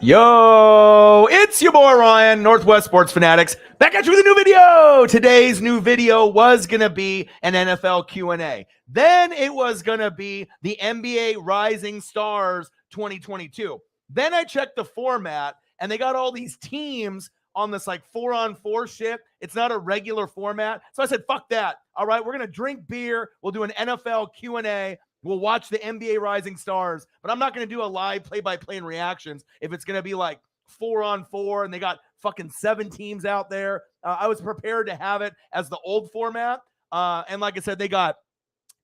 Yo, it's your boy Ryan, Northwest Sports Fanatics, back at you with a new video. Today's new video was going to be an NFL Q&A. Then it was going to be the NBA Rising Stars 2022. Then I checked the format, and they got all these teams on this like 4-on-4 shit. It's not a regular format. So I said, fuck that. All right, we're going to drink beer. We'll do an NFL Q&A. We'll watch the NBA Rising Stars, but I'm not going to do a live play-by-play and reactions if it's going to be like 4-on-4 and they got fucking 7 teams out there. I was prepared to have it as the old format. And like I said, they got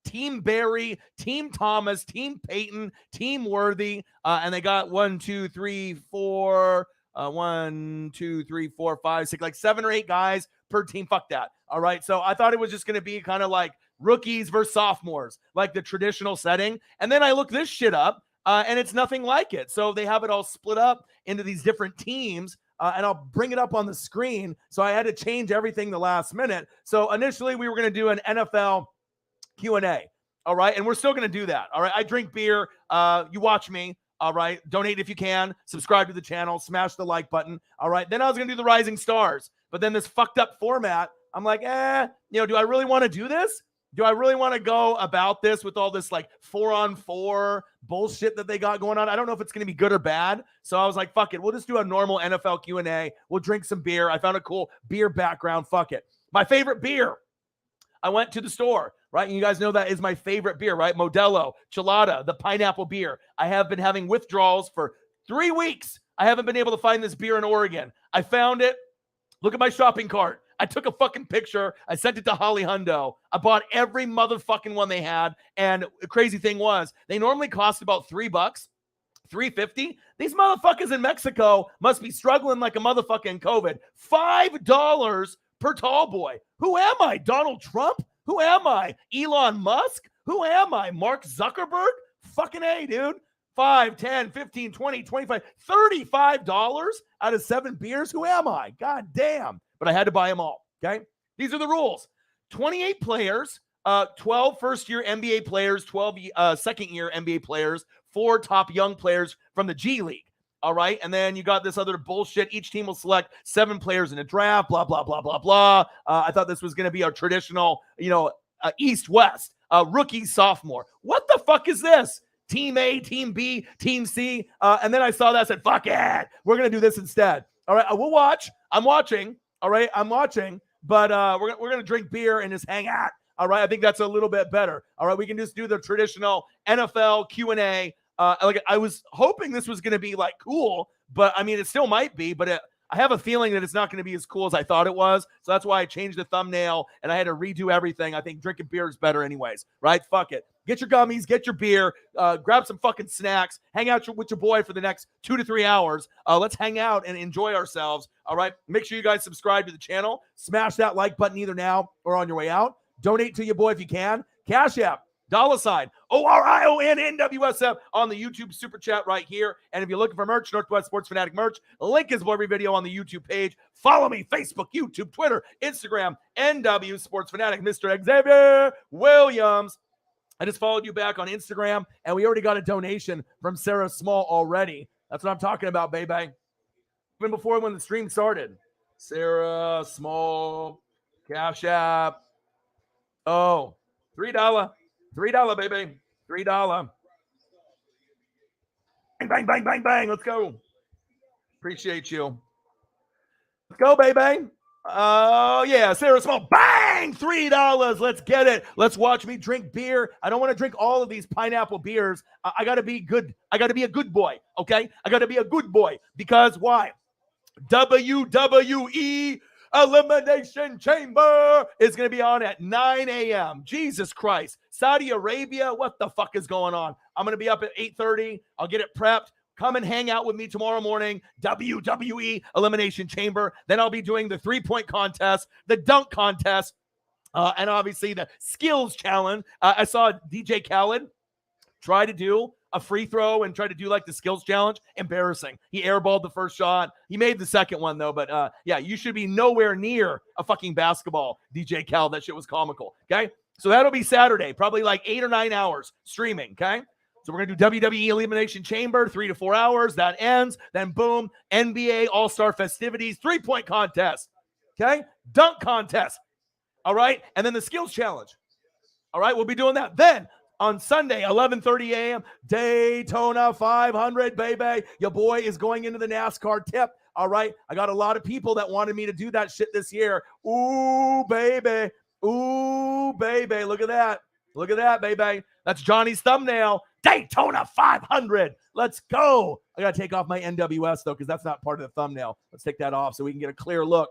Team Barry, Team Thomas, Team Peyton, Team Worthy, and they got 1, 2, 3, 4, 1, 2, 3, 4, 5, 6, like 7 or 8 guys per team. Fuck that. All right. So I thought it was just going to be kind of like rookies versus sophomores, like the traditional setting. And then I look this shit up, and it's nothing like it. So they have it all split up into these different teams, and I'll bring it up on the screen. So I had to change everything the last minute. So initially we were going to do an NFL Q&A. All right. And we're still going to do that. All right. I drink beer. You watch me. All right. Donate if you can. Subscribe to the channel. Smash the like button. All right. Then I was going to do the Rising Stars. But then this fucked up format, I'm like, do I really want to do this? Do I really want to go about this with all this like 4-on-4 bullshit that they got going on? I don't know if it's going to be good or bad. So I was like, fuck it. We'll just do a normal NFL Q&A. We'll drink some beer. I found a cool beer background. Fuck it. My favorite beer. I went to the store, right? And you guys know that is my favorite beer, right? Modelo, Chelada, the pineapple beer. I have been having withdrawals for 3 weeks. I haven't been able to find this beer in Oregon. I found it. Look at my shopping cart. I took a fucking picture. I sent it to Holly Hundo. I bought every motherfucking one they had. And the crazy thing was, they normally cost about $3, $3.50. These motherfuckers in Mexico must be struggling like a motherfucker in COVID. $5 per tall boy. Who am I? Donald Trump? Who am I? Elon Musk? Who am I? Mark Zuckerberg? Fucking A, dude. 5, 10, 15, 20, 25, $35 out of 7 beers? Who am I? God damn. But I had to buy them all, okay? These are the rules. 28 players, 12 first-year NBA players, 12 second-year NBA players, 4 top young players from the G League, all right? And then you got this other bullshit. Each team will select 7 players in a draft, blah, blah, blah, blah, blah. I thought this was going to be a traditional, East-West, rookie, sophomore. What the fuck is this? Team A, Team B, Team C. And then I saw that, I said, fuck it. We're going to do this instead. All right, we'll watch. I'm watching. All right, I'm watching. But we're going to drink beer and just hang out. All right, I think that's a little bit better. All right, we can just do the traditional NFL Q&A. I was hoping this was going to be, like, cool. But, I mean, it still might be. But I have a feeling that it's not going to be as cool as I thought it was. So that's why I changed the thumbnail, and I had to redo everything. I think drinking beer is better anyways, right? Fuck it. Get your gummies, get your beer, grab some fucking snacks, hang out with your boy for the next 2 to 3 hours. Let's hang out and enjoy ourselves, all right? Make sure you guys subscribe to the channel. Smash that like button either now or on your way out. Donate to your boy if you can. Cash App. $ ORIONNWSF on the YouTube super chat right here. And if you're looking for merch, Northwest Sports Fanatic merch, link is below every video on the YouTube page. Follow me, Facebook, YouTube, Twitter, Instagram, NW Sports Fanatic, Mr. Xavier Williams. I just followed you back on Instagram, and we already got a donation from Sarah Small already. That's what I'm talking about, baby. Even before when the stream started. Sarah Small, Cash App. Oh, $3. $3, baby. $3. Bang, bang, bang, bang, bang. Let's go. Appreciate you. Let's go, baby. Oh, yeah. Sarah Small. Bang! $3. Let's get it. Let's watch me drink beer. I don't want to drink all of these pineapple beers. I got to be good. I got to be a good boy, okay? I got to be a good boy because why? WWE Elimination Chamber is going to be on at 9 a.m. Jesus Christ. Saudi Arabia, what the fuck is going on? I'm going to be up at 8:30. I'll get it prepped. Come and hang out with me tomorrow morning. WWE Elimination Chamber. Then I'll be doing the 3-point contest, the dunk contest, and obviously the skills challenge. I saw DJ Khaled try to do a free throw and try to do like the skills challenge. Embarrassing. He airballed the first shot. He made the second one though. But yeah, you should be nowhere near a fucking basketball, DJ Khaled. That shit was comical. Okay. So that'll be Saturday, probably like 8 or 9 hours streaming. Okay. So we're going to do WWE Elimination Chamber, 3 to 4 hours. That ends. Then boom, NBA All-Star festivities, 3-point contest. Okay? Dunk contest. All right? And then the skills challenge. All right? We'll be doing that. Then on Sunday, 11:30 a.m., Daytona 500, baby. Your boy is going into the NASCAR tip. All right? I got a lot of people that wanted me to do that shit this year. Ooh, baby. Ooh, baby. Look at that. Look at that, baby. That's Johnny's thumbnail. Daytona 500. Let's go. I got to take off my NWS, though, because that's not part of the thumbnail. Let's take that off so we can get a clear look.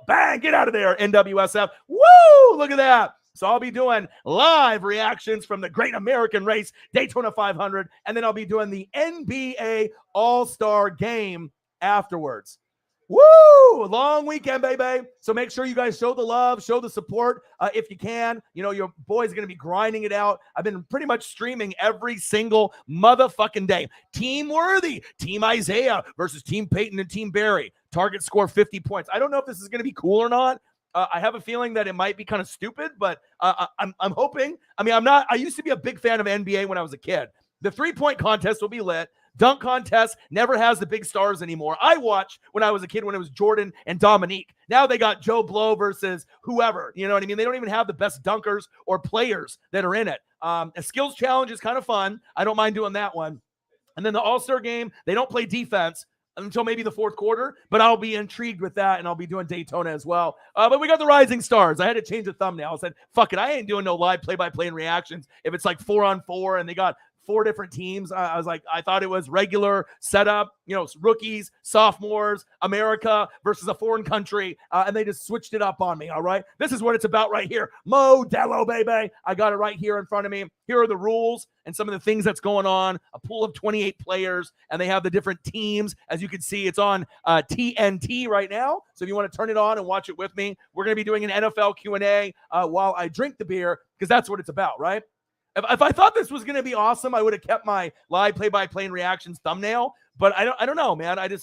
Bang, get out of there, NWSF. Woo, look at that. So I'll be doing live reactions from the Great American Race, Daytona 500, and then I'll be doing the NBA All-Star Game afterwards. Woo! Long weekend, baby. So make sure you guys show the love, show the support if you can. You know, your boy's going to be grinding it out. I've been pretty much streaming every single motherfucking day. Team Worthy, Team Isaiah versus Team Peyton and Team Barry. Target score 50 points. I don't know if this is going to be cool or not. I have a feeling that it might be kind of stupid, but I'm hoping. I mean, I used to be a big fan of NBA when I was a kid. The 3-point contest will be lit. Dunk contest never has the big stars anymore. I watched when I was a kid when it was Jordan and Dominique. Now they got Joe Blow versus whoever. You know what I mean? They don't even have the best dunkers or players that are in it. A skills challenge is kind of fun. I don't mind doing that one. And then the All-Star game, they don't play defense until maybe the fourth quarter, but I'll be intrigued with that, and I'll be doing Daytona as well. But we got the Rising Stars. I had to change the thumbnail. I said, fuck it, I ain't doing no live play-by-play and reactions. If it's like 4-on-4 and they got 4 different teams, I was like, I thought it was regular setup, you know, rookies, sophomores, America versus a foreign country, and they just switched it up on me, all right? This is what it's about right here. Modelo, baby. I got it right here in front of me. Here are the rules and some of the things that's going on. A pool of 28 players, and they have the different teams. As you can see, it's on TNT right now, so if you want to turn it on and watch it with me, we're going to be doing an NFL Q&A while I drink the beer, because that's what it's about, right? If I thought this was going to be awesome, I would have kept my live play-by-play and reactions thumbnail. But I don't know, man. I don't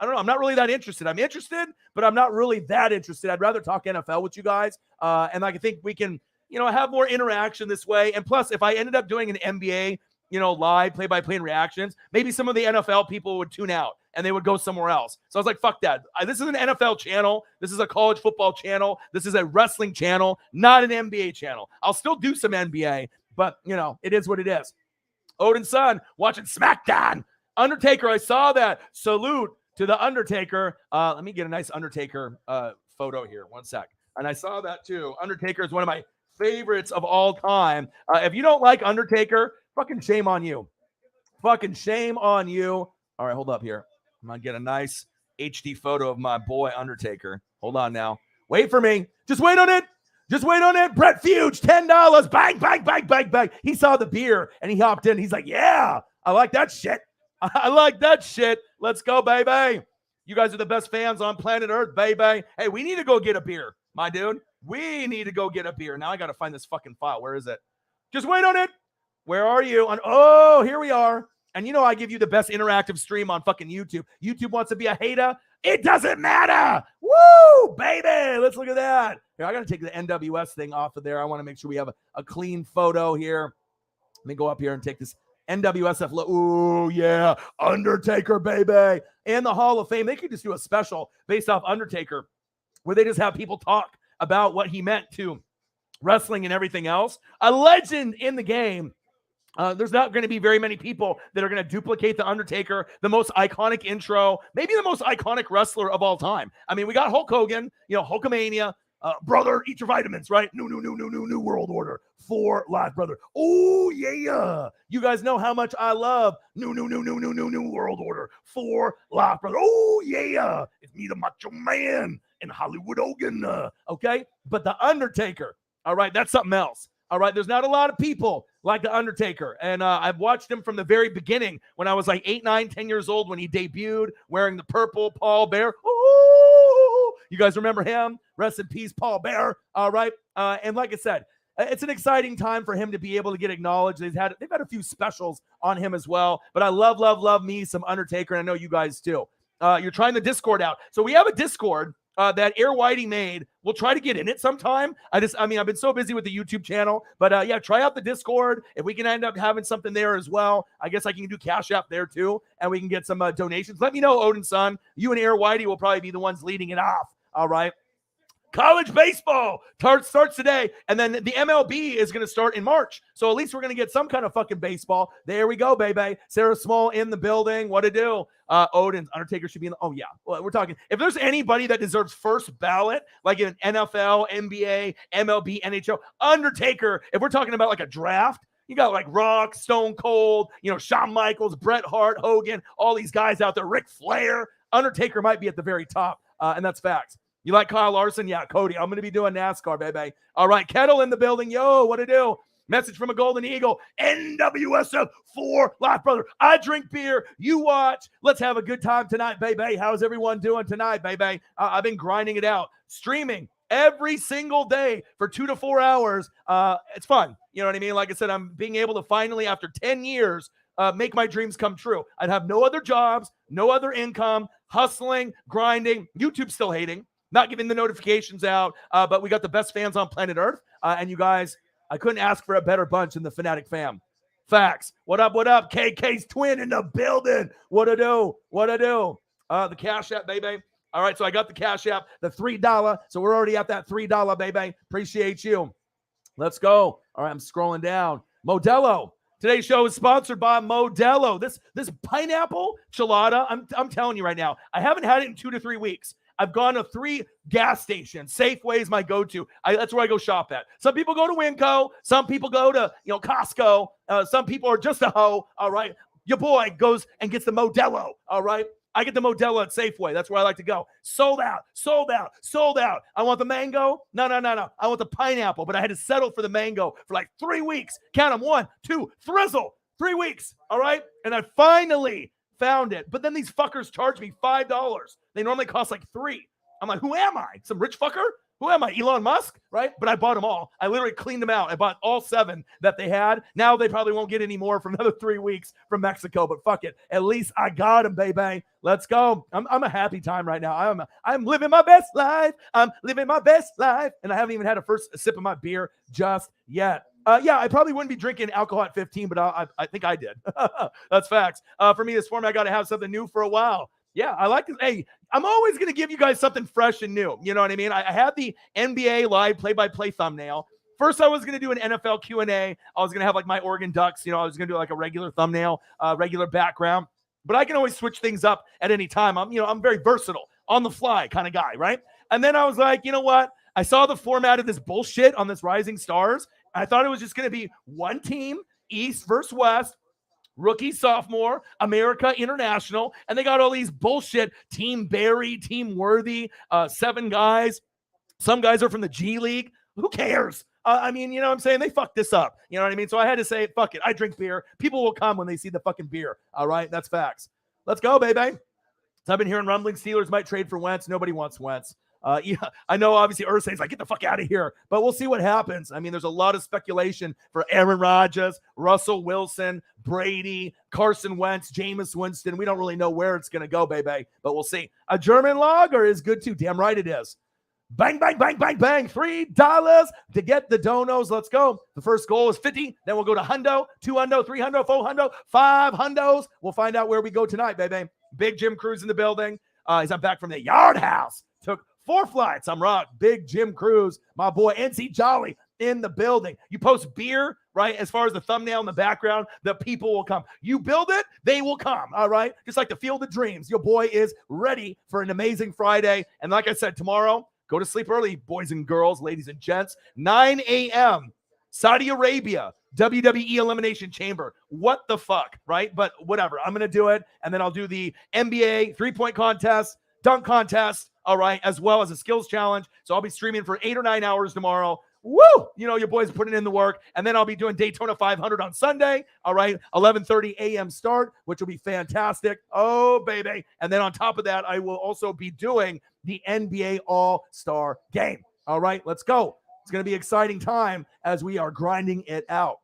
know. I'm not really that interested. I'm interested, but I'm not really that interested. I'd rather talk NFL with you guys. And I think we can, you know, have more interaction this way. And plus, if I ended up doing an NBA, you know, live play-by-play and reactions, maybe some of the NFL people would tune out and they would go somewhere else. So I was like, fuck that. This is an NFL channel. This is a college football channel. This is a wrestling channel, not an NBA channel. I'll still do some NBA. But, you know, it is what it is. Odin's son watching SmackDown. Undertaker, I saw that. Salute to the Undertaker. Let me get a nice Undertaker photo here. One sec. And I saw that too. Undertaker is one of my favorites of all time. If you don't like Undertaker, fucking shame on you. Fucking shame on you. All right, hold up here. I'm going to get a nice HD photo of my boy Undertaker. Hold on now. Wait for me. Just wait on it. Just wait on it. Brett Fuge, $10. Bang, bang, bang, bang, bang. He saw the beer and he hopped in. He's like, yeah, I like that shit. I like that shit. Let's go, baby. You guys are the best fans on planet Earth, baby. Hey, we need to go get a beer, my dude. We need to go get a beer. Now I got to find this fucking file. Where is it? Just wait on it. Where are you? Oh, here we are. And you know I give you the best interactive stream on fucking YouTube. YouTube wants to be a hater. It doesn't matter. Woo, baby. Let's look at that. Here, I got to take the NWS thing off of there. I want to make sure we have a clean photo here. Let me go up here and take this NWSF. Ooh, yeah. Undertaker, baby. And the Hall of Fame. They could just do a special based off Undertaker where they just have people talk about what he meant to wrestling and everything else. A legend in the game. There's not going to be very many people that are going to duplicate the Undertaker, the most iconic intro, maybe the most iconic wrestler of all time. I mean, we got Hulk Hogan, you know, Hulkamania, brother, eat your vitamins, right? New world order for life, brother. Oh, yeah. You guys know how much I love new world order for life, brother. Oh, yeah. It's me, the Macho Man, and Hollywood Hogan. Okay. But the Undertaker, all right, that's something else. All right, there's not a lot of people like The Undertaker. And I've watched him from the very beginning when I was like 8, 9, 10 years old when he debuted wearing the purple Paul Bear. Ooh, you guys remember him? Rest in peace, Paul Bear. All right. And like I said, it's an exciting time for him to be able to get acknowledged. They've had a few specials on him as well. But I love me some Undertaker, and I know you guys too. You're trying the Discord out. So we have a Discord. that Air Whitey made. We'll try to get in it sometime. I've been so busy with the YouTube channel, but yeah, try out the Discord. If we can end up having something there as well, I guess I can do Cash App there too, and we can get some donations. Let me know, Odin's son. You and Air Whitey will probably be the ones leading it off. All right. College baseball starts today, and then the MLB is going to start in March. So at least we're going to get some kind of fucking baseball. There we go, baby. Sarah Small in the building. What to do? Odin, Undertaker should be in the... Oh, yeah. Well, we're talking... If there's anybody that deserves first ballot, like in NFL, NBA, MLB, NHL, Undertaker, if we're talking about like a draft, you got like Rock, Stone Cold, Shawn Michaels, Bret Hart, Hogan, all these guys out there, Ric Flair. Undertaker might be at the very top, and that's facts. You like Kyle Larson? Yeah, Cody. I'm going to be doing NASCAR, baby. All right, Kettle in the building. Yo, what to do? Message from a Golden Eagle. NWSF for life, brother. I drink beer. You watch. Let's have a good time tonight, baby. How's everyone doing tonight, baby? I've been grinding it out. Streaming every single day for 2 to 4 hours. It's fun. You know what I mean? Like I said, I'm being able to finally, after 10 years, make my dreams come true. I'd have no other jobs, no other income, hustling, grinding. YouTube's still hating. Not giving the notifications out, but we got the best fans on planet Earth. And you guys, I couldn't ask for a better bunch than the Fanatic fam. Facts. What up, what up? KK's twin in the building. What to do? What to do? The Cash App, baby. All right, so I got the Cash App, the $3. So we're already at that $3, baby. Appreciate you. Let's go. All right, I'm scrolling down. Modelo. Today's show is sponsored by Modelo. This pineapple chilada, I'm telling you right now, I haven't had it in 2 to 3 weeks. I've gone to 3 gas stations. Safeway is my go-to. That's where I go shop at. Some people go to Winco. Some people go to, Costco. Some people are just a hoe. All right. Your boy goes and gets the Modelo. All right. I get the Modelo at Safeway. That's where I like to go. Sold out. I want the mango. No. I want the pineapple, but I had to settle for the mango for like 3 weeks. Count them. 1, 2, thrizzle. 3 weeks. All right. And I finally found it. But then these fuckers charged me $5. They normally cost like $3. I'm like, who am I? Some rich fucker? Who am I? Elon Musk? Right? But I bought them all. I literally cleaned them out. I bought all 7 that they had. Now they probably won't get any more for another 3 weeks from Mexico, but fuck it. At least I got them, baby. Let's go. I'm a happy time right now. I'm living my best life. I'm living my best life. And I haven't even had a first sip of my beer just yet. Yeah, I probably wouldn't be drinking alcohol at 15, but I think I did. That's facts. For me, this format, I got to have something new for a while. Yeah, I like this. Hey, I'm always going to give you guys something fresh and new. You know what I mean? I had the NBA live play-by-play thumbnail. First, I was going to do an NFL Q&A. I was going to have like my Oregon Ducks. I was going to do like a regular thumbnail, regular background. But I can always switch things up at any time. I'm very versatile, on the fly kind of guy, right? And then I was like, you know what? I saw the format of this bullshit on this Rising Stars. I thought it was just going to be one team, East versus West, rookie, sophomore, America, international, and they got all these bullshit Team Barry, Team Worthy, 7 guys. Some guys are from the G League. Who cares? You know what I'm saying? They fucked this up. You know what I mean? So I had to say, fuck it. I drink beer. People will come when they see the fucking beer. All right? That's facts. Let's go, baby. So I've been hearing rumbling Steelers might trade for Wentz. Nobody wants Wentz. Yeah, I know obviously Irsay's like, get the fuck out of here, but we'll see what happens. There's a lot of speculation for Aaron Rodgers, Russell Wilson, Brady, Carson Wentz, Jameis Winston. We don't really know where it's going to go, baby, but we'll see. A German lager is good too. Damn right it is. Bang, bang, bang, bang, bang. $3 to get the donos. Let's go. The first goal is 50. Then we'll go to hundo, 2 hundo, 3 hundo, 4 hundo, 5 hundos. We'll find out where we go tonight, baby. Big Jim Cruz in the building. He's back from the Yard House. Took 4 flights. I'm rock. Big Jim Cruz, my boy NC Jolly in the building. You post beer, right? As far as the thumbnail in the background, the people will come. You build it, they will come. All right. Just like the Field of Dreams. Your boy is ready for an amazing Friday. And like I said, tomorrow, go to sleep early, boys and girls, ladies and gents. 9 a.m. Saudi Arabia, WWE Elimination Chamber. What the fuck, right? But whatever. I'm going to do it. And then I'll do the NBA 3-point contest, dunk contest, all right, as well as a skills challenge. So I'll be streaming for 8 or 9 hours tomorrow. Woo! Your boys are putting in the work. And then I'll be doing Daytona 500 on Sunday. All right, 11:30 a.m. start, which will be fantastic. Oh, baby. And then on top of that, I will also be doing the NBA All-Star Game. All right, let's go. It's going to be an exciting time as we are grinding it out.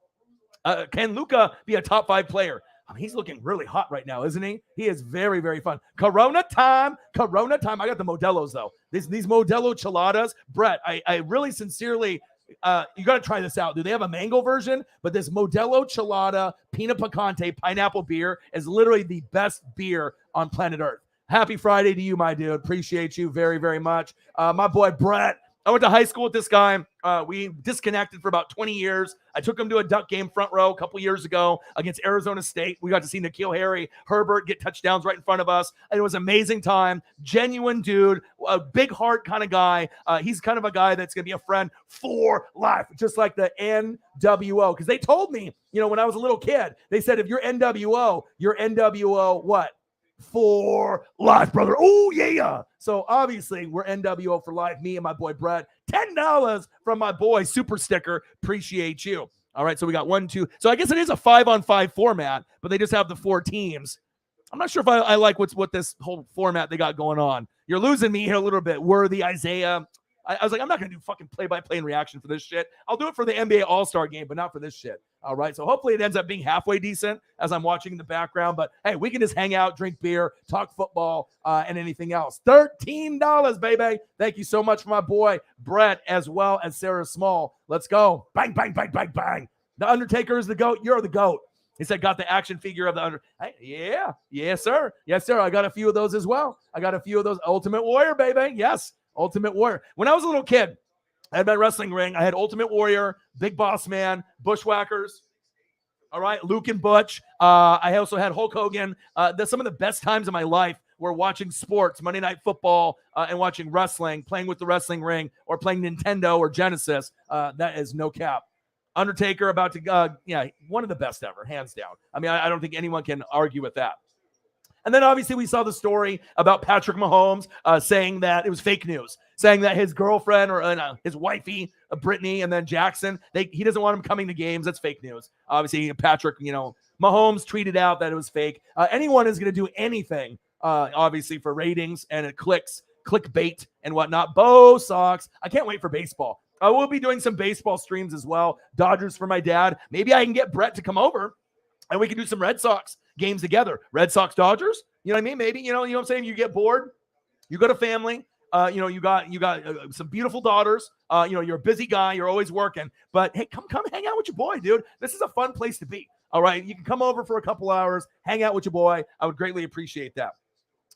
Can Luka be a top 5 player? He's looking really hot right now, isn't he? He is very, very fun. Corona time. Corona time. I got the Modelo's, though. These Modelo Cheladas. Brett, I really sincerely, you got to try this out. Do they have a mango version? But this Modelo Chelada Pina Picante pineapple beer is literally the best beer on planet Earth. Happy Friday to you, my dude. Appreciate you very, very much. My boy, Brett. I went to high school with this guy. We disconnected for about 20 years. I took him to a Duck game front row a couple years ago against Arizona State. We got to see N'Keal Harry, Herbert get touchdowns right in front of us. And it was an amazing time. Genuine dude, a big heart kind of guy. He's kind of a guy that's going to be a friend for life, just like the NWO. Because they told me, when I was a little kid, they said, if you're NWO, you're NWO what? For life, brother. Oh, yeah. So obviously we're NWO for life, me and my boy Brett. $10 from my boy Super Sticker. Appreciate you. All right, so we got 1, 2. So I guess it is a 5-on-5 format, but they just have the 4 teams. I'm not sure if I like what this whole format they got going on. You're losing me here a little bit. Worthy, Isaiah. I was like, I'm not going to do fucking play-by-play and reaction for this shit. I'll do it for the NBA All-Star game, but not for this shit. All right, so hopefully it ends up being halfway decent as I'm watching in the background. But, hey, we can just hang out, drink beer, talk football, and anything else. $13, baby. Thank you so much for my boy Brett as well as Sarah Small. Let's go. Bang, bang, bang, bang, bang. The Undertaker is the GOAT. You're the GOAT. He said, got the action figure of the Undertaker. Hey, yeah. Yes, sir. Yes, sir. I got a few of those as well. I got a few of those. Ultimate Warrior, baby. Yes. Ultimate Warrior. When I was a little kid, I had my wrestling ring. I had Ultimate Warrior, Big Boss Man, Bushwhackers. All right, Luke and Butch. I also had Hulk Hogan. Some of the best times of my life were watching sports, Monday Night Football, and watching wrestling, playing with the wrestling ring, or playing Nintendo or Genesis. That is no cap. Undertaker about to, one of the best ever, hands down. I mean, I don't think anyone can argue with that. And then obviously we saw the story about Patrick Mahomes saying that it was fake news, saying that his girlfriend or his wifey, Brittany, and then Jackson, he doesn't want him coming to games. That's fake news. Obviously, Patrick, Mahomes tweeted out that it was fake. Anyone is going to do anything, obviously, for ratings and it clickbait and whatnot. Bo Sox. I can't wait for baseball. I will be doing some baseball streams as well. Dodgers for my dad. Maybe I can get Brett to come over and we can do some Red Sox games together. Red Sox, Dodgers. You know what I mean? Maybe, you know what I'm saying? You get bored. You got a family. You got some beautiful daughters. You're a busy guy. You're always working. But, hey, come hang out with your boy, dude. This is a fun place to be. All right? You can come over for a couple hours, hang out with your boy. I would greatly appreciate that.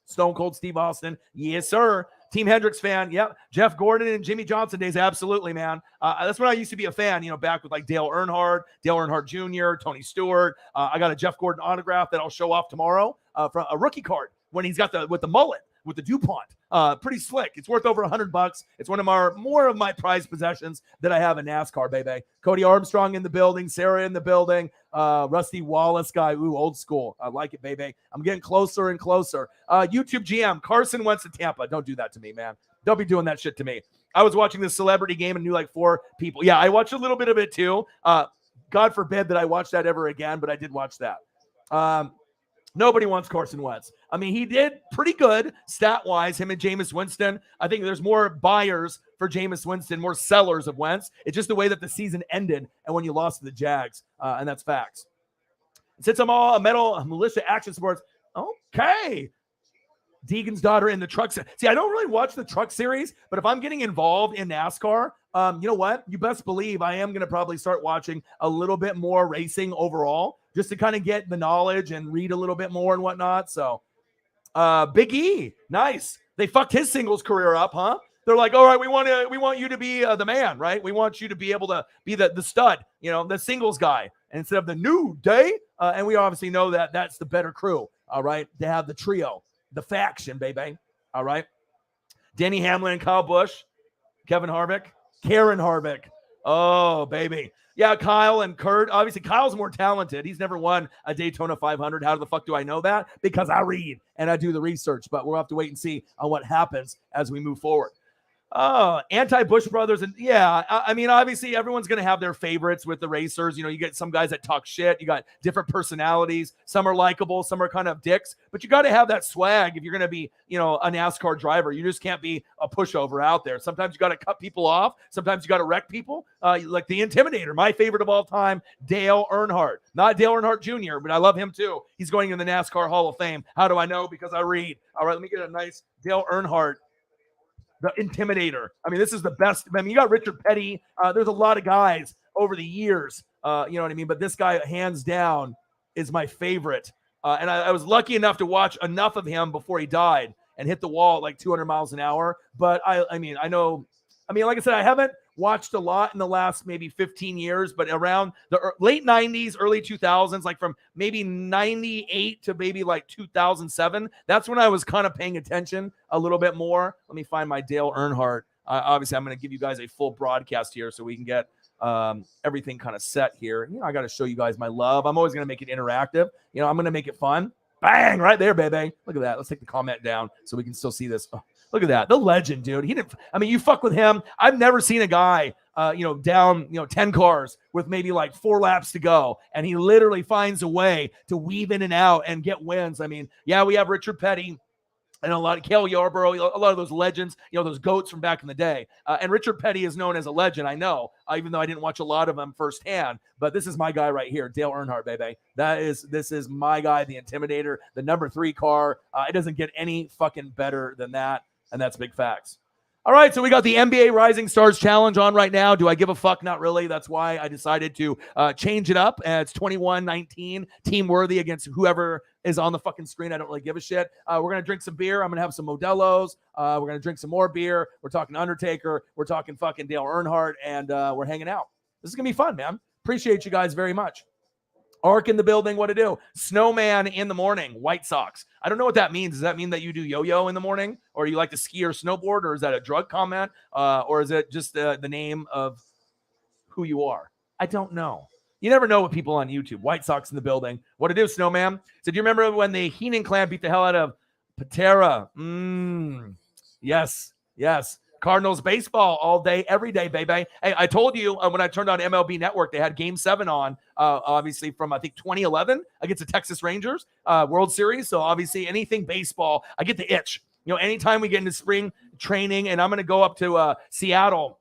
Stone Cold Steve Austin. Yes, sir. Team Hendricks fan. Yep. Jeff Gordon and Jimmy Johnson days. Absolutely, man. That's when I used to be a fan, back with like Dale Earnhardt Jr., Tony Stewart. I got a Jeff Gordon autograph that I'll show off tomorrow from a rookie card when he's got with the mullet with the DuPont. Pretty slick. It's worth over $100. It's one of more of my prized possessions that I have in NASCAR, baby. Cody Armstrong in the building. Sarah in the building. Rusty Wallace guy. Ooh, old school. I like it, baby. I'm getting closer and closer. YouTube GM, Carson Wentz to Tampa. Don't do that to me, man. Don't be doing that shit to me. I was watching this celebrity game and knew like 4 people. Yeah, I watched a little bit of it too. God forbid that I watch that ever again, but I did watch that. Nobody wants Carson Wentz. I mean, he did pretty good stat-wise, him and Jameis Winston. I think there's more buyers for Jameis Winston, more sellers of Wentz. It's just the way that the season ended and when you lost to the Jags, and that's facts. Since I'm all a militia action sports, okay. Deegan's daughter in the truck. See, I don't really watch the truck series, but if I'm getting involved in NASCAR, you know what? You best believe I am going to probably start watching a little bit more racing overall, just to kind of get the knowledge and read a little bit more and whatnot. So, Big E, nice. They fucked his singles career up, huh? They're like, all right, we want you to be the man, right? We want you to be able to be the stud, the singles guy, and instead of the New Day. And we obviously know that that's the better crew, all right? They have the trio, the faction, baby, all right? Denny Hamlin and Kyle Busch, Kevin Harvick, Karen Harvick. Oh, baby. Yeah, Kyle and Kurt. Obviously, Kyle's more talented. He's never won a Daytona 500. How the fuck do I know that? Because I read and I do the research. But we'll have to wait and see on what happens as we move forward. Oh, anti-Bush brothers. And yeah, I mean, obviously everyone's going to have their favorites with the racers. You know, you get some guys that talk shit. You got different personalities. Some are likable. Some are kind of dicks, but you got to have that swag. If you're going to be, you know, a NASCAR driver, you just can't be a pushover out there. Sometimes you got to cut people off. Sometimes you got to wreck people. Like the Intimidator, my favorite of all time, Dale Earnhardt, not Dale Earnhardt Jr., but I love him too. He's going in the NASCAR Hall of Fame. How do I know? Because I read. All right, let me get a nice Dale Earnhardt, the Intimidator. I mean, this is the best. I mean, you got Richard Petty. There's a lot of guys over the years, you know what I mean? But this guy, hands down, is my favorite. And I was lucky enough to watch enough of him before he died and hit the wall at like 200 miles an hour. But I mean, like I said, I haven't watched a lot in the last maybe 15 years, but around the late 90s, early 2000s, like from maybe 98 to maybe like 2007, that's when I was kind of paying attention a little bit more. Let me find my Dale Earnhardt. Obviously, I'm going to give you guys a full broadcast here so we can get everything kind of set here. You know, I got to show you guys my love. I'm always going to make it interactive. You know, I'm going to make it fun. Bang, right there, baby. Look at that. Let's take the comment down so we can still see this. Oh, look at that. The legend, dude. He didn't, I mean, you fuck with him. I've never seen a guy, down, 10 cars with maybe like 4 laps to go. And he literally finds a way to weave in and out and get wins. I mean, yeah, we have Richard Petty and a lot of Cale Yarborough, a lot of those legends, those GOATs from back in the day. And Richard Petty is known as a legend, I know, even though I didn't watch a lot of them firsthand. But this is my guy right here, Dale Earnhardt, baby. This is my guy, the Intimidator, the number 3 car. It doesn't get any fucking better than that, and that's big facts. All right, so we got the NBA Rising Stars Challenge on right now. Do I give a fuck? Not really. That's why I decided to change it up. It's 21-19, team worthy against whoever is on the fucking screen. I don't really give a shit. We're going to drink some beer. I'm going to have some Modelo's. We're going to drink some more beer. We're talking Undertaker. We're talking fucking Dale Earnhardt, and we're hanging out. This is going to be fun, man. Appreciate you guys very much. Ark in the building, what to do? Snowman in the morning, White Sox. I don't know what that means. Does that mean that you do yo-yo in the morning? Or you like to ski or snowboard? Or is that a drug comment? Or is it just the name of who you are? I don't know. You never know with people on YouTube. White Sox in the building. What to do, Snowman? So do you remember when the Heenan clan beat the hell out of Patera? Yes. Cardinals baseball all day, every day, baby. Hey, I told you when I turned on MLB Network, they had Game 7 on, obviously from, I think, 2011 against the Texas Rangers World Series. So, obviously, anything baseball, I get the itch. Anytime we get into spring training, and I'm going to go up to Seattle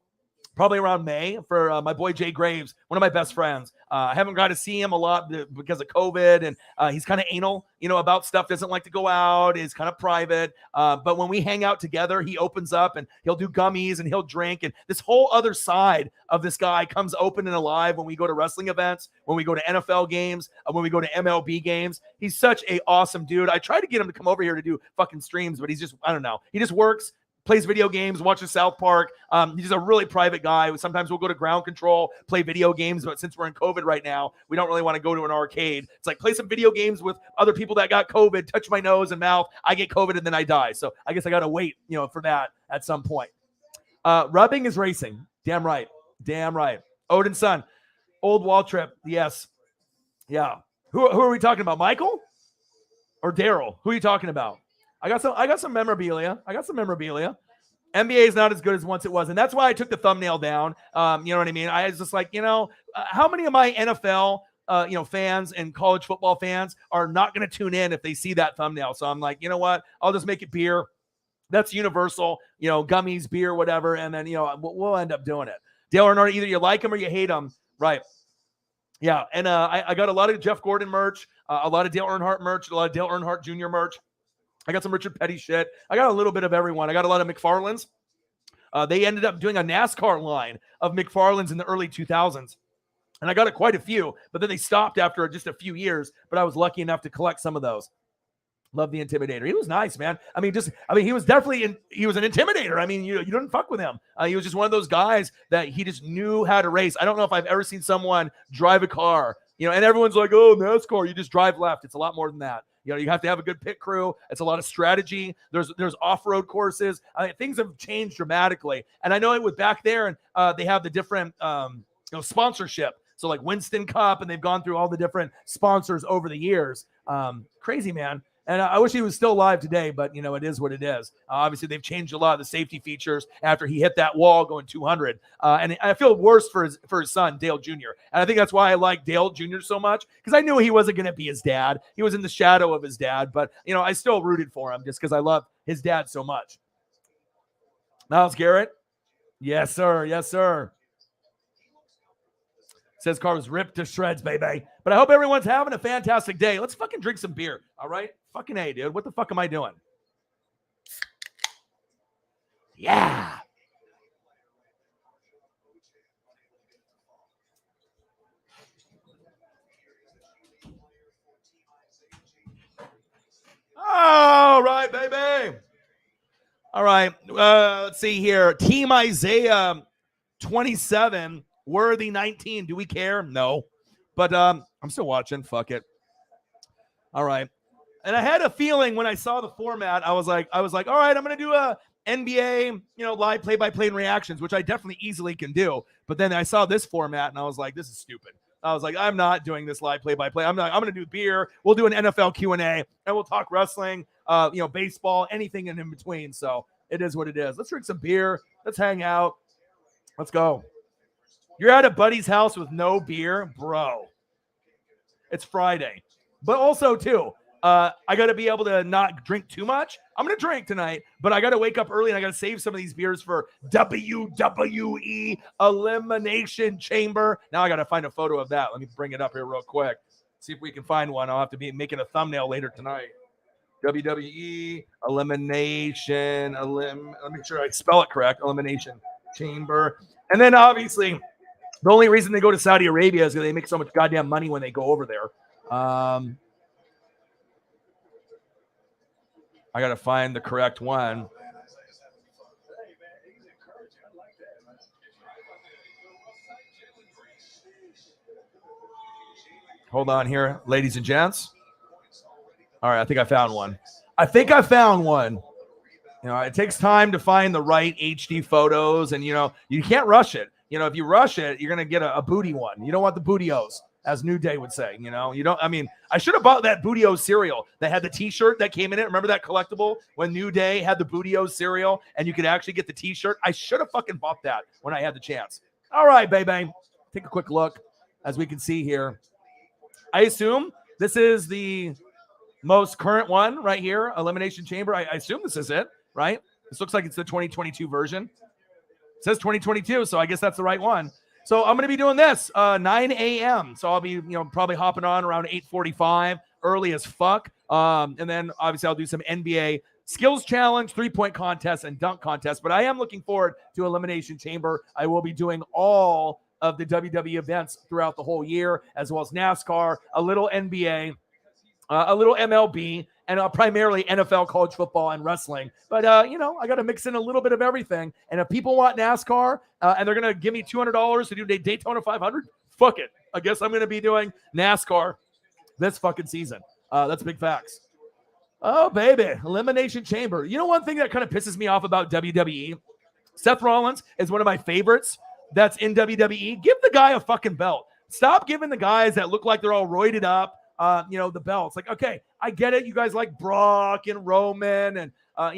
probably around May for my boy Jay Graves, one of my best friends. I haven't got to see him a lot because of COVID, and he's kind of anal, about stuff, doesn't like to go out, is kind of private. But when we hang out together, he opens up and he'll do gummies and he'll drink. And this whole other side of this guy comes open and alive when we go to wrestling events, when we go to NFL games, when we go to MLB games. He's such a awesome dude. I try to get him to come over here to do fucking streams, but he's just, I don't know. He just works, plays video games, watches South Park. He's a really private guy. Sometimes we'll go to ground control, play video games, but since we're in COVID right now, we don't really want to go to an arcade. It's like play some video games with other people that got COVID, touch my nose and mouth. I get COVID and then I die. So I guess I got to wait, for that at some point. Rubbing is racing. Damn right. Odin's son. Old wall trip. Yes. Yeah. Who are we talking about? Michael or Daryl? Who are you talking about? I got some memorabilia. NBA is not as good as once it was. And that's why I took the thumbnail down. You know what I mean? I was just like, how many of my NFL, fans and college football fans are not going to tune in if they see that thumbnail? So I'm like, you know what? I'll just make it beer. That's universal, gummies, beer, whatever. And then, we'll end up doing it. Dale Earnhardt, either you like him or you hate him. Right. Yeah. And I got a lot of Jeff Gordon merch, a lot of Dale Earnhardt merch, a lot of Dale Earnhardt Jr. merch. I got some Richard Petty shit. I got a little bit of everyone. I got a lot of McFarlane's. They ended up doing a NASCAR line of McFarlane's in the early 2000s. And I got quite a few, but then they stopped after just a few years. But I was lucky enough to collect some of those. Love the Intimidator. He was nice, man. He was definitely he was an intimidator. I mean, you didn't fuck with him. He was just one of those guys that he just knew how to race. I don't know if I've ever seen someone drive a car, and everyone's like, oh, NASCAR, you just drive left. It's a lot more than that. You have to have a good pit crew. It's a lot of strategy. There's off-road courses. Things have changed dramatically. And I know it was back there, and they have the different sponsorship. So like Winston Cup, and they've gone through all the different sponsors over the years. Crazy, man. And I wish he was still alive today, but, it is what it is. Obviously, they've changed a lot of the safety features after he hit that wall going 200. And I feel worse for his son, Dale Jr. And I think that's why I like Dale Jr. so much, because I knew he wasn't going to be his dad. He was in the shadow of his dad, but, I still rooted for him just because I love his dad so much. Myles Garrett? Yes, sir. Yes, sir. Says car was ripped to shreds, baby. But I hope everyone's having a fantastic day. Let's fucking drink some beer, all right? Fucking A, dude. What the fuck am I doing? Yeah. All right, baby. All right. Let's see here. Team Isaiah 27, Worthy 19. Do we care? No. But I'm still watching. Fuck it. All right. And I had a feeling when I saw the format, I was like, all right, I'm going to do a NBA, live play-by-play and reactions, which I definitely easily can do. But then I saw this format and I was like, this is stupid. I was like, I'm not doing this live play-by-play. I'm going to do beer. We'll do an NFL Q&A and we'll talk wrestling, baseball, anything in between. So it is what it is. Let's drink some beer. Let's hang out. Let's go. You're at a buddy's house with no beer, bro. It's Friday. But also, too, I got to be able to not drink too much. I'm going to drink tonight, but I got to wake up early and I got to save some of these beers for WWE Elimination Chamber. Now I got to find a photo of that. Let me bring it up here real quick. See if we can find one. I'll have to be making a thumbnail later tonight. WWE Elimination. Let me make sure I spell it correct. Elimination Chamber. And then obviously the only reason they go to Saudi Arabia is because they make so much goddamn money when they go over there. I got to find the correct one. Hold on here, ladies and gents. All right, I think I found one. It takes time to find the right HD photos, and, you can't rush it. If you rush it, you're going to get a booty one. You don't want the bootios, as New Day would say. I should have bought that Bootio cereal that had the t-shirt that came in it. Remember that collectible when New Day had the Bootio cereal and you could actually get the t-shirt? I should have fucking bought that when I had the chance. All right, baby. Take a quick look as we can see here. I assume this is the most current one right here, Elimination Chamber. I assume this is it, right? This looks like it's the 2022 version. It says 2022, so I guess that's the right one. So I'm going to be doing this 9 a.m. So I'll be, probably hopping on around 8:45, early as fuck. And then obviously I'll do some NBA skills challenge, 3-point contest, and dunk contest. But I am looking forward to Elimination Chamber. I will be doing all of the WWE events throughout the whole year, as well as NASCAR, a little NBA, a little MLB, and primarily NFL, college football, and wrestling. But, I got to mix in a little bit of everything. And if people want NASCAR and they're going to give me $200 to do Daytona 500, fuck it. I guess I'm going to be doing NASCAR this fucking season. That's big facts. Oh, baby. Elimination Chamber. One thing that kind of pisses me off about WWE? Seth Rollins is one of my favorites that's in WWE. Give the guy a fucking belt. Stop giving the guys that look like they're all roided up, the belts. Like, okay, I get it. You guys like Brock and Roman and,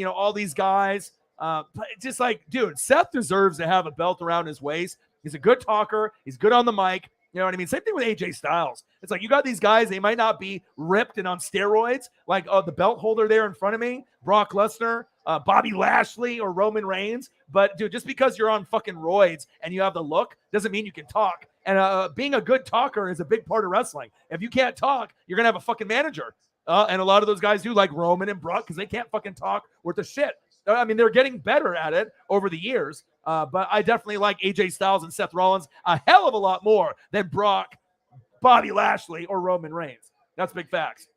all these guys. But it's just like, dude, Seth deserves to have a belt around his waist. He's a good talker. He's good on the mic. You know what I mean? Same thing with AJ Styles. It's like you got these guys, they might not be ripped and on steroids, like the belt holder there in front of me, Brock Lesnar, Bobby Lashley, or Roman Reigns. But, dude, just because you're on fucking roids and you have the look doesn't mean you can talk. And being a good talker is a big part of wrestling. If you can't talk, you're going to have a fucking manager. And a lot of those guys do, like Roman and Brock, because they can't fucking talk worth a shit. I mean, they're getting better at it over the years. But I definitely like AJ Styles and Seth Rollins a hell of a lot more than Brock, Bobby Lashley, or Roman Reigns. That's big facts.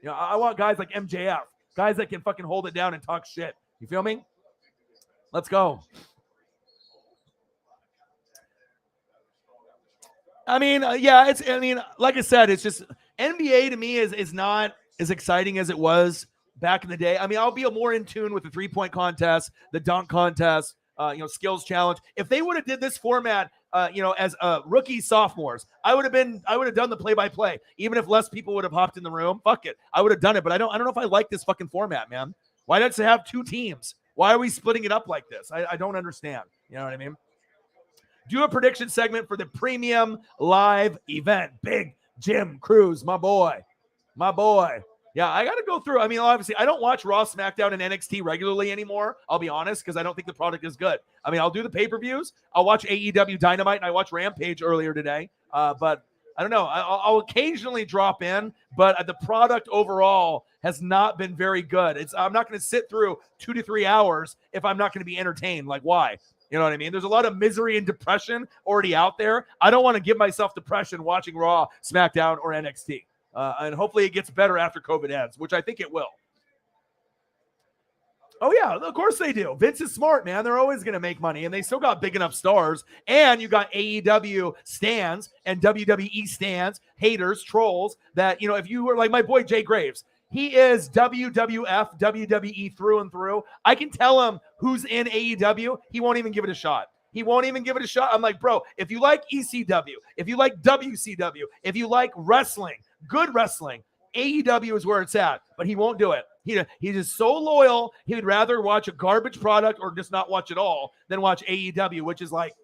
I want guys like MJF, guys that can fucking hold it down and talk shit. You feel me? Let's go. I mean, like I said, it's just NBA to me is not as exciting as it was back in the day. I mean, I'll be more in tune with the 3-point contest, the dunk contest, skills challenge. If they would have did this format, as rookie sophomores, I would have done the play-by-play, even if less people would have hopped in the room. Fuck it, I would have done it. But I don't know if I like this fucking format, man. Why does it have 2 teams? Why are we splitting it up like this? I don't understand. You know what I mean? Do a prediction segment for the premium live event. Big Jim Cruz, my boy. Yeah, I got to go through. I mean, obviously, I don't watch Raw, SmackDown, and NXT regularly anymore. I'll be honest, because I don't think the product is good. I mean, I'll do the pay-per-views. I'll watch AEW Dynamite, and I watched Rampage earlier today. But I don't know. I'll occasionally drop in, but the product overall has not been very good. I'm not going to sit through 2 to 3 hours if I'm not going to be entertained. Like, why? You know what I mean? There's a lot of misery and depression already out there. I don't want to give myself depression watching Raw, SmackDown, or NXT. And hopefully it gets better after COVID ends, which I think it will. Oh, yeah, of course they do. Vince is smart, man. They're always going to make money, and they still got big enough stars. And you got AEW stans and WWE stans, haters, trolls, that, if you were like my boy Jay Graves, he is WWF, WWE through and through. I can tell him who's in AEW. He won't even give it a shot. I'm like, bro, if you like ECW, if you like WCW, if you like wrestling, good wrestling, AEW is where it's at. But he won't do it. He's just so loyal. He would rather watch a garbage product or just not watch it all than watch AEW, which is like,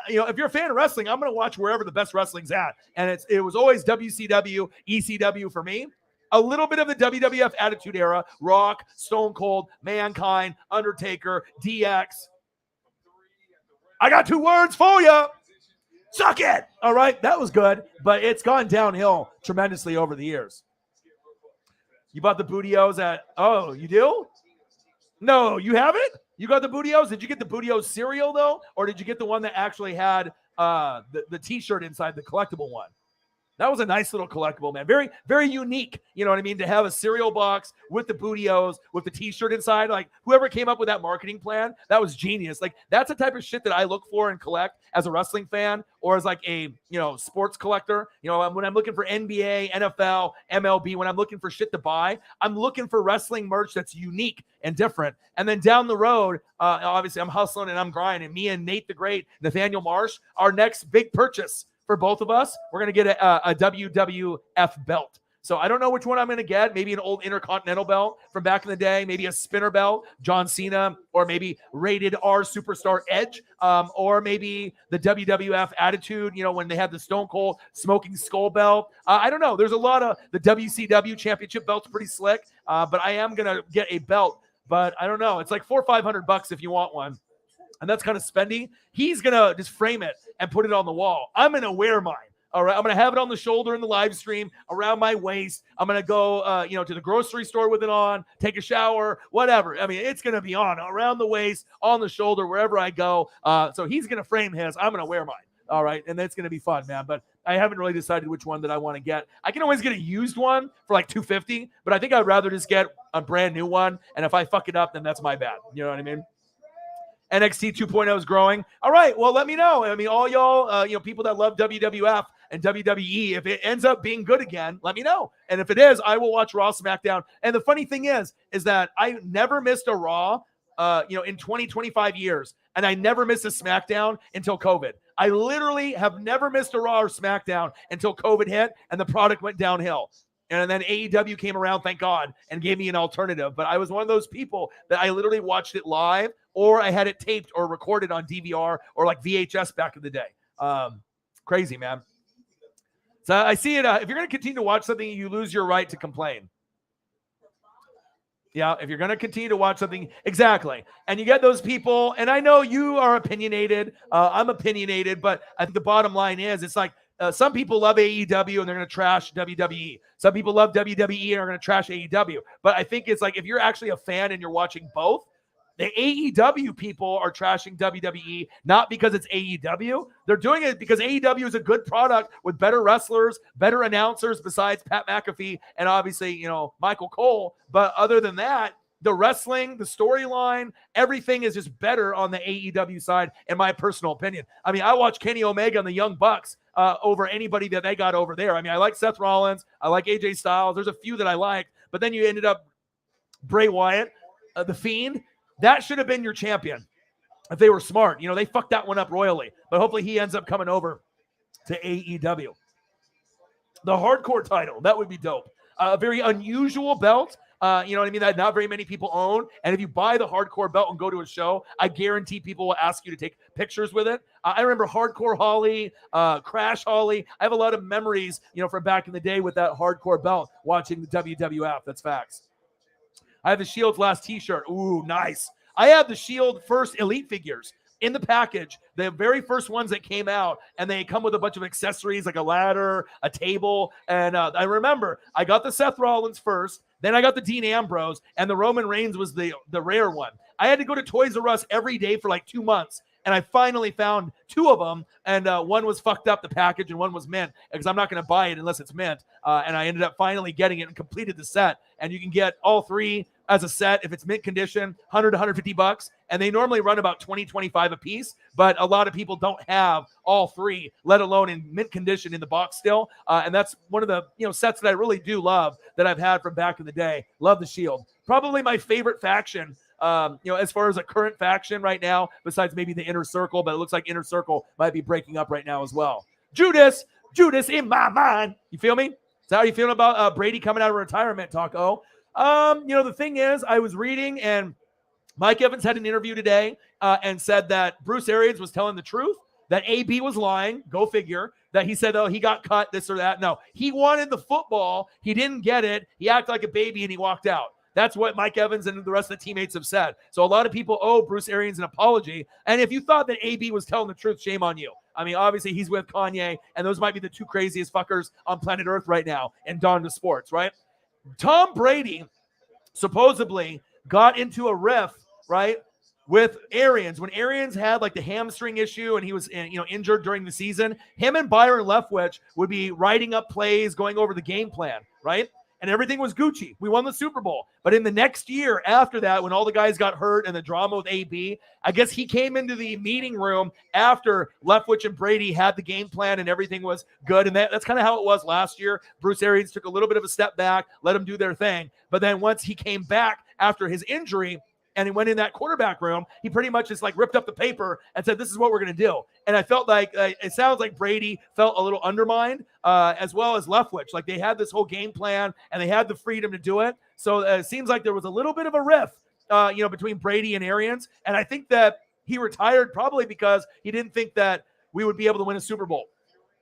if you're a fan of wrestling, I'm going to watch wherever the best wrestling's at. And it was always WCW, ECW for me. A little bit of the WWF Attitude Era, Rock, Stone Cold, Mankind, Undertaker, DX. I got 2 words for you. Suck it. All right, that was good, but it's gone downhill tremendously over the years. You bought the Bootios you do? No, you haven't? You got the Bootios? Did you get the Bootios cereal, though? Or did you get the one that actually had the T-shirt inside, the collectible one? That was a nice little collectible, man. Very, very unique. You know what I mean? To have a cereal box with the Bootios, with the T-shirt inside. Like, whoever came up with that marketing plan, that was genius. Like, that's the type of shit that I look for and collect as a wrestling fan or as like a, sports collector. When I'm looking for NBA, NFL, MLB, when I'm looking for shit to buy, I'm looking for wrestling merch that's unique and different. And then down the road, obviously, I'm hustling and I'm grinding. Me and Nate the Great, Nathaniel Marsh, our next big purchase for both of us, we're going to get a WWF belt. So I don't know which one I'm going to get. Maybe an old Intercontinental belt from back in the day. Maybe a spinner belt, John Cena, or maybe Rated R Superstar Edge, or maybe the WWF Attitude, when they had the Stone Cold Smoking Skull belt. I don't know. There's a lot of the WCW Championship belts, pretty slick, but I am going to get a belt. But I don't know. It's like $400 or $500 if you want one. And that's kind of spendy. He's going to just frame it and put it on the wall. I'm going to wear mine. All right. I'm going to have it on the shoulder in the live stream, around my waist. I'm going to go, to the grocery store with it on, take a shower, whatever. I mean, it's going to be on around the waist, on the shoulder, wherever I go. So he's going to frame his. I'm going to wear mine. All right. And that's going to be fun, man. But I haven't really decided which one that I want to get. I can always get a used one for like $250, but I think I'd rather just get a brand new one. And if I fuck it up, then that's my bad. You know what I mean? NXT 2.0 is growing. All right, well, let me know. I mean, all y'all, people that love WWF and WWE, if it ends up being good again, let me know. And if it is, I will watch Raw, SmackDown. And the funny thing is that I never missed a Raw, in 20, 25 years. And I never missed a SmackDown until COVID. I literally have never missed a Raw or SmackDown until COVID hit and the product went downhill. And then AEW came around, thank God, and gave me an alternative. But I was one of those people that I literally watched it live, or I had it taped or recorded on DVR or like VHS back in the day. Crazy, man. So I see it. If you're going to continue to watch something, you lose your right to complain. Yeah, if you're going to continue to watch something, exactly. And you get those people, and I know you are opinionated. I'm opinionated, but I think the bottom line is it's like, some people love AEW and they're going to trash WWE. Some people love WWE and are going to trash AEW. But I think it's like if you're actually a fan and you're watching both, the AEW people are trashing WWE, not because it's AEW. They're doing it because AEW is a good product with better wrestlers, better announcers besides Pat McAfee and obviously, Michael Cole. But other than that, the wrestling, the storyline, everything is just better on the AEW side, in my personal opinion. I mean, I watch Kenny Omega and the Young Bucks over anybody that they got over there. I mean, I like Seth Rollins. I like AJ Styles. There's a few that I like. But then you ended up Bray Wyatt, The Fiend. That should have been your champion. if they were smart. They fucked that one up royally. But hopefully he ends up coming over to AEW. The hardcore title, that would be dope. A very unusual belt. You know what I mean? That not very many people own. And if you buy the hardcore belt and go to a show, I guarantee people will ask you to take pictures with it. I remember Hardcore Holly, Crash Holly. I have a lot of memories, from back in the day with that hardcore belt watching the WWF. That's facts. I have the Shield's last t-shirt. Ooh, nice. I have the Shield first Elite figures in the package, the very first ones that came out, and they come with a bunch of accessories like a ladder, a table, and I remember I got the Seth Rollins first, then I got the Dean Ambrose, and the Roman Reigns was the rare one. I had to go to Toys R Us every day for like 2 months, and I finally found 2 of them, and one was fucked up, the package, and one was mint, because I'm not going to buy it unless it's mint, and I ended up finally getting it and completed the set, and you can get all 3 as a set if it's mint condition, $100 to $150, and they normally run about $20, $25 a piece, but a lot of people don't have all 3, let alone in mint condition in the box still, and that's one of the sets that I really do love that I've had from back in the day. Love the Shield. Probably my favorite faction, as far as a current faction right now, besides maybe the Inner Circle, but it looks like Inner Circle might be breaking up right now as well. Judas in my mind. You feel me? Is that how you feeling about Brady coming out of retirement, Taco? The thing is, I was reading, and Mike Evans had an interview today and said that Bruce Arians was telling the truth, that AB was lying, go figure, that he said, oh, he got cut, this or that. No, he wanted the football. He didn't get it. He acted like a baby, and he walked out. That's what Mike Evans and the rest of the teammates have said. So a lot of people owe Bruce Arians an apology. And if you thought that AB was telling the truth, shame on you. I mean, obviously he's with Kanye, and those might be the 2 craziest fuckers on planet Earth right now in Donda Sports, right? Tom Brady supposedly got into a riff, right, with Arians. When Arians had like the hamstring issue and he was injured during the season, him and Byron Leftwich would be writing up plays, going over the game plan, right? And everything was Gucci. We won the Super Bowl. But in the next year after that, when all the guys got hurt and the drama with AB, I guess he came into the meeting room after Leftwich and Brady had the game plan and everything was good. And that's kind of how it was last year. Bruce Arians took a little bit of a step back, let them do their thing. But then once he came back after his injury, and he went in that quarterback room, he pretty much just like ripped up the paper and said, this is what we're going to do. And I felt like it sounds like Brady felt a little undermined, as well as Leftwich. Like they had this whole game plan and they had the freedom to do it. So it seems like there was a little bit of a riff, between Brady and Arians. And I think that he retired probably because he didn't think that we would be able to win a Super Bowl.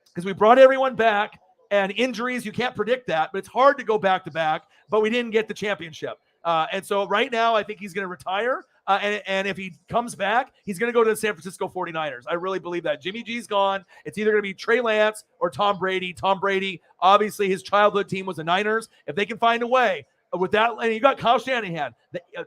Because we brought everyone back, and injuries, you can't predict that, but it's hard to go back to back, but we didn't get the championship. And so right now, I think he's going to retire. And if he comes back, he's going to go to the San Francisco 49ers. I really believe that. Jimmy G's gone. It's either going to be Trey Lance or Tom Brady. Tom Brady, obviously, his childhood team was the Niners. If they can find a way with that, and you got Kyle Shanahan.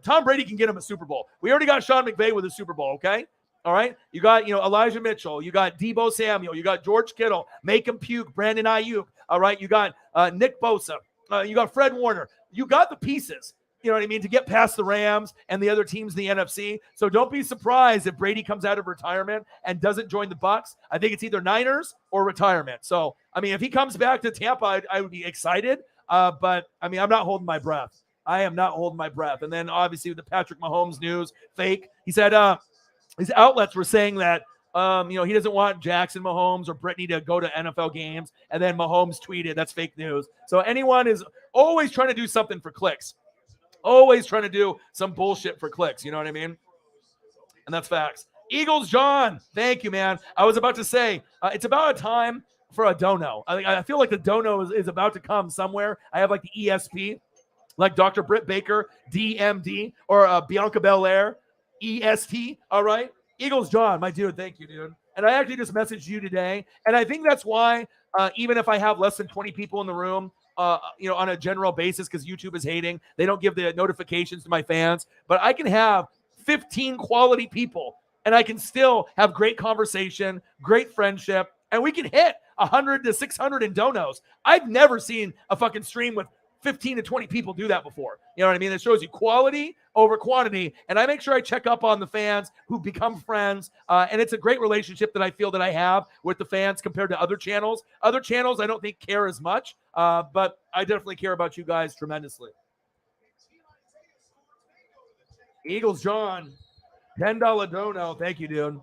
Tom Brady can get him a Super Bowl. We already got Sean McVay with a Super Bowl, okay? All right. You got, Elijah Mitchell. You got Deebo Samuel. You got George Kittle. Make him puke. Brandon Ayuk. All right. You got Nick Bosa. You got Fred Warner. You got the pieces. You know what I mean? To get past the Rams and the other teams in the NFC. So don't be surprised if Brady comes out of retirement and doesn't join the Bucs. I think it's either Niners or retirement. So, I mean, if he comes back to Tampa, I would be excited. But, I mean, I'm not holding my breath. I am not holding my breath. And then, obviously, with the Patrick Mahomes news, fake. He said his outlets were saying that, he doesn't want Jackson Mahomes or Brittany to go to NFL games. And then Mahomes tweeted, that's fake news. So anyone is always trying to do something for clicks. Always trying to do some bullshit for clicks. You know what I mean? And that's facts. Eagles John, thank you, man. I was about to say, it's about a time for a dono. I feel like the dono is about to come somewhere. I have like the ESP, like Dr. Britt Baker, DMD, or Bianca Belair, EST. All right? Eagles John, my dude, thank you, dude. And I actually just messaged you today. And I think that's why, even if I have less than 20 people in the room, on a general basis, because YouTube is hating, they don't give the notifications to my fans, but I can have 15 quality people and I can still have great conversation, great friendship, and we can hit 100 to 600 in donos. I've never seen a fucking stream with 15 to 20 people do that before. You know what I mean? It shows you quality over quantity. And I make sure I check up on the fans who become friends. And it's a great relationship that I feel that I have with the fans compared to other channels. Other channels I don't think care as much, but I definitely care about you guys tremendously. Eagles John. $10 dono. Thank you, dude.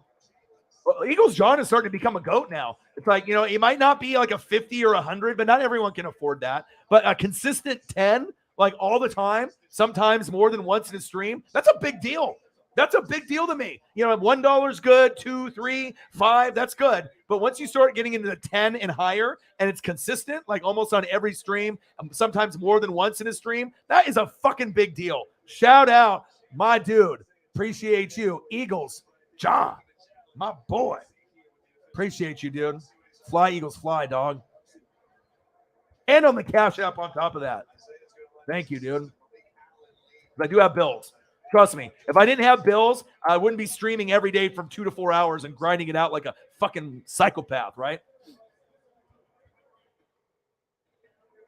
Well, Eagles John is starting to become a GOAT now. It's like, it might not be like a 50 or 100, but not everyone can afford that. But a consistent 10, like all the time, sometimes more than once in a stream, that's a big deal. That's a big deal to me. $1 is good, 2, 3, 5, that's good. But once you start getting into the 10 and higher, and it's consistent, like almost on every stream, sometimes more than once in a stream, that is a fucking big deal. Shout out, my dude. Appreciate you. Eagles, John, my boy. Appreciate you, dude. Fly, Eagles, fly, dog. And on the Cash App on top of that. Thank you, dude. But I do have bills. Trust me, if I didn't have bills, I wouldn't be streaming every day from 2 to 4 hours and grinding it out like a fucking psychopath, right?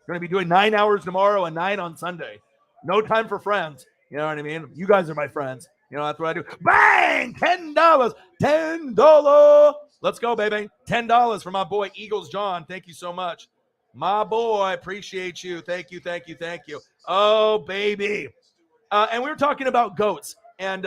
Going to be doing 9 hours tomorrow and 9 on Sunday. No time for friends. You know what I mean? You guys are my friends. That's what I do. Bang! $10. $10. Let's go, baby. $10 for my boy Eagles John. Thank you so much. My boy, appreciate you. Thank you, thank you, thank you. Oh, baby. And we were talking about goats. And,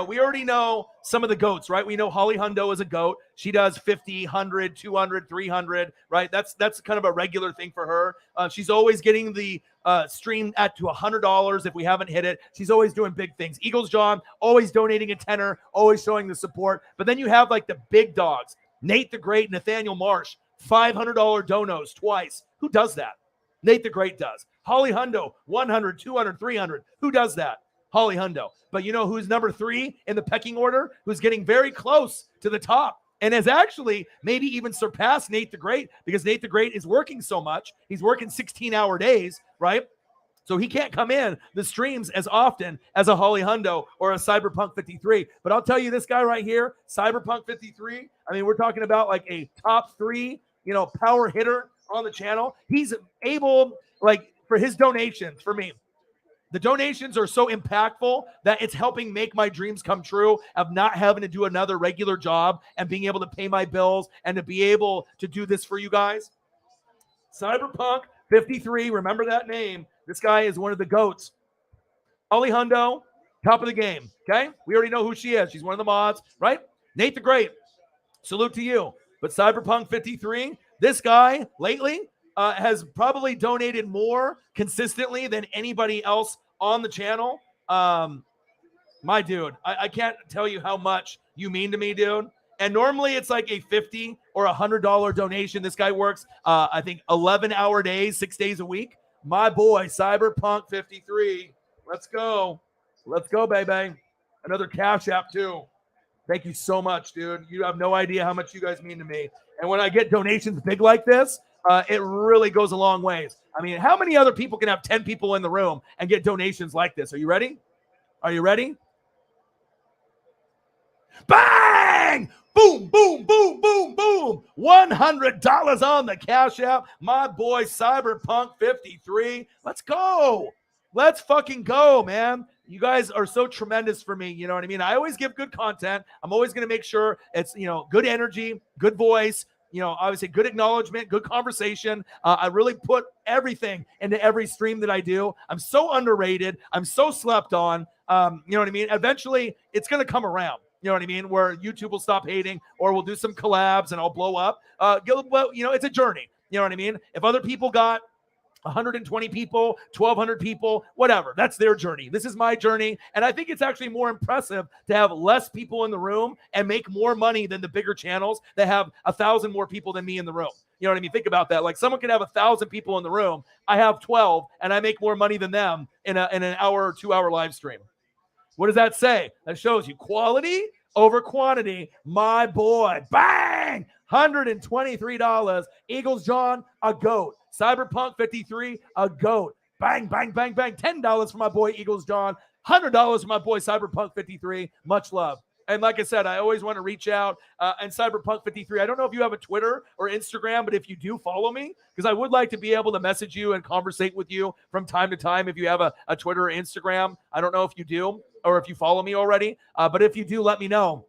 we already know some of the goats, right? We know Holly Hundo is a goat. She does 50, 100, 200, 300, right? That's kind of a regular thing for her. She's always getting the stream to $100 if we haven't hit it. She's always doing big things. Eagles John, always donating a tenner, always showing the support. But then you have like the big dogs, Nate the Great, Nathaniel Marsh, $500 donos twice. Who does that? Nate the Great does. Holly Hundo, 100, 200, 300. Who does that? Holly Hundo. But you know who's number 3 in the pecking order? Who's getting very close to the top and has actually maybe even surpassed Nate the Great, because Nate the Great is working so much. He's working 16-hour days, right? So he can't come in the streams as often as a Holly Hundo or a Cyberpunk 53. But I'll tell you, this guy right here, Cyberpunk 53, I mean, we're talking about like a top 3, power hitter on the channel. He's able, like, for his donations, for me, the donations are so impactful that it's helping make my dreams come true of not having to do another regular job and being able to pay my bills and to be able to do this for you guys. Cyberpunk 53, remember that name. This guy is one of the GOATs. Holly Hundo, top of the game, okay? We already know who she is. She's one of the mods, right? Nate the Great, salute to you. But Cyberpunk 53, this guy lately has probably donated more consistently than anybody else on the channel. My dude, I can't tell you how much you mean to me, dude. And normally it's like a $50 or $100 donation. This guy works, I think, 11-hour days, 6 days a week. My boy, Cyberpunk 53. Let's go. Let's go, baby. Another Cash App, too. Thank you so much, dude. You have no idea how much you guys mean to me. And when I get donations big like this, it really goes a long ways. I mean, how many other people can have 10 people in the room and get donations like this? Are you ready? Are you ready? Bang! Boom, boom, boom, boom, boom. $100 on the Cash App. My boy, Cyberpunk 53. Let's go. Let's fucking go, man. You guys are so tremendous for me. You know what I mean? I always give good content. I'm always going to make sure it's, good energy, good voice, obviously good acknowledgement, good conversation. I really put everything into every stream that I do. I'm so underrated. I'm so slept on. You know what I mean? Eventually, it's going to come around. You know what I mean? Where YouTube will stop hating, or we'll do some collabs and I'll blow up. It's a journey. You know what I mean? If other people got 120 people, 1,200 people, whatever. That's their journey. This is my journey. And I think it's actually more impressive to have less people in the room and make more money than the bigger channels that have 1,000 more people than me in the room. You know what I mean? Think about that. Like, someone can have 1,000 people in the room. I have 12, and I make more money than them in an hour or 2 hour live stream. What does that say? That shows you quality over quantity. My boy, bang! $123. Eagles John, a GOAT. Cyberpunk 53, a GOAT. Bang, bang, bang, bang. $10 for my boy Eagles John. $100 for my boy Cyberpunk 53. Much love. And like I said, I always want to reach out. And Cyberpunk 53, I don't know if you have a Twitter or Instagram, but if you do, follow me, because I would like to be able to message you and conversate with you from time to time if you have a Twitter or Instagram. I don't know if you do or if you follow me already. But if you do, let me know.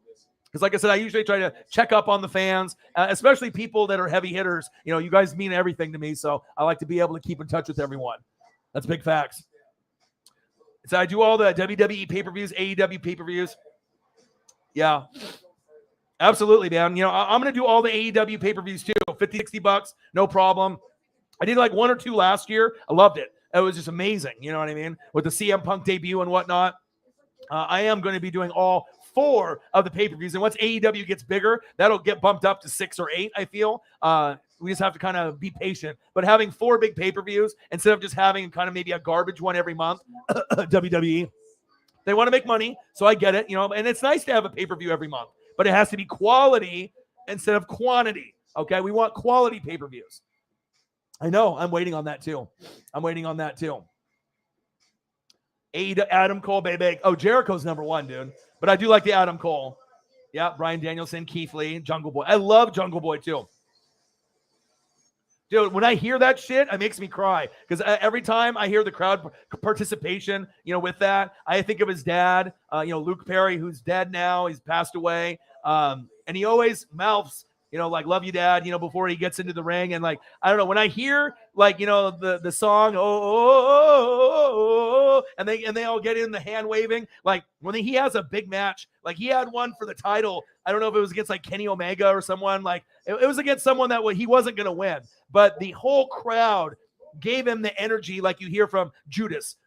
Because like I said, I usually try to check up on the fans, especially people that are heavy hitters. You guys mean everything to me, so I like to be able to keep in touch with everyone. That's big facts. So I do all the WWE pay-per-views, AEW pay-per-views. Yeah. Absolutely, man. I'm going to do all the AEW pay-per-views too. 50, $60, no problem. I did like one or two last year. I loved it. It was just amazing. You know what I mean? With the CM Punk debut and whatnot. I am going to be doing all 4 of the pay-per-views. And once AEW gets bigger, that'll get bumped up to 6 or 8, I feel. We just have to kind of be patient. But having 4 big pay-per-views instead of just having kind of maybe a garbage one every month, WWE, they want to make money, so I get it, and it's nice to have a pay-per-view every month, but it has to be quality instead of quantity, okay? We want quality pay-per-views. I know, I'm waiting on that too. Adam Cole, baby. Oh, Jericho's number 1, dude, but I do like the Adam Cole. Yeah, Bryan Danielson, Keith Lee, Jungle Boy. I love Jungle Boy too. Dude, when I hear that shit, it makes me cry because every time I hear the crowd participation, with that, I think of his dad, Luke Perry, who's dead now. He's passed away. And he always mouths, like, love you, dad, before he gets into the ring. And like, I don't know, when I hear like, the song, and they all get in the hand waving, like when he has a big match, like he had one for the title. I don't know if it was against like Kenny Omega or someone, like it was against someone that he wasn't going to win, but the whole crowd gave him the energy like you hear from Judas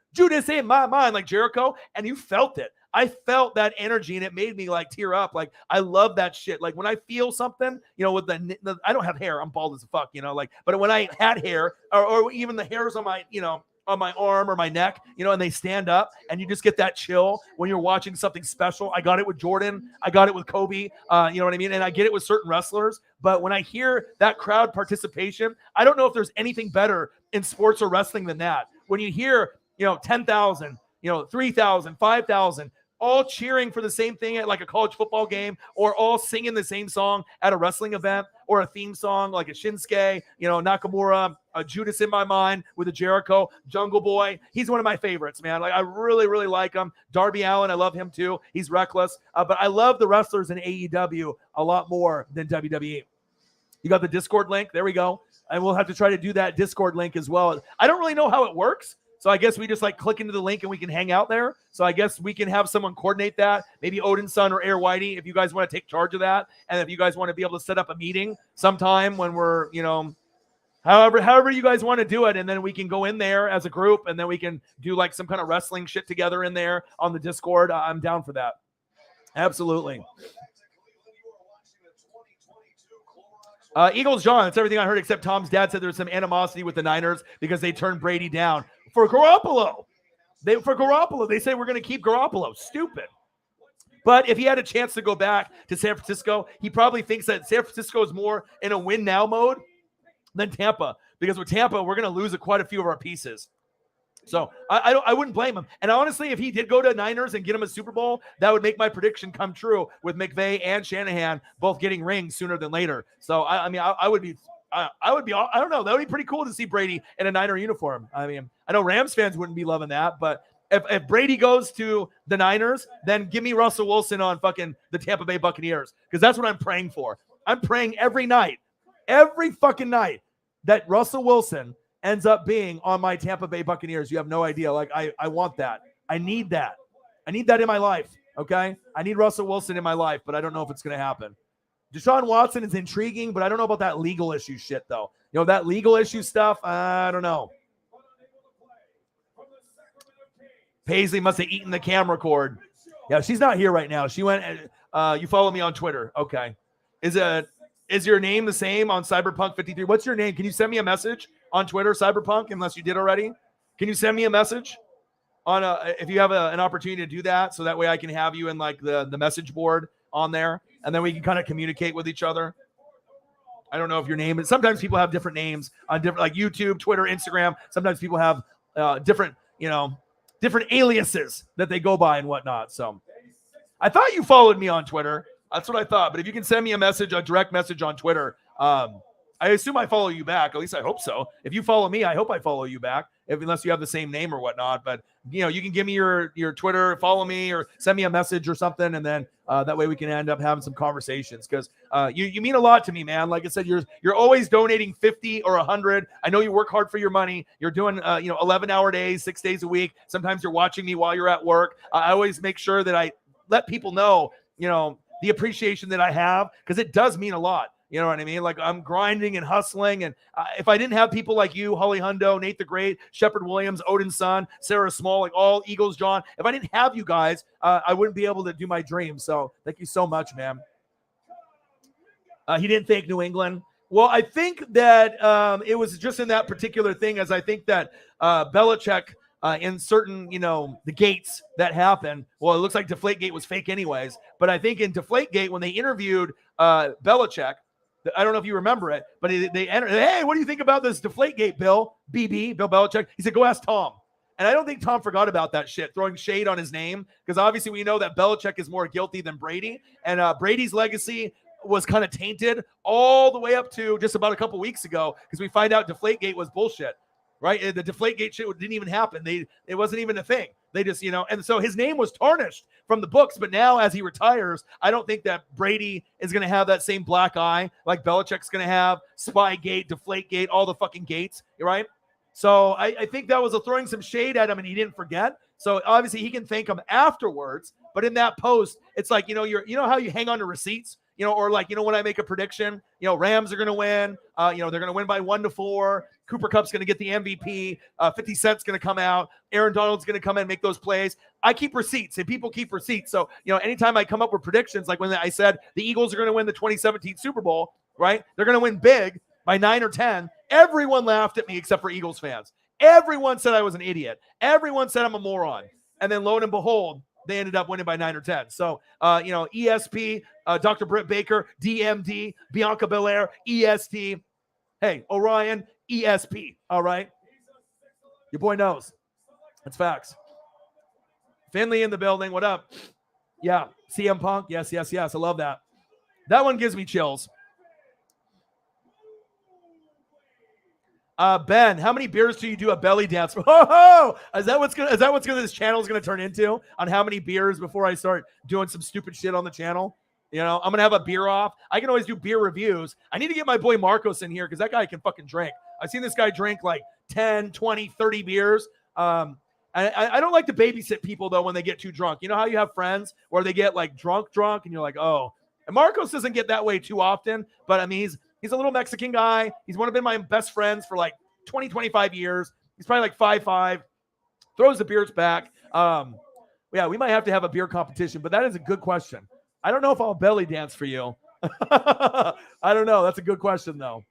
in my mind, like Jericho, and you felt it. I felt that energy and it made me like tear up. Like I love that shit. Like when I feel something, with the I don't have hair. I'm bald as a fuck, but when I had hair or even the hairs on my, on my arm or my neck, and they stand up and you just get that chill when you're watching something special. I got it with Jordan. I got it with Kobe. You know what I mean? And I get it with certain wrestlers. But when I hear that crowd participation, I don't know if there's anything better in sports or wrestling than that. When you hear, 10,000, 3,000, 5,000, all cheering for the same thing at like a college football game, or all singing the same song at a wrestling event, or a theme song like a Shinsuke, Nakamura, a Judas in my mind with a Jericho, Jungle Boy. He's one of my favorites, man. Like I really, really like him. Darby Allin, I love him too. He's reckless. But I love the wrestlers in AEW a lot more than WWE. You got the Discord link. There we go. And we'll have to try to do that Discord link as well. I don't really know how it works. So I guess we just like click into the link and we can hang out there. So I guess we can have someone coordinate that. Maybe Odin's son or Air Whitey, if you guys want to take charge of that. And if you guys want to be able to set up a meeting sometime when we're, however you guys want to do it. And then we can go in there as a group and then we can do like some kind of wrestling shit together in there on the Discord. I'm down for that. Absolutely. Eagles John, that's everything I heard except Tom's dad said there's some animosity with the Niners because they turned Brady down. For Garoppolo, they say we're going to keep Garoppolo. Stupid. But if he had a chance to go back to San Francisco, he probably thinks that San Francisco is more in a win now mode than Tampa. Because with Tampa, we're going to lose quite a few of our pieces. So I wouldn't blame him. And honestly, if he did go to Niners and get him a Super Bowl, that would make my prediction come true with McVay and Shanahan both getting rings sooner than later. So I would be. I don't know. That would be pretty cool to see Brady in a Niner uniform. I mean, I know Rams fans wouldn't be loving that, but if Brady goes to the Niners, then give me Russell Wilson on fucking the Tampa Bay Buccaneers, because that's what I'm praying for. I'm praying every fucking night, that Russell Wilson ends up being on my Tampa Bay Buccaneers. You have no idea. Like, I want that. I need that. I need that in my life, okay? I need Russell Wilson in my life, but I don't know if it's going to happen. Deshaun Watson is intriguing, but I don't know about that legal issue shit, though. That legal issue stuff, I don't know. Paisley must have eaten the camera cord. Yeah, she's not here right now. She went, you follow me on Twitter. Okay. Is your name the same on Cyberpunk 53? What's your name? Can you send me a message on Twitter, Cyberpunk, unless you did already? Can you send me a message on if you have an opportunity to do that, so that way I can have you in like the message board on there, and then we can kind of communicate with each other. I don't know if your name is, sometimes people have different names on different, like YouTube, Twitter, Instagram. Sometimes people have different aliases that they go by and whatnot. So I thought you followed me on Twitter. That's what I thought. But if you can send me a direct message on Twitter, I assume I follow you back. At least I hope so. If you follow me, I hope I follow you back, unless you have the same name or whatnot. But, you can give me your Twitter, follow me, or send me a message or something. And then that way we can end up having some conversations, because you mean a lot to me, man. Like I said, you're always donating 50 or 100. I know you work hard for your money. You're doing 11-hour days, 6 days a week. Sometimes you're watching me while you're at work. I always make sure that I let people know the appreciation that I have, because it does mean a lot. You know what I mean? Like, I'm grinding and hustling. And if I didn't have people like you, Holly Hundo, Nate the Great, Shepard Williams, Odin's son, Sarah Small, like all Eagles, John, if I didn't have you guys, I wouldn't be able to do my dream. So thank you so much, man. He didn't thank New England. Well, I think that it was just in that particular thing, as I think that Belichick, in certain, the gates that happened, well, it looks like Deflategate was fake anyways. But I think in Deflategate, when they interviewed Belichick, I don't know if you remember it, but they entered, hey, what do you think about this Deflategate, Bill? BB, Bill Belichick. He said, go ask Tom. And I don't think Tom forgot about that shit, throwing shade on his name, because obviously we know that Belichick is more guilty than Brady. And Brady's legacy was kind of tainted all the way up to just about a couple weeks ago, because we find out Deflategate was bullshit, right? The Deflategate shit didn't even happen. It wasn't even a thing. They just, and so his name was tarnished from the books. But now, as he retires, I don't think that Brady is going to have that same black eye like Belichick's going to have. Spygate, Deflategate, all the fucking gates, right? So I think that was throwing some shade at him, and he didn't forget. So obviously he can thank him afterwards. But in that post, it's like, how you hang on to receipts, or like, when I make a prediction, Rams are going to win, they're going to win by 1-4. Cooper Kupp's going to get the MVP. 50 Cent's going to come out. Aaron Donald's going to come in and make those plays. I keep receipts, and people keep receipts. So, anytime I come up with predictions, like when I said the Eagles are going to win the 2017 Super Bowl, right? They're going to win big by 9 or 10. Everyone laughed at me except for Eagles fans. Everyone said I was an idiot. Everyone said I'm a moron. And then lo and behold, they ended up winning by 9 or 10. So, ESP, Dr. Britt Baker, DMD, Bianca Belair, EST. Hey, Orion, ESP. All right. Your boy knows. That's facts. Finley in the building. What up? Yeah. CM Punk. Yes. I love that. That one gives me chills. Ben, how many beers do you do a belly dance? Oh, is that what's this channel is gonna turn into? On how many beers before I start doing some stupid shit on the channel? I'm gonna have a beer off. I can always do beer reviews. I need to get my boy Marcos in here, because that guy can fucking drink. I've seen this guy drink like 10, 20, 30 beers. I don't like to babysit people though when they get too drunk. You know how you have friends where they get like drunk, and you're like, oh. And Marcos doesn't get that way too often, but I mean, he's a little Mexican guy. He's been my best friends for like 20, 25 years. He's probably like 5'5", throws the beers back. Yeah, we might have to have a beer competition, but that is a good question. I don't know if I'll belly dance for you. I don't know. That's a good question, though.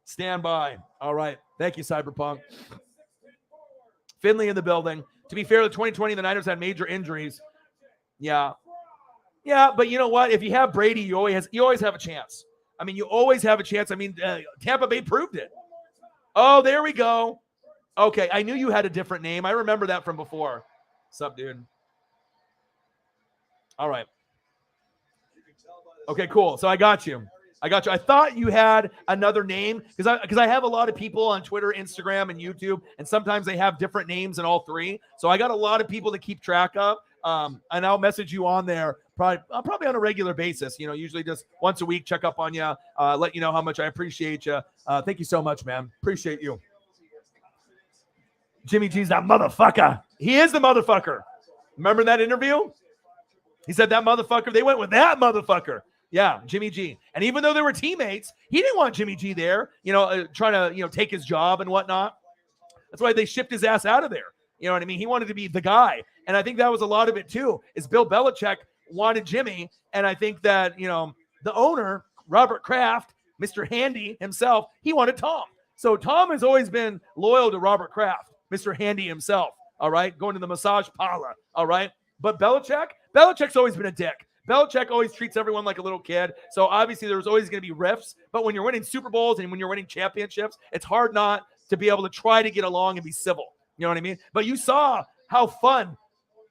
Stand by. All right. Thank you, Cyberpunk. Finley in the building. To be fair, the 2020, the Niners had major injuries. Yeah. Yeah, but you know what? If you have Brady, you always have a chance. I mean, you always have a chance. I mean, Tampa Bay proved it. Oh, there we go. Okay, I knew you had a different name. I remember that from before. What's up, dude? All right. Okay, cool. So I got you. I thought you had another name, because I have a lot of people on Twitter, Instagram, and YouTube, and sometimes they have different names in all three. So I got a lot of people to keep track of. And I'll message you on there probably on a regular basis, usually just once a week, check up on you, let you know how much I appreciate you. Thank you so much, man. Appreciate you. Jimmy G's that motherfucker. He is the motherfucker. Remember that interview? He said that motherfucker. They went with that motherfucker. Yeah, Jimmy G. And even though they were teammates, he didn't want Jimmy G there, trying to, take his job and whatnot. That's why they shipped his ass out of there. You know what I mean? He wanted to be the guy. And I think that was a lot of it too, is Bill Belichick wanted Jimmy. And I think that, the owner, Robert Kraft, Mr. Handy himself, he wanted Tom. So Tom has always been loyal to Robert Kraft, Mr. Handy himself. All right. Going to the massage parlor. All right. But Belichick's always been a dick. Belichick always treats everyone like a little kid. So obviously there's always going to be rifts. But when you're winning Super Bowls and when you're winning championships, it's hard not to be able to try to get along and be civil. You know what I mean? But you saw how fun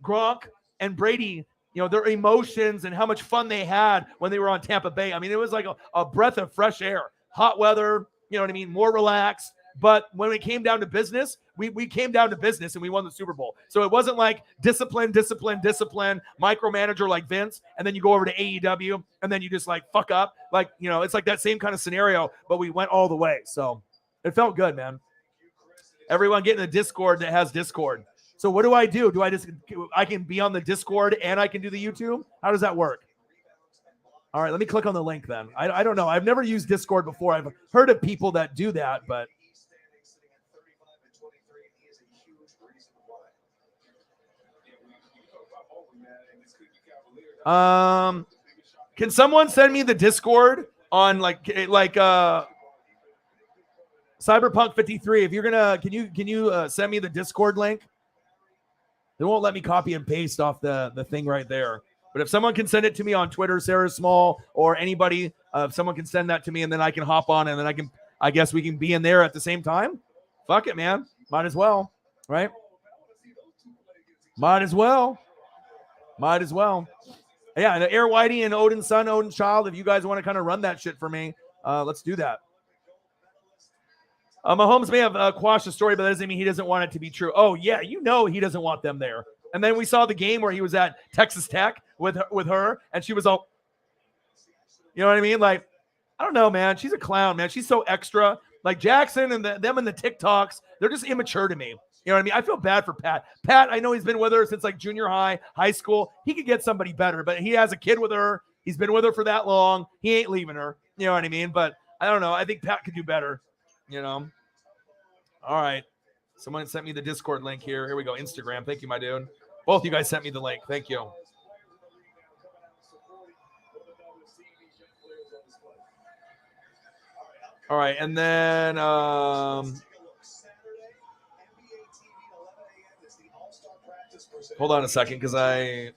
Gronk and Brady, their emotions and how much fun they had when they were on Tampa Bay. I mean, it was like a breath of fresh air, hot weather, you know what I mean? More relaxed. But when it came down to business, we came down to business and we won the Super Bowl. So it wasn't like discipline, micromanager like Vince, and then you go over to AEW and then you just like fuck up. Like, it's like that same kind of scenario, but we went all the way. So it felt good, man. Everyone get in the Discord that has Discord. So what do? I can be on the Discord and I can do the YouTube? How does that work? All right, let me click on the link then. I don't know. I've never used Discord before. I've heard of people that do that, but can someone send me the Discord on like Cyberpunk 53? If you're gonna, can you send me the Discord link? They won't let me copy and paste off the thing right there. But if someone can send it to me on Twitter, Sarah Small, or anybody, if someone can send that to me, and then I can hop on, and then I guess we can be in there at the same time. Fuck it, man. Might as well, right? Might as well. Yeah, and Air Whitey and Odin's son, Odin's child, if you guys want to kind of run that shit for me, let's do that. Mahomes may have quashed the story, but that doesn't mean he doesn't want it to be true. Oh, yeah, he doesn't want them there. And then we saw the game where he was at Texas Tech with her, and she was all, you know what I mean? Like, I don't know, man. She's a clown, man. She's so extra. Like Jackson and them and the TikToks, they're just immature to me. You know what I mean? I feel bad for Pat. Pat, I know he's been with her since like junior high, high school. He could get somebody better, but he has a kid with her. He's been with her for that long. He ain't leaving her. You know what I mean? But I don't know. I think Pat could do better, you know? All right. Someone sent me the Discord link here. Here we go. Instagram. Thank you, my dude. Both you guys sent me the link. Thank you. All right. And then hold on a second, because 3 hours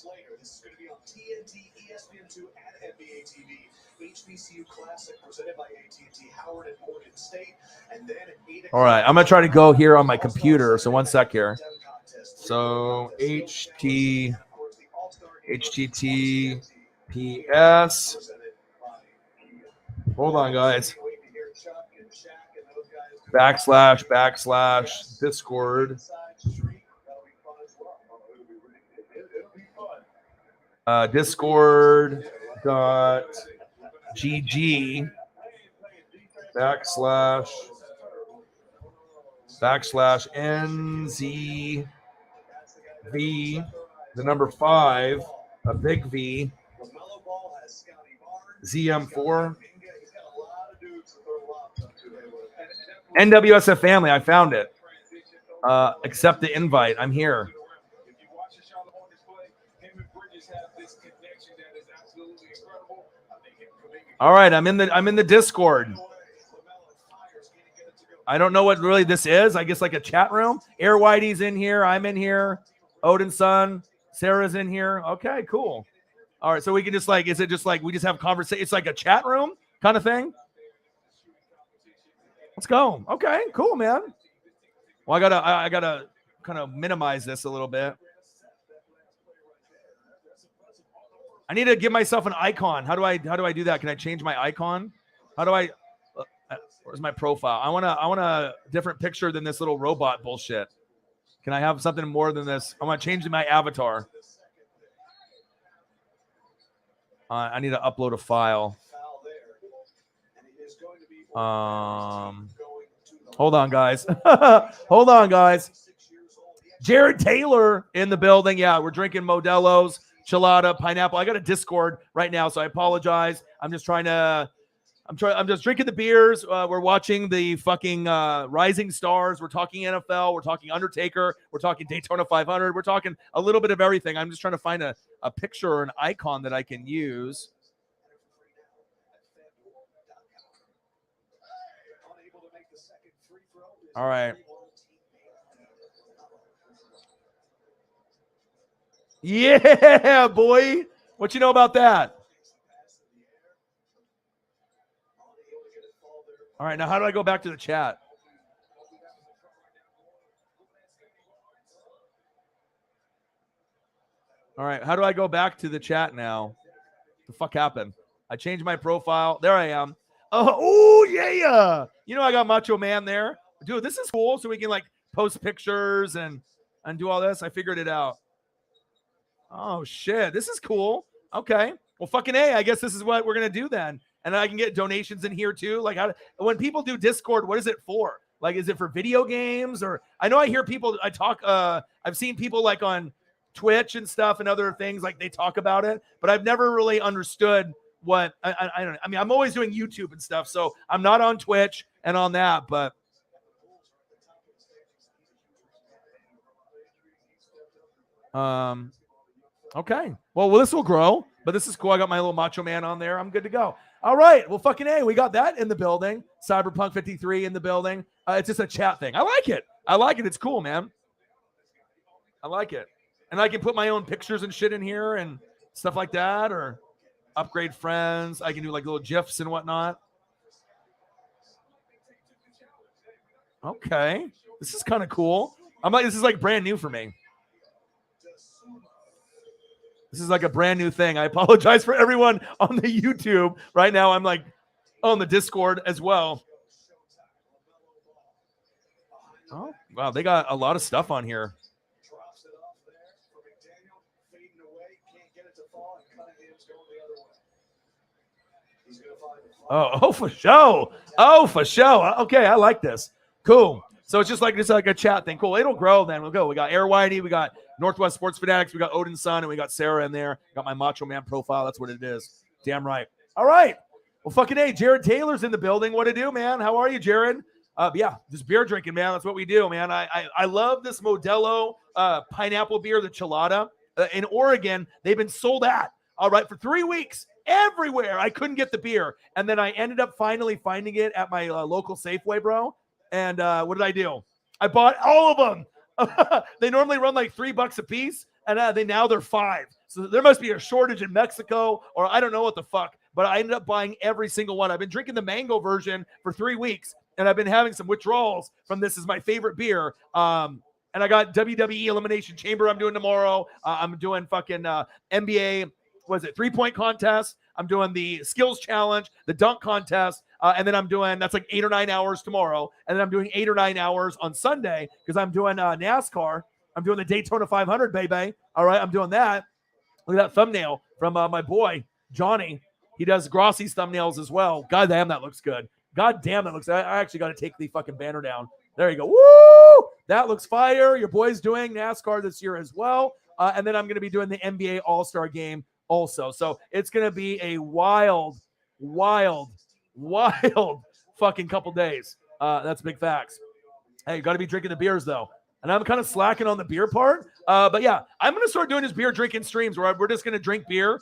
later, this is going to be on TNT, ESPN2, and NBA TV. HBCU Classic presented by AT&T Howard and Morgan State. And then at 8 o'clock. All right, I'm going to try to go here on my computer. So one sec here. So HTTPS Hold on, guys. / Discord. Discord.gg /NZV, the number 5, a big V, ZM4. NWSF family, I found it. Accept the invite. I'm here. All right, I'm in the Discord. I don't know what really this is. I guess like a chat room. Air Whitey's in here. I'm in here. Odin's son. Sarah's in here. Okay, cool. All right, so we can just like, is it just like we just have conversation? It's like a chat room kind of thing. Let's go. Okay, cool, man. Well, I gotta kind of minimize this a little bit. I need to give myself an icon. How do I do that? Can I change my icon? How do I? Where's my profile? I want a different picture than this little robot bullshit. Can I have something more than this? I want to change my avatar. I need to upload a file. Hold on, guys. Hold on, guys. Jared Taylor in the building. Yeah, we're drinking Modelo's, Chilada, pineapple. I got a Discord right now, so I apologize. I'm just drinking the beers. We're watching the fucking Rising Stars. We're talking NFL. We're talking Undertaker. We're talking Daytona 500. We're talking a little bit of everything. I'm just trying to find a picture or an icon that I can use. All right. Yeah, boy. What you know about that? All right, now how do I go back to the chat? All right, how do I go back to the chat now? What the fuck happened? I changed my profile. There I am. Oh, yeah. You know, I got Macho Man there. Dude, this is cool. So we can like post pictures and do all this. I figured it out. Oh, shit. This is cool. Okay. Well, fucking A, I guess this is what we're going to do then. And I can get donations in here too. Like when people do Discord, what is it for? Like, is it for video games? Or I know I hear people, I've seen people like on Twitch and stuff and other things, like they talk about it, but I've never really understood what, I don't know. I mean, I'm always doing YouTube and stuff, so I'm not on Twitch and on that, but okay. Well, this will grow, but this is cool. I got my little Macho Man on there. I'm good to go. All right. Well, fucking A, we got that in the building. Cyberpunk 53 in the building. It's just a chat thing. I like it. It's cool, man. I like it. And I can put my own pictures and shit in here and stuff like that, or upgrade friends. I can do like little GIFs and whatnot. Okay. This is kind of cool. This is like brand new for me. This is like a brand new thing. I apologize for everyone on the YouTube. Right now, I'm like on the Discord as well. Oh, wow. They got a lot of stuff on here. Oh, for sure. Okay, I like this. Cool. So it's just like a chat thing. Cool. It'll grow then. We'll go. We got Air Whitey, we got Northwest Sports Fanatics, we got Odin's Son, and we got Sarah in there. Got my Macho Man profile. That's what it is. Damn right. All right. Well, fucking A, Jared Taylor's in the building. What to do, man? How are you, Jared? Yeah, just beer drinking, man. That's what we do, man. I love this Modelo pineapple beer, the Chelada. In Oregon, they've been sold out. All right, for 3 weeks, everywhere. I couldn't get the beer. And then I ended up finally finding it at my local Safeway, bro. And what did I do? I bought all of them. They normally run like $3 a piece, and they're $5. So there must be a shortage in Mexico, or I don't know what the fuck. But I ended up buying every single one. I've been drinking the mango version for 3 weeks, and I've been having some withdrawals from this. Is my favorite beer. And I got WWE Elimination Chamber I'm doing tomorrow. I'm doing fucking NBA, was it 3-point contest? I'm doing the skills challenge, the dunk contest, and then I'm doing, that's like 8 or 9 hours tomorrow. And then I'm doing 8 or 9 hours on Sunday because I'm doing NASCAR. I'm doing the Daytona 500, baby. All right, I'm doing that. Look at that thumbnail from my boy, Johnny. He does Grossi's thumbnails as well. God damn, that looks good. God damn, that looks, I actually got to take the fucking banner down. There you go. Woo! That looks fire. Your boy's doing NASCAR this year as well. And then I'm going to be doing the NBA All-Star game also. So it's going to be a wild fucking couple days. That's big facts. Hey, you got to be drinking the beers, though. And I'm kind of slacking on the beer part. But yeah, I'm going to start doing this beer drinking streams where we're just going to drink beer.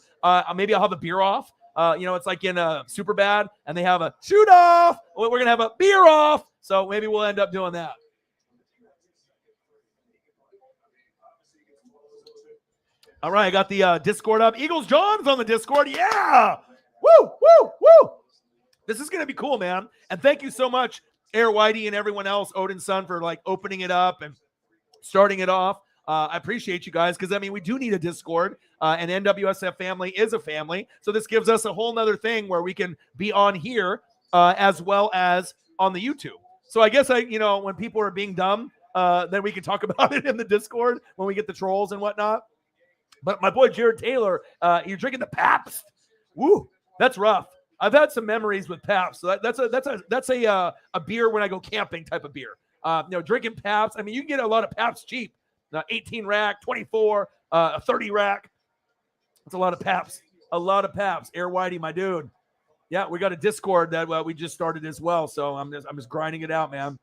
Maybe I'll have a beer off. It's like in Superbad, and they have a shoot off. We're going to have a beer off. So maybe we'll end up doing that. All right, I got the Discord up. Eagles John's on the Discord. Yeah! Woo! This is going to be cool, man. And thank you so much, Air Whitey and everyone else, Odin's Son, for like opening it up and starting it off. I appreciate you guys because, I mean, we do need a Discord, and NWSF family is a family. So this gives us a whole nother thing where we can be on here as well as on the YouTube. So I guess, when people are being dumb, then we can talk about it in the Discord when we get the trolls and whatnot. But my boy Jared Taylor, you're drinking the Pabst. Woo, that's rough. I've had some memories with Pabst. So that's a beer when I go camping type of beer. Drinking Pabst. I mean, you can get a lot of Pabst cheap. 18 rack, 24, 30 rack. That's a lot of Pabst. Air Whitey, my dude. Yeah, we got a Discord that we just started as well. So I'm just grinding it out, man.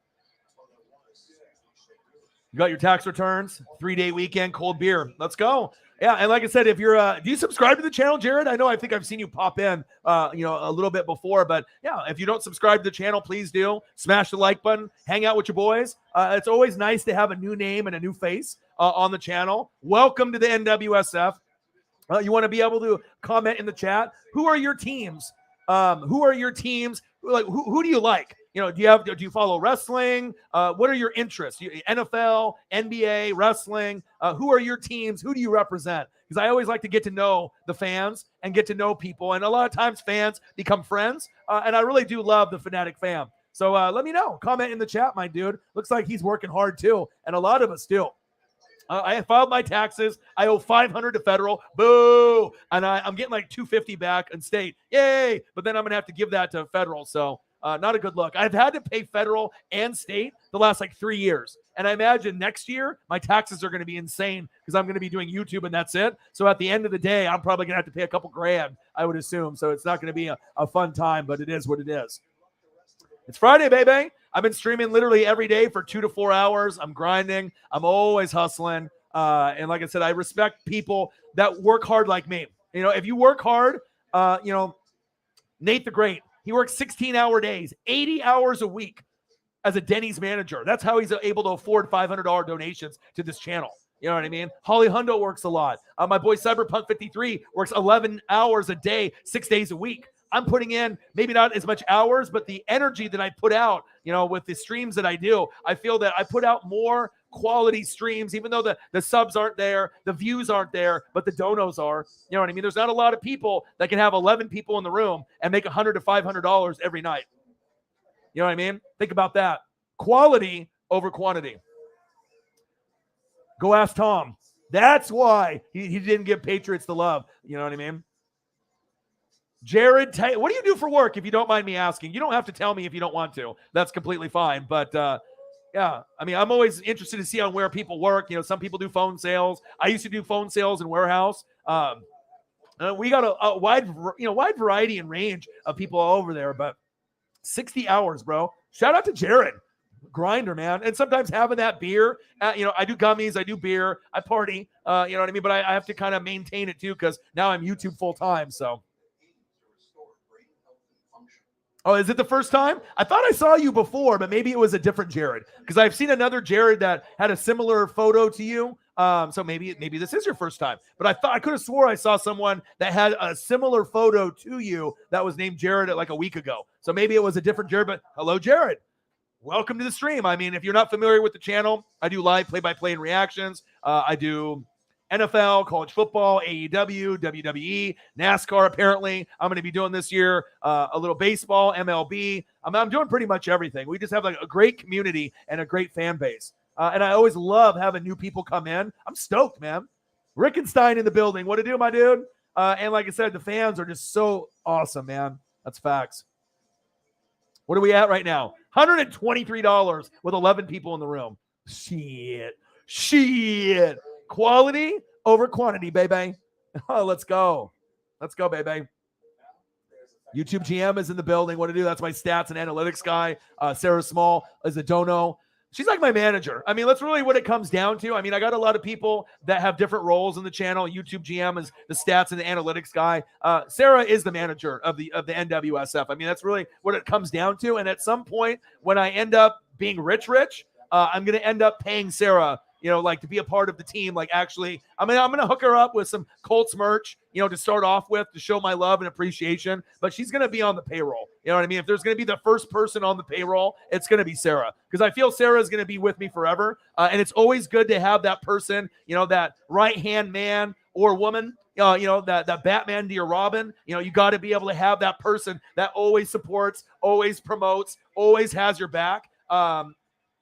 You got your tax returns, 3-day weekend, cold beer. Let's go. Yeah, and like I said, if you're, do you subscribe to the channel, Jared? I think I've seen you pop in, a little bit before, but yeah, if you don't subscribe to the channel, please do. Smash the like button, hang out with your boys. It's always nice to have a new name and a new face on the channel. Welcome to the NWSF. You want to be able to comment in the chat. Who are your teams? Like, who do you like? Do you follow wrestling? What are your interests? NFL, NBA, wrestling. Who are your teams? Who do you represent? Because I always like to get to know the fans and get to know people. And a lot of times fans become friends. And I really do love the Fanatic fam. So let me know. Comment in the chat, my dude. Looks like he's working hard too. And a lot of us do. I filed my taxes. I owe $500 to federal. Boo! And I'm getting like $250 back in state. Yay! But then I'm gonna have to give that to federal. So Not a good look. I've had to pay federal and state the last like 3 years. And I imagine next year my taxes are going to be insane because I'm going to be doing YouTube and that's it. So at the end of the day, I'm probably going to have to pay a couple grand, I would assume. So it's not going to be a fun time, but it is what it is. It's Friday, baby. I've been streaming literally every day for 2 to 4 hours. I'm grinding. I'm always hustling. And like I said, I respect people that work hard like me. You know, if you work hard, Nate the Great, he works 16-hour days, 80 hours a week as a Denny's manager. That's how he's able to afford $500 donations to this channel. You know what I mean? Holly Hundo works a lot. My boy Cyberpunk 53 works 11 hours a day, 6 days a week. I'm putting in maybe not as much hours, but the energy that I put out, you know, with the streams that I do, I feel that I put out more quality streams, even though the subs aren't there, the views aren't there, but the donos are. You know what I mean? There's not a lot of people that can have 11 people in the room and make $100 to $500 every night. You know what I mean? Think about that. Quality over quantity. Go ask Tom. That's why he didn't give Patriots the love. You know what I mean? Jared, what do you do for work, if you don't mind me asking? You don't have to tell me if you don't want to. That's completely fine. But, yeah, I mean, I'm always interested to see on where people work. You know, some people do phone sales. I used to do phone sales in warehouse. We got a wide variety and range of people all over there. But 60 hours, bro. Shout out to Jared. Grinder, man. And sometimes having that beer, I do gummies, I do beer, I party, you know what I mean? But I have to kind of maintain it too, because now I'm YouTube full time. So, oh, is it the first time? I thought I saw you before, but maybe it was a different Jared, because I've seen another Jared that had a similar photo to you. So maybe this is your first time, but I could have swore I saw someone that had a similar photo to you that was named Jared like a week ago. So maybe it was a different Jared, but hello, Jared. Welcome to the stream. I mean, if you're not familiar with the channel, I do live play-by-play and reactions. I do NFL, college football, AEW, WWE, NASCAR. Apparently, I'm going to be doing this year a little baseball, MLB. I'm doing pretty much everything. We just have like a great community and a great fan base. And I always love having new people come in. I'm stoked, man. Rickenstein in the building. What to do, my dude? And like I said, the fans are just so awesome, man. That's facts. What are we at right now? $123 with 11 people in the room. Shit. Quality over quantity, baby. Oh, let's go. Let's go, baby. YouTube GM is in the building. What to do? That's my stats and analytics guy. Sarah Small is a dono. She's like my manager. I mean, that's really what it comes down to. I mean, I got a lot of people that have different roles in the channel. YouTube GM is the stats and the analytics guy. Sarah is the manager of the NWSF. I mean, that's really what it comes down to. And at some point, when I end up being rich, I'm going to end up paying Sarah, like to be a part of the team. Like, actually, I'm going to hook her up with some Colts merch, to start off with, to show my love and appreciation. But she's going to be on the payroll. You know what I mean? If there's going to be the first person on the payroll, it's going to be Sarah, because I feel Sarah is going to be with me forever. And it's always good to have that person, that right-hand man or woman, that Batman to your Robin. You got to be able to have that person that always supports, always promotes, always has your back. And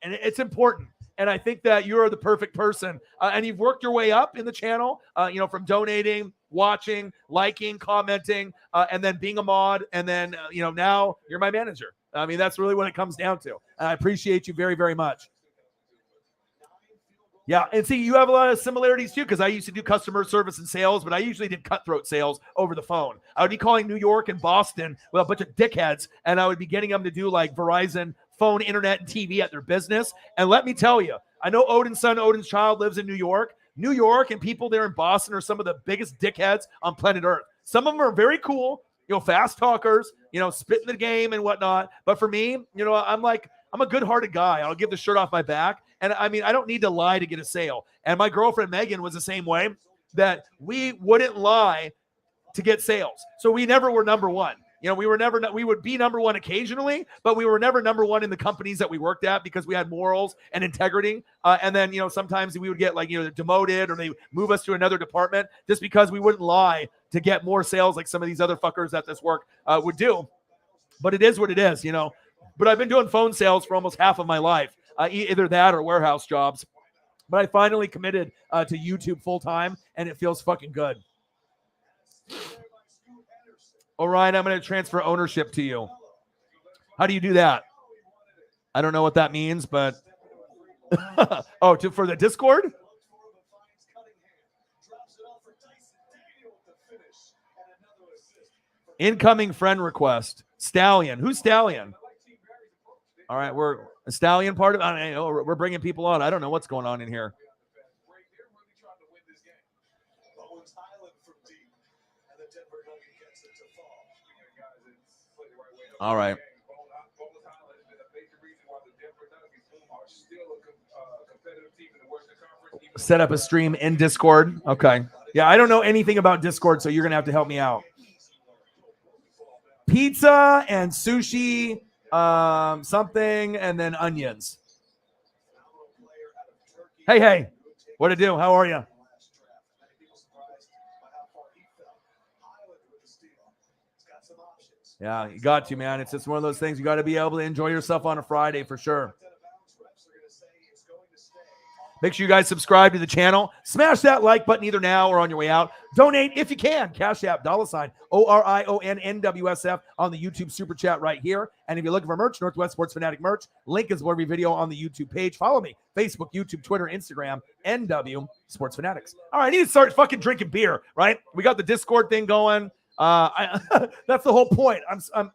it's important. And I think that you're the perfect person. And you've worked your way up in the channel, from donating, watching, liking, commenting, and then being a mod. And then, now you're my manager. I mean, that's really what it comes down to. And I appreciate you very, very much. Yeah, and see, you have a lot of similarities too, because I used to do customer service and sales, but I usually did cutthroat sales over the phone. I would be calling New York and Boston with a bunch of dickheads, and I would be getting them to do like Verizon phone, internet, and TV at their business. And let me tell you, I know Odin's son, Odin's child lives in New York. New York and people there in Boston are some of the biggest dickheads on planet Earth. Some of them are very cool, fast talkers, spitting the game and whatnot. But for me, I'm a good-hearted guy. I'll give the shirt off my back. And I mean, I don't need to lie to get a sale. And my girlfriend, Megan, was the same way, that we wouldn't lie to get sales. So we never were number one. We would be number one occasionally, but we were never number one in the companies that we worked at, because we had morals and integrity. And then, sometimes we would get demoted, or they move us to another department just because we wouldn't lie to get more sales like some of these other fuckers at this work would do. But it is what it is, But I've been doing phone sales for almost half of my life, either that or warehouse jobs. But I finally committed to YouTube full time, and it feels fucking good. All right, I'm going to transfer ownership to you. How do you do that? I don't know what that means, but oh, for the Discord? Incoming friend request. Stallion. Who's Stallion? All right, we're a Stallion part of. I know we're bringing people on. I don't know what's going on in here. All right. Set up a stream in Discord. Okay. Yeah, I don't know anything about Discord, so you're going to have to help me out. Pizza and sushi, something, and then onions. Hey. What to do? How are you? Yeah, you got to, man. It's just one of those things. You got to be able to enjoy yourself on a Friday for sure. Make sure you guys subscribe to the channel. Smash that like button either now or on your way out. Donate if you can. Cash App, $ ORIONNWSF on the YouTube Super Chat right here. And if you're looking for merch, Northwest Sports Fanatic merch, link is below every video on the YouTube page. Follow me. Facebook, YouTube, Twitter, Instagram, NW Sports Fanatics. All right, I need to start fucking drinking beer, right? We got the Discord thing going. That's the whole point. I'm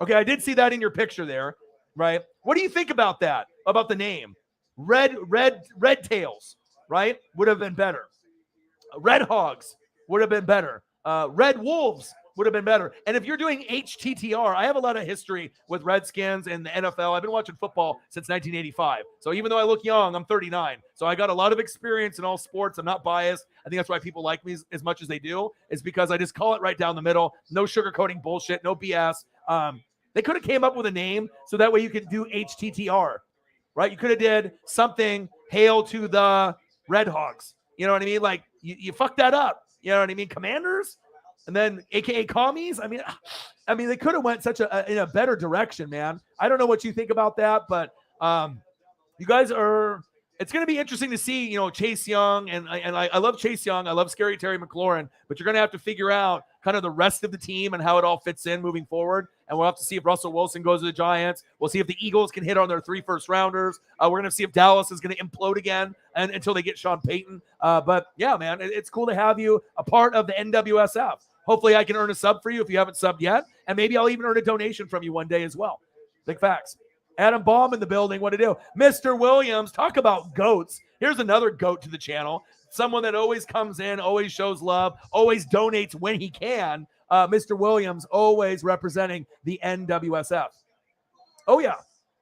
okay. I did see that in your picture there, right? What do you think about that? About the name? Red tails, right? Would have been better. Red hogs would have been better. Red wolves would have been better. And if you're doing HTTR, I have a lot of history with Redskins and the NFL. I've been watching football since 1985. So even though I look young, I'm 39. So I got a lot of experience in all sports. I'm not biased. I think that's why people like me as much as they do, is because I just call it right down the middle. No sugarcoating bullshit, no BS. They could have came up with a name so that way you could do HTTR. Right? You could have did something, hail to the Red Hogs. You know what I mean? Like, you fucked that up. You know what I mean? Commanders? And then AKA commies? I mean, they could have went in a better direction, man. I don't know what you think about that, but you guys are – it's going to be interesting to see, you know, Chase Young. And I love Chase Young. I love Scary Terry McLaurin. But you're going to have to figure out kind of the rest of the team and how it all fits in moving forward. And we'll have to see if Russell Wilson goes to the Giants. We'll see if the Eagles can hit on their 3 first-rounders. We're going to see if Dallas is going to implode again until they get Sean Payton. But, yeah, man, it's cool to have you a part of the NWSF. Hopefully I can earn a sub for you if you haven't subbed yet. And maybe I'll even earn a donation from you one day as well. Big facts. Adam Baum in the building. What to do? Mr. Williams, talk about goats. Here's another goat to the channel. Someone that always comes in, always shows love, always donates when he can. Mr. Williams, always representing the NWSF. Oh, yeah.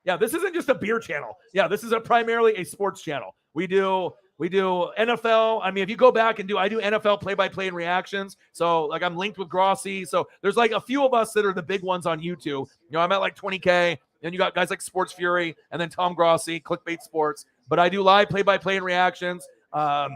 Yeah, this isn't just a beer channel. Yeah, this is primarily a sports channel. We do NFL. I mean, if you go back and I do NFL play-by-play and reactions. So, like, I'm linked with Grossi. So there's like a few of us that are the big ones on YouTube. You know, I'm at like 20K. Then you got guys like Sports Fury and then Tom Grossi, Clickbait Sports. But I do live play-by-play and reactions. I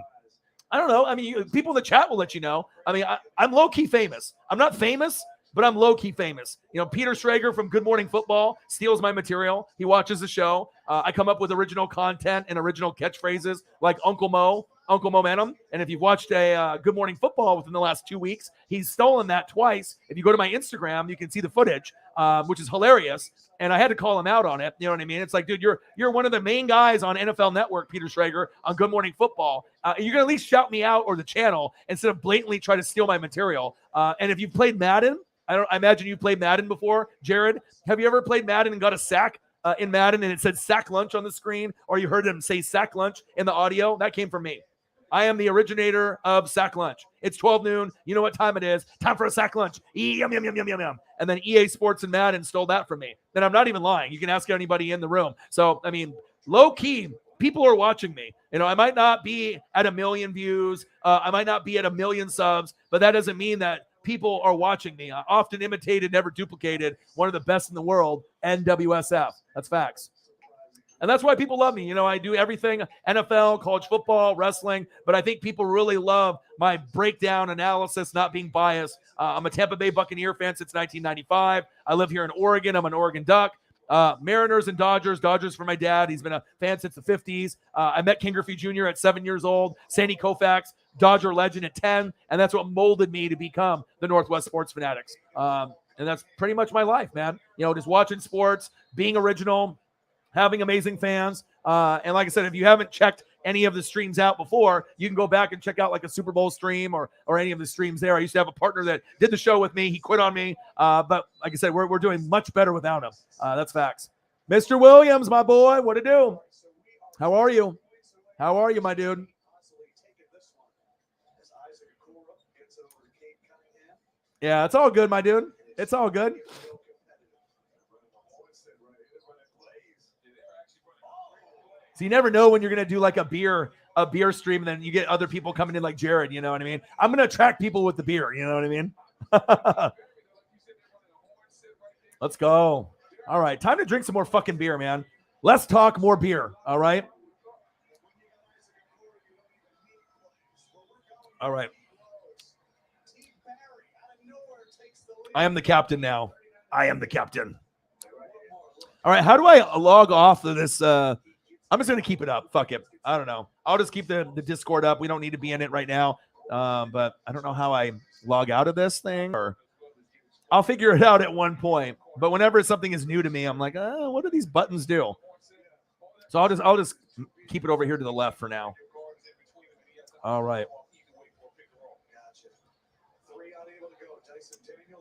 don't know. I mean, people in the chat will let you know. I mean, I'm low-key famous. I'm not famous, but I'm low-key famous. You know, Peter Schrager from Good Morning Football steals my material. He watches the show. I come up with original content and original catchphrases like Uncle Momentum. And if you've watched a Good Morning Football within the last 2 weeks, he's stolen that twice. If you go to my Instagram, you can see the footage, which is hilarious. And I had to call him out on it. You know what I mean? It's like, dude, you're one of the main guys on NFL Network, Peter Schrager, on Good Morning Football. You're going to at least shout me out or the channel instead of blatantly try to steal my material. And if you've played Madden, I imagine you played Madden before. Jared, have you ever played Madden and got a sack in Madden and it said sack lunch on the screen, or you heard him say sack lunch in the audio? That came from me. I am the originator of sack lunch. It's 12 noon. You know what time it is. Time for a sack lunch. Yum, yum, yum, yum, yum, yum. And then EA Sports and Madden stole that from me. And I'm not even lying. You can ask anybody in the room. So, I mean, low key, people are watching me. You know, I might not be at 1 million views. I might not be at 1 million subs, but that doesn't mean that people are watching me. Often imitated, never duplicated. One of the best in the world, NWSF. That's facts. And that's why people love me. You know, I do everything, NFL, college football, wrestling, but I think people really love my breakdown analysis, not being biased. I'm a Tampa Bay Buccaneer fan since 1995. I live here in Oregon. I'm an Oregon Duck. Mariners and Dodgers. Dodgers for my dad. He's been a fan since the 50s. I met Ken Griffey Jr. at 7 years old. Sandy Koufax, Dodger legend at 10. And that's what molded me to become the Northwest Sports Fanatics. And that's pretty much my life, man. Just watching sports, being original, having amazing fans. And like I said, if you haven't checked any of the streams out before, you can go back and check out like a Super Bowl stream or any of the streams there. I used to have a partner that did the show with me. He quit on me. But like I said, we're doing much better without him. That's facts. Mr. Williams, my boy, what to do? How are you? How are you, my dude? Yeah, it's all good, my dude. It's all good. So you never know when you're going to do like a beer stream, and then you get other people coming in like Jared, you know what I mean? I'm going to attract people with the beer, you know what I mean? Let's go. All right, time to drink some more fucking beer, man. Let's talk more beer, all right? All right. I am the captain now. I am the captain. All right, how do I log off of this? I'm just going to keep it up. Fuck it. I don't know. I'll just keep the Discord up. We don't need to be in it right now. But I don't know how I log out of this thing, or I'll figure it out at one point. But whenever something is new to me, I'm like, what do these buttons do? So I'll just keep it over here to the left for now. All right.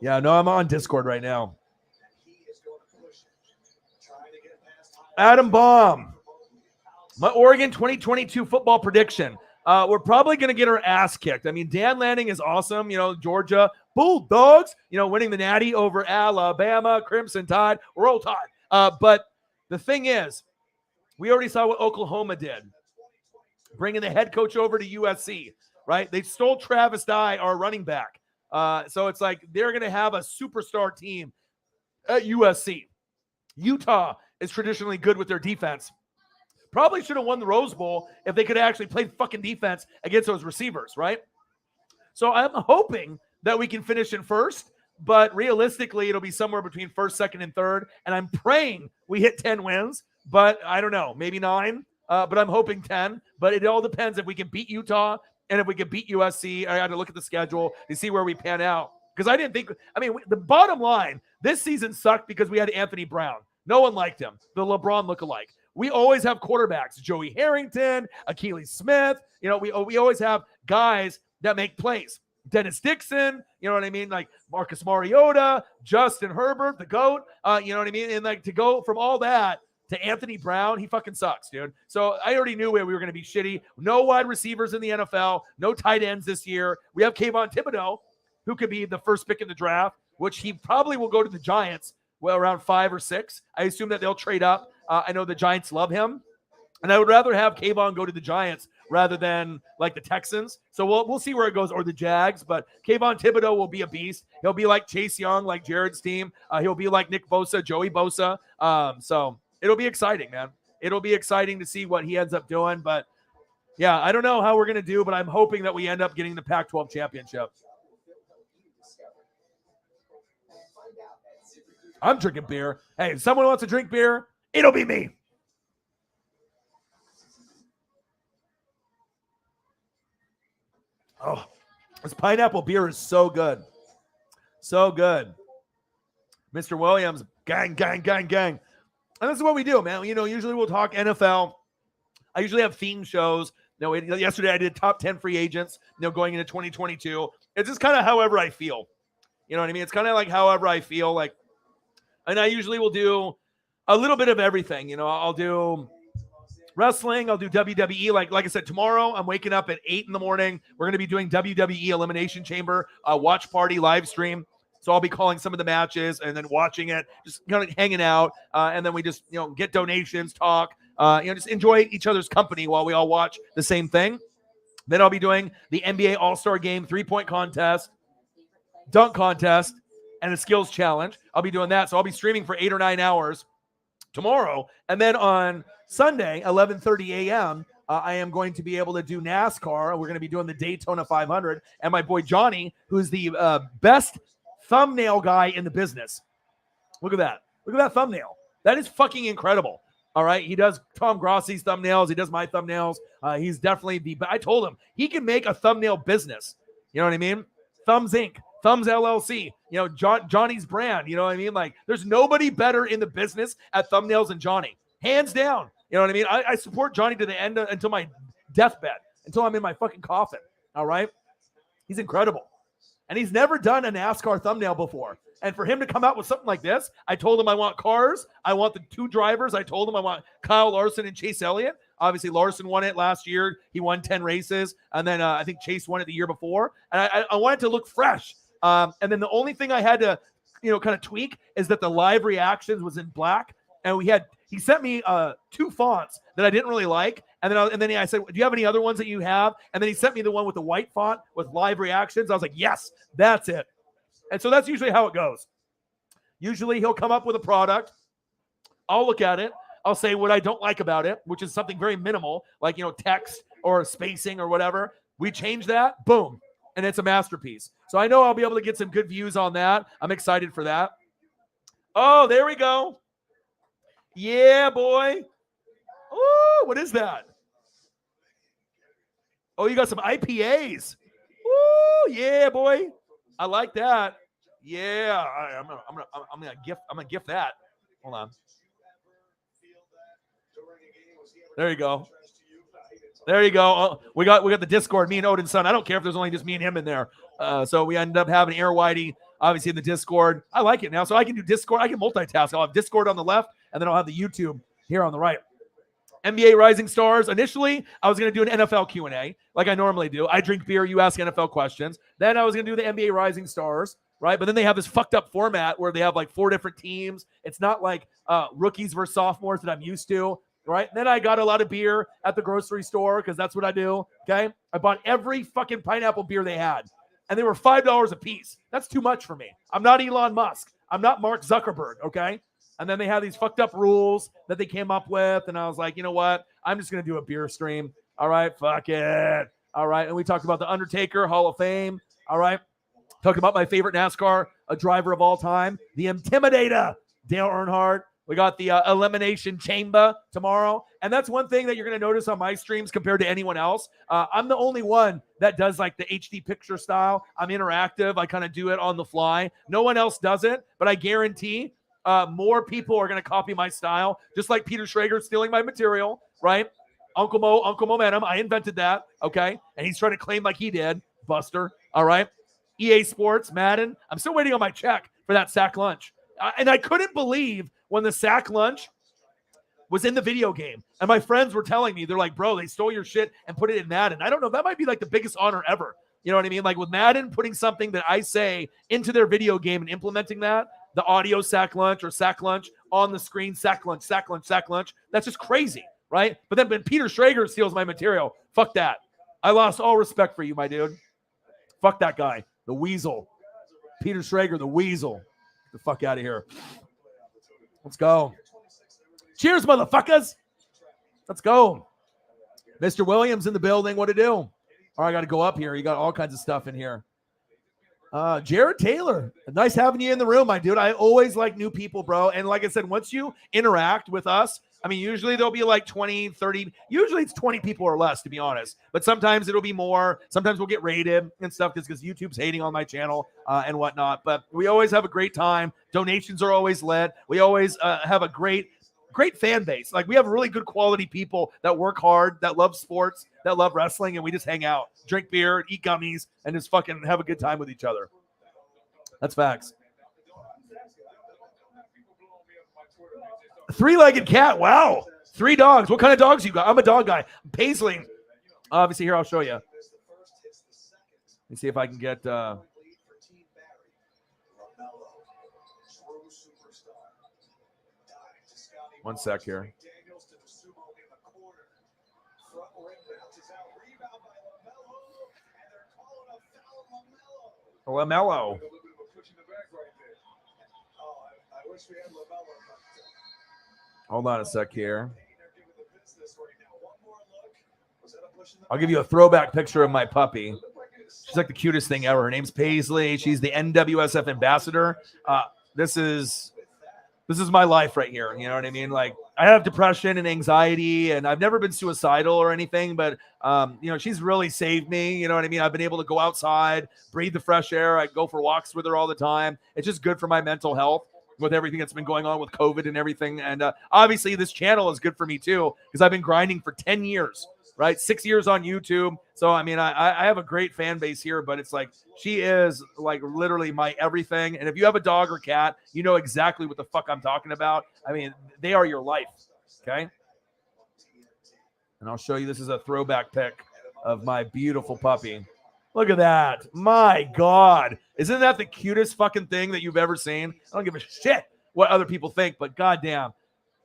Yeah, no, I'm on Discord right now. Adam Baum. My Oregon 2022 football prediction. We're probably going to get our ass kicked. I mean, Dan Lanning is awesome. Georgia Bulldogs, winning the Natty over Alabama, Crimson Tide, Roll Tide. But the thing is, we already saw what Oklahoma did, bringing the head coach over to USC, right? They stole Travis Dye, our running back. So it's like they're going to have a superstar team at USC. Utah is traditionally good with their defense. Probably should have won the Rose Bowl if they could actually play fucking defense against those receivers, right? So I'm hoping that we can finish in first, but realistically, it'll be somewhere between first, second, and third. And I'm praying we hit 10 wins, but I don't know, maybe 9. But I'm hoping 10. But it all depends if we can beat Utah and if we can beat USC. I got to look at the schedule to see where we pan out. Because the bottom line, this season sucked because we had Anthony Brown. No one liked him, the LeBron lookalike. We always have quarterbacks, Joey Harrington, Achilles Smith. We always have guys that make plays. Dennis Dixon, you know what I mean? Like Marcus Mariota, Justin Herbert, the GOAT, you know what I mean? And like to go from all that to Anthony Brown, he fucking sucks, dude. So I already knew we were going to be shitty. No wide receivers in the NFL, no tight ends this year. We have Kayvon Thibodeau, who could be the first pick in the draft, which he probably will go to the Giants around 5 or 6. I assume that they'll trade up. I know the Giants love him, and I would rather have Kayvon go to the Giants rather than like the Texans. So we'll see where it goes, or the Jags. But Kayvon Thibodeau will be a beast. He'll be like Chase Young, like Jared's team. He'll be like Nick Bosa, Joey Bosa. So it'll be exciting, man. It'll be exciting to see what he ends up doing. But yeah, I don't know how we're gonna do, but I'm hoping that we end up getting the Pac-12 championship. I'm drinking beer. Hey, if someone wants to drink beer, it'll be me. Oh, this pineapple beer is so good. So good. Mr. Williams, gang, gang, gang, gang. And this is what we do, man. Usually we'll talk NFL. I usually have theme shows. Yesterday I did top 10 free agents, going into 2022. It's just kind of however I feel. You know what I mean? It's kind of like however I feel. And I usually will do a little bit of everything. I'll do wrestling. I'll do WWE. Like I said, tomorrow I'm waking up at 8 in the morning. We're going to be doing WWE Elimination Chamber watch party live stream. So I'll be calling some of the matches and then watching it, just kind of hanging out. And then we just, get donations, talk, just enjoy each other's company while we all watch the same thing. Then I'll be doing the NBA All-Star Game 3-point contest, dunk contest, and a skills challenge. I'll be doing that. So I'll be streaming for 8 or 9 hours tomorrow. And then on Sunday, 11:30 a.m., I am going to be able to do NASCAR. We're going to be doing the Daytona 500. And my boy Johnny, who's the best thumbnail guy in the business. Look at that. Look at that thumbnail. That is fucking incredible. All right. He does Tom Grossi's thumbnails. He does my thumbnails. He's definitely I told him he can make a thumbnail business. You know what I mean? Thumbs Inc., Thumbs LLC. you know, Johnny's brand. You know what I mean? Like, there's nobody better in the business at thumbnails than Johnny, hands down. You know what I mean? I support Johnny to the end until my deathbed, until I'm in my fucking coffin. All right, he's incredible, and he's never done a NASCAR thumbnail before. And for him to come out with something like this, I told him I want cars. I want the 2 drivers. I told him I want Kyle Larson and Chase Elliott. Obviously, Larson won it last year. He won 10 races. And then I think Chase won it the year before. And I wanted to look fresh. And then the only thing I had to, you know, kind of tweak is that the live reactions was in black. And he sent me 2 fonts that I didn't really like. And then I said, do you have any other ones that you have? And then he sent me the one with the white font with live reactions. I was like, yes, that's it. And so that's usually how it goes. Usually he'll come up with a product. I'll look at it. I'll say what I don't like about it, which is something very minimal, like, you know, text or spacing or whatever. We change that, boom, and it's a masterpiece. So I know I'll be able to get some good views on that. I'm excited for that. Oh, there we go. Yeah, boy. Oh, what is that? Oh, you got some IPAs. Woo, yeah, boy. I like that. Yeah, I'm gonna gift that. Hold on. There you go. There you go. Oh, we got the Discord. Me and Odin's son. I don't care if there's only just me and him in there. So we ended up having Air Whitey obviously in the Discord. I like it now, so I can do Discord. I can multitask. I'll have Discord on the left, and then I'll have the YouTube here on the right. NBA Rising Stars. Initially, I was going to do an NFL Q&A like I normally do. I drink beer, you ask NFL questions. Then I was going to do the NBA Rising Stars, right? But then they have this fucked up format where they have like 4 different teams. It's not like rookies versus sophomores that I'm used to, right? And then I got a lot of beer at the grocery store because that's what I do, okay? I bought every fucking pineapple beer they had, and they were $5 a piece. That's too much for me. I'm not Elon Musk. I'm not Mark Zuckerberg, okay? And then they have these fucked up rules that they came up with. And I was like, you know what? I'm just going to do a beer stream. All right, fuck it. All right. And we talked about the Undertaker, Hall of Fame. All right. Talked about my favorite NASCAR driver of all time, the Intimidator, Dale Earnhardt. We got the Elimination Chamber tomorrow. And that's one thing that you're going to notice on my streams compared to anyone else. I'm the only one that does like the HD picture style. I'm interactive. I kind of do it on the fly. No one else does it, but I guarantee more people are going to copy my style, just like Peter Schrager stealing my material, right? Uncle Momentum. I invented that, okay? And he's trying to claim like he did. Buster, all right? EA Sports, Madden. I'm still waiting on my check for that sack lunch. And I couldn't believe when the sack lunch was in the video game. And my friends were telling me, they're like, bro, they stole your shit and put it in Madden. I don't know. That might be like the biggest honor ever. You know what I mean? Like with Madden putting something that I say into their video game and implementing that, the audio sack lunch or sack lunch on the screen, sack lunch, sack lunch, sack lunch. That's just crazy, right? But then when Peter Schrager steals my material, fuck that. I lost all respect for you, my dude. Fuck that guy, the weasel. Peter Schrager, the weasel. Get the fuck out of here. Let's go. Cheers, motherfuckers. Let's go. Mr. Williams in the building. What to do? All right, I got to go up here. You got all kinds of stuff in here. Jared Taylor, nice having you in the room, my dude. I always like new people, bro. And like I said, once you interact with us, I mean, usually there'll be like 20, 30, usually it's 20 people or less, to be honest. But sometimes it'll be more. Sometimes we'll get rated and stuff because YouTube's hating on my channel and whatnot. But we always have a great time. Donations are always lit. We always have a great fan base. Like we have really good quality people that work hard, that love sports, that love wrestling, and we just hang out, drink beer, eat gummies, and just fucking have a good time with each other. That's facts. 3-legged cat. Wow. 3 dogs. What kind of dogs you got? I'm a dog guy. Paisley. Obviously, here, I'll show you. Let me see if I can get... One sec here. LaMelo. Hold on a sec here. I'll give you a throwback picture of my puppy. She's like the cutest thing ever. Her name's Paisley. She's the NWSF ambassador. This is my life right here. You know what I mean? Like I have depression and anxiety, and I've never been suicidal or anything, but she's really saved me. You know what I mean? I've been able to go outside, breathe the fresh air. I go for walks with her all the time. It's just good for my mental health with everything that's been going on with COVID and everything. And obviously this channel is good for me too, because I've been grinding for 10 years, right? 6 years on YouTube. So, I mean, I have a great fan base here, but it's like, she is like literally my everything. And if you have a dog or cat, you know exactly what the fuck I'm talking about. I mean, they are your life. Okay. And I'll show you, this is a throwback pic of my beautiful puppy. Look at that. My God. Isn't that the cutest fucking thing that you've ever seen? I don't give a shit what other people think, but goddamn,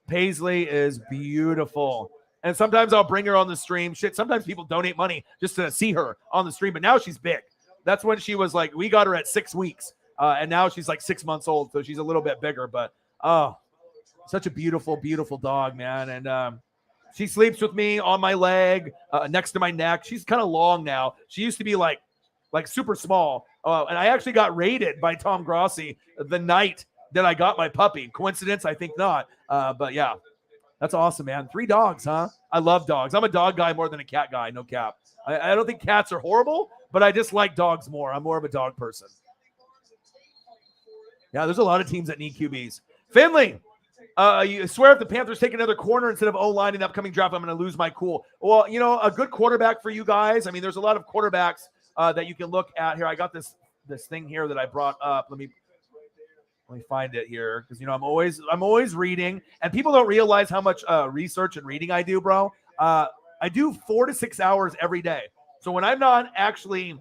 Paisley is beautiful. And sometimes I'll bring her on the stream. Shit, sometimes people donate money just to see her on the stream, but now she's big. That's when she was like, we got her at 6 weeks, and now she's like 6 months old, so she's a little bit bigger, but such a beautiful, beautiful dog, man. And she sleeps with me on my leg, next to my neck. She's kind of long now. She used to be like super small. And I actually got raided by Tom Grossi the night that I got my puppy. Coincidence? I think not. But yeah, that's awesome, man. 3 dogs, huh? I love dogs. I'm a dog guy more than a cat guy. No cap. I don't think cats are horrible, but I just like dogs more. I'm more of a dog person. Yeah, there's a lot of teams that need QBs. Finley, you swear if the Panthers take another corner instead of O-line in the upcoming draft, I'm going to lose my cool. Well, a good quarterback for you guys. I mean, there's a lot of quarterbacks that you can look at here. I got this thing here that I brought up. Let me find it here, because I'm always reading, and people don't realize how much research and reading I do, bro. I do 4 to 6 hours every day. So when I'm not actually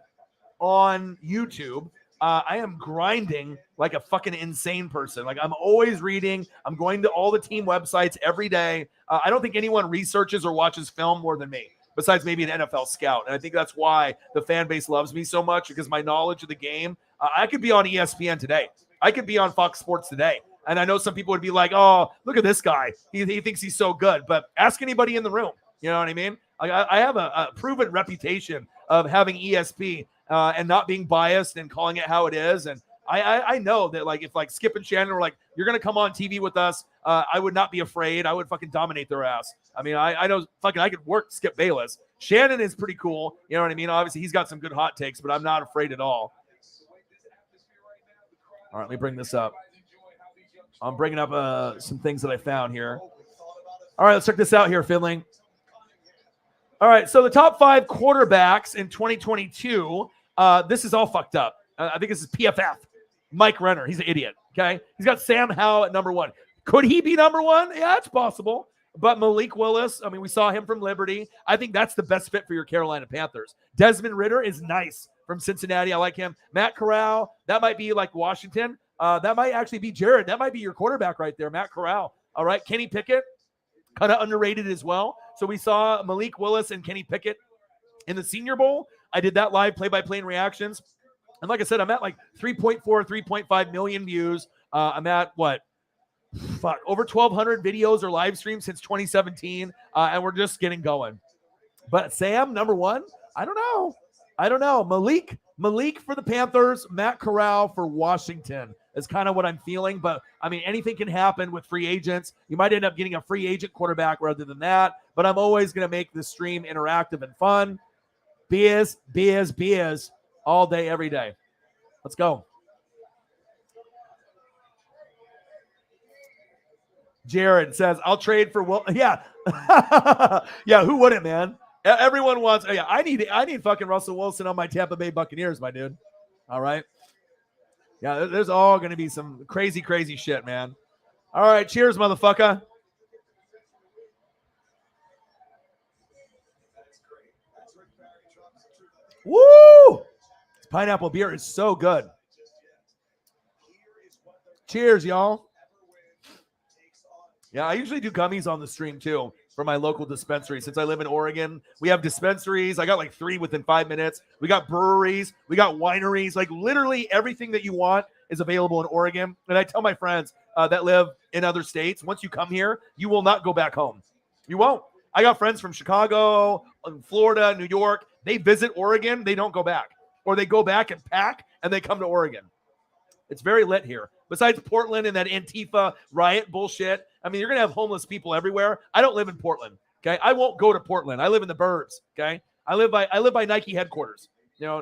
on YouTube, I am grinding like a fucking insane person. Like, I'm always reading. I'm going to all the team websites every day. I don't think anyone researches or watches film more than me, besides maybe an NFL scout. And I think that's why the fan base loves me so much, because my knowledge of the game. I could be on ESPN today. I could be on Fox Sports today. And I know some people would be like, oh, look at this guy. He thinks he's so good. But ask anybody in the room. You know what I mean? I have a proven reputation of having ESP and not being biased and calling it how it is. And I know that, like, if like Skip and Shannon were like, you're going to come on TV with us, I would not be afraid. I would fucking dominate their ass. I mean, I know fucking I could work Skip Bayless. Shannon is pretty cool. You know what I mean? Obviously, he's got some good hot takes, but I'm not afraid at all. All right, let me bring this up. I'm bringing up some things that I found here. All right, let's check this out here, Finley. All right, so the top 5 quarterbacks in 2022, this is all fucked up. I think this is PFF. Mike Renner, he's an idiot, okay? He's got Sam Howell at number 1. Could he be number 1? Yeah, it's possible. But Malik Willis, I mean, we saw him from Liberty. I think that's the best fit for your Carolina Panthers. Desmond Ridder is nice from Cincinnati. I like him. Matt Corral, that might be like Washington. That might actually be Jared. That might be your quarterback right there, Matt Corral. All right, Kenny Pickett, kind of underrated as well. So we saw Malik Willis and Kenny Pickett in the Senior Bowl. I did that live play-by-play and reactions. And like I said, I'm at like 3.4, 3.5 million views. I'm at what? Over 1,200 videos or live streams since 2017. And we're just getting going. But Sam, number 1? I don't know. Malik for the Panthers, Matt Corral for Washington is kind of what I'm feeling. But, I mean, anything can happen with free agents. You might end up getting a free agent quarterback rather than that. But I'm always going to make the stream interactive and fun. Beers all day, every day. Let's go. Jared says, I'll trade for Will. Yeah. Yeah, who wouldn't, man? Everyone wants. Yeah, I need fucking Russell Wilson on my Tampa Bay Buccaneers, my dude. All right. Yeah, there's all going to be some crazy, crazy shit, man. All right, cheers, motherfucker. Woo! This pineapple beer is so good. Cheers, y'all. Yeah, I usually do gummies on the stream too for my local dispensary. Since I live in Oregon, we have dispensaries. I got like 3 within 5 minutes. We got breweries. We got wineries. Like literally everything that you want is available in Oregon. And I tell my friends that live in other states, once you come here, you will not go back home. You won't. I got friends from Chicago, Florida, New York. They visit Oregon. They don't go back. Or they go back and pack and they come to Oregon. It's very lit here. Besides Portland and that Antifa riot bullshit. I mean, you're going to have homeless people everywhere. I don't live in Portland, okay? I won't go to Portland. I live in the burbs, okay? I live by Nike headquarters,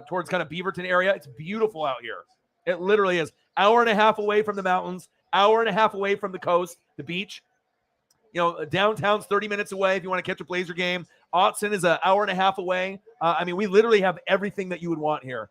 towards kind of Beaverton area. It's beautiful out here. It literally is. Hour and a half away from the mountains, hour and a half away from the coast, the beach. Downtown's 30 minutes away if you want to catch a Blazer game. Autzen is an hour and a half away. I mean, we literally have everything that you would want here.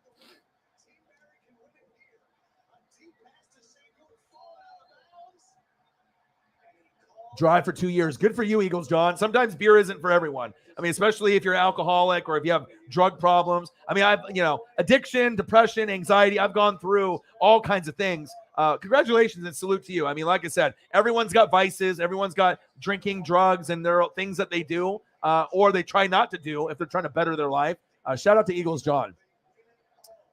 Dry for 2 years. Good for you, Eagles, John. Sometimes beer isn't for everyone. I mean, especially if you're alcoholic or if you have drug problems. I mean, addiction, depression, anxiety. I've gone through all kinds of things. Congratulations and salute to you. I mean, like I said, everyone's got vices. Everyone's got drinking, drugs, and there are things that they do or they try not to do if they're trying to better their life. Shout out to Eagles, John.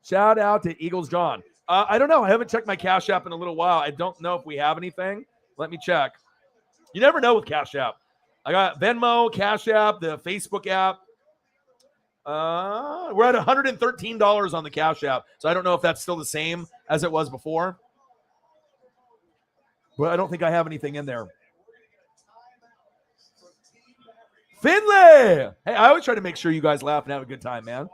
Shout out to Eagles, John. I don't know. I haven't checked my Cash App in a little while. I don't know if we have anything. Let me check. You never know with Cash App. I got Venmo, Cash App, the Facebook app. We're at $113 on the Cash App. So I don't know if that's still the same as it was before. But I don't think I have anything in there. Finlay! Hey, I always try to make sure you guys laugh and have a good time, man.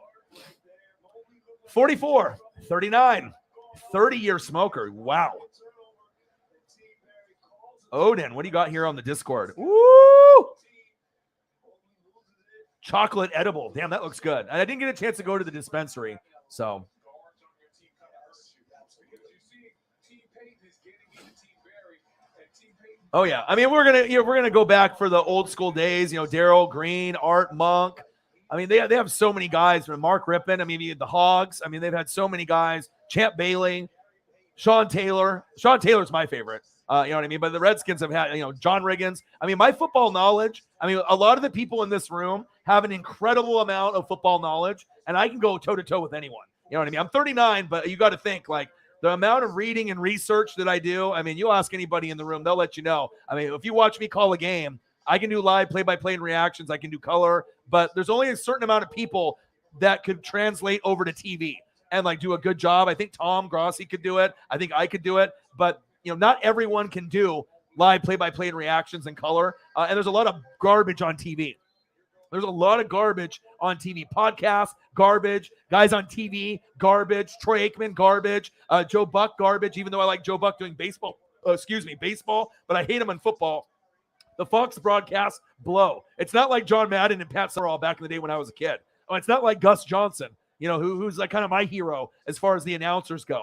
44, 39, 30-year smoker. Wow. Odin, what do you got here on the Discord? Woo! Chocolate edible. Damn, that looks good. I didn't get a chance to go to the dispensary, so. Oh yeah, I mean we're gonna go back for the old school days. Daryl Green, Art Monk. I mean they have so many guys. From Mark Rippon. I mean the Hogs. I mean they've had so many guys. Champ Bailey, Sean Taylor. Sean Taylor's my favorite. You know what I mean? But the Redskins have had, John Riggins. I mean, my football knowledge, a lot of the people in this room have an incredible amount of football knowledge, and I can go toe-to-toe with anyone. You know what I mean? I'm 39, but you got to think, like, the amount of reading and research that I do, I mean, you ask anybody in the room, they'll let you know. I mean, if you watch me call a game, I can do live play-by-play and reactions. I can do color, but there's only a certain amount of people that could translate over to TV and, like, do a good job. I think Tom Grossi could do it. I think I could do it, but not everyone can do live play-by-play and reactions and color. And there's a lot of garbage on TV. There's a lot of garbage on TV. Podcasts, garbage. Guys on TV, garbage. Troy Aikman, garbage. Joe Buck, garbage, even though I like Joe Buck doing baseball, but I hate him on football. The Fox broadcasts blow. It's not like John Madden and Pat Summerall back in the day when I was a kid. It's not like Gus Johnson, who's like kind of my hero as far as the announcers go.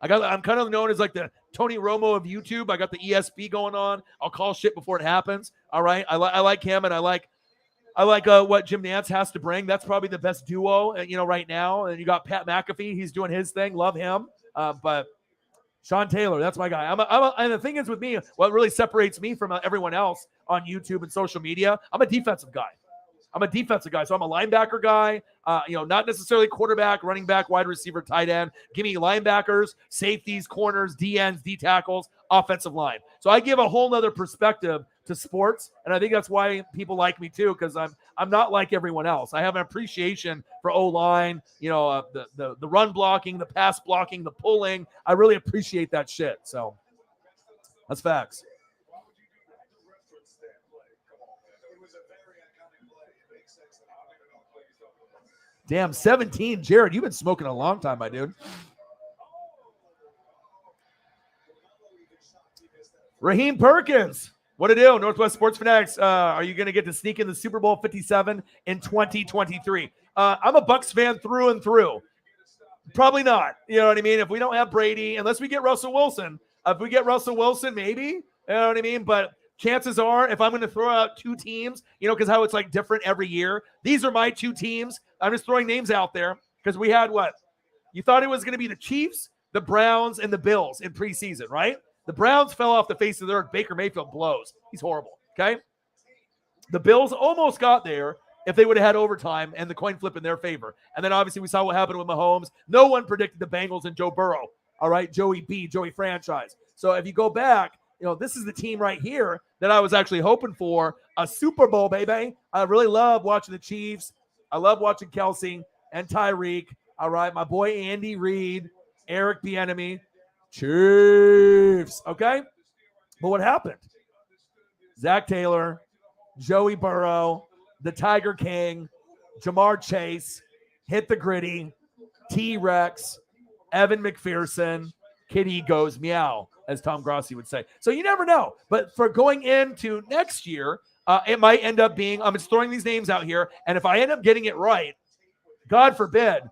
I'm kind of known as like the Tony Romo of YouTube. I got the ESP going on. I'll call shit before it happens. All right. I like him, and I like what Jim Nantz has to bring. That's probably the best duo, right now. And you got Pat McAfee. He's doing his thing. Love him. But Sean Taylor, that's my guy. And the thing is with me, what really separates me from everyone else on YouTube and social media, I'm a defensive guy. So I'm a linebacker guy, not necessarily quarterback, running back, wide receiver, tight end. Give me linebackers, safeties, corners, DNs, D tackles, offensive line. So I give a whole nother perspective to sports, and I think that's why people like me too, because I'm not like everyone else. I have an appreciation for O-line, the run blocking, the pass blocking, the pulling. I really appreciate that shit. So that's facts. Damn, 17. Jared, you've been smoking a long time, my dude. Raheem Perkins. What to do? Northwest Sports Fanatics. Are you going to get to sneak in the Super Bowl 57 in 2023? I'm a Bucs fan through and through. Probably not. You know what I mean? If we don't have Brady, unless we get Russell Wilson. If we get Russell Wilson, maybe. You know what I mean? But chances are, if I'm going to throw out two teams, because how it's like different every year, these are my two teams. I'm just throwing names out there because we had what? You thought it was going to be the Chiefs, the Browns, and the Bills in preseason, right? The Browns fell off the face of the earth. Baker Mayfield blows. He's horrible, okay? The Bills almost got there if they would have had overtime and the coin flip in their favor. And then obviously we saw what happened with Mahomes. No one predicted the Bengals and Joe Burrow, all right? Joey franchise. So if you go back, this is the team right here that I was actually hoping for a Super Bowl, baby. I really love watching the Chiefs. I love watching Kelsey and Tyreek. All right, my boy Andy Reid, Eric Bieniemy, Chiefs. Okay, but what happened? Zach Taylor, Joey Burrow, the Tiger King, Jamar Chase, Hit the Gritty, T-Rex, Evan McPherson, Kitty Goes Meow, as Tom Grossi would say. So you never know. But for going into next year, it might end up being, I'm just throwing these names out here, and if I end up getting it right, God forbid,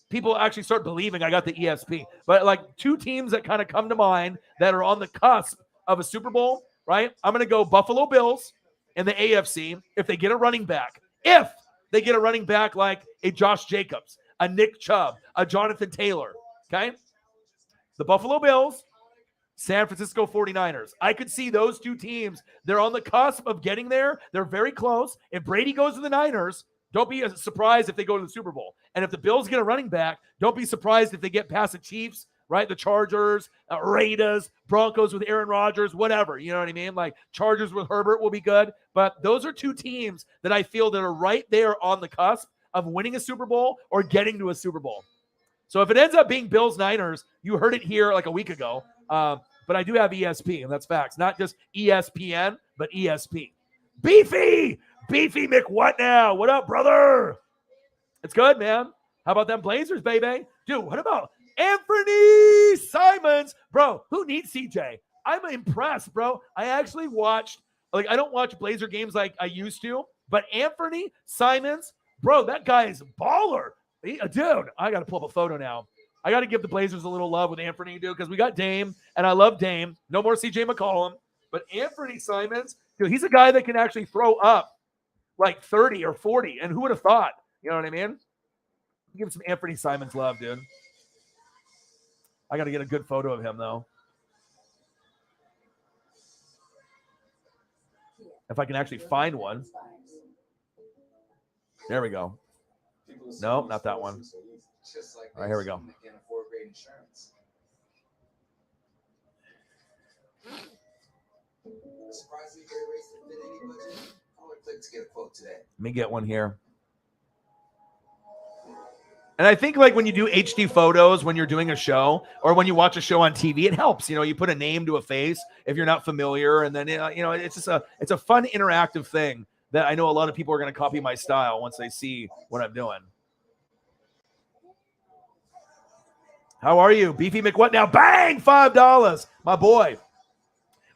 people actually start believing I got the ESP. But like two teams that kind of come to mind that are on the cusp of a Super Bowl, right? I'm going to go Buffalo Bills in the AFC if they get a running back. If they get a running back like a Josh Jacobs, a Nick Chubb, a Jonathan Taylor, okay? The Buffalo Bills, San Francisco 49ers. I could see those two teams. They're on the cusp of getting there. They're very close. If Brady goes to the Niners, don't be surprised if they go to the Super Bowl. And if the Bills get a running back, don't be surprised if they get past the Chiefs, right? The Chargers, Raiders, Broncos with Aaron Rodgers, whatever. You know what I mean? Like Chargers with Herbert will be good. But those are two teams that I feel that are right there on the cusp of winning a Super Bowl or getting to a Super Bowl. So if it ends up being Bills-Niners, you heard it here like a week ago. But I do have ESP, and that's facts. Not just ESPN, but ESP. Beefy Mick, what now? What up, brother? It's good, man. How about them Blazers, baby? Dude, what about Anthony Simons? Bro, who needs CJ? I'm impressed, bro. I actually watched, like, I don't watch Blazer games like I used to, but Anthony Simons, bro, that guy is a baller. Dude, I got to pull up a photo now. I got to give the Blazers a little love with Anthony, dude, because we got Dame, and I love Dame. No more CJ McCollum. But Anthony Simons, dude, he's a guy that can actually throw up like 30 or 40, and who would have thought? You know what I mean? Give him some Anthony Simons love, dude. I got to get a good photo of him, though. If I can actually find one. There we go. No, not that one. All right, here we go. Let me get one here. And I think like when you do HD photos, when you're doing a show or when you watch a show on TV, it helps. You know, you put a name to a face if you're not familiar. And then, you know, it's just it's a fun interactive thing that I know a lot of people are going to copy my style once they see what I'm doing. How are you? Beefy McWhat now? Bang! $5. My boy.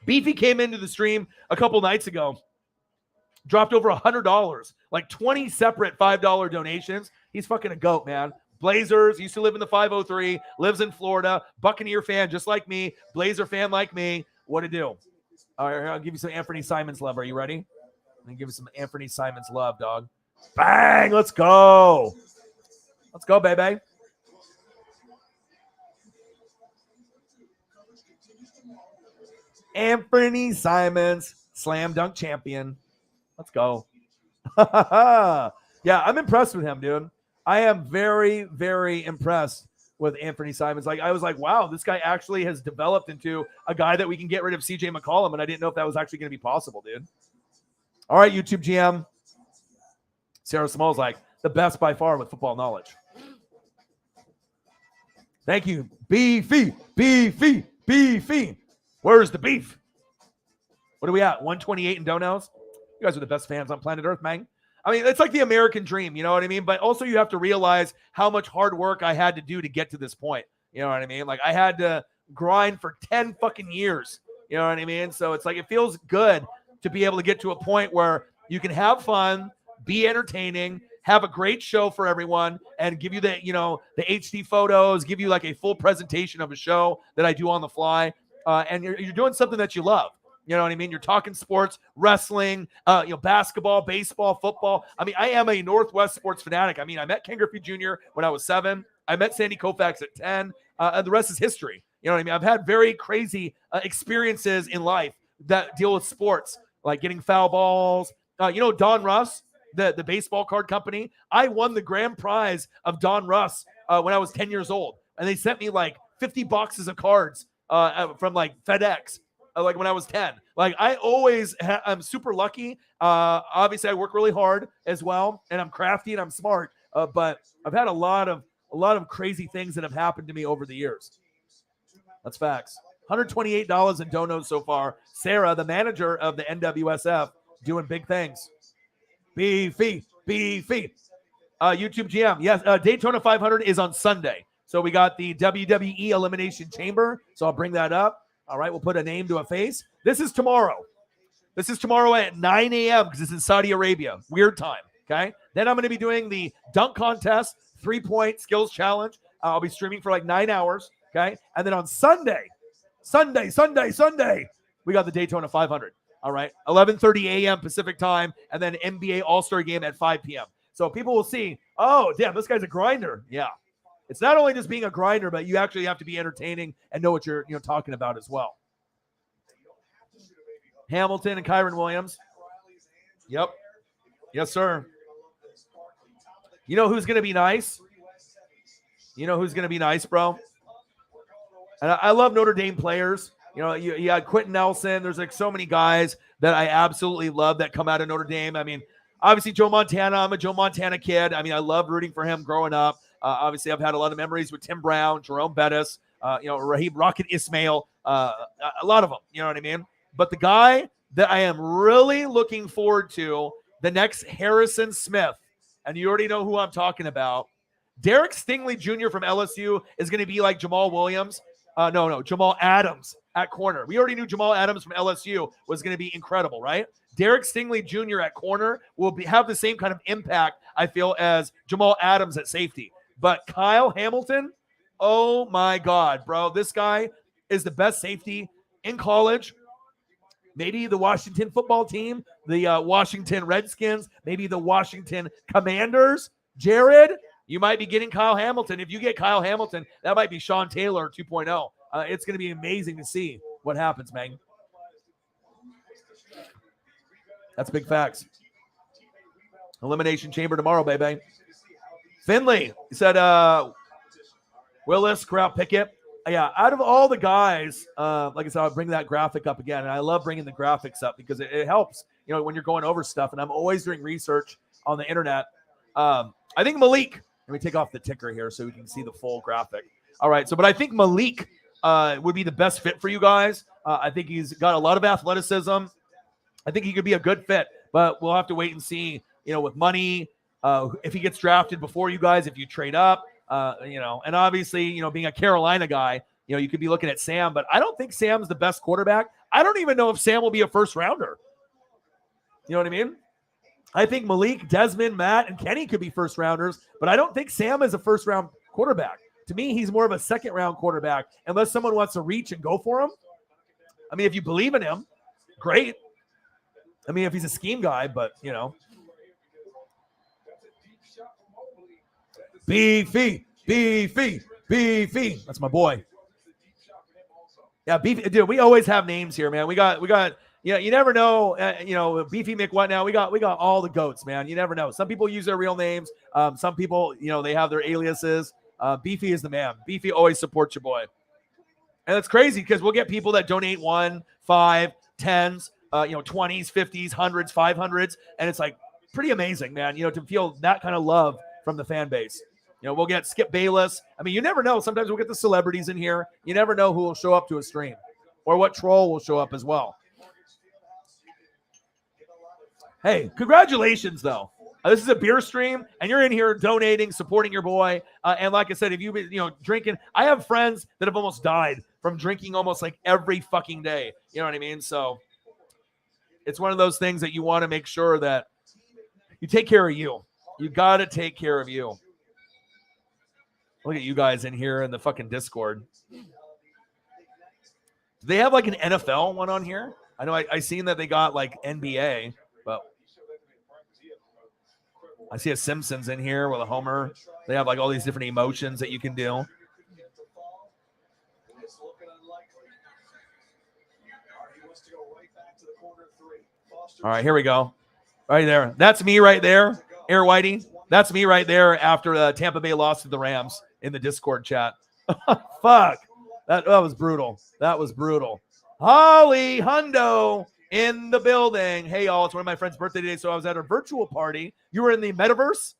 Beefy came into the stream a couple nights ago. Dropped over $100. Like 20 separate $5 donations. He's fucking a goat, man. Blazers. Used to live in the 503. Lives in Florida. Buccaneer fan just like me. Blazer fan like me. What to do? All right, I'll give you some Anthony Simons love. Are you ready? I'm going to give you some Anthony Simons love, dog. Bang! Let's go. Let's go, baby. Anthony Simons, slam dunk champion. Let's go. Yeah, I'm impressed with him, dude. I am very, very impressed with Anthony Simons. Like, I was like, wow, this guy actually has developed into a guy that we can get rid of CJ McCollum, and I didn't know if that was actually going to be possible, dude. All right, YouTube GM. Sarah Small's like, the best by far with football knowledge. Thank you. Beefy. Where's the beef? What are we at? 128 in donos? You guys are the best fans on planet Earth, man. I mean, it's like the American dream, you know what I mean? But also you have to realize how much hard work I had to do to get to this point. You know what I mean? Like I had to grind for 10 fucking years. You know what I mean? So it's like it feels good to be able to get to a point where you can have fun, be entertaining, have a great show for everyone, and give you the, you know, the HD photos, give you like a full presentation of a show that I do on the fly. And you're doing something that you love. You know what I mean? You're talking sports, wrestling, you know, basketball, baseball, football. I mean, I am a Northwest sports fanatic. I mean, I met Ken Griffey Jr. when I was 7. I met Sandy Koufax at 10. And the rest is history. You know what I mean? I've had very crazy experiences in life that deal with sports, like getting foul balls. You know, Don Russ, the baseball card company. I won the grand prize of Don Russ when I was 10 years old. And they sent me like 50 boxes of cards from like FedEx. Like when I was 10, like I always, I'm super lucky. Obviously I work really hard as well, and I'm crafty and I'm smart. But I've had a lot of crazy things that have happened to me over the years. That's facts. $128 in donos so far. Sarah, the manager of the NWSF, doing big things. Beefy. YouTube GM. Yes, Daytona 500 is on Sunday. So we got the WWE Elimination Chamber. So I'll bring that up. All right, we'll put a name to a face. This is tomorrow. This is tomorrow at 9 a.m. because it's in Saudi Arabia. Weird time, okay? Then I'm going to be doing the dunk contest, 3-point skills challenge. I'll be streaming for like 9 hours, okay? And then on Sunday, we got the Daytona 500, all right? 11:30 a.m. Pacific time, and then NBA All-Star Game at 5 p.m. So people will see, oh, damn, this guy's a grinder. Yeah. It's not only just being a grinder, but you actually have to be entertaining and know what you're talking about as well. Hamilton and Kyron Williams. Yep. Yes, sir. You know who's going to be nice? You know who's going to be nice, bro? And I love Notre Dame players. You know, you got Quentin Nelson. There's like so many guys that I absolutely love that come out of Notre Dame. I mean, obviously Joe Montana. I'm a Joe Montana kid. I mean, I love rooting for him growing up. Obviously, I've had a lot of memories with Tim Brown, Jerome Bettis, Raheem Rocket Ismail, a lot of them. You know what I mean? But the guy that I am really looking forward to, the next Harrison Smith, and you already know who I'm talking about. Derek Stingley Jr. from LSU is going to be like Jamal Williams. Jamal Adams at corner. We already knew Jamal Adams from LSU was going to be incredible, right? Derek Stingley Jr. at corner will have the same kind of impact, I feel, as Jamal Adams at safety. But Kyle Hamilton, oh my God, bro. This guy is the best safety in college. Maybe the Washington football team, the Washington Redskins, maybe the Washington Commanders. Jared, you might be getting Kyle Hamilton. If you get Kyle Hamilton, that might be Sean Taylor 2.0. It's going to be amazing to see what happens, man. That's big facts. Elimination Chamber tomorrow, baby. Finley, he said, Willis, Corral, Pickett. Yeah, out of all the guys, like I said, I'll bring that graphic up again. And I love bringing the graphics up because it helps, when you're going over stuff. And I'm always doing research on the internet. I think Malik, let me take off the ticker here so we can see the full graphic. All right, but I think Malik would be the best fit for you guys. I think he's got a lot of athleticism. I think he could be a good fit, but we'll have to wait and see, with money, if he gets drafted before you guys, if you trade up. And obviously, being a Carolina guy, you could be looking at Sam, but I don't think Sam's the best quarterback. I don't even know if Sam will be a first rounder. You know what I mean? I think Malik, Desmond, Matt, and Kenny could be first rounders, but I don't think Sam is a first round quarterback. To me, he's more of a second round quarterback, unless someone wants to reach and go for him. I mean, if you believe in him, great. I mean, if he's a scheme guy, but Beefy. That's my boy. Yeah, Beefy. Dude, we always have names here, man. We got. You never know. Beefy McWhat. Now we got all the goats, man. You never know. Some people use their real names. Some people, they have their aliases. Beefy is the man. Beefy always supports your boy, and it's crazy because we'll get people that donate 1, 5, 10s, 20s, 50s, 100s, 500s, and it's like pretty amazing, man. To feel that kind of love from the fan base. We'll get Skip Bayless. I mean, you never know. Sometimes we'll get the celebrities in here. You never know who will show up to a stream or what troll will show up as well. Hey, congratulations, though. This is a beer stream, and you're in here donating, supporting your boy. And like I said, if you've been, drinking, I have friends that have almost died from drinking almost like every fucking day. You know what I mean? So it's one of those things that you want to make sure that you take care of you. You got to take care of you. Look at you guys in here in the fucking Discord. Do they have like an NFL one on here? I know I seen that they got like NBA, but I see a Simpsons in here with a Homer. They have like all these different emotions that you can do. All right, here we go. Right there. That's me right there. Air Whitey. That's me right there after Tampa Bay lost to the Rams in the Discord chat. Fuck. That was brutal. That was brutal. Holly Hundo in the building. Hey, y'all. It's one of my friend's birthday today, so I was at a virtual party. You were in the metaverse?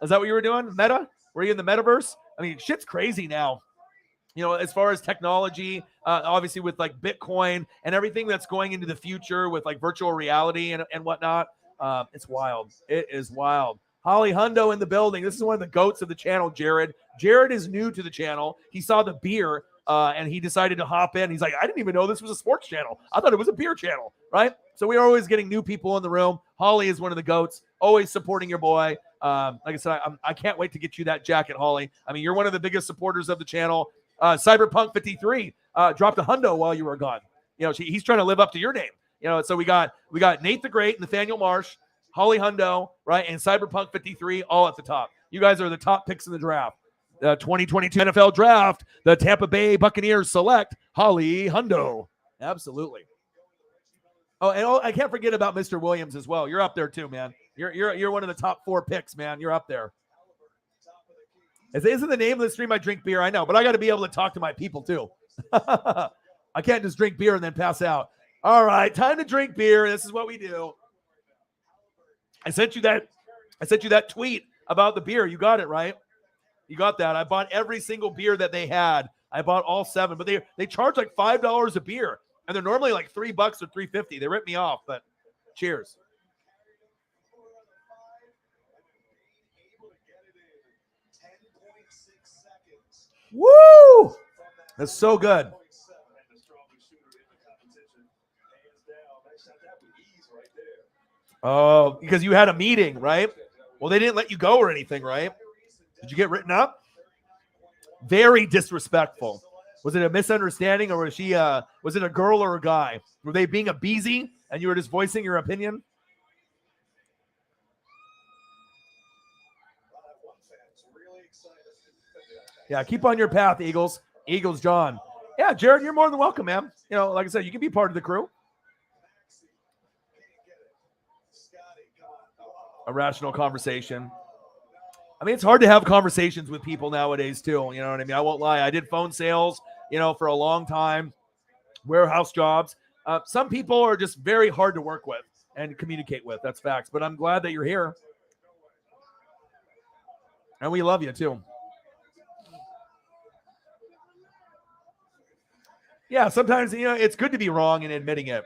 Is that what you were doing? Meta? Were you in the metaverse? I mean, shit's crazy now. as far as technology, obviously with like Bitcoin and everything that's going into the future with like virtual reality and whatnot. It's wild. It is wild. Holly Hundo in the building. This is one of the goats of the channel, Jared. Jared is new to the channel. He saw the beer and he decided to hop in. He's like, I didn't even know this was a sports channel. I thought it was a beer channel, right? So we are always getting new people in the room. Holly is one of the goats, always supporting your boy. Like I said, I can't wait to get you that jacket, Holly. I mean, you're one of the biggest supporters of the channel. Cyberpunk 53 dropped a hundo while you were gone. He's trying to live up to your name. So we got Nate the Great, Nathaniel Marsh, Holly Hundo, right, and Cyberpunk 53 all at the top. You guys are the top picks in the draft. 2022 NFL Draft, the Tampa Bay Buccaneers select Holly Hundo. Absolutely. Oh, and I can't forget about Mr. Williams as well. You're up there too, man. You're one of the top 4 picks, man. You're up there. Isn't the name of the stream I drink beer? I know, but I got to be able to talk to my people too. I can't just drink beer and then pass out. All right, time to drink beer. This is what we do. I sent you that tweet about the beer. You got it, right? You got that. I bought every single beer that they had. I bought all 7, but they charge like $5 a beer, and they're normally like $3 or $3.50. They ripped me off, but cheers. Woo! That's so good. Oh, because you had a meeting, right? Well, they didn't let you go or anything, right? Did you get written up? Very disrespectful. Was it a misunderstanding, or was it a girl or a guy? Were they being a beezy and you were just voicing your opinion? Yeah, keep on your path, Eagles. Eagles, John. Yeah, Jared, you're more than welcome, man. Like I said, you can be part of the crew. A rational conversation. I mean, it's hard to have conversations with people nowadays, too. You know what I mean? I won't lie. I did phone sales, for a long time, warehouse jobs. Some people are just very hard to work with and communicate with. That's facts. But I'm glad that you're here. And we love you, too. Yeah, sometimes, it's good to be wrong and admitting it.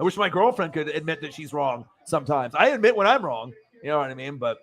I wish my girlfriend could admit that she's wrong sometimes. I admit when I'm wrong. You know what I mean? But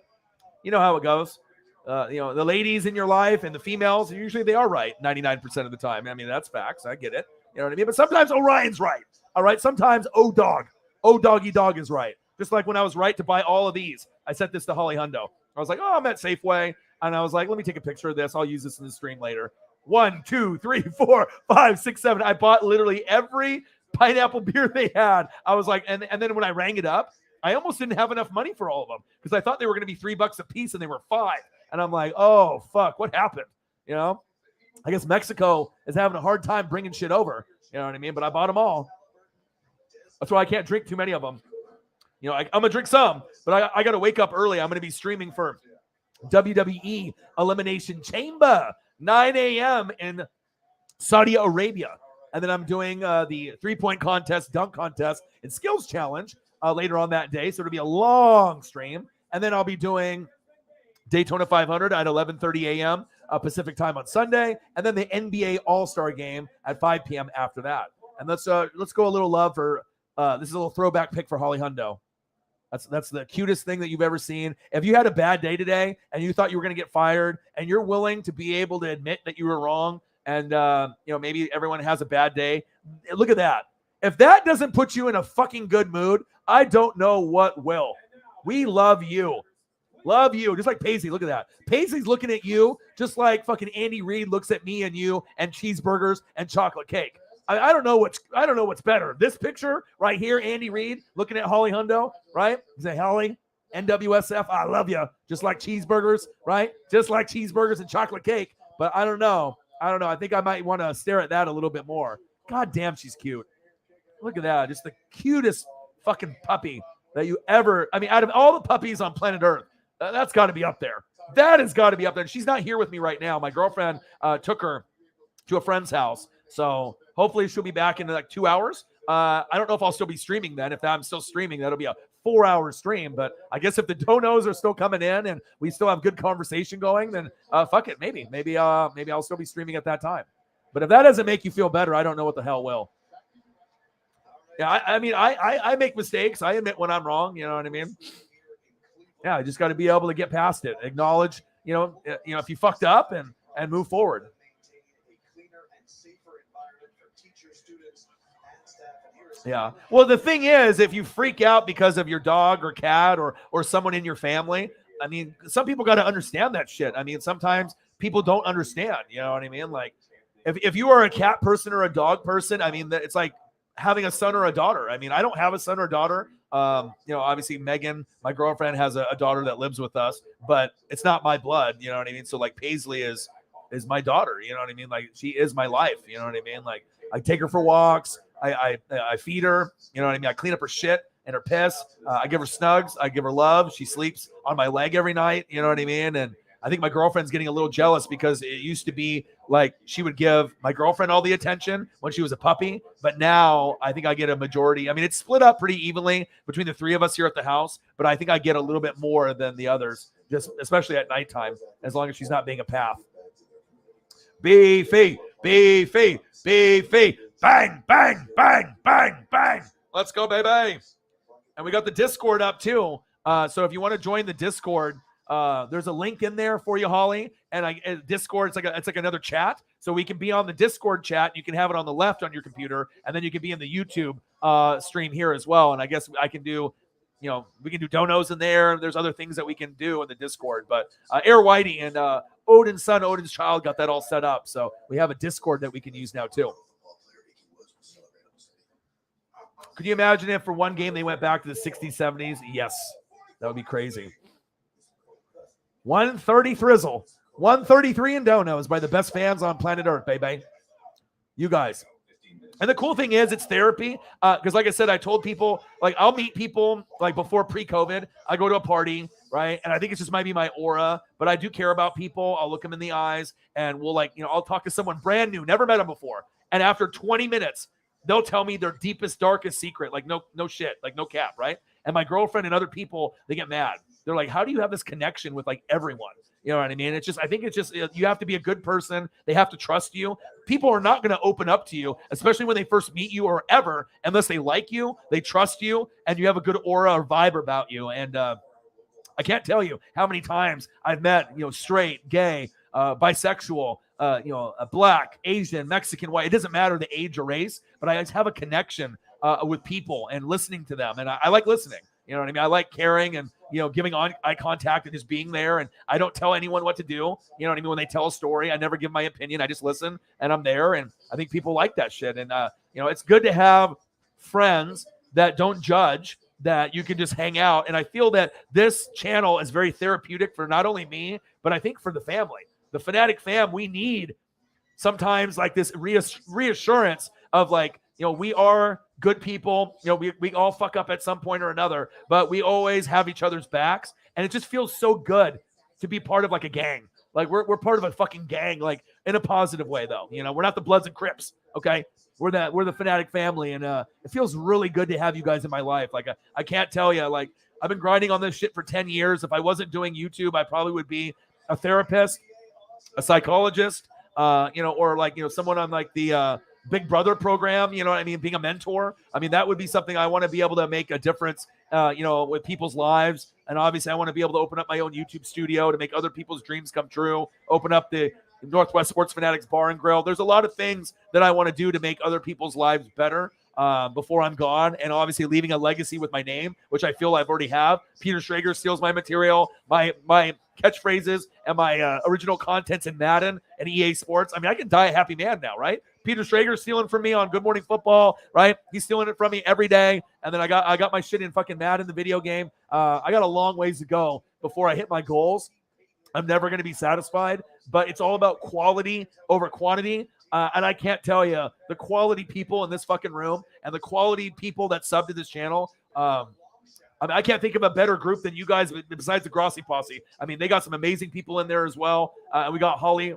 you know how it goes. The ladies in your life and the females, usually they are right 99% of the time. I mean, that's facts. I get it. You know what I mean? But sometimes Orion's right. All right? Sometimes Doggy Dog is right. Just like when I was right to buy all of these. I sent this to Holly Hundo. I was like, I'm at Safeway. And I was like, let me take a picture of this. I'll use this in the stream later. 1, 2, 3, 4, 5, 6, 7. I bought literally every pineapple beer they had. I was like, and then when I rang it up, I almost didn't have enough money for all of them because I thought they were going to be $3 a piece and they were $5. And I'm like, oh, fuck, what happened? I guess Mexico is having a hard time bringing shit over. You know what I mean? But I bought them all. That's why I can't drink too many of them. I'm going to drink some, but I got to wake up early. I'm going to be streaming for WWE Elimination Chamber, 9 a.m. in Saudi Arabia. And then I'm doing the 3-point contest, dunk contest, and skills challenge later on that day. So it'll be a long stream. And then I'll be doing Daytona 500 at 11:30 a.m. Pacific time on Sunday. And then the NBA All-Star game at 5 p.m. after that. And let's go a little love for this is a little throwback pick for Holly Hundo. That's the cutest thing that you've ever seen. If you had a bad day today and you thought you were going to get fired and you're willing to be able to admit that you were wrong, and maybe everyone has a bad day, look at that. If that doesn't put you in a fucking good mood, I don't know what will. We love you. Love you. Just like Paisley. Look at that. Paisley's looking at you just like fucking Andy Reid looks at me and you and cheeseburgers and chocolate cake. I don't know what's better. This picture right here, Andy Reid looking at Holly Hundo, right? Say, Holly, NWSF, I love you. Just like cheeseburgers, right? Just like cheeseburgers and chocolate cake. But I don't know. I think I might want to stare at that a little bit more. God damn, she's cute. Look at that. Just the cutest fucking puppy that you ever, out of all the puppies on planet Earth, that's got to be up there. That has got to be up there. And she's not here with me right now. My girlfriend took her to a friend's house. So hopefully she'll be back in like 2 hours. I don't know if I'll still be streaming then. If I'm still streaming, that'll be a 4-hour stream. But I guess if the donos are still coming in and we still have good conversation going, then fuck it. Maybe I'll still be streaming at that time. But if that doesn't make you feel better, I don't know what the hell will. Yeah, I mean, I make mistakes. I admit when I'm wrong. You know what I mean? Yeah, I just got to be able to get past it, acknowledge, if you fucked up and move forward. Yeah. Well, the thing is, if you freak out because of your dog or cat or someone in your family, I mean, some people got to understand that shit. I mean, sometimes people don't understand. You know what I mean? Like, if you are a cat person or a dog person, I mean, it's like having a son or a daughter. I mean, I don't have a son or daughter. Obviously Megan, my girlfriend, has a daughter that lives with us, but it's not my blood. You know what I mean? So like Paisley is my daughter. You know what I mean? Like she is my life. You know what I mean? Like I take her for walks. I feed her. You know what I mean? I clean up her shit and her piss. I give her snugs. I give her love. She sleeps on my leg every night. You know what I mean? And I think my girlfriend's getting a little jealous because it used to be like she would give my girlfriend all the attention when she was a puppy. But now I think I get a majority. I mean, it's split up pretty evenly between the three of us here at the house. But I think I get a little bit more than the others, just especially at nighttime, as long as she's not being a path. Beefy, beefy, beefy. Bang, bang, bang, bang, bang. Let's go, baby. And we got the Discord up too. So if you want to join the Discord, there's a link in there for you, Holly. And Discord, it's like another chat. So we can be on the Discord chat. You can have it on the left on your computer, and then you can be in the YouTube stream here as well. And I guess I can do, we can do donos in there. There's other things that we can do in the Discord. But Air Whitey and Odin's son, Odin's child got that all set up. So we have a Discord that we can use now too. Could you imagine if for one game they went back to the 60s, 70s? Yes, that would be crazy. 130 Thrizzle, 133 in donos by the best fans on planet Earth, baby. You guys. And the cool thing is it's therapy because like I said, I told people, like I'll meet people like before pre-COVID. I go to a party, right? And I think it just might be my aura, but I do care about people. I'll look them in the eyes and we'll I'll talk to someone brand new, never met them before. And after 20 minutes, they'll tell me their deepest, darkest secret, like no shit, like no cap, right? And my girlfriend and other people, they get mad. They're like, how do you have this connection with like everyone? You know what I mean? I think it's just, you have to be a good person. They have to trust you. People are not going to open up to you, especially when they first meet you or ever, unless they like you, they trust you, and you have a good aura or vibe about you. And I can't tell you how many times I've met, straight, gay, bisexual, black, Asian, Mexican, white. It doesn't matter the age or race, but I just have a connection with people and listening to them. And I like listening. You know what I mean? I like caring and, giving eye contact and just being there. And I don't tell anyone what to do. You know what I mean? When they tell a story, I never give my opinion. I just listen and I'm there. And I think people like that shit. And, it's good to have friends that don't judge, that you can just hang out. And I feel that this channel is very therapeutic for not only me, but I think for the family. The Fanatic fam, we need sometimes like this reassurance of like, we are good people. We all fuck up at some point or another, but we always have each other's backs. And it just feels so good to be part of like a gang. Like we're part of a fucking gang, like in a positive way though. We're not the Bloods and Crips. Okay. We're the Fanatic family. And it feels really good to have you guys in my life. Like I can't tell you, like I've been grinding on this shit for 10 years. If I wasn't doing YouTube, I probably would be a therapist, a psychologist, or like, someone on like the Big Brother program, you know what I mean? Being a mentor. I mean, that would be something I want to be able to make a difference, with people's lives. And obviously I want to be able to open up my own YouTube studio to make other people's dreams come true, open up the Northwest Sports Fanatics Bar and Grill. There's a lot of things that I want to do to make other people's lives better before I'm gone. And obviously leaving a legacy with my name, which I feel I've already have. Peter Schrager steals my material, my catchphrases and my original contents in Madden and EA Sports. I mean, I can die a happy man now, right? Peter Schrager stealing from me on Good Morning Football, right? He's stealing it from me every day. And then I got my shit in fucking Madden, the video game. I got a long ways to go before I hit my goals. I'm never going to be satisfied, but it's all about quality over quantity. And I can't tell you the quality people in this fucking room and the quality people that sub to this channel. I can't think of a better group than you guys besides the Grossi Posse. I mean, they got some amazing people in there as well. And we got Holly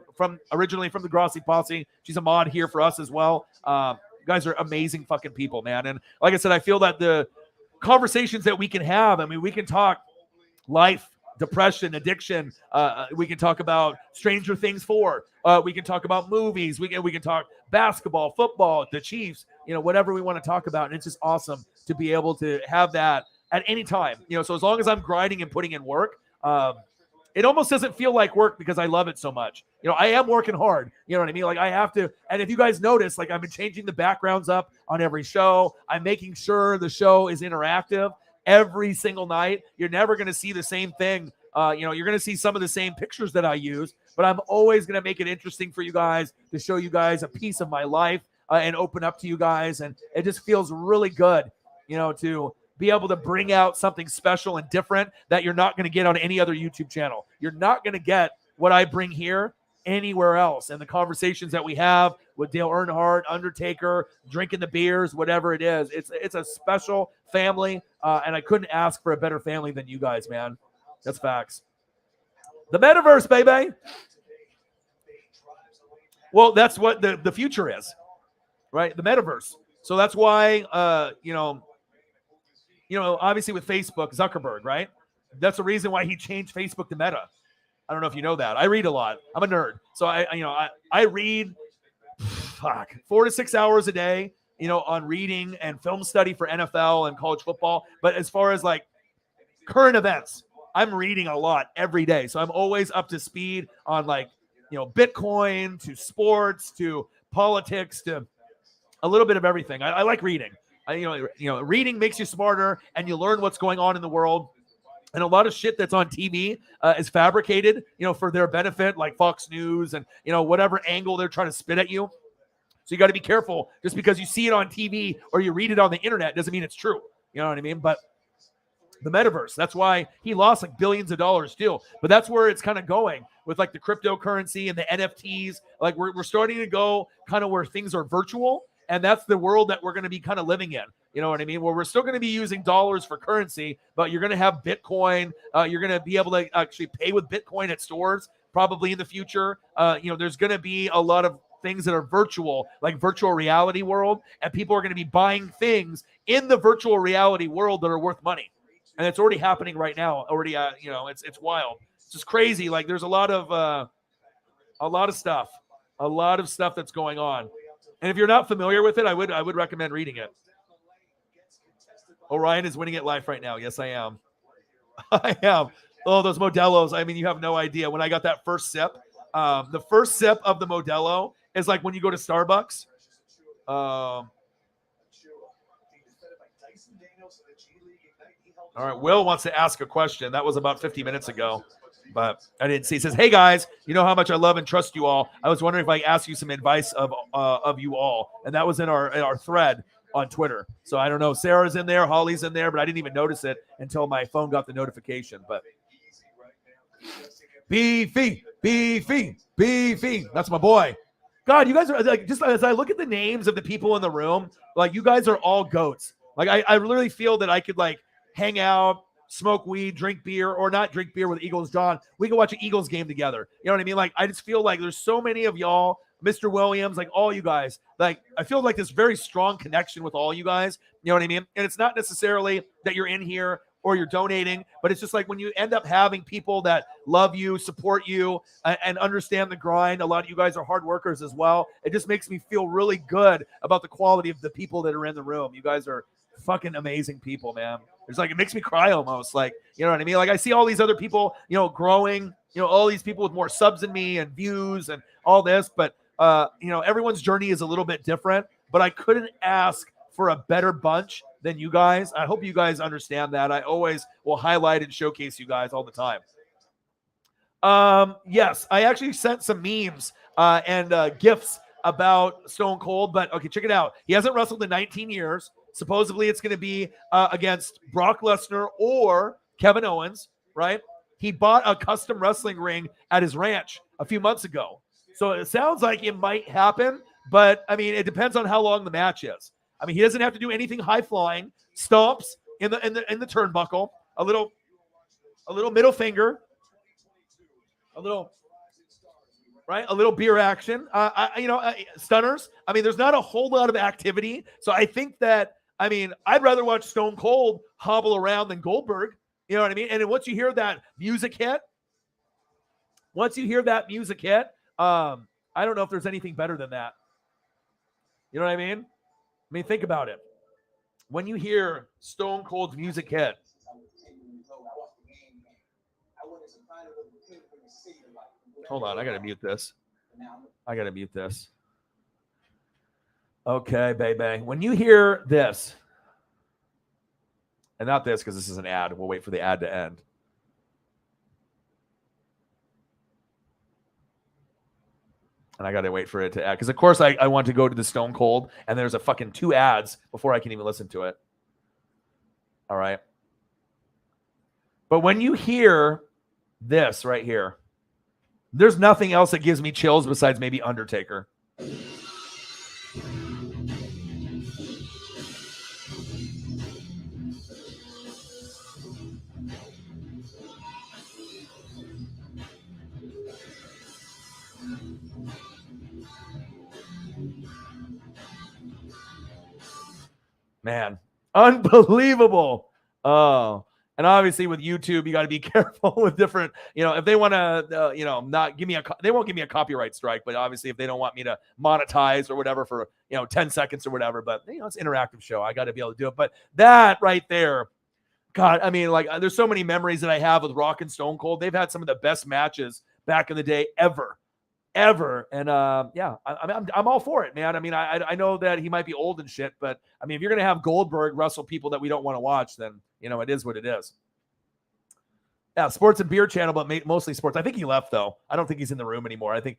originally from the Grossi Posse. She's a mod here for us as well. You guys are amazing fucking people, man. And like I said, I feel that conversations that we can have. I mean, we can talk life, depression, addiction. We can talk about Stranger Things 4. We can talk about movies. We can talk basketball, football, the Chiefs, whatever we want to talk about. And it's just awesome to be able to have that at any time. So as long as I'm grinding and putting in work, it almost doesn't feel like work because I love it so much. I am working hard. You know what I mean? Like I have to. And if you guys notice, like I've been changing the backgrounds up on every show. I'm making sure the show is interactive every single night. You're never going to see the same thing. You're going to see some of the same pictures that I use, but I'm always going to make it interesting for you guys to show you guys a piece of my life and open up to you guys. And it just feels really good, to be able to bring out something special and different that you're not going to get on any other YouTube channel. You're not going to get what I bring here anywhere else. And the conversations that we have with Dale Earnhardt, Undertaker, drinking the beers, whatever it is, it's a special family. And I couldn't ask for a better family than you guys, man. That's facts. The metaverse, baby. Well, that's what the future is, right? The metaverse. So that's why, obviously with Facebook, Zuckerberg, right? That's the reason why he changed Facebook to Meta. I don't know if you know that. I read a lot. I'm a nerd. So I read 4 to 6 hours a day, on reading and film study for NFL and college football. But as far as like current events, I'm reading a lot every day. So I'm always up to speed on like, Bitcoin to sports to politics to a little bit of everything. I like reading. Reading makes you smarter and you learn what's going on in the world. And a lot of shit that's on TV is fabricated, for their benefit, like Fox News and, whatever angle they're trying to spit at you. So you got to be careful. Just because you see it on TV or you read it on the internet doesn't mean it's true. You know what I mean? But the metaverse, that's why he lost like billions of dollars too. But that's where it's kind of going with like the cryptocurrency and the NFTs. Like we're starting to go kind of where things are virtual. And that's the world that we're going to be kind of living in. You know what I mean? Where we're still going to be using dollars for currency, but you're going to have Bitcoin. You're going to be able to actually pay with Bitcoin at stores probably in the future. There's going to be a lot of things that are virtual, like virtual reality world. And people are going to be buying things in the virtual reality world that are worth money. And it's already happening right now. Already, it's wild. It's just crazy. Like there's a lot of stuff that's going on. And if you're not familiar with it, I would recommend reading it. Orion is winning at life right now. Yes, I am. I am. Oh, those Modelos. I mean, you have no idea. When I got that first sip, the first sip of the Modelo is like when you go to Starbucks. All right, Will wants to ask a question. That was about 50 minutes ago, but I didn't see. He says, "Hey guys, you know how much I love and trust you all. I was wondering if I could ask you some advice of you all." And that was in our thread on Twitter. So I don't know. Sarah's in there, Holly's in there, but I didn't even notice it until my phone got the notification. But beefy. That's my boy. God, you guys are like, just as I look at the names of the people in the room, like you guys are all goats. Like I literally feel that I could like hang out, smoke weed, drink beer, or not drink beer with Eagles John. We can watch an Eagles game together. You know what I mean? Like I just feel like there's so many of y'all, Mr. Williams, like all you guys. Like I feel like this very strong connection with all you guys. You know what I mean? And it's not necessarily that you're in here or you're donating, but it's just like when you end up having people that love you, support you, and understand the grind. A lot of you guys are hard workers as well. It just makes me feel really good about the quality of the people that are in the room. You guys are fucking amazing people, man. It's like, it makes me cry almost. Like, you know what I mean? Like I see all these other people, growing, all these people with more subs than me and views and all this, but everyone's journey is a little bit different, but I couldn't ask for a better bunch than you guys. I hope you guys understand that. I always will highlight and showcase you guys all the time. Yes, I actually sent some memes and GIFs about Stone Cold, but okay, check it out. He hasn't wrestled in 19 years. Supposedly it's going to be against Brock Lesnar or Kevin Owens, right? He bought a custom wrestling ring at his ranch a few months ago. So it sounds like it might happen, but I mean, it depends on how long the match is. I mean, he doesn't have to do anything high flying, stomps in the turnbuckle, a little middle finger, a little beer action, stunners. I mean, there's not a whole lot of activity. So I think that I mean, I'd rather watch Stone Cold hobble around than Goldberg. You know what I mean? And then once you hear that music hit, I don't know if there's anything better than that. You know what I mean? I mean, think about it. When you hear Stone Cold's music hit, hold on, I gotta mute this. Okay, baby. When you hear this, and not this because this is an ad. We'll wait for the ad to end. And I got to wait for it to add. Because, of course, I want to go to the Stone Cold, and there's a fucking 2 ads before I can even listen to it. All right. But when you hear this right here, there's nothing else that gives me chills besides maybe Undertaker. Man, unbelievable. Oh, and obviously with YouTube, you got to be careful with different, if they want to, not give me they won't give me a copyright strike, but obviously if they don't want me to monetize or whatever for, 10 seconds or whatever, but it's an interactive show. I got to be able to do it. But that right there, God, I mean, like there's so many memories that I have with Rock and Stone Cold. They've had some of the best matches back in the day ever. And yeah, I'm all for it, man. I mean, I know that he might be old and shit, but I mean, if you're gonna have Goldberg wrestle people that we don't want to watch, then it is what it is. Yeah, sports and beer channel, but mostly sports. I think he left though. I don't think he's in the room anymore. I think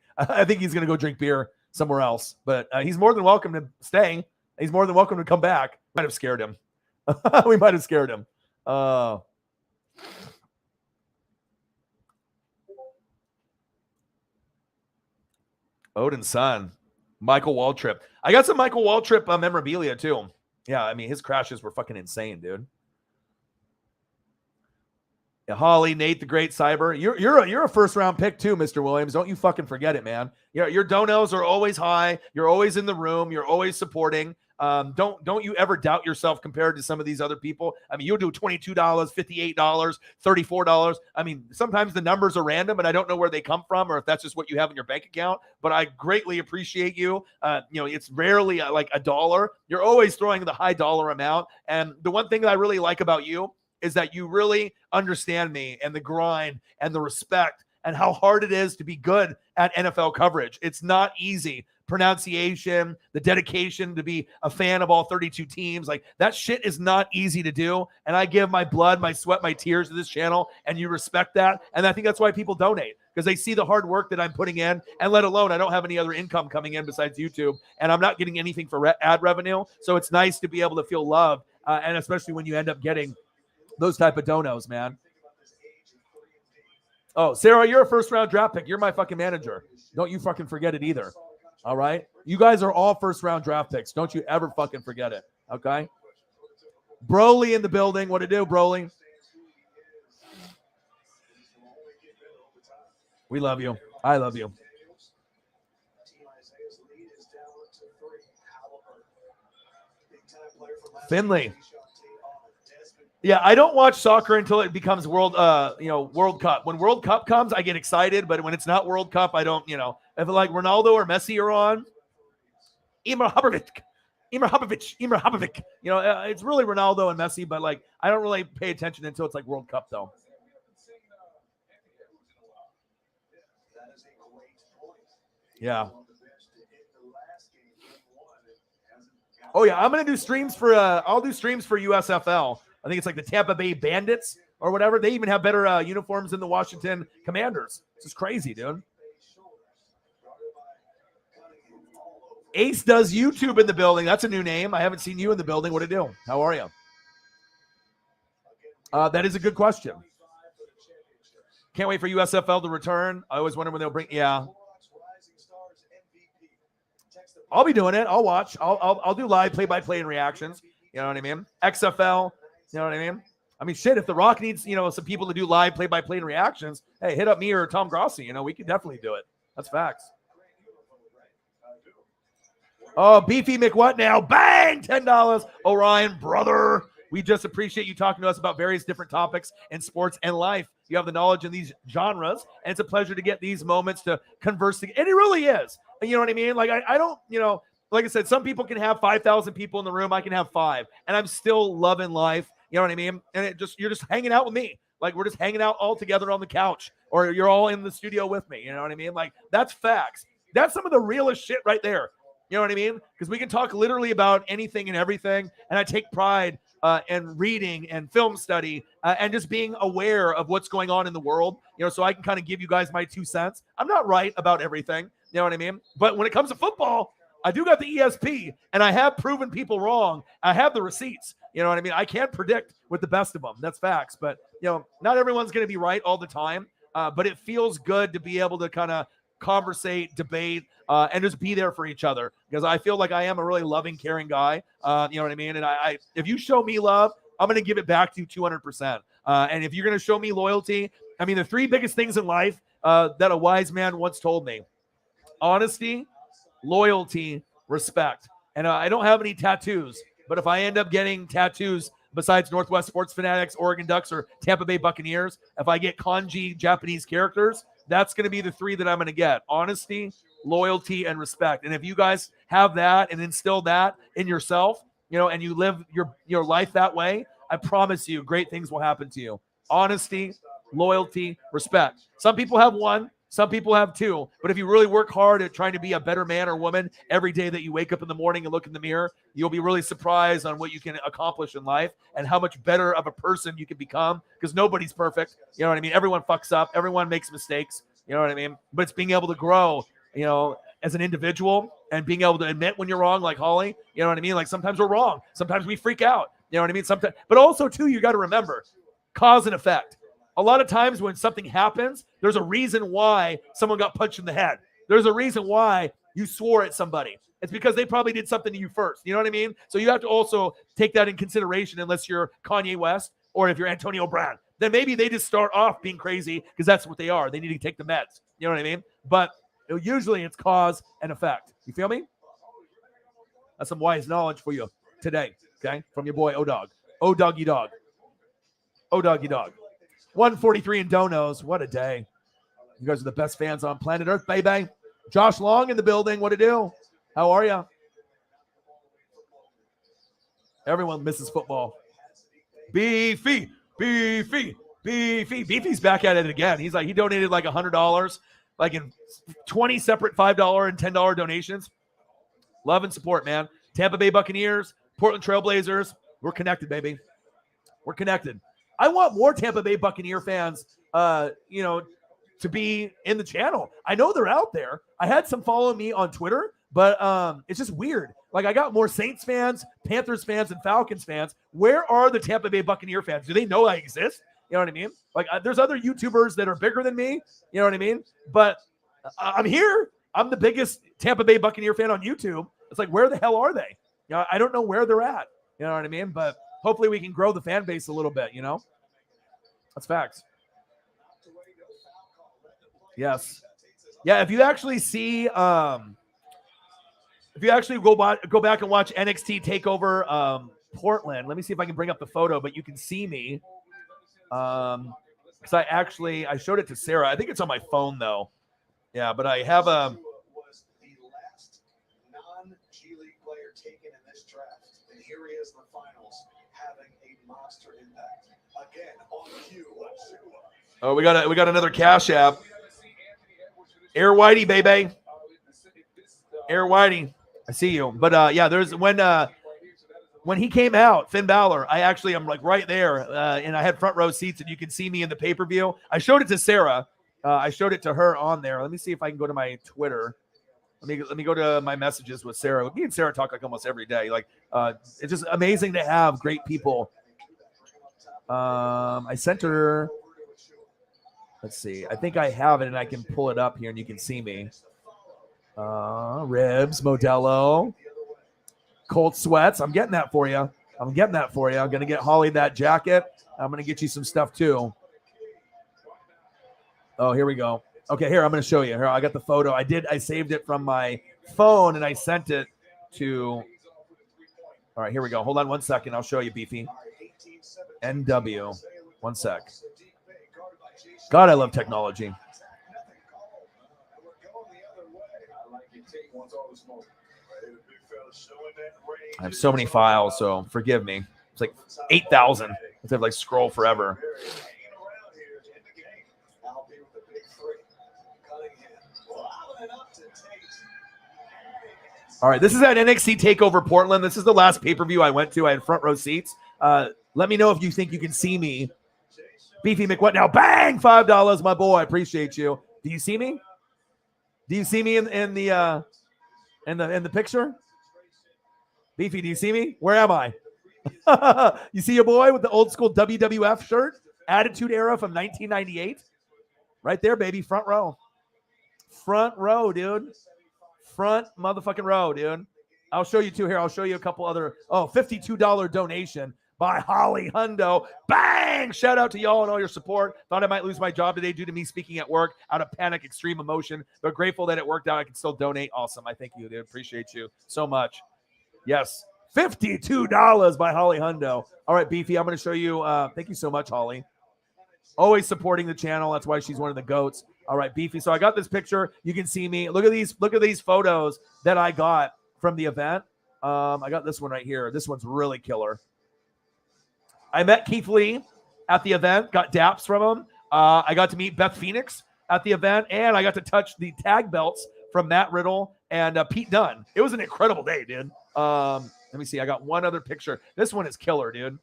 he's gonna go drink beer somewhere else. But he's more than welcome to stay. He's more than welcome to come back. Might have scared him. We might have scared him. Odin's son, Michael Waltrip. I got some Michael Waltrip memorabilia too. Yeah, I mean his crashes were fucking insane, dude. Yeah, Holly, Nate, the Great Cyber. You're a first round pick too, Mr. Williams. Don't you fucking forget it, man. Your donos are always high. You're always in the room. You're always supporting. Don't you ever doubt yourself compared to some of these other people. I mean, you'll do $22, $58, $34. I mean, sometimes the numbers are random and I don't know where they come from or if that's just what you have in your bank account, but I greatly appreciate you. It's rarely like $1. You're always throwing the high dollar amount. And the one thing that I really like about you is that you really understand me and the grind and the respect and how hard it is to be good at NFL coverage. It's not easy. Pronunciation, the dedication to be a fan of all 32 teams. Like that shit is not easy to do. And I give my blood, my sweat, my tears to this channel and you respect that. And I think that's why people donate because they see the hard work that I'm putting in and let alone, I don't have any other income coming in besides YouTube and I'm not getting anything for ad revenue. So it's nice to be able to feel love. And especially when you end up getting those type of donos, man. Oh, Sarah, you're a first round draft pick. You're my fucking manager. Don't you fucking forget it either. All right. You guys are all first round draft picks. Don't you ever fucking forget it. Okay. Broly in the building. What to do, Broly? We love you. I love you. Finley. Yeah, I don't watch soccer until it becomes World Cup. When World Cup comes, I get excited, but when it's not World Cup, I don't, if like Ronaldo or Messi are on, Ibrahimovic. It's really Ronaldo and Messi, but like I don't really pay attention until it's like World Cup though. Yeah. Oh yeah, I'm gonna do streams for I'll do streams for USFL. I think it's like the Tampa Bay Bandits or whatever. They even have better uniforms than the Washington Commanders. This is crazy, dude. Ace does YouTube in the building. That's a new name. I haven't seen you in the building. What do you do? How are you? That is a good question. Can't wait for USFL to return. I always wonder when they'll bring. Yeah. I'll be doing it. I'll watch. I'll do live play-by-play and reactions. You know what I mean? XFL. You know what I mean? I mean, shit, if The Rock needs, some people to do live play-by-play and reactions, hey, hit up me or Tom Grossi. We could definitely do it. That's facts. Oh, Beefy McWhat now. Bang! Bang! $10. Orion, brother. We just appreciate you talking to us about various different topics in sports and life. You have the knowledge in these genres, and it's a pleasure to get these moments to converse. And it really is. You know what I mean? Like, I don't, like I said, some people can have 5,000 people in the room. I can have 5, and I'm still loving life. You know what I mean? And you're just hanging out with me. Like, we're just hanging out all together on the couch, or you're all in the studio with me. You know what I mean? Like, that's facts. That's some of the realest shit right there. You know what I mean? Because we can talk literally about anything and everything. And I take pride in reading and film study and just being aware of what's going on in the world, so I can kind of give you guys my 2 cents. I'm not right about everything. You know what I mean? But when it comes to football, I do got the ESP, and I have proven people wrong. I have the receipts. You know what I mean? I can't predict with the best of them. That's facts. But, not everyone's going to be right all the time. But it feels good to be able to kind of conversate, debate, and just be there for each other, because I feel like I am a really loving, caring guy. You know what I mean? And I if you show me love, I'm going to give it back to you 200%. And if you're going to show me loyalty, I mean, the 3 biggest things in life that a wise man once told me: honesty, loyalty, respect. And I don't have any tattoos, but if I end up getting tattoos besides Northwest Sports Fanatics, Oregon Ducks, or Tampa Bay Buccaneers, if I get kanji Japanese characters, that's going to be the 3 that I'm going to get: honesty, loyalty, and respect. And if you guys have that and instill that in yourself, and you live your life that way, I promise you great things will happen to you. Honesty, loyalty, respect. Some people have 1, some people have 2, but if you really work hard at trying to be a better man or woman every day that you wake up in the morning and look in the mirror, you'll be really surprised on what you can accomplish in life and how much better of a person you can become, because nobody's perfect. You know what I mean? Everyone fucks up. Everyone makes mistakes. You know what I mean? But it's being able to grow, as an individual, and being able to admit when you're wrong, like Holly. You know what I mean? Like, sometimes we're wrong. Sometimes we freak out. You know what I mean? Sometimes, but also too, you got to remember cause and effect. A lot of times when something happens, there's a reason why someone got punched in the head. There's a reason why you swore at somebody. It's because they probably did something to you first. You know what I mean? So you have to also take that in consideration, unless you're Kanye West or if you're Antonio Brown. Then maybe they just start off being crazy because that's what they are. They need to take the meds. You know what I mean? But usually it's cause and effect. You feel me? That's some wise knowledge for you today, okay? From your boy O-Dog. O-Doggy Dog. O-Doggy Dog. 143 in donos. What a day. You guys are the best fans on planet Earth, baby. Josh Long in the building. What to do? How are you? Everyone misses football. Beefy. Beefy's back at it again. He's like, he donated like $100, like in 20 separate $5 and $10 donations. Love and support, man. Tampa Bay Buccaneers, Portland Trailblazers. We're connected, baby. We're connected. I want more Tampa Bay Buccaneer fans, to be in the channel. I know they're out there. I had some follow me on Twitter, but it's just weird. Like, I got more Saints fans, Panthers fans, and Falcons fans. Where are the Tampa Bay Buccaneer fans? Do they know I exist? You know what I mean? Like, there's other YouTubers that are bigger than me. You know what I mean? But I'm here. I'm the biggest Tampa Bay Buccaneer fan on YouTube. It's like, where the hell are they? I don't know where they're at. You know what I mean? But hopefully we can grow the fan base a little bit, That's facts. Yes. Yeah, if you actually see, if you actually go back and watch NXT TakeOver Portland, let me see if I can bring up the photo, but you can see me. Because I showed it to Sarah. I think it's on my phone, though. Yeah, but I have a... was the last non-G League player taken in this draft, and here he is in the finals, having a monster impact. Again, on cue. Oh, we got another Cash App. Air Whitey, baby. Air Whitey. I see you. But yeah, there's when he came out, Finn Balor, I'm like right there, and I had front row seats, and you can see me in the pay-per-view. I showed it to Sarah. I showed it to her on there. Let me see if I can go to my Twitter. Let me go to my messages with Sarah. Me and Sarah talk like almost every day. Like, it's just amazing to have great people. I sent her. Let's see. I think I have it, and I can pull it up here, and you can see me. Ribs, Modelo, Cold Sweats. I'm getting that for you. I'm going to get Holly that jacket. I'm going to get you some stuff, too. Oh, here we go. Okay, here, I'm going to show you. Here, I got the photo. I saved it from my phone, and I sent it to All right, here we go. Hold on 1 second. I'll show you, Beefy. NW. 1 sec. God, I love technology. I have so many files, so forgive me. It's like 8,000. I have to like scroll forever. All right, this is at NXT TakeOver Portland. This is the last pay-per-view I went to. I had front row seats. Let me know if you think you can see me. Beefy McWhat now. Bang! $5, my boy. I appreciate you. Do you see me? Do you see me in the picture? Beefy, do you see me? Where am I? You see your boy with the old school WWF shirt? Attitude Era from 1998? Right there, baby. Front row. Front row, dude. Front motherfucking row, dude. I'll show you two here. I'll show you a couple other. Oh, $52 donation by Holly Hundo. Bang! Shout out to y'all and all your support. Thought I might lose my job today due to me speaking at work out of panic, extreme emotion, but grateful that it worked out. I can still donate. Awesome. I thank you, dude. Appreciate you so much. Yes. $52 by Holly Hundo. All right, Beefy, I'm going to show you. Thank you so much, Holly. Always supporting the channel. That's why she's one of the GOATs. All right, Beefy. So I got this picture. You can see me. Look at these photos that I got from the event. I got this one right here. This one's really killer. I met Keith Lee at the event. Got daps from him. I got to meet Beth Phoenix at the event, and I got to touch the tag belts from Matt Riddle and Pete Dunne. It was an incredible day, dude. Let me see. I got one other picture. This one is killer, dude.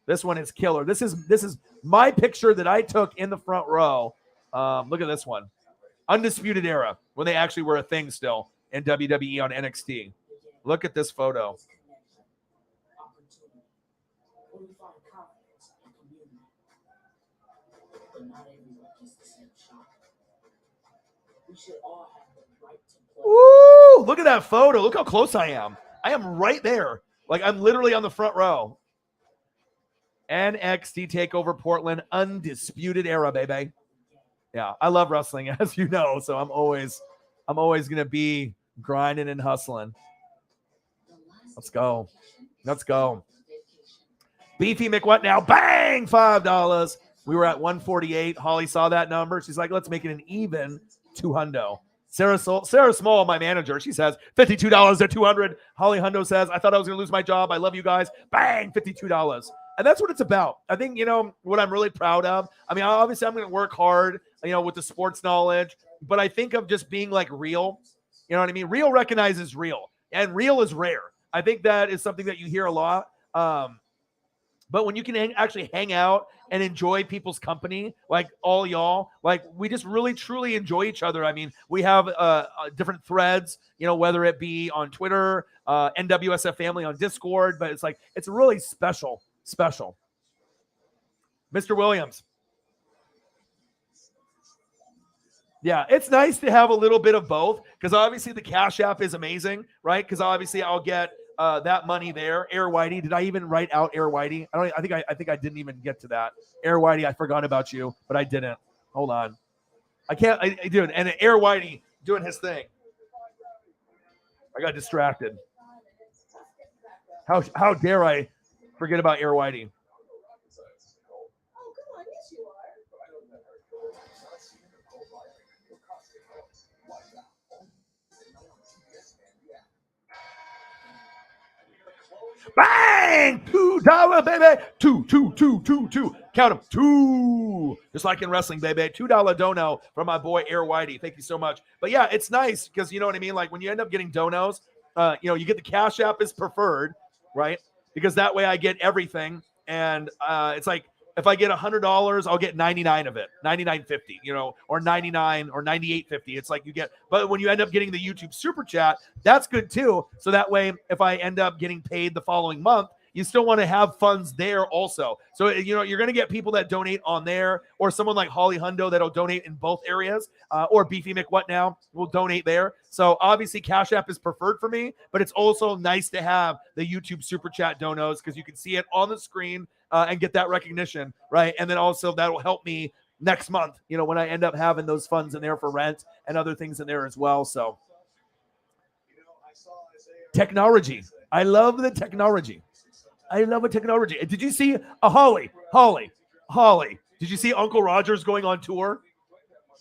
This one is killer. This is my picture that I took in the front row. Look at this one. Undisputed Era, when they actually were a thing still in WWE on NXT. Look at this photo. Woo! Look at that photo. Look how close I am. I am right there. Like, I'm literally on the front row. NXT TakeOver Portland, Undisputed Era, baby. Yeah, I love wrestling, as you know, so I'm always gonna be grinding and hustling. Let's go. Let's go. Beefy McWhat now. Bang! $5. We were at 148. Holly saw that number. She's like, let's make it an even 200. Sarah Small, my manager, she says $52 at 200. Holly Hundo says, I thought I was going to lose my job. I love you guys. Bang, $52. And that's what it's about. I think, what I'm really proud of. I mean, obviously I'm going to work hard, with the sports knowledge, but I think of just being like real. You know what I mean? Real recognizes real, and real is rare. I think that is something that you hear a lot. But when you can actually hang out and enjoy people's company, like all y'all, like we just really, truly enjoy each other. I mean, we have different threads, whether it be on Twitter, NWSF Family on Discord, but it's really special. Mr. Williams. Yeah, it's nice to have a little bit of both because obviously the Cash App is amazing, right? Because obviously I'll get that money there. Air Whitey. Did I even write out Air Whitey? I think I didn't even get to that. Air Whitey, I forgot about you, but I didn't. Hold on. I can't. I do it. And Air Whitey doing his thing. I got distracted. How dare I forget about Air Whitey? Bang! $2, baby. Two. Count them. Two. Just like in wrestling, baby. $2 dono from my boy Air Whitey. Thank you so much. But yeah, it's nice because you know what I mean? Like when you end up getting donos, you get the Cash App is preferred, right? Because that way I get everything. And it's like if I get $100, I'll get 99 of it, 99.50, or 99 or 98.50. It's like you get, but when you end up getting the YouTube super chat, that's good too. So that way, if I end up getting paid the following month, you still want to have funds there also. So, you're going to get people that donate on there, or someone like Holly Hundo that'll donate in both areas, or Beefy McWhat now will donate there. So obviously Cash App is preferred for me, but it's also nice to have the YouTube super chat donos because you can see it on the screen and get that recognition, right? And then also that'll help me next month, when I end up having those funds in there for rent and other things in there as well. So technology. I love the technology. I love the technology. Did you see Holly? Did you see Uncle Rogers going on tour?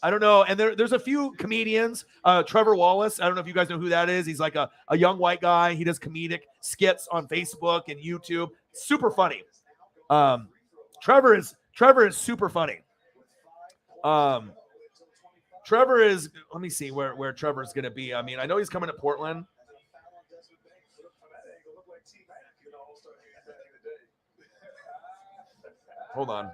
I don't know. And there's a few comedians. Trevor Wallace. I don't know if you guys know who that is. He's like a young white guy. He does comedic skits on Facebook and YouTube. Super funny. Trevor is super funny. Trevor is. Let me see where Trevor's going to be. I mean, I know he's coming to Portland. Hold on.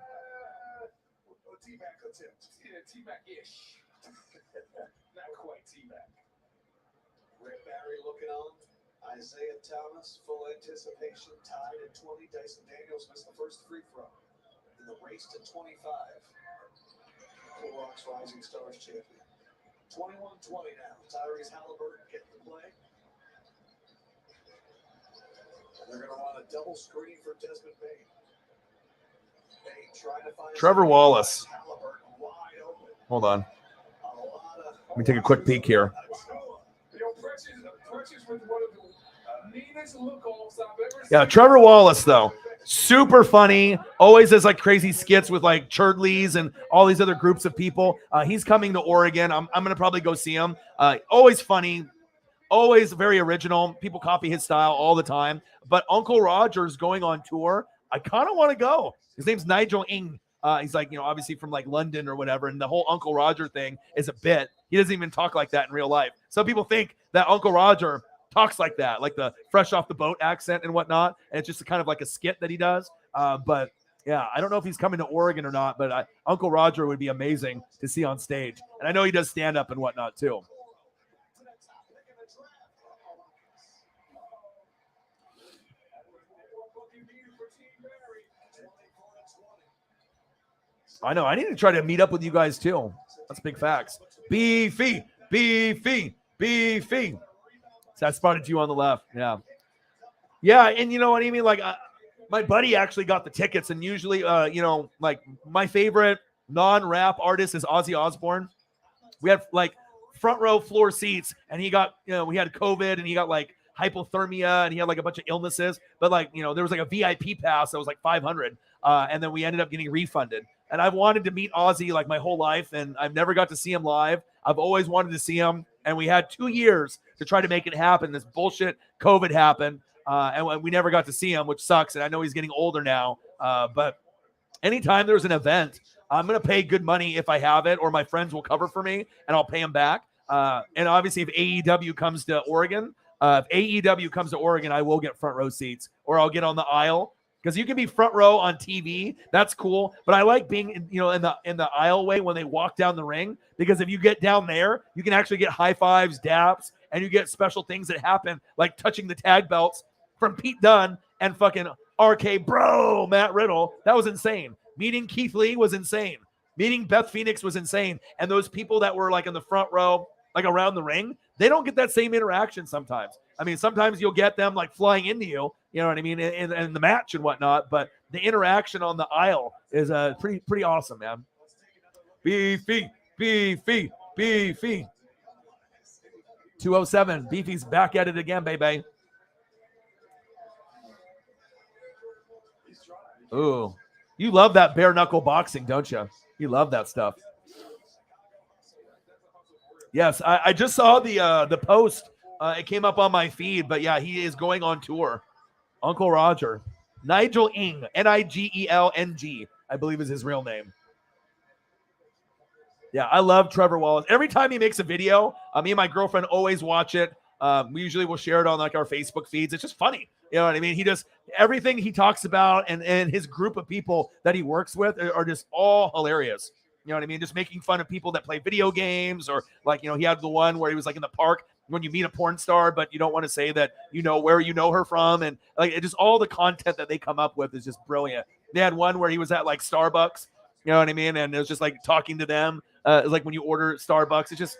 T-Mac-ish. Not quite T-Mac. Red Barry looking on. Isaiah Thomas, full anticipation, tied at 20. Dyson Daniels missed the first free throw. In the race to 25. Clorox Rising Stars champion. 21-20 now. Tyrese Halliburton getting the play. And they're going to run a double screen for Desmond Bain. Trevor Wallace. Hold on. Let me take a quick peek here. Yeah, Trevor Wallace, though. Super funny. Always has like crazy skits with like Churdleys and all these other groups of people. He's coming to Oregon. I'm going to probably go see him. Always funny. Always very original. People copy his style all the time. But Uncle Roger's going on tour. I kind of want to go. His name's Nigel Ng. He's like, obviously from like London or whatever. And the whole Uncle Roger thing is a bit. He doesn't even talk like that in real life. Some people think that Uncle Roger talks like that, like the fresh off the boat accent and whatnot. And it's just kind of like a skit that he does. But yeah, I don't know if he's coming to Oregon or not, but Uncle Roger would be amazing to see on stage. And I know he does stand up and whatnot too. I know. I need to try to meet up with you guys too. That's big facts. Beefy. So I spotted you on the left. Yeah. Yeah. And you know what I mean? Like my buddy actually got the tickets, and usually, like my favorite non-rap artist is Ozzy Osbourne. We had like front row floor seats, and he got, we had COVID, and he got like hypothermia, and he had like a bunch of illnesses. But like, there was like a VIP pass that was like $500, and then we ended up getting refunded. And I've wanted to meet Ozzy like my whole life, and I've never got to see him live. I've always wanted to see him, and we had 2 years to try to make it happen. This bullshit COVID happened, and we never got to see him, which sucks. And I know he's getting older now, but anytime there's an event, I'm going to pay good money if I have it, or my friends will cover for me, and I'll pay them back. And obviously, if AEW comes to Oregon, I will get front row seats, or I'll get on the aisle. Because you can be front row on TV, that's cool. But I like being, in the aisleway when they walk down the ring. Because if you get down there, you can actually get high fives, daps, and you get special things that happen, like touching the tag belts from Pete Dunne and fucking RK Bro, Matt Riddle. That was insane. Meeting Keith Lee was insane. Meeting Beth Phoenix was insane. And those people that were like in the front row, like around the ring, they don't get that same interaction sometimes. I mean, sometimes you'll get them like flying into you, you know what I mean, in the match and whatnot. But the interaction on the aisle is pretty awesome, man. Beefy. 207. Beefy's back at it again, baby. Ooh, you love that bare knuckle boxing, don't you? You love that stuff. Yes, I just saw the post. It came up on my feed, but yeah, he is going on tour. Uncle Roger. Nigel Ng, Nigelng, I believe is his real name. Yeah, I love Trevor Wallace. Every time he makes a video, me and my girlfriend always watch it. We usually will share it on like our Facebook feeds. It's just funny. You know what I mean? He just, everything he talks about and his group of people that he works with are just all hilarious. You know what I mean? Just making fun of people that play video games, or like, he had the one where he was like in the park when you meet a porn star, but you don't want to say that where you know her from. And like, it just, all the content that they come up with is just brilliant. They had one where he was at like Starbucks, you know what I mean? And it was just like talking to them. It's like when you order Starbucks, it's just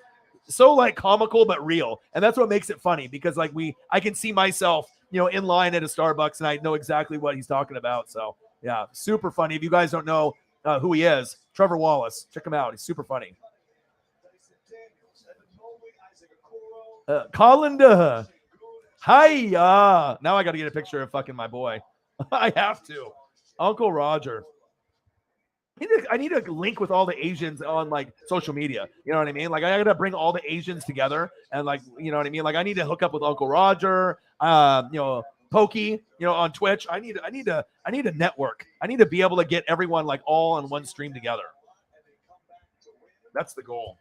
so like comical, but real. And that's what makes it funny, because like I can see myself, in line at a Starbucks, and I know exactly what he's talking about. So yeah, super funny. If you guys don't know who he is, Trevor Wallace, check him out. He's super funny. Colin Hiya. Now I got to get a picture of fucking my boy. I have to. Uncle Roger. I need a link with all the Asians on like social media. You know what I mean? Like I gotta bring all the Asians together and like you know what I mean? Like I need to hook up with Uncle Roger, Pokey, on Twitch. I need a network. I need to be able to get everyone like all on one stream together. That's the goal.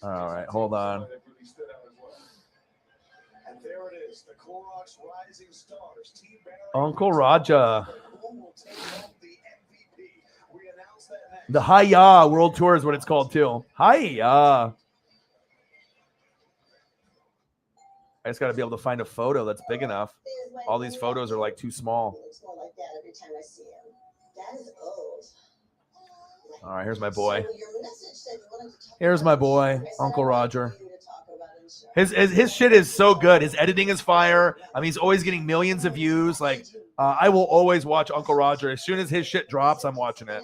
All right, hold on. And there it is, the Clorox Rising Stars Team Uncle Raja. The Hiya World Tour is what it's called too. Hiya. I just got to be able to find a photo that's big enough. All these photos are like too small. All right, here's my boy. Here's my boy, Uncle Roger. His shit is so good. His editing is fire. I mean, he's always getting millions of views. Like, I will always watch Uncle Roger. As soon as his shit drops, I'm watching it.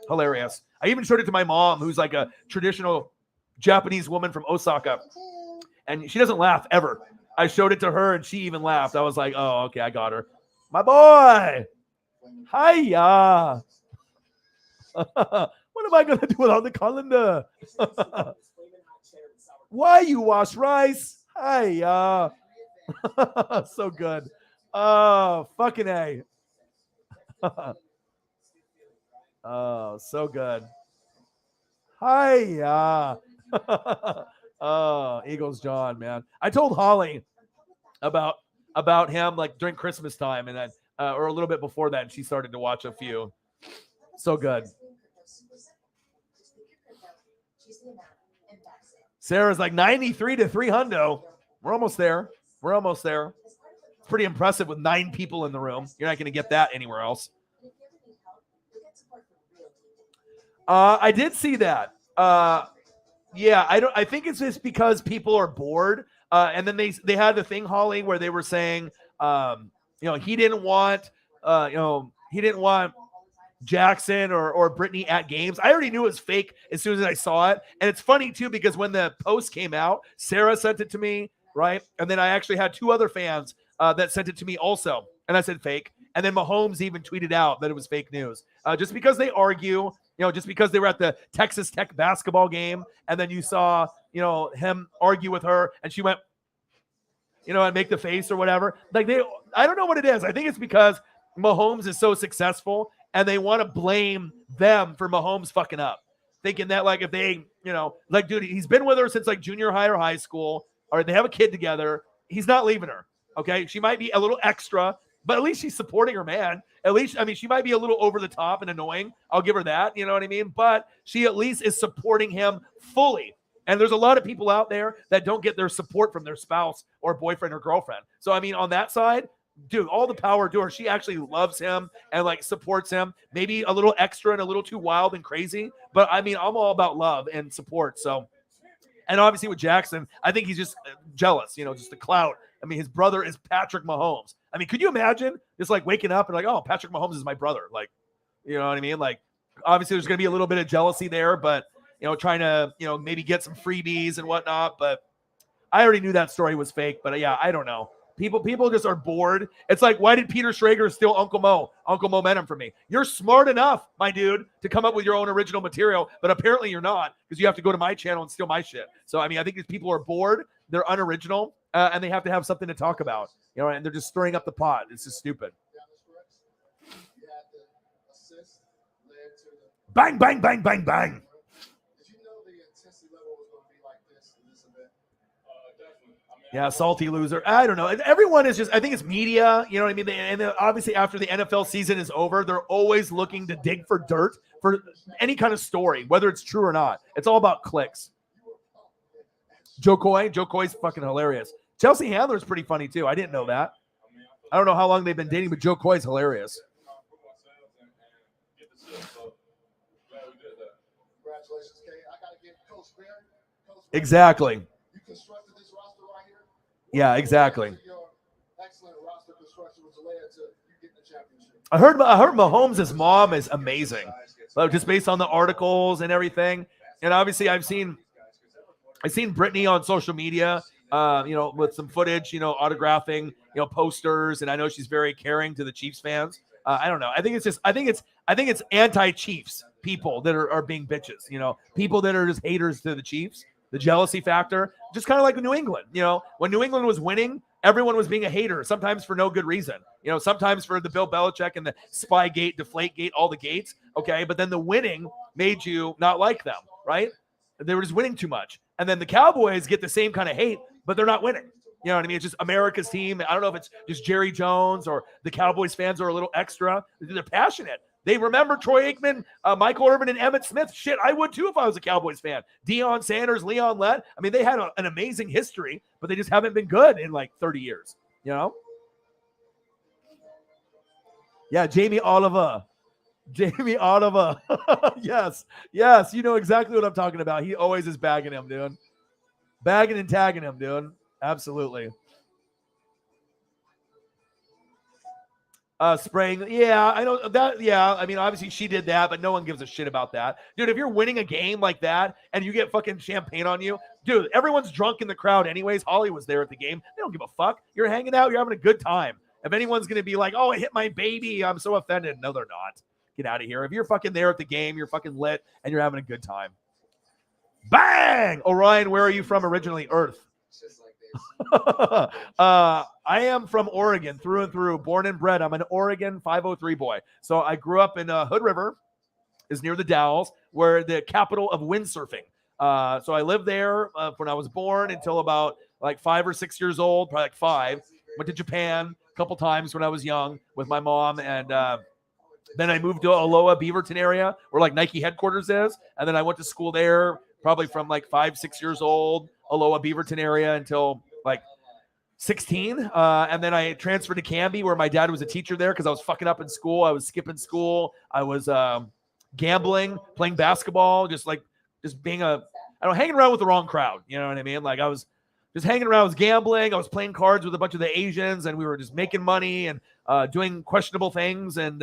Hilarious. I even showed it to my mom, who's like a traditional Japanese woman from Osaka. And she doesn't laugh ever. I showed it to her, and she even laughed. I was like, oh, okay, I got her. My boy. Hiya. What am I going to do without the calendar? Why you wash rice? Hiya. So good. Oh, fucking A. Oh, so good. Hiya. Oh, Eagles John, man. I told Holly about him like during Christmas time, and then or a little bit before that, and she started to watch a few. So good. Sarah's like 93 to 300. We're almost there. We're almost there. It's pretty impressive with 9 people in the room. You're not going to get that anywhere else. I did see that. Yeah, I think it's just because people are bored. And then they had the thing, Holly, where they were saying, he didn't want Jackson or Brittany at games. I already knew it was fake as soon as I saw it. And it's funny too, because when the post came out, Sarah sent it to me, right? And then I actually had 2 other fans that sent it to me also. And I said fake. And then Mahomes even tweeted out that it was fake news. Just because they argue, just because they were at the Texas Tech basketball game, and then you saw, him argue with her, and she went, and make the face or whatever. Like I don't know what it is. I think it's because Mahomes is so successful, and they want to blame them for Mahomes fucking up, thinking that like if they, dude, he's been with her since like junior high or high school, or they have a kid together. He's not leaving her. Okay, she might be a little extra, but at least she's supporting her man. At least, I mean, she might be a little over the top and annoying. I'll give her that. You know what I mean? But she at least is supporting him fully. And there's a lot of people out there that don't get their support from their spouse or boyfriend or girlfriend. So, I mean, on that side, dude, all the power to her. She actually loves him and like supports him. Maybe a little extra and a little too wild and crazy. But I mean, I'm all about love and support. So, and obviously with Jackson, I think he's just jealous, just the clout. I mean, his brother is Patrick Mahomes. I mean, could you imagine just like waking up and like, oh, Patrick Mahomes is my brother? Like, you know what I mean? Like, obviously there's going to be a little bit of jealousy there, but, trying to, maybe get some freebies and whatnot. But I already knew that story was fake. But yeah, I don't know. People just are bored. It's like, why did Peter Schrager steal Uncle Momentum from me? You're smart enough, my dude, to come up with your own original material, but apparently you're not, because you have to go to my channel and steal my shit. So, I mean, I think these people are bored. They're unoriginal, and they have to have something to talk about, and they're just stirring up the pot. It's just stupid. Bang, bang, bang, bang, bang. Yeah, salty loser. I don't know. Everyone is just, I think it's media, you know what I mean? And obviously after the NFL season is over, they're always looking to dig for dirt for any kind of story, whether it's true or not. It's all about clicks. Joe Coy's fucking hilarious. Chelsea Handler's pretty funny too. I didn't know that. I don't know how long they've been dating, but Joe Coy's hilarious. Exactly. Yeah, exactly. I heard Mahomes' mom is amazing, just based on the articles and everything. And obviously, I've seen Brittany on social media, with some footage, autographing, posters, and I know she's very caring to the Chiefs fans. I don't know. I think it's anti-Chiefs people that are being bitches. People that are just haters to the Chiefs. The jealousy factor, just kind of like New England. When New England was winning, everyone was being a hater, sometimes for no good reason. Sometimes for the Bill Belichick and the Spygate, Deflategate, all the gates. Okay, but then the winning made you not like them, right? They were just winning too much. And then the Cowboys get the same kind of hate, but they're not winning. You know what I mean? It's just America's team. I don't know if it's just Jerry Jones or the Cowboys fans are a little extra. They're passionate. They remember Troy Aikman, Michael Irvin, and Emmitt Smith. Shit, I would too if I was a Cowboys fan. Deion Sanders, Leon Lett. I mean, they had an amazing history, but they just haven't been good in like 30 years. Yeah, Jamie Oliver. Yes. You know exactly what I'm talking about. He always is bagging him, dude. Bagging and tagging him, dude. Absolutely. Spraying. Yeah, I know that. Yeah, I mean, obviously she did that, but no one gives a shit about that. Dude, if you're winning a game like that and you get fucking champagne on you, dude, everyone's drunk in the crowd anyways. Holly was there at the game. They don't give a fuck. You're hanging out. You're having a good time. If anyone's going to be like, oh, I hit my baby, I'm so offended. No, they're not. Get out of here. If you're fucking there at the game, you're fucking lit and you're having a good time. Bang! Orion, where are you from originally? Earth. I am from Oregon through and through, born and bred. I'm an Oregon 503 boy. So I grew up in Hood River, is near the Dalles, where the capital of windsurfing. So I lived there when I was born until about like 5 or 6 years old, probably like 5. Went to Japan a couple times when I was young with my mom, and then I moved to Aloha, Beaverton area, where like Nike headquarters is, and then I went to school there probably from like 5, 6 years old, Aloha, Beaverton area until like 16. And then I transferred to Canby where my dad was a teacher there because I was fucking up in school. I was skipping school. I was gambling, playing basketball, just being hanging around with the wrong crowd. You know what I mean? Like I was just hanging around, I was gambling. I was playing cards with a bunch of the Asians and we were just making money and doing questionable things and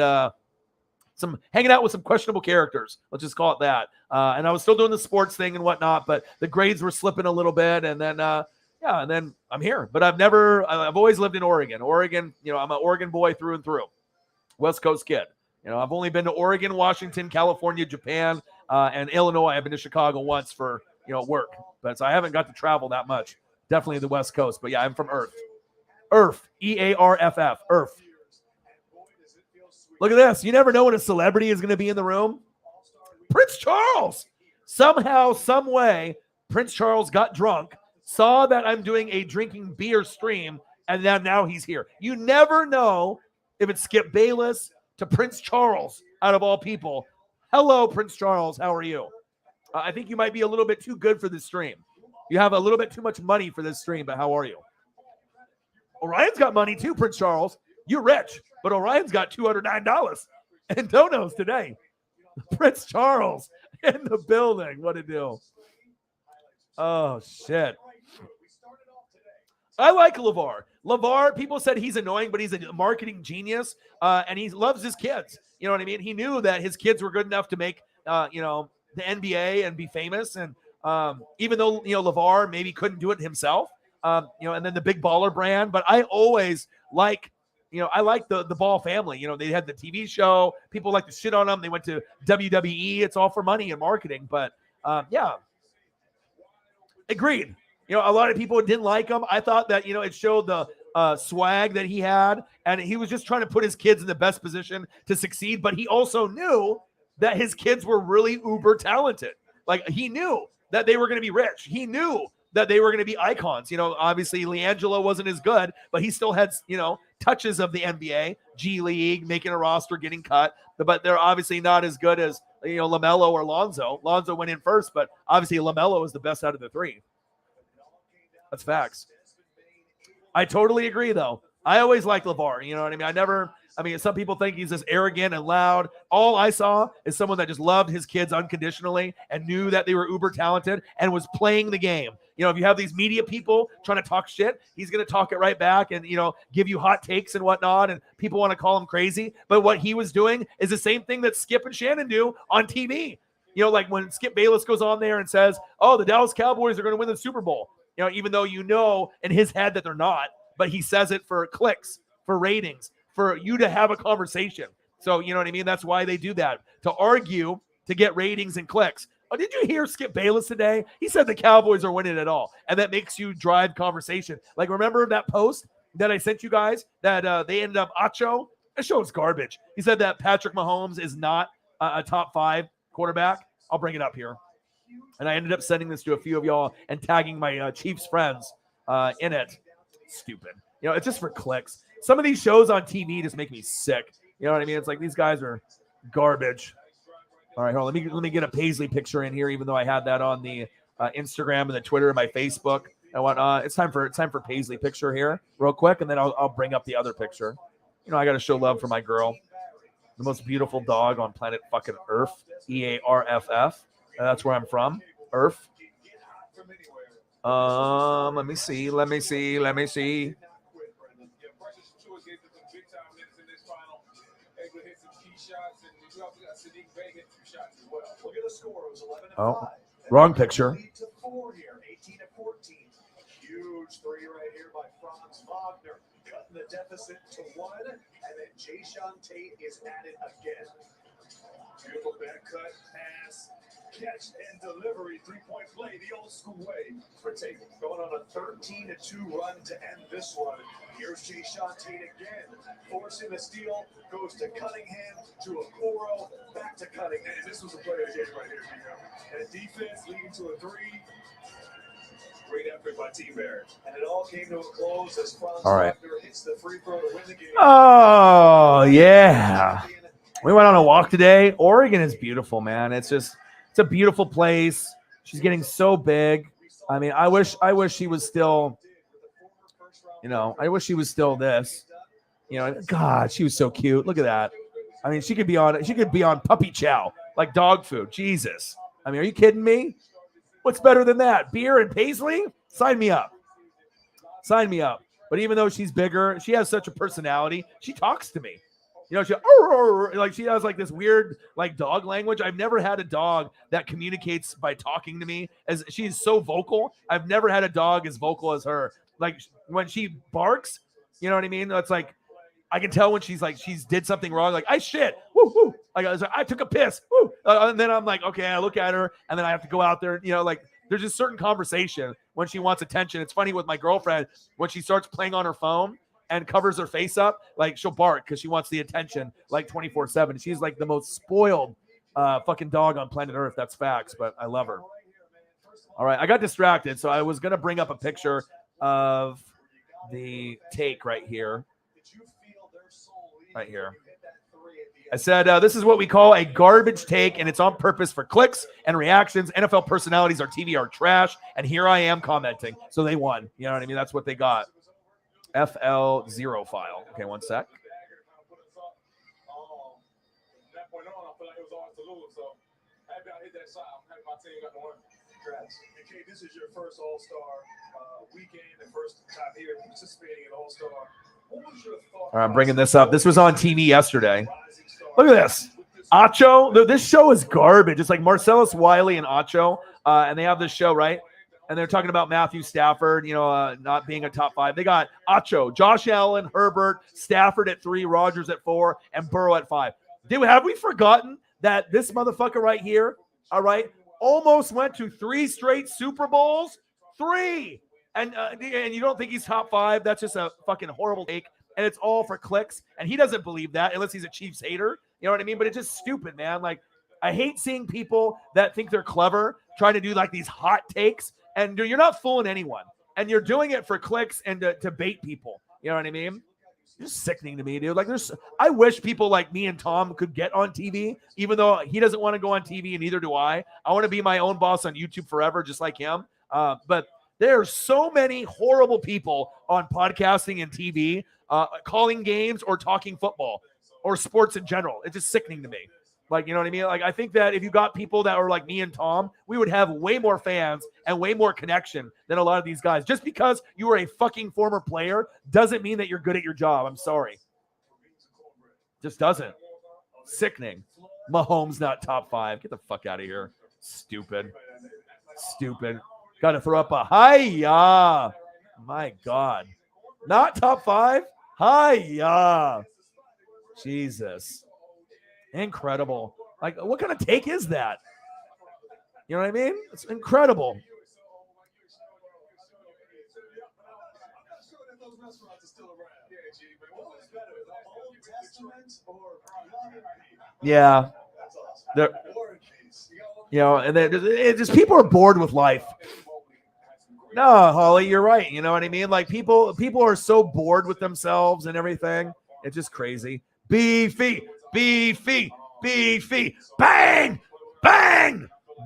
hanging out with some questionable characters. Let's just call it that. And I was still doing the sports thing and whatnot, but the grades were slipping a little bit. And then, and then I'm here. But I've always lived in Oregon. Oregon, I'm an Oregon boy through and through. West Coast kid. I've only been to Oregon, Washington, California, Japan, and Illinois. I've been to Chicago once for, work. But so I haven't got to travel that much. Definitely the West Coast. But yeah, I'm from Earth. Earth. EARFF. Earth. Look at this. You never know when a celebrity is going to be in the room. Prince Charles. Somehow, some way, Prince Charles got drunk, saw that I'm doing a drinking beer stream, and then now he's here. You never know if it's Skip Bayless to Prince Charles, out of all people. Hello, Prince Charles. How are you? I think you might be a little bit too good for this stream. You have a little bit too much money for this stream, but how are you? Orion's got money too, Prince Charles. You're rich, but Orion's got $209 in donos today. Prince Charles in the building. What a deal. Oh, shit. I like LeVar. LeVar, people said he's annoying, but he's a marketing genius, and he loves his kids. You know what I mean? He knew that his kids were good enough to make, the NBA and be famous. And even though, LeVar maybe couldn't do it himself, and then the Big Baller brand. But I always I like the Ball family. They had the TV show. People like to shit on them. They went to WWE. It's all for money and marketing. But, agreed. A lot of people didn't like him. I thought that, it showed the swag that he had. And he was just trying to put his kids in the best position to succeed. But he also knew that his kids were really uber talented. Like, he knew that they were going to be rich. He knew that they were going to be icons. Obviously LiAngelo wasn't as good, but he still had, touches of the NBA, G League, making a roster, getting cut. But they're obviously not as good as, LaMelo or Lonzo. Lonzo went in first, but obviously LaMelo is the best out of the three. That's facts. I totally agree, though. I always liked LeVar. You know what I mean, some people think he's just arrogant and loud. All I saw is someone that just loved his kids unconditionally and knew that they were uber talented and was playing the game. You know, if you have these media people trying to talk shit, he's going to talk it right back and, give you hot takes and whatnot. And people want to call him crazy. But what he was doing is the same thing that Skip and Shannon do on TV. Like when Skip Bayless goes on there and says, oh, the Dallas Cowboys are going to win the Super Bowl. Even though in his head that they're not, but he says it for clicks, for ratings, for you to have a conversation. So, you know what I mean? That's why they do that, to argue, to get ratings and clicks. Oh, did you hear Skip Bayless today? He said the Cowboys are winning it all. And that makes you drive conversation. Like, remember that post that I sent you guys that they ended up Acho? That show is garbage. He said that Patrick Mahomes is not a top 5 quarterback. I'll bring it up here. And I ended up sending this to a few of y'all and tagging my Chiefs friends in it. Stupid. It's just for clicks. Some of these shows on TV just make me sick. You know what I mean? It's like these guys are garbage. All right, hold on. Let me get a Paisley picture in here, even though I had that on the Instagram and the Twitter and my Facebook. I want it's time for Paisley picture here, real quick, and then I'll bring up the other picture. I got to show love for my girl, the most beautiful dog on planet fucking Earth, EARFF. That's where I'm from, Earth. Let me see. Oh, wrong picture. Huge 3 right here by Franz Wagner, cutting the deficit to 1, and then Jayshawn Tate is at it again. Beautiful back cut, pass, catch, and delivery. 3-point play, the old school way for Tate. Going on a 13-2 run to end this one. Here's Jayshawn Tate again, forcing the steal, goes to Cunningham, to Okoro, back to Cunningham. And this was a play of the game right here, and a defense leading to a 3. Great effort by T. Barrett. And it all came to a close as Franz Wagner hits the free throw to win the game. Oh, yeah. We went on a walk today. Oregon is beautiful, man. It's a beautiful place. She's getting so big. I mean, I wish she was still, I wish she was still this. God, she was so cute. Look at that. I mean, she could be on puppy chow, like dog food. Jesus. I mean, are you kidding me? What's better than that? Beer and Paisley? Sign me up. But even though she's bigger, she has such a personality. She talks to me. She has like this weird like dog language. I've never had a dog that communicates by talking to me. As she's so vocal. I've never had a dog as vocal as her. Like when she barks, you know what I mean? It's like I can tell when she's did something wrong. Like I shit. Woo woo. Like I took a piss. Woo. And then I'm like, okay, I look at her, and then I have to go out there. There's a certain conversation when she wants attention. It's funny with my girlfriend when she starts playing on her phone and covers her face up, like she'll bark because she wants the attention, like 24/7. She's like the most spoiled fucking dog on planet Earth. That's facts, but I love her. All right, I got distracted, so I was gonna bring up a picture of the take right here. Right here. I said, this is what we call a garbage take, and it's on purpose for clicks and reactions. NFL personalities on TV are trash, and here I am commenting. So they won. You know what I mean? That's what they got. FL0 file. Okay, one sec. Okay, this is your first All-Star weekend, the first time here participating in All-Star. What was your thought? All right, I'm bringing this up. This was on TV yesterday. Look at this. Acho. This show is garbage. It's like Marcellus Wiley and Acho, and they have this show, right? And they're talking about Matthew Stafford, not being a top 5. They got Acho, Josh Allen, Herbert, Stafford at 3, Rodgers at 4, and Burrow at 5. Have we forgotten that this motherfucker right here, all right, almost went to 3 straight Super Bowls? 3. And you don't think he's top 5? That's just a fucking horrible take. And it's all for clicks. And he doesn't believe that unless he's a Chiefs hater. You know what I mean? But it's just stupid, man. Like, I hate seeing people that think they're clever trying to do like these hot takes. And you're not fooling anyone. And you're doing it for clicks and to bait people. You know what I mean? It's just sickening to me, dude. Like, I wish people like me and Tom could get on TV, even though he doesn't want to go on TV and neither do I. I want to be my own boss on YouTube forever, just like him. But There are so many horrible people on podcasting and TV calling games or talking football or sports in general. It's just sickening to me. Like, you know what I mean? Like, I think that if you got people that are like me and Tom, we would have way more fans and way more connection than a lot of these guys. Just because you are a fucking former player doesn't mean that you're good at your job. I'm sorry. Just doesn't. Sickening. Mahomes not top 5. Get the fuck out of here. Stupid. Got to throw up a hi-ya. My God. Not top 5? Hi-ya. Jesus. Incredible. Like, what kind of take is that? You know what I mean? It's incredible. Yeah. They're, you know, and it's just people are bored with life. No, Holly, you're right. You know what I mean? Like people are so bored with themselves and everything. It's just crazy. Beefy. Bang!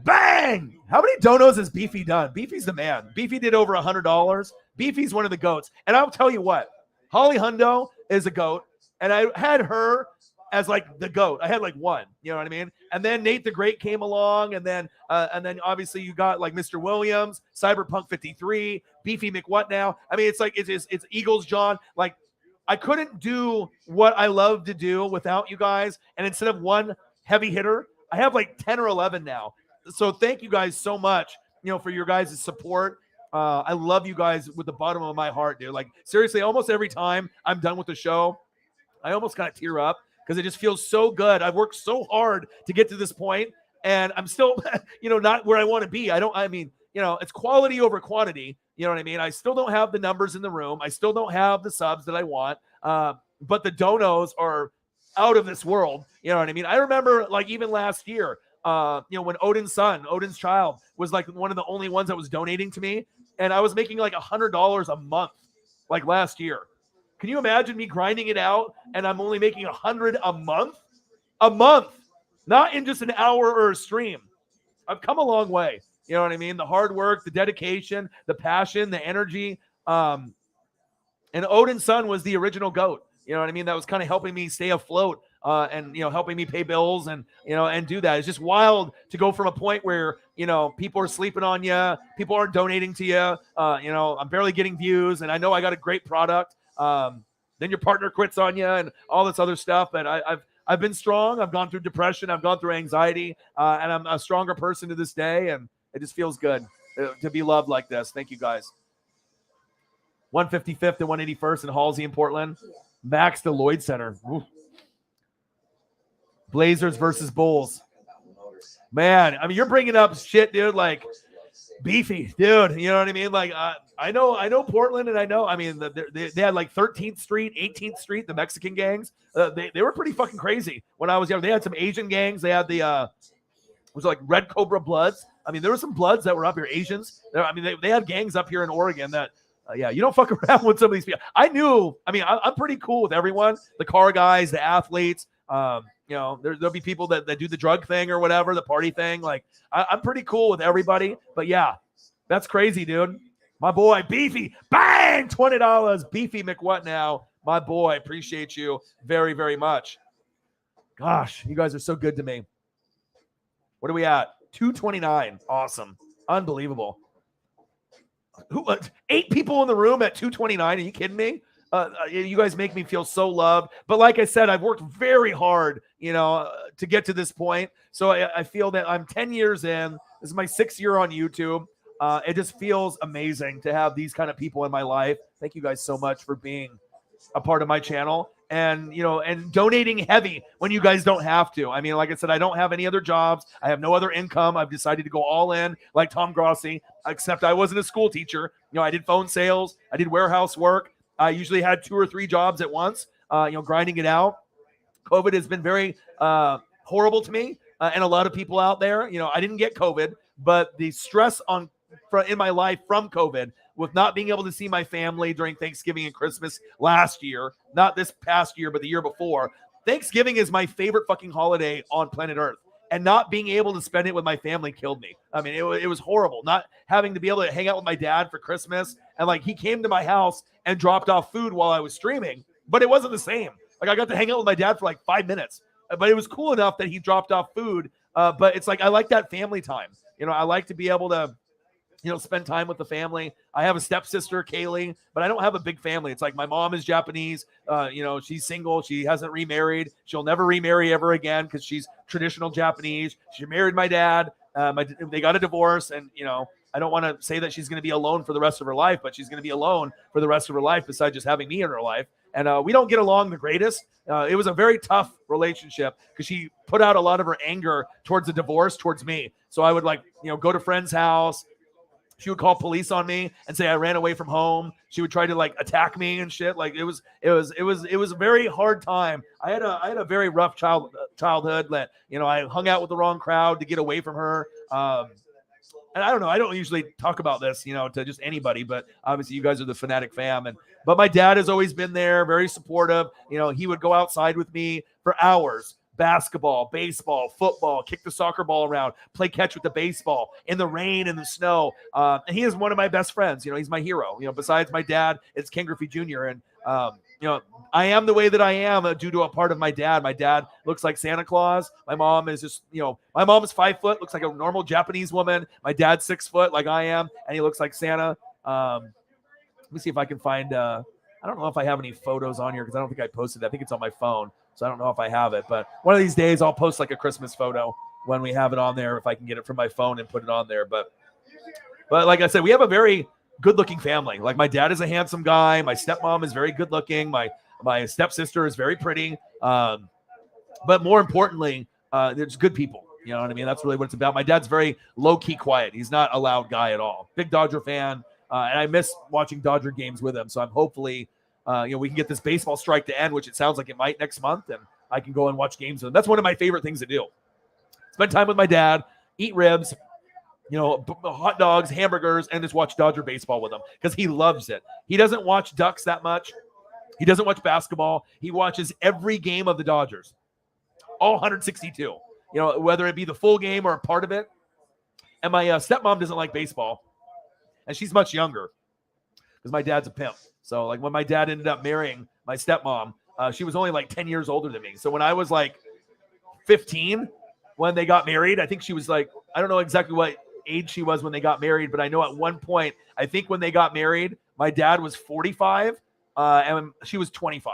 How many donos has Beefy done? Beefy's the man. Beefy did over $100. Beefy's one of the goats. And I'll tell you what, Holly Hundo is a goat. And I had her as like the goat. I had like one, you know what I mean? And then Nate the Great came along, and then obviously you got like Mr. Williams, Cyberpunk 53, Beefy McWhatnow. I mean, it's like it's Eagles John. Like, I couldn't do what I love to do without you guys. And instead of one heavy hitter, I have like 10 or 11 now. So thank you guys so much, you know, for your guys' support. I love you guys with the bottom of my heart, dude. Like, seriously, almost every time I'm done with the show, I almost kind of tear up because it just feels so good. I've worked so hard to get to this point, and I'm still, you know, not where I want to be. You know, it's quality over quantity. You know what I mean? I still don't have the numbers in the room. I still don't have the subs that I want. But the donos are out of this world. You know what I mean? I remember like even last year, you know, when Odin's child was like one of the only ones that was donating to me. And I was making like $100 a month, like last year. Can you imagine me grinding it out and I'm only making $100 a month? A month, not in just an hour or a stream. I've come a long way. You know what I mean? The hard work, the dedication, the passion, the energy. And Odin's son was the original GOAT. You know what I mean? That was kind of helping me stay afloat and, you know, helping me pay bills and, you know, and do that. It's just wild to go from a point where, you know, people are sleeping on you. People aren't donating to you. You know, I'm barely getting views, and I know I got a great product. Then your partner quits on you and all this other stuff. But I've been strong. I've gone through depression. I've gone through anxiety, and I'm a stronger person to this day. And it just feels good to be loved like this. Thank you, guys. 155th and 181st in Halsey in Portland. Max to Lloyd Center. Ooh. Blazers versus Bulls. Man, I mean, you're bringing up shit, dude, like Beefy, dude. You know what I mean? Like, I know Portland, and I mean, they had like 13th Street, 18th Street, the Mexican gangs. They were pretty fucking crazy when I was young. They had some Asian gangs. They had it was like Red Cobra Bloods. I mean, there were some Bloods that were up here, Asians. I mean, they had gangs up here in Oregon that, yeah, you don't fuck around with some of these people. I'm pretty cool with everyone, the car guys, the athletes. You know, there'll be people that do the drug thing or whatever, the party thing. Like, I'm pretty cool with everybody. But yeah, that's crazy, dude. My boy, Beefy, bang, $20. Beefy McWhatnow, my boy. Appreciate you very, very much. Gosh, you guys are so good to me. What are we at? 229. Awesome. Unbelievable. 8 people in the room at 229. Are you kidding me? You guys make me feel so loved. But like I said, I've worked very hard, you know, to get to this point. So I feel that I'm 10 years in. This is my 6th year on YouTube. It just feels amazing to have these kind of people in my life. Thank you guys so much for being a part of my channel and, you know, and donating heavy when you guys don't have to. I mean, like I said, I don't have any other jobs. I have no other income. I've decided to go all in like Tom Grossi, except I wasn't a school teacher. You know, I did phone sales. I did warehouse work. I usually had 2 or 3 jobs at once, you know, grinding it out. COVID has been very horrible to me and a lot of people out there. You know, I didn't get COVID, but the stress in my life from COVID, with not being able to see my family during Thanksgiving and Christmas last year, not this past year, but the year before. Thanksgiving is my favorite fucking holiday on planet Earth. and not being able to spend it with my family killed me. I mean, it was horrible not having to be able to hang out with my dad for Christmas. And like, he came to my house and dropped off food while I was streaming, but it wasn't the same. Like, I got to hang out with my dad for like 5 minutes, but it was cool enough that he dropped off food. But it's like, I like that family time. I like to be able to, spend time with the family. I have a stepsister, Kaylee, but I don't have a big family. It's like, my mom is Japanese. She's single. She hasn't remarried. She'll never remarry ever again because she's traditional Japanese. She married my dad. They got a divorce, and, I don't want to say that she's going to be alone for the rest of her life, but she's going to be alone for the rest of her life besides just having me in her life. And we don't get along the greatest. It was a very tough relationship because she put out a lot of her anger towards the divorce towards me. So I would go to friend's house. She would call police on me and say I ran away from home. She would try to attack me and shit. Like, it was a very hard time. I had a very rough childhood that, I hung out with the wrong crowd to get away from her. And I don't know, I don't usually talk about this, to just anybody, but obviously you guys are the Fanatic fam. But my dad has always been there, very supportive. He would go outside with me for hours. Basketball, baseball, football, kick the soccer ball around, play catch with the baseball in the rain and the snow. And he is one of my best friends. He's my hero. Besides my dad, it's Ken Griffey Jr. And, I am the way that I am due to a part of my dad. My dad looks like Santa Claus. My mom is just, my mom is 5 foot, looks like a normal Japanese woman. My dad's 6 foot like I am, and he looks like Santa. Let me see if I can find, I don't know if I have any photos on here because I don't think I posted it. I think it's on my phone, so I don't know if I have it. But one of these days I'll post like a Christmas photo when we have it on there, if I can get it from my phone and put it on there. But like I said, we have a very good-looking family. Like, my dad is a handsome guy. My stepmom is very good-looking. My stepsister is very pretty. But more importantly, there's good people. You know what I mean? That's really what it's about. My dad's very low-key quiet. He's not a loud guy at all. Big Dodger fan. And I miss watching Dodger games with him. So I'm hopefully, we can get this baseball strike to end, which it sounds like it might next month, and I can go and watch games with him. That's one of my favorite things to do. Spend time with my dad, eat ribs, hot dogs, hamburgers, and just watch Dodger baseball with him because he loves it. He doesn't watch Ducks that much. He doesn't watch basketball. He watches every game of the Dodgers, all 162, whether it be the full game or a part of it. And my stepmom doesn't like baseball, and she's much younger because my dad's a pimp. So, like, when my dad ended up marrying my stepmom, she was only like 10 years older than me. So when I was like 15, when they got married, I think she was like, I don't know exactly what age she was when they got married, but I know at one point, I think when they got married, my dad was 45 and she was 25.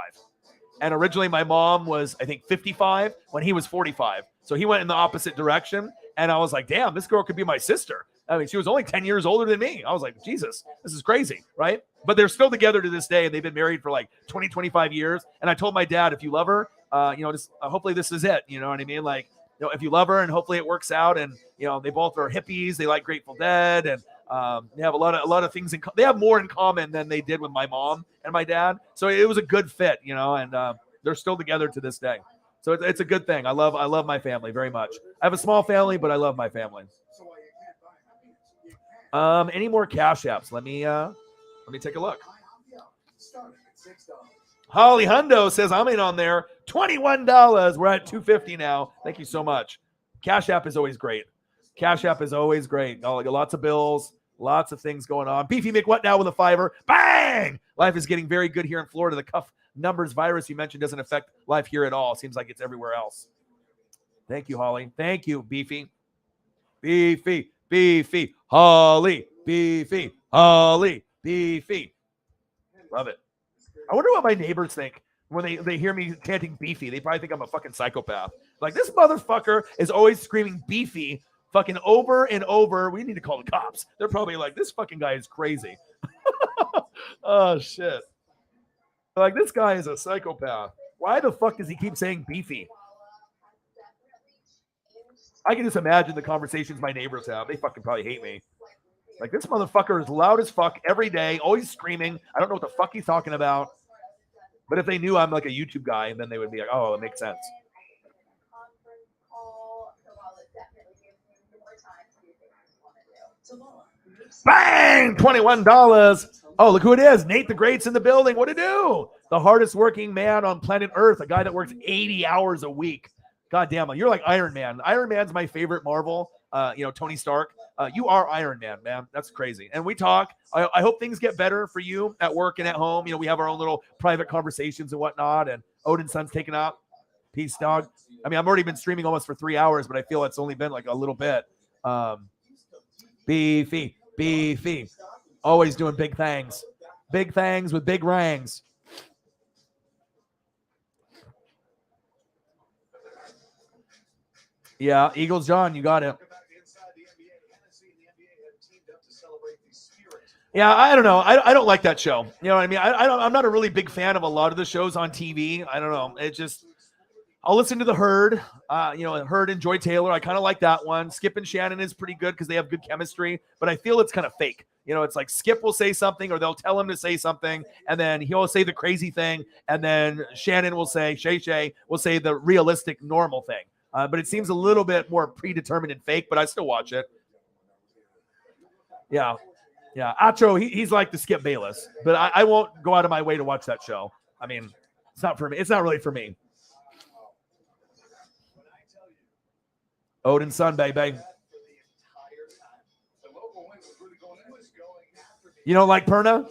And originally my mom was, I think, 55 when he was 45. So he went in the opposite direction. And I was like, damn, this girl could be my sister. I mean, she was only 10 years older than me. I was like, Jesus, this is crazy, right? But they're still together to this day, and they've been married for like 20, 25 years. And I told my dad, if you love her, hopefully this is it. You know what I mean? Like, if you love her and hopefully it works out. And, they both are hippies. They like Grateful Dead. And they have a lot of things they have more in common than they did with my mom and my dad. So it was a good fit, and they're still together to this day. So it's a good thing. I love my family very much. I have a small family, but I love my family. Any more Cash Apps? Let me take a look. Holly Hundo says, I'm in on there. $21. We're at $2.50 now. Thank you so much. Cash App is always great. Cash App is always great. Lots of bills, lots of things going on. Beefy McWhat now with a $5. Bang! Life is getting very good here in Florida. The cuff numbers virus you mentioned doesn't affect life here at all. Seems like it's everywhere else. Thank you, Holly. Thank you, Beefy. Beefy. Holly. Beefy. Holly. Beefy. Love it. I wonder what my neighbors think when they hear me chanting Beefy. They probably think I'm a fucking psychopath. Like, this motherfucker is always screaming Beefy fucking over and over. We need to call the cops. They're probably like, this fucking guy is crazy. Oh, shit. Like, this guy is a psychopath. Why the fuck does he keep saying Beefy? I can just imagine the conversations my neighbors have. They fucking probably hate me. Like, this motherfucker is loud as fuck every day, always screaming. I don't know what the fuck he's talking about. But if they knew I'm like a YouTube guy, then they would be like, oh, it makes sense. Bang! $21. Oh, look who it is. Nate the Great's in the building. What to do? The hardest working man on planet Earth, a guy that works 80 hours a week. God damn it. You're like Iron Man. Iron Man's my favorite Marvel. Tony Stark. You are Iron Man. That's crazy. And we talk. I hope things get better for you at work and at home. We have our own little private conversations and whatnot. And Odin's son's taken up. Peace, dog. I mean, I've already been streaming almost for 3 hours, but I feel it's only been like a little bit. Beefy. Always doing big things. Big things with big rangs. Yeah, Eagles John, you got it. Yeah, I don't know. I don't like that show. You know what I mean? I'm not a really big fan of a lot of the shows on TV. I don't know. It just, I'll listen to the Herd. Herd and Joy Taylor. I kind of like that one. Skip and Shannon is pretty good because they have good chemistry, but I feel it's kind of fake. It's like Skip will say something or they'll tell him to say something, and then he'll say the crazy thing, and then Shannon will say, Shay will say the realistic, normal thing. But it seems a little bit more predetermined and fake, but I still watch it. Yeah. Acho, he's like the Skip Bayless, but I won't go out of my way to watch that show. I mean, it's not for me. It's not really for me. Odin's son, baby. You don't like Perna?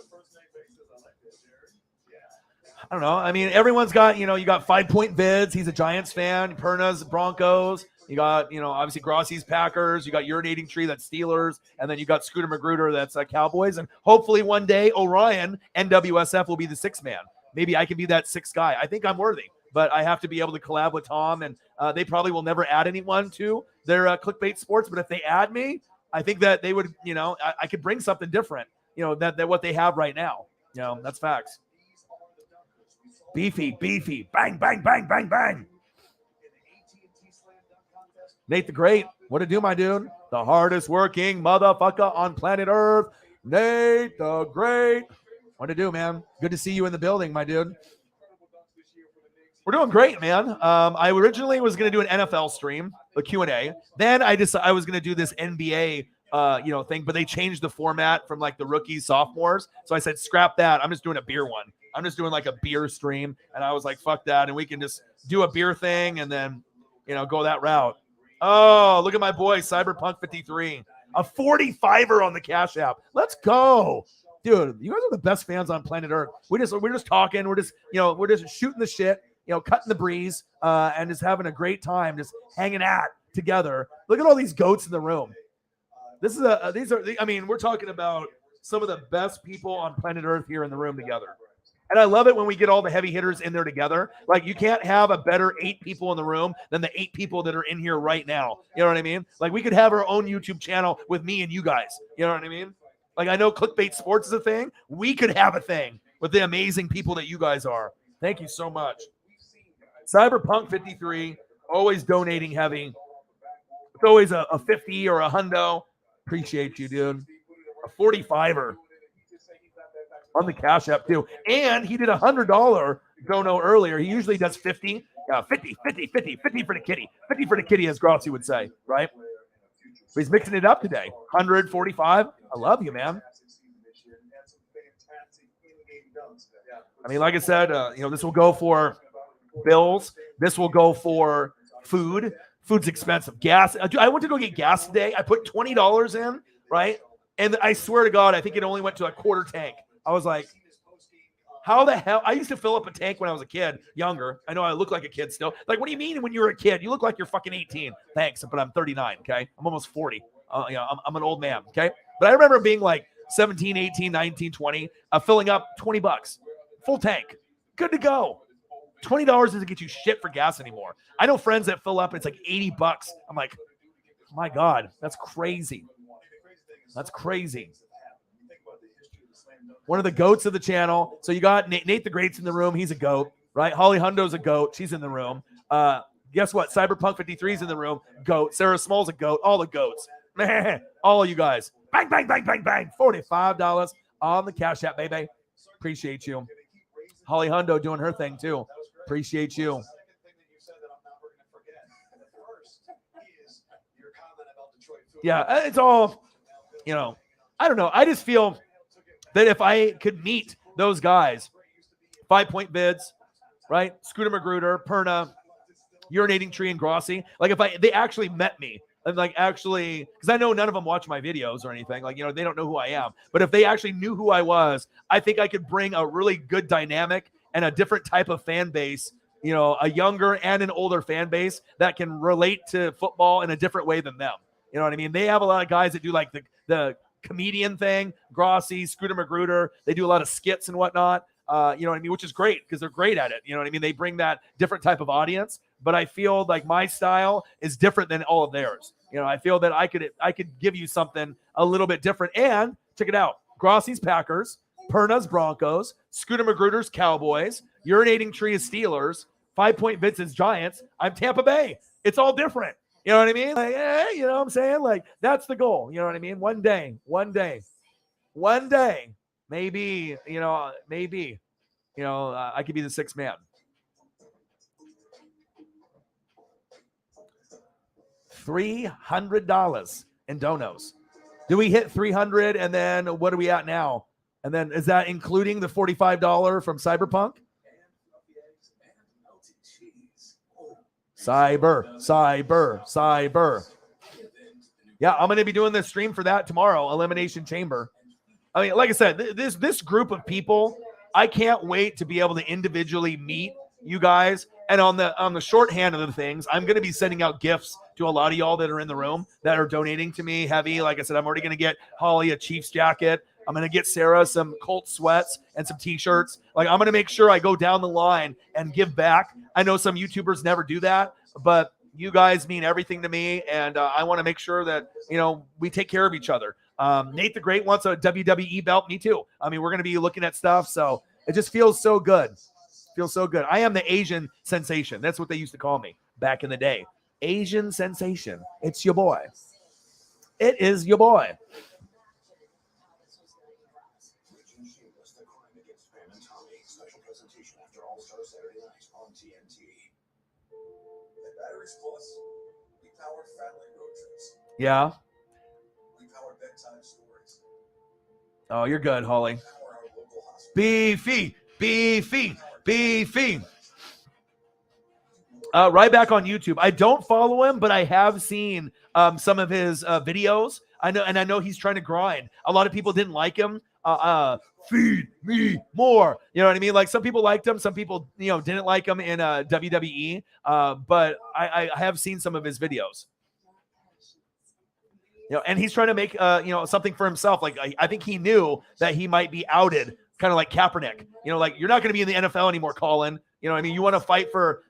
I don't know. I mean, everyone's got, you got 5 Point Vids. He's a Giants fan. Perna's Broncos. You got, obviously Grossi's Packers. You got Urinating Tree, that's Steelers. And then you got Scooter Magruder, that's Cowboys. And hopefully one day Orion, NWSF, will be the sixth man. Maybe I can be that sixth guy. I think I'm worthy, but I have to be able to collab with Tom. And they probably will never add anyone to their Clickbait Sports. But if they add me, I think that they would, I could bring something different, that what they have right now. That's facts. Beefy. Bang, bang, bang, bang, bang. Nate the Great. What to do, my dude? The hardest working motherfucker on planet Earth. Nate the Great. What to do, man? Good to see you in the building, my dude. We're doing great, man. I originally was going to do an NFL stream, a Q&A. Then I decided I was going to do this NBA thing, but they changed the format from like the rookies, sophomores. So I said, scrap that. I'm just doing a beer one. I'm just doing like a beer stream. And I was like, fuck that. And we can just do a beer thing and then, go that route. Oh, look at my boy, Cyberpunk 53. A 45er on the Cash App. Let's go. Dude, you guys are the best fans on planet Earth. We're just talking. We're just shooting the shit, cutting the breeze, and just having a great time, just hanging out together. Look at all these goats in the room. We're talking about some of the best people on planet Earth here in the room together. And I love it when we get all the heavy hitters in there together. Like, you can't have a better 8 people in the room than the 8 people that are in here right now. You know what I mean? Like, we could have our own YouTube channel with me and you guys. You know what I mean? Like, I know Clickbait Sports is a thing. We could have a thing with the amazing people that you guys are. Thank you so much. Cyberpunk 53, always donating heavy. It's always a 50 or a hundo. Appreciate you, dude. A 45er. On the Cash App too. And he did $100 dono earlier. He usually does 50. 50 for the kitty. 50 for the kitty, as Grossi would say, right? But he's mixing it up today. 145. I love you, man. I mean, like I said, this will go for bills. This will go for food. Food's expensive. Gas. I went to go get gas today. I put $20 in, right? And I swear to God, I think it only went to a quarter tank. I was like, how the hell? I used to fill up a tank when I was a kid, younger. I know I look like a kid still. Like, what do you mean when you were a kid? You look like you're fucking 18. Thanks, but I'm 39, okay? I'm almost 40. I'm an old man, okay? But I remember being like 17, 18, 19, 20, filling up $20. Full tank. Good to go. $20 doesn't get you shit for gas anymore. I know friends that fill up and it's like $80. I'm like, my God, that's crazy. That's crazy. One of the goats of the channel. So you got Nate the Great's in the room. He's a goat, right? Holly Hundo's a goat. She's in the room. Guess what? Cyberpunk 53's in the room. Goat. Sarah Small's a goat. All the goats. All of you guys. Bang, bang, bang, bang, bang. $45 on the Cash App, baby. Appreciate you. Holly Hundo doing her thing too. Appreciate you. Yeah, it's all, I don't know. I just feel that if I could meet those guys, 5 Point Vids, right? Scooter Magruder, Perna, Urinating Tree and Grossi. Like if they actually met me and like actually, because I know none of them watch my videos or anything. Like, they don't know who I am. But if they actually knew who I was, I think I could bring a really good dynamic and a different type of fan base, a younger and an older fan base that can relate to football in a different way than them. You know what I mean? They have a lot of guys that do like the comedian thing, Grossi, Scooter Magruder. They do a lot of skits and whatnot. You know what I mean? Which is great because they're great at it. You know what I mean? They bring that different type of audience, but I feel like my style is different than all of theirs. I feel that I could give you something a little bit different. And check it out. Grossi's Packers, Perna's Broncos, Scooter Magruder's Cowboys, Urinating Tree is Steelers, 5 Point Vincent's Giants. I'm Tampa Bay. It's all different. You know what I mean? Like, you know what I'm saying? Like, that's the goal. You know what I mean? One day, maybe, I could be the sixth man. $300 in donos. Do we hit 300? And then what are we at now? And then is that including the $45 from Cyberpunk? Cyber. Yeah, I'm going to be doing the stream for that tomorrow, Elimination Chamber. I mean, like I said, this group of people, I can't wait to be able to individually meet you guys. And on the shorthand of the things, I'm going to be sending out gifts to a lot of y'all that are in the room that are donating to me heavy. Like I said, I'm already going to get Holly a Chiefs jacket. I'm going to get Sarah some Colt sweats and some T-shirts. Like, I'm going to make sure I go down the line and give back. I know some YouTubers never do that, but you guys mean everything to me, and I want to make sure that, we take care of each other. Nate the Great wants a WWE belt. Me too. I mean, we're going to be looking at stuff, so it just feels so good. I am the Asian sensation. That's what they used to call me back in the day. Asian sensation. It's your boy. It is your boy. Yeah. Oh, you're good, Holly. Beefy. Right back on YouTube. I don't follow him, but I have seen some of his videos. I know he's trying to grind. A lot of people didn't like him. Feed me more. You know what I mean? Like, some people liked him, some people didn't like him in WWE. But I have seen some of his videos. And he's trying to make something for himself. Like, I think he knew that he might be outed, kind of like Kaepernick. Like, you're not going to be in the NFL anymore, Colin. You know what I mean? You want to fight for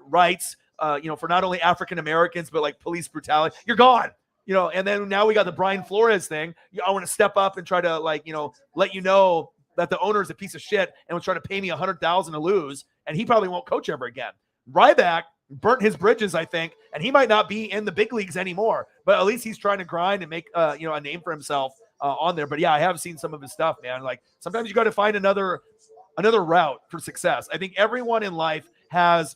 rights, for not only African Americans, but like police brutality. You're gone. And then now we got the Brian Flores thing. I want to step up and try to let you know that the owner is a piece of shit and was trying to pay me $100,000 to lose, and he probably won't coach ever again. Ryback burnt his bridges, I think, and he might not be in the big leagues anymore, but at least he's trying to grind and make a name for himself on there. But yeah, I have seen some of his stuff, man. Like, sometimes you got to find another route for success. I think everyone in life has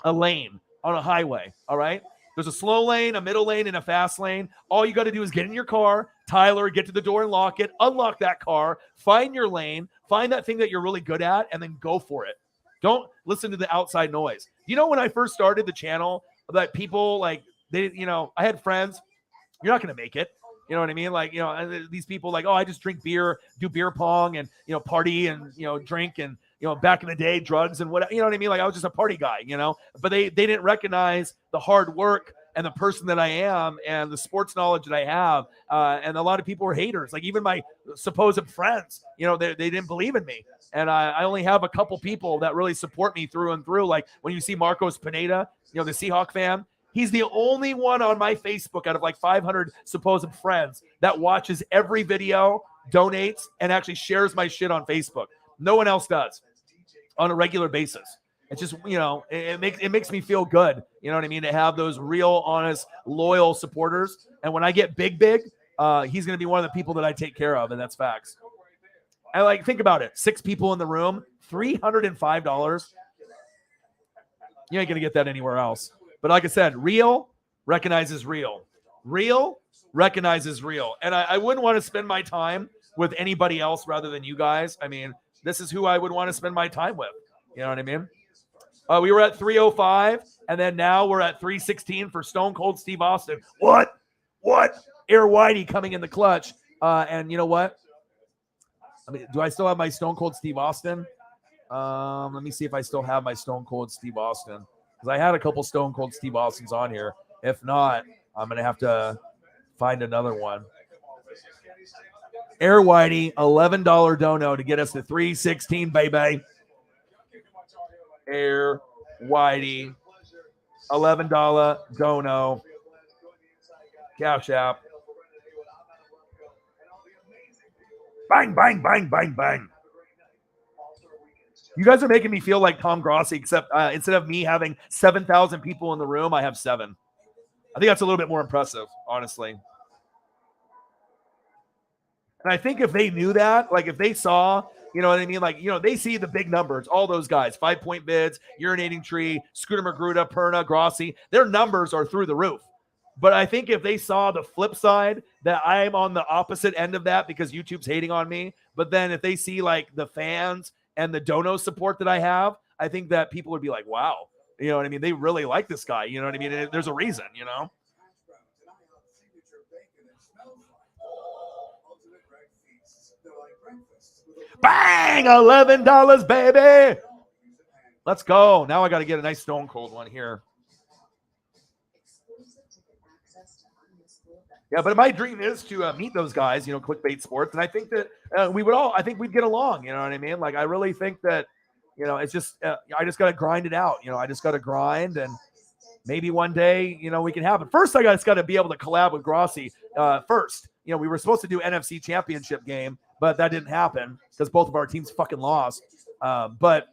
a lane on a highway. All right. There's a slow lane, a middle lane, and a fast lane. All you got to do is get in your car, Tyler, get to the door and lock it, unlock that car, find your lane, find that thing that you're really good at, and then go for it. Don't listen to the outside noise. When I first started the channel, that people I had friends, you're not going to make it. You know what I mean? Like, these people like, oh, I just drink beer, do beer pong and, party and, drink and, back in the day, drugs and what, you know what I mean? Like, I was just a party guy, but they didn't recognize the hard work and the person that I am and the sports knowledge that I have. And a lot of people were haters. Like, even my supposed friends, they didn't believe in me. And I only have a couple people that really support me through and through. Like, when you see Marcos Pineda, the Seahawk fan, he's the only one on my Facebook out of like 500 supposed friends that watches every video, donates, and actually shares my shit on Facebook. No one else does on a regular basis. It's just, it makes me feel good. You know what I mean? To have those real, honest, loyal supporters. And when I get big, he's going to be one of the people that I take care of. And that's facts. And think about it. 6 people in the room, $305. You ain't going to get that anywhere else. But like I said, real recognizes real. Real recognizes real. And I wouldn't want to spend my time with anybody else rather than you guys. I mean, this is who I would want to spend my time with. You know what I mean? We were at 305, and then now we're at 316 for Stone Cold Steve Austin. What? Air Whitey coming in the clutch. And you know what? I mean, do I still have my Stone Cold Steve Austin? Let me see if I still have my Stone Cold Steve Austin, because I had a couple Stone Cold Steve Austins on here. If not, I'm going to have to find another one. Air Whitey, $11 dono to get us to 316, baby. Air Whitey, $11 dono. Cash App. Bang, bang, bang, bang, bang. You guys are making me feel like Tom Grossi, except instead of me having 7,000 people in the room, I have 7. I think that's a little bit more impressive, honestly. And I think if they knew that, like if they saw, you know what I mean? Like, you know, they see the big numbers, all those guys, 5 Point Bids, Urinating Tree, Scooter Magruder, Perna, Grossi, their numbers are through the roof. But I think if they saw the flip side, that I'm on the opposite end of that because YouTube's hating on me. But then if they see like the fans and the dono support that I have, I think that people would be like, wow, you know what I mean? They really like this guy. You know what I mean? And there's a reason, you know? Bang! $11, baby. Let's go. Now I got to get a nice Stone Cold one here. Yeah, but my dream is to meet those guys, you know, Clickbait Sports. And I think that I think we'd get along. You know what I mean? Like, I really think that, you know, it's just, I just got to grind it out. You know, I just got to grind, and maybe one day, you know, we can have it. First, I just got to be able to collab with Grossi first. You know, we were supposed to do NFC Championship game, but that didn't happen because both of our teams fucking lost. But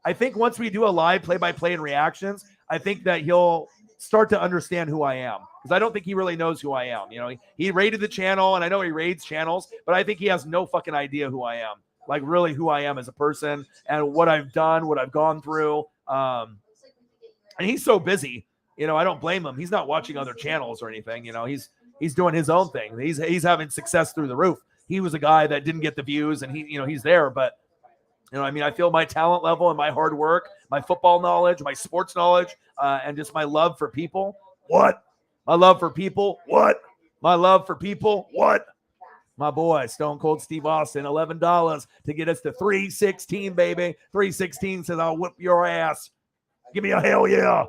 I think once we do a live play-by-play and reactions, I think that he'll start to understand who I am, because I don't think he really knows who I am. You know, he raided the channel, and I know he raids channels, but I think he has no fucking idea who I am, like really who I am as a person and what I've done, what I've gone through. And he's so busy, you know, I don't blame him. He's not watching other channels or anything. You know, he's doing his own thing. He's having success through the roof. He was a guy that didn't get the views, and he's there, but you know, I mean, I feel my talent level and my hard work, my football knowledge, my sports knowledge, and just my love for people. What? My love for people. What? My love for people. What? My boy, Stone Cold Steve Austin, $11 to get us to 316, baby. 316 says, I'll whip your ass. Give me a hell yeah.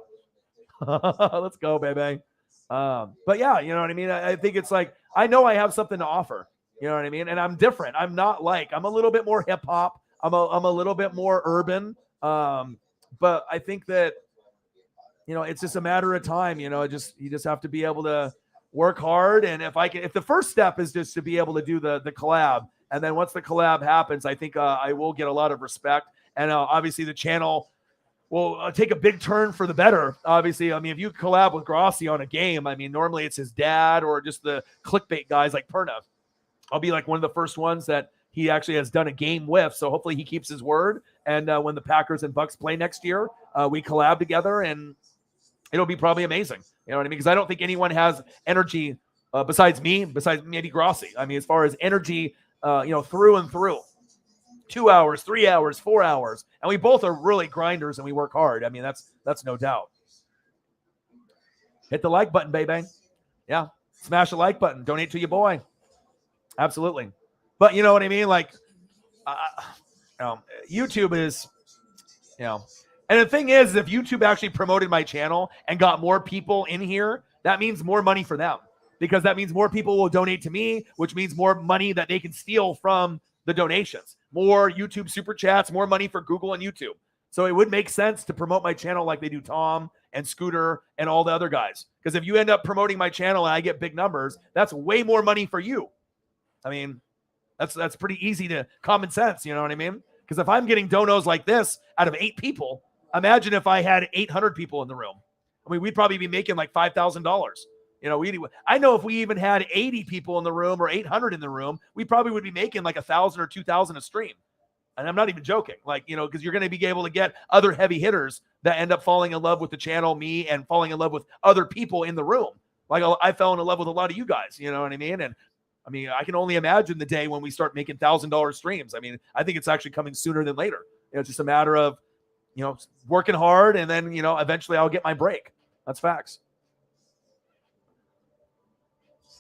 Let's go, baby. But yeah, you know what I mean? I think it's like, I know I have something to offer. You know what I mean? And I'm different. I'm a little bit more hip hop. I'm a little bit more urban. But I think that, you know, it's just a matter of time. You know, you just have to be able to work hard. And if the first step is just to be able to do the collab, and then once the collab happens, I think I will get a lot of respect. And obviously the channel will take a big turn for the better. Obviously, I mean, if you collab with Grossi on a game, I mean, normally it's his dad or just the clickbait guys like Perna. I'll be like one of the first ones that he actually has done a game with. So hopefully he keeps his word. And when the Packers and Bucks play next year, we collab together, and it'll be probably amazing. You know what I mean? Because I don't think anyone has energy besides maybe Grossi. I mean, as far as energy, you know, through and through. 2 hours, 3 hours, 4 hours. And we both are really grinders, and we work hard. I mean, that's no doubt. Hit the like button, baby. Yeah. Smash the like button. Donate to your boy. Absolutely. But you know what I mean? Like, YouTube is, you know, and the thing is, if YouTube actually promoted my channel and got more people in here, that means more money for them, because that means more people will donate to me, which means more money that they can steal from the donations, more YouTube super chats, more money for Google and YouTube. So it would make sense to promote my channel like they do Tom and Scooter and all the other guys. Because if you end up promoting my channel and I get big numbers, that's way more money for you. I mean, that's pretty easy to common sense. You know what I mean? Because if I'm getting donos like this out of 8 people, imagine if I had 800 people in the room. I mean, we'd probably be making like $5,000. You know, I know if we even had 80 people in the room or 800 in the room, we probably would be making like 1,000 or 2,000 a stream. And I'm not even joking. Like, you know, because you're going to be able to get other heavy hitters that end up falling in love with the channel, me, and falling in love with other people in the room. Like I fell in love with a lot of you guys. You know what I mean? And I mean, I can only imagine the day when we start making $1,000 streams. I mean, I think it's actually coming sooner than later. You know, it's just a matter of, working hard, and then, eventually I'll get my break. That's facts.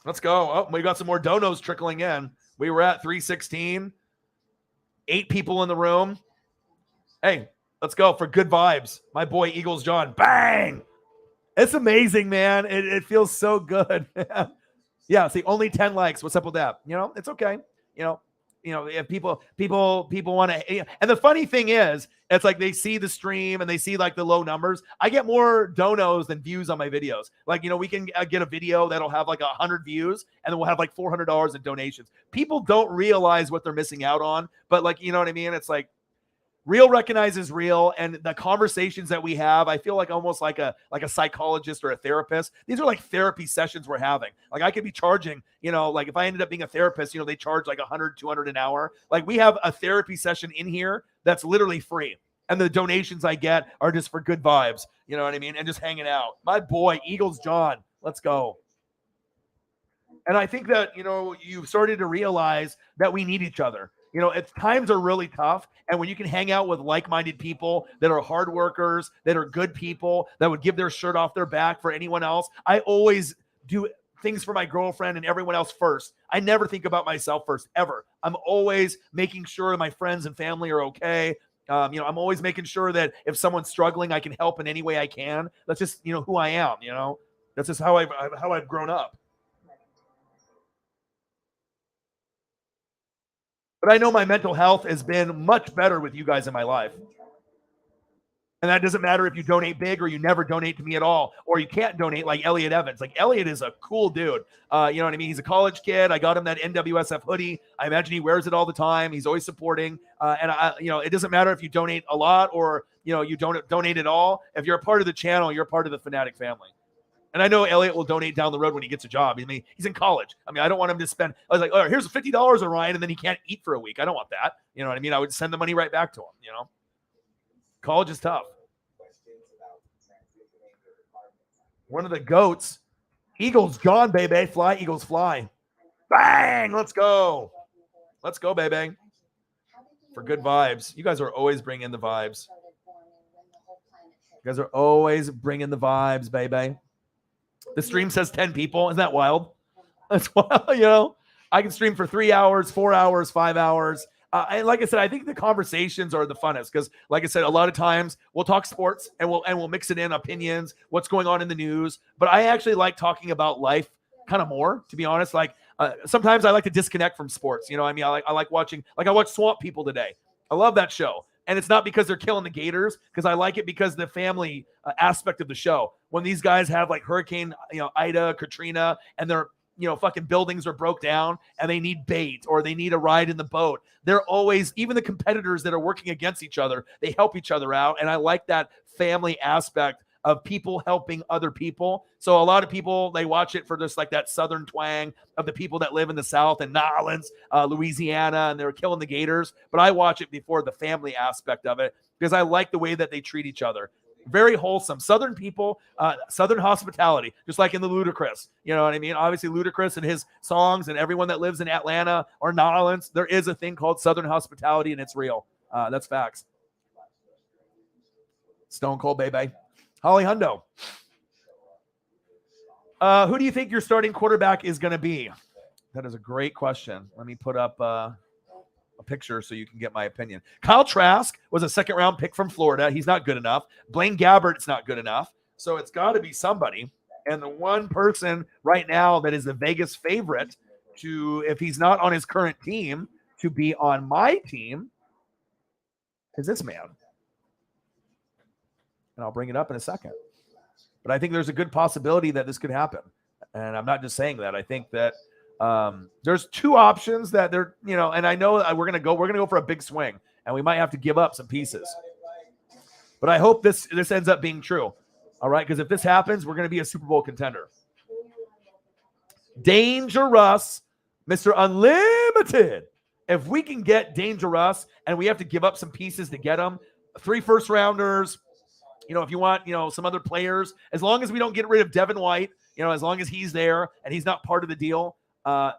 Let's go. Oh, we got some more donos trickling in. We were at 316. 8 people in the room. Hey, let's go for good vibes. My boy Eagles John. Bang! It's amazing, man. It feels so good. Yeah, see, only 10 likes. What's up with that? It's okay. If people want to, and the funny thing is, it's like they see the stream and they see like the low numbers. I get more donos than views on my videos. Like, we can get a video that'll have like 100 views and then we'll have like $400 in donations. People don't realize what they're missing out on, but like, you know what I mean? It's like, real recognizes real, and the conversations that we have, I feel like almost like a psychologist or a therapist. These are like therapy sessions we're having. Like I could be charging, like if I ended up being a therapist, they charge like 100, 200 an hour. Like we have a therapy session in here that's literally free. And the donations I get are just for good vibes. You know what I mean? And just hanging out. My boy, Eagles John, let's go. And I think that, you've started to realize that we need each other. Times are really tough. And when you can hang out with like-minded people that are hard workers, that are good people, that would give their shirt off their back for anyone else. I always do things for my girlfriend and everyone else first. I never think about myself first, ever. I'm always making sure my friends and family are okay. I'm always making sure that if someone's struggling, I can help in any way I can. That's just, who I am, That's just how I've grown up. But I know my mental health has been much better with you guys in my life. And that doesn't matter if you donate big or you never donate to me at all, or you can't donate like Elliot Evans. Like Elliot is a cool dude. You know what I mean? He's a college kid. I got him that NWSF hoodie. I imagine he wears it all the time. He's always supporting. And it doesn't matter if you donate a lot or, you don't donate at all. If you're a part of the channel, you're part of the Fanatic family. And I know Elliot will donate down the road when he gets a job. I mean, he's in college. I mean, I don't want him to spend. I was like, oh, here's $50 Orion, and then he can't eat for a week. I don't want that. You know what I mean? I would send the money right back to him. College is tough. One of the GOATs. Eagles gone, baby. Fly, Eagles fly. Bang! Let's go. Let's go, baby. For good vibes. You guys are always bringing the vibes. You guys are always bringing the vibes, baby. The stream says 10 people. Isn't that wild? That's wild, I can stream for 3 hours, 4 hours, 5 hours. And like I said, I think the conversations are the funnest because, like I said, a lot of times we'll talk sports and we'll mix it in opinions, what's going on in the news. But I actually like talking about life kind of more, to be honest. Like sometimes I like to disconnect from sports. I like watching, like I watched Swamp People today. I love that show. And it's not because they're killing the Gators, because I like it because the family aspect of the show. When these guys have like Hurricane, Ida, Katrina, and their, fucking buildings are broke down and they need bait or they need a ride in the boat. They're always, even the competitors that are working against each other, they help each other out. And I like that family aspect of people helping other people. So a lot of people, they watch it for just like that Southern twang of the people that live in the South and Nolens, Louisiana, and they're killing the Gators. But I watch it before the family aspect of it because I like the way that they treat each other. Very wholesome. Southern people, Southern hospitality, just like in the Ludacris. You know what I mean? Obviously, Ludacris and his songs and everyone that lives in Atlanta or Nolens, there is a thing called Southern hospitality, and it's real. That's facts. Stone Cold, baby. Holly Hundo. Who do you think your starting quarterback is going to be? That is a great question. Let me put up a picture so you can get my opinion. Kyle Trask was a second-round pick from Florida. He's not good enough. Blaine Gabbert's not good enough. So it's got to be somebody. And the one person right now that is the Vegas favorite to, if he's not on his current team, to be on my team is this man. And I'll bring it up in a second. But I think there's a good possibility that this could happen. And I'm not just saying that. I think that there's two options that they're, and I know we're going to go for a big swing and we might have to give up some pieces. But I hope this ends up being true. All right. Because if this happens, we're going to be a Super Bowl contender. Dangerous, Mr. Unlimited. If we can get Dangerous and we have to give up some pieces to get them, 3 first-rounders, if you want, some other players, as long as we don't get rid of Devin White, as long as he's there and he's not part of the deal.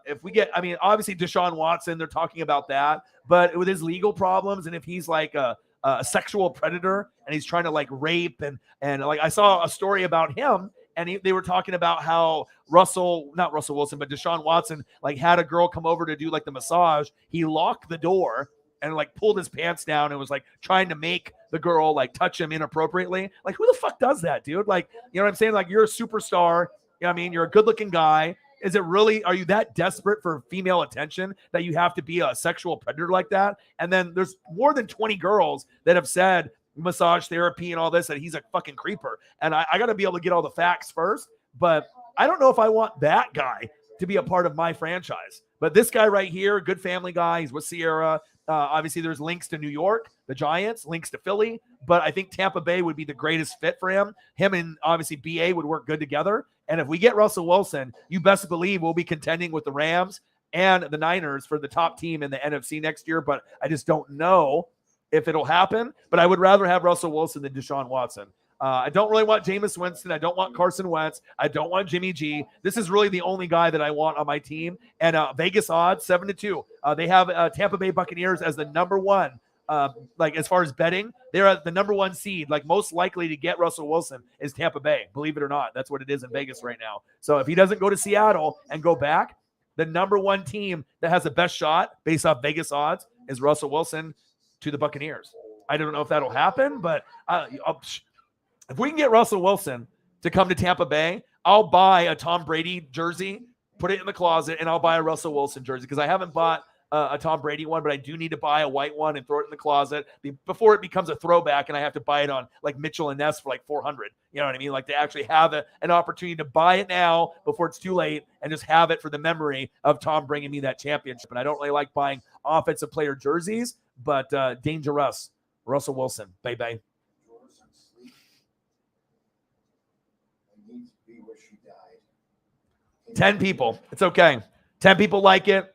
If we get, obviously Deshaun Watson, they're talking about that, but with his legal problems and if he's like a a sexual predator, and he's trying to like rape and like I saw a story about him. And they were talking about how not Russell Wilson, but Deshaun Watson, like had a girl come over to do like the massage. He locked the door and like pulled his pants down and was like trying to make the girl like touch him inappropriately. Like, who the fuck does that, dude? Like, you know what I'm saying? Like, you're a superstar. You know what I mean? You're a good looking guy. Is it really, are you that desperate for female attention that you have to be a sexual predator like that? And then there's more than 20 girls that have said massage therapy and all this, that he's a fucking creeper. And I got to be able to get all the facts first, but I don't know if I want that guy to be a part of my franchise. But this guy right here, good family guy, he's with Sierra. Obviously, there's links to New York, the Giants, links to Philly, but I think Tampa Bay would be the greatest fit for him. Him and obviously BA would work good together. And if we get Russell Wilson, you best believe we'll be contending with the Rams and the Niners for the top team in the NFC next year. But I just don't know if it'll happen. But I would rather have Russell Wilson than Deshaun Watson. I don't really want Jameis Winston. I don't want Carson Wentz. I don't want Jimmy G. This is really the only guy that I want on my team. And Vegas odds, 7-2. They have Tampa Bay Buccaneers as the number one. Like as far as betting, they're at the number one seed. Like most likely to get Russell Wilson is Tampa Bay. Believe it or not, that's what it is in Vegas right now. So if he doesn't go to Seattle and go back, the number one team that has the best shot based off Vegas odds is Russell Wilson to the Buccaneers. I don't know if that'll happen, but if we can get Russell Wilson to come to Tampa Bay, I'll buy a Tom Brady jersey, put it in the closet, and I'll buy a Russell Wilson jersey because I haven't bought a Tom Brady one, but I do need to buy a white one and throw it in the closet before it becomes a throwback and I have to buy it on like Mitchell and Ness for like 400. You know what I mean? Like to actually have an opportunity to buy it now before it's too late and just have it for the memory of Tom bringing me that championship. And I don't really like buying offensive player jerseys, but dangerous. Russell Wilson, bye-bye. 10 people. It's okay. 10 people like it.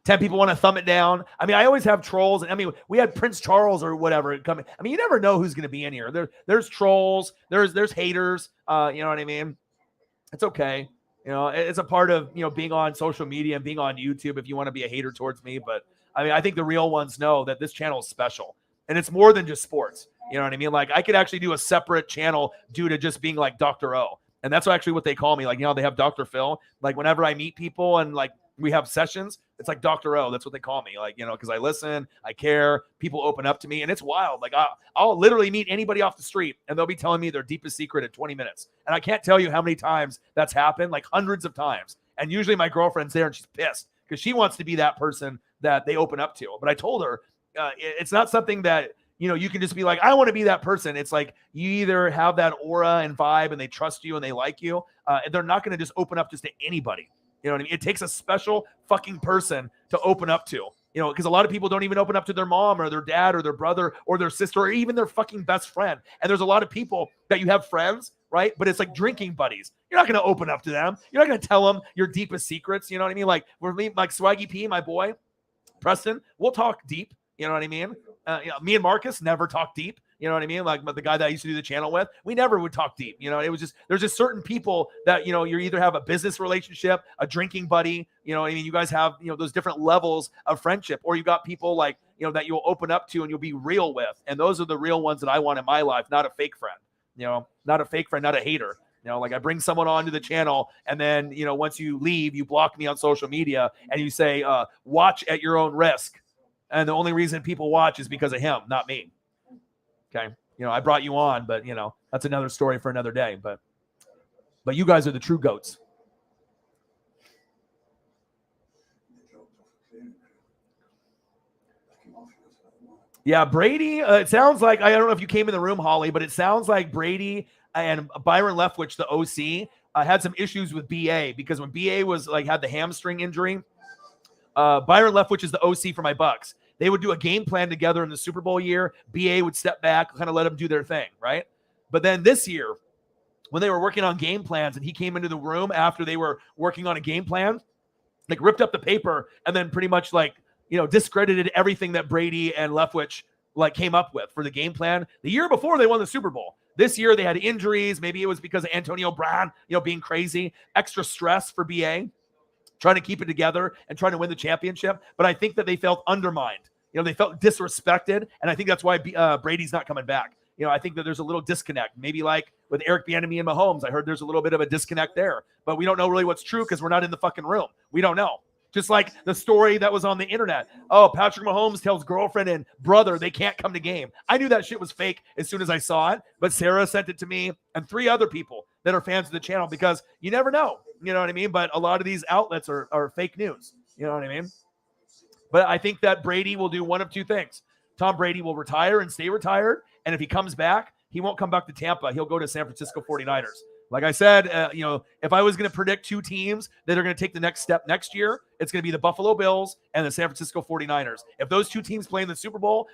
10 people want to thumb it down. I mean, I always have trolls. And I mean, we had Prince Charles or whatever coming. I mean, you never know who's going to be in here. There's trolls. There's haters. You know what I mean? It's okay. You know, it's a part of, you know, being on social media and being on YouTube if you want to be a hater towards me. But I mean, I think the real ones know that this channel is special. And it's more than just sports. You know what I mean? Like I could actually do a separate channel due to just being like Dr. O. And that's actually what they call me. Like, you know, they have Dr. Phil. Like whenever I meet people and like we have sessions, it's like Dr. O. That's what they call me. Like, you know, because I listen, I care. People open up to me and it's wild. Like I'll literally meet anybody off the street and they'll be telling me their deepest secret in 20 minutes. And I can't tell you how many times that's happened, like hundreds of times. And usually my girlfriend's there and she's pissed because she wants to be that person that they open up to. But I told her it's not something that, you know, you can just be like, I want to be that person. It's like you either have that aura and vibe and they trust you and they like you. And they're not going to just open up just to anybody. You know what I mean? It takes a special fucking person to open up to, you know, because a lot of people don't even open up to their mom or their dad or their brother or their sister or even their fucking best friend. And there's a lot of people that you have friends, right? But it's like drinking buddies. You're not going to open up to them. You're not going to tell them your deepest secrets. You know what I mean? Like for me, like Swaggy P, my boy, Preston, we'll talk deep. You know what I mean? You know, me and Marcus never talk deep. You know what I mean? Like the guy that I used to do the channel with, we never would talk deep. You know, it was just, there's just certain people that, you know, you either have a business relationship, a drinking buddy, you know what I mean? You guys have, you know, those different levels of friendship, or you got people like, you know, that you'll open up to and you'll be real with. And those are the real ones that I want in my life, not a fake friend, you know, not a fake friend, not a hater. You know, like I bring someone onto the channel and then, you know, once you leave, you block me on social media and you say, watch at your own risk. And the only reason people watch is because of him, not me. Okay. You know, I brought you on, but you know, that's another story for another day. But you guys are the true goats. Yeah, Brady, it sounds like, I don't know if you came in the room, Holly, but it sounds like Brady and Byron Leftwich, the OC, had some issues with BA because when BA was like, had the hamstring injury, Byron Leftwich is the OC for my Bucks. They would do a game plan together in the Super Bowl year. BA would step back, kind of let them do their thing, right? But then this year, when they were working on game plans and he came into the room after they were working on a game plan, like ripped up the paper and then pretty much like, you know, discredited everything that Brady and Leftwich like came up with for the game plan. The year before they won the Super Bowl. This year they had injuries. Maybe it was because of Antonio Brown, you know, being crazy, extra stress for BA. Trying to keep it together and trying to win the championship. But I think that they felt undermined. They felt disrespected, and I think that's why Brady's not coming back. I think that there's a little disconnect. Maybe like with Eric Bieniemy and Mahomes, I heard there's a little bit of a disconnect there, but we don't know really what's true because we're not in the fucking room. We don't know. Just like the story that was on the internet. Oh, Patrick Mahomes tells girlfriend and brother they can't come to game. I knew that shit was fake as soon as I saw it, but Sarah sent it to me and 3 other people that are fans of the channel because you never know. You know what I mean? But a lot of these outlets are fake news. You know what I mean? But I think that Brady will do one of 2 things. Tom Brady will retire and stay retired. And if he comes back, he won't come back to Tampa. He'll go to San Francisco 49ers. Like I said, if I was going to predict 2 teams that are going to take the next step next year, it's going to be the Buffalo Bills and the San Francisco 49ers. If those 2 teams play in the Super Bowl,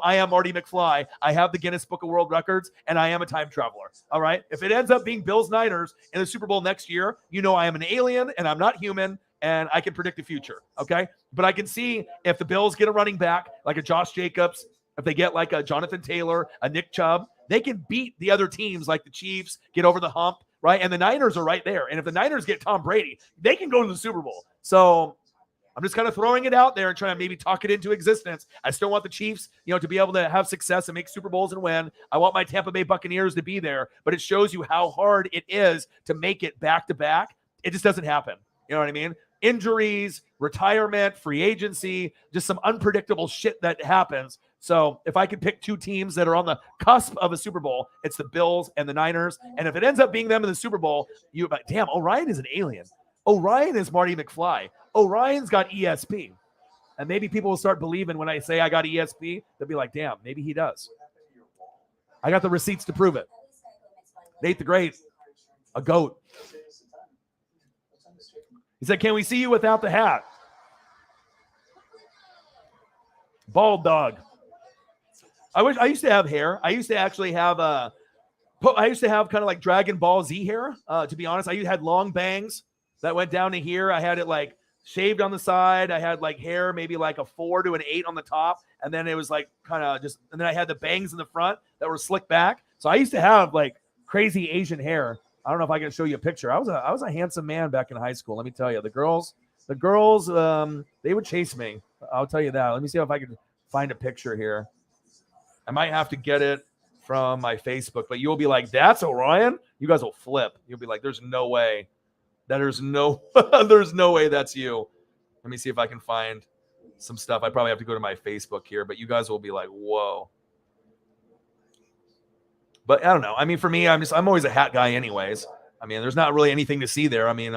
I am Marty McFly. I have the Guinness Book of World Records, and I am a time traveler. All right? If it ends up being Bills-Niners in the Super Bowl next year, I am an alien, and I'm not human, and I can predict the future, okay? But I can see if the Bills get a running back like a Josh Jacobs, if they get like a Jonathan Taylor, a Nick Chubb, they can beat the other teams like the Chiefs, get over the hump, right? And the Niners are right there. And if the Niners get Tom Brady, they can go to the Super Bowl. So I'm just kind of throwing it out there and trying to maybe talk it into existence. I still want the Chiefs, to be able to have success and make Super Bowls and win. I want my Tampa Bay Buccaneers to be there, but it shows you how hard it is to make it back to back. It just doesn't happen. You know what I mean? Injuries, retirement, free agency, just some unpredictable shit that happens. So if I could pick 2 teams that are on the cusp of a Super Bowl, it's the Bills and the Niners. And if it ends up being them in the Super Bowl, damn, Orion is an alien. Orion is Marty McFly. Orion's got ESP. And maybe people will start believing when I say I got ESP, they'll be like, damn, maybe he does. I got the receipts to prove it. Nate the Great, a goat. He said, can we see you without the hat? Bald dog. I used to have hair. I used to actually have kind of like Dragon Ball Z hair. To be honest, I had long bangs that went down to here. I had it like shaved on the side. I had like hair, maybe like a 4 to an 8 on the top. And then it was like kind of just, and then I had the bangs in the front that were slicked back. So I used to have like crazy Asian hair. I don't know if I can show you a picture. I was a handsome man back in high school. Let me tell you, the girls, they would chase me. I'll tell you that. Let me see if I can find a picture here. I might have to get it from my Facebook, but you'll be like, that's Orion? You guys will flip. You'll be like, there's no way. There's no way that's you. Let me see if I can find some stuff. I probably have to go to my Facebook here, but you guys will be like, whoa. But I don't know. I mean, for me, I'm always a hat guy anyways. I mean, there's not really anything to see there. I mean,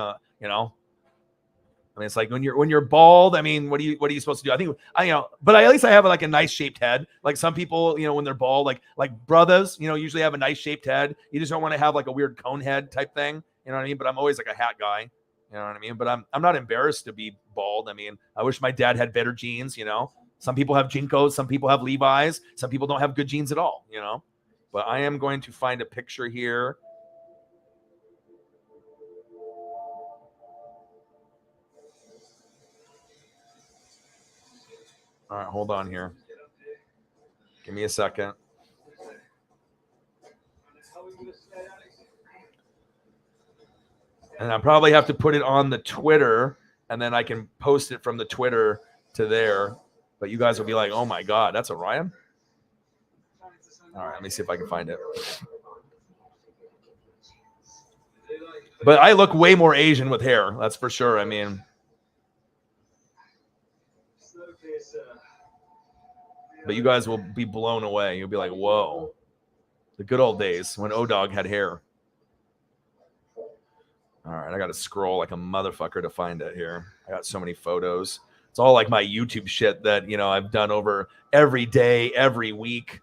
it's like when you're bald, I mean, what are you supposed to do? But at least I have like a nice shaped head. Like some people, when they're bald, like brothers, usually have a nice shaped head. You just don't want to have like a weird cone head type thing. You know what I mean? But I'm always like a hat guy. You know what I mean? But I'm not embarrassed to be bald. I mean, I wish my dad had better genes, Some people have Jinkos, some people have Levi's, some people don't have good genes at all, But I am going to find a picture here. All right, hold on here. Give me a second. And I probably have to put it on the Twitter, and then I can post it from the Twitter to there. But you guys will be like, oh, my God, that's Orion? All right, let me see if I can find it. But I look way more Asian with hair, that's for sure. I mean, but you guys will be blown away. You'll be like, whoa. The good old days when O-Dog had hair. All right, I got to scroll like a motherfucker to find it here. I got so many photos. It's all like my YouTube shit that, I've done over every day, every week.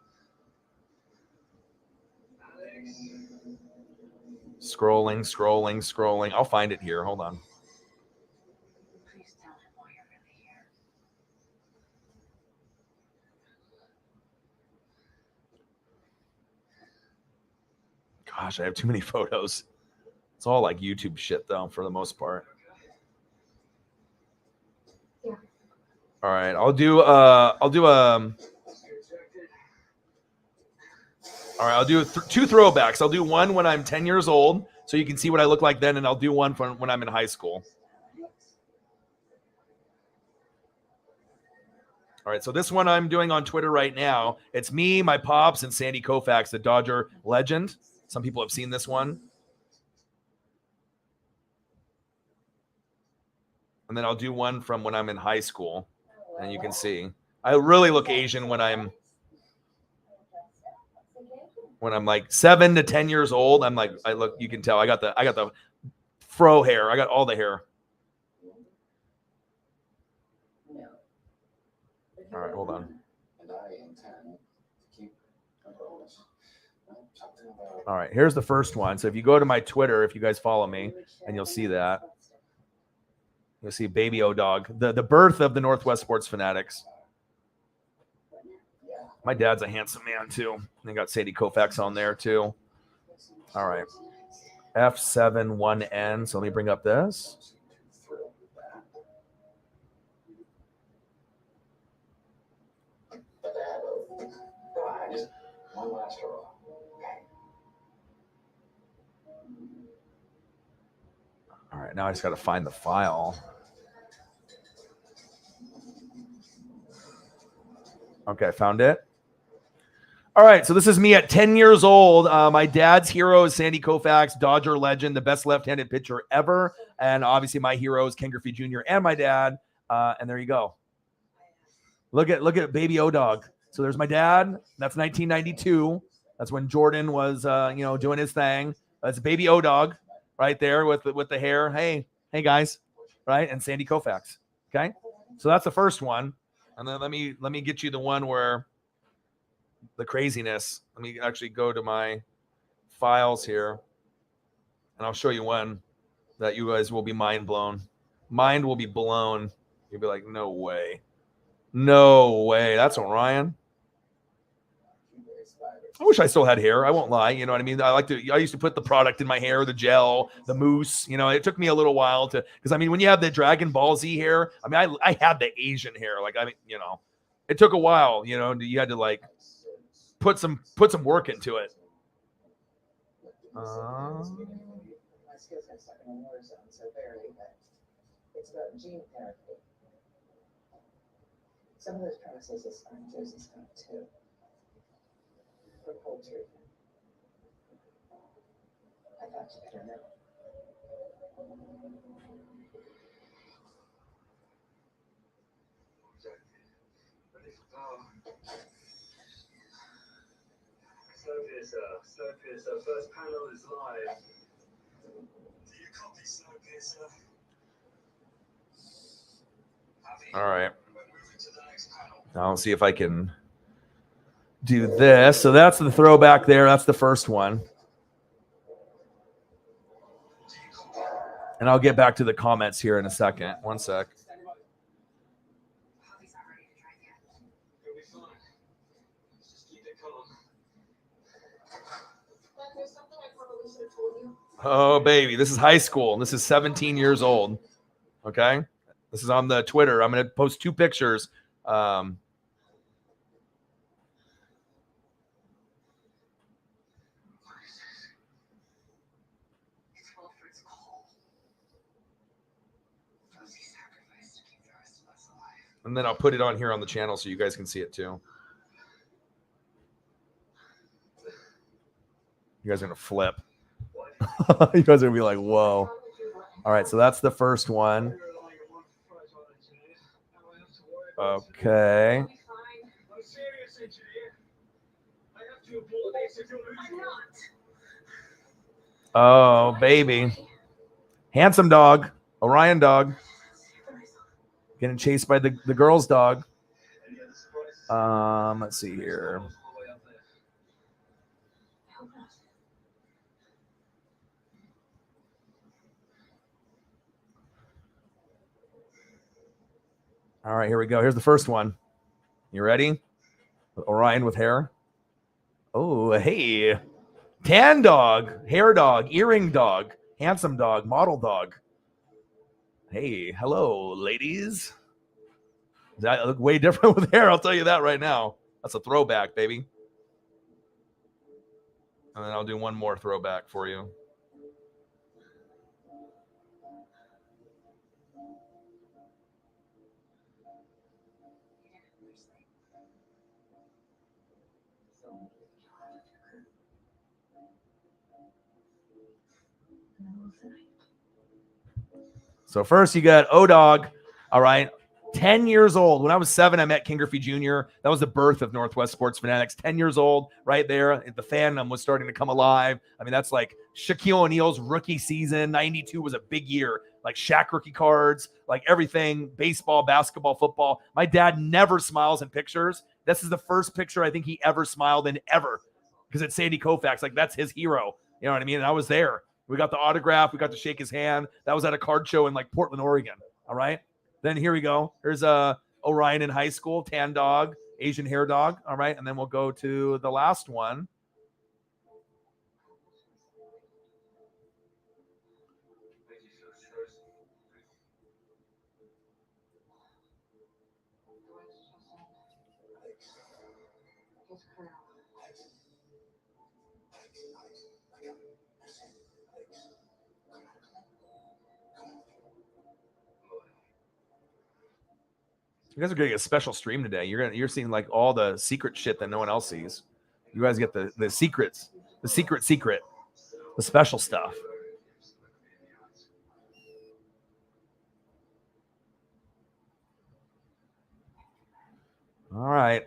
Scrolling. I'll find it here. Hold on. Gosh, I have too many photos. It's all like YouTube shit though, for the most part. Yeah. All right, All right, I'll do 2 throwbacks. I'll do one when I'm 10 years old, so you can see what I look like then, and I'll do one from when I'm in high school. All right, so this one I'm doing on Twitter right now. It's me, my pops, and Sandy Koufax, the Dodger legend. Some people have seen this one. And then I'll do one from when I'm in high school. And you can see. I really look Asian when I'm like 7 to 10 years old. I'm like, you can tell I got the fro hair. I got all the hair. All right, hold on. All right, here's the first one. So if you go to my Twitter, if you guys follow me, and you'll see that. You'll see Baby O-Dog, the birth of the Northwest Sports Fanatics. My dad's a handsome man, too. They got Sandy Koufax on there, too. All right. F71N. So let me bring up this. All right, now I just got to find the file. Okay, found it. All right, so this is me at 10 years old. My dad's hero is Sandy Koufax, Dodger legend, the best left-handed pitcher ever. And obviously my hero is Ken Griffey Jr. and my dad. And there you go. Look at Baby O-Dog. So there's my dad. That's 1992. That's when Jordan was, doing his thing. That's Baby O-Dog right there with the hair. Hey guys, right? And Sandy Koufax. Okay, so that's the first one. And then let me get you the one where the craziness. Let me actually go to my files here, and I'll show you one that you guys will be mind blown. Mind will be blown. You'll be like, no way. That's Orion. I wish I still had hair. I won't lie. You know what I mean? I used to put the product in my hair, the gel, the mousse. You know, it took me a little while because I mean, when you have the Dragon Ball Z hair, I mean, I had the Asian hair. Like, I mean, it took a while, you had to like put some work into it. My skills got stuck in a war zone, so barely, but it's about gene therapy. Some of those processes aren't Josie Scott too. For cold treatment. I thought you better know. Snowpiercer, first panel is live. Do you copy, Snowpiercer? All right. Now I'll see if I can do this. So that's the throwback there. That's the first one. And I'll get back to the comments here in a second. One sec. Oh, baby. This is high school. This is 17 years old. Okay. This is on the Twitter. I'm going to post 2 pictures. And then I'll put it on here on the channel so you guys can see it too. You guys are going to flip. You guys are going to be like, whoa. All right, so that's the first one. Okay. Oh, baby. Handsome dog. Orion dog. Getting chased by the girl's dog. Let's see here. All right, here we go. Here's the first one. You ready? Orion with hair. Oh, hey. Tan dog, hair dog, earring dog, handsome dog, model dog. Hey, hello, ladies. That look way different with hair, I'll tell you that right now. That's a throwback, baby. And then I'll do one more throwback for you. So first you got O-Dog, all right, 10 years old. When I was 7, I met King Griffey Jr. That was the birth of Northwest Sports Fanatics. 10 years old, right there. The fandom was starting to come alive. I mean, that's like Shaquille O'Neal's rookie season. 92 was a big year. Like Shaq rookie cards, like everything, baseball, basketball, football. My dad never smiles in pictures. This is the first picture I think he ever smiled in ever, because it's Sandy Koufax. Like, that's his hero. You know what I mean? And I was there. We got the autograph. We got to shake his hand. That was at a card show in like Portland, Oregon. All right. Then here we go. Here's Orion in high school, tan dog, Asian hair dog. All right. And then we'll go to the last one. You guys are getting a special stream today. You're seeing like all the secret shit that no one else sees. You guys get the secrets, the secret, the special stuff. All right.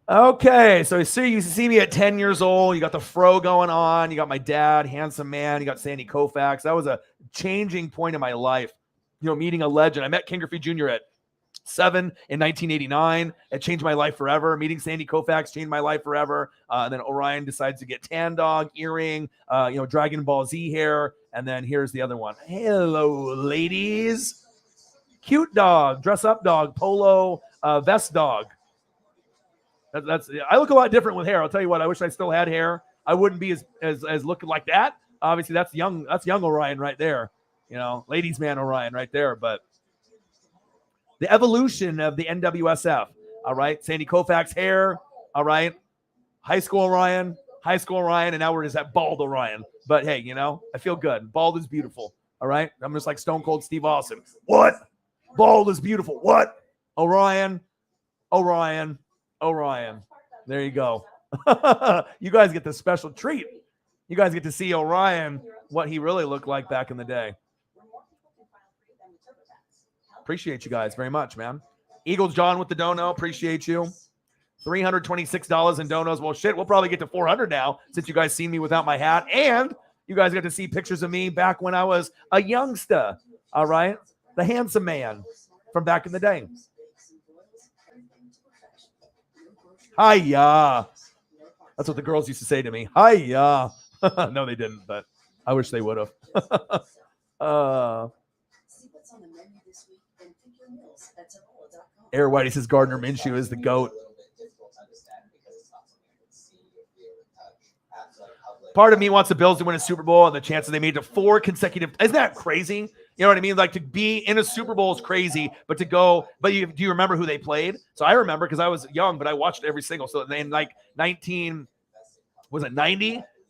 Okay, so you see me at 10 years old. You got the fro going on. You got my dad, handsome man. You got Sandy Koufax. That was a changing point in my life. You know, meeting a legend. I met King Griffey Jr. at 7 in 1989. It changed my life forever. Meeting Sandy Koufax changed my life forever. Then Orion decides to get tan dog, earring, Dragon Ball Z hair. And then here's the other one. Hello, ladies. Cute dog, dress up dog, polo, vest dog. I look a lot different with hair. I'll tell you what, I wish I still had hair. I wouldn't be as looking like that. Obviously, that's young Orion right there. You know, ladies man Orion right there. But the evolution of the NWSF. All right. Sandy Koufax hair. All right. High school Orion, and now we're just at bald Orion. But hey, you know, I feel good. Bald is beautiful. All right. I'm just like Stone Cold Steve Austin. What? Bald is beautiful. What? Orion. There you go. You guys get the special treat. You guys get to see Orion, what he really looked like back in the day. Appreciate you guys very much, man. Eagles John with the dono. Appreciate you. $326 in donos. Well, shit, we'll probably get to 400 now since you guys seen me without my hat. And you guys got to see pictures of me back when I was a youngster. All right. The handsome man from back in the day. Hiya. That's what the girls used to say to me. Hiya. No, they didn't, but I wish they would have. Air Whitey says Gardner Minshew is the GOAT. Part of me wants the Bills to win a Super Bowl, and the chances they made to 4 consecutive. Isn't that crazy? You know what I mean? Like, to be in a Super Bowl is crazy, but to go, do you remember who they played? So I remember because I was young, but I watched every single. So in like 90?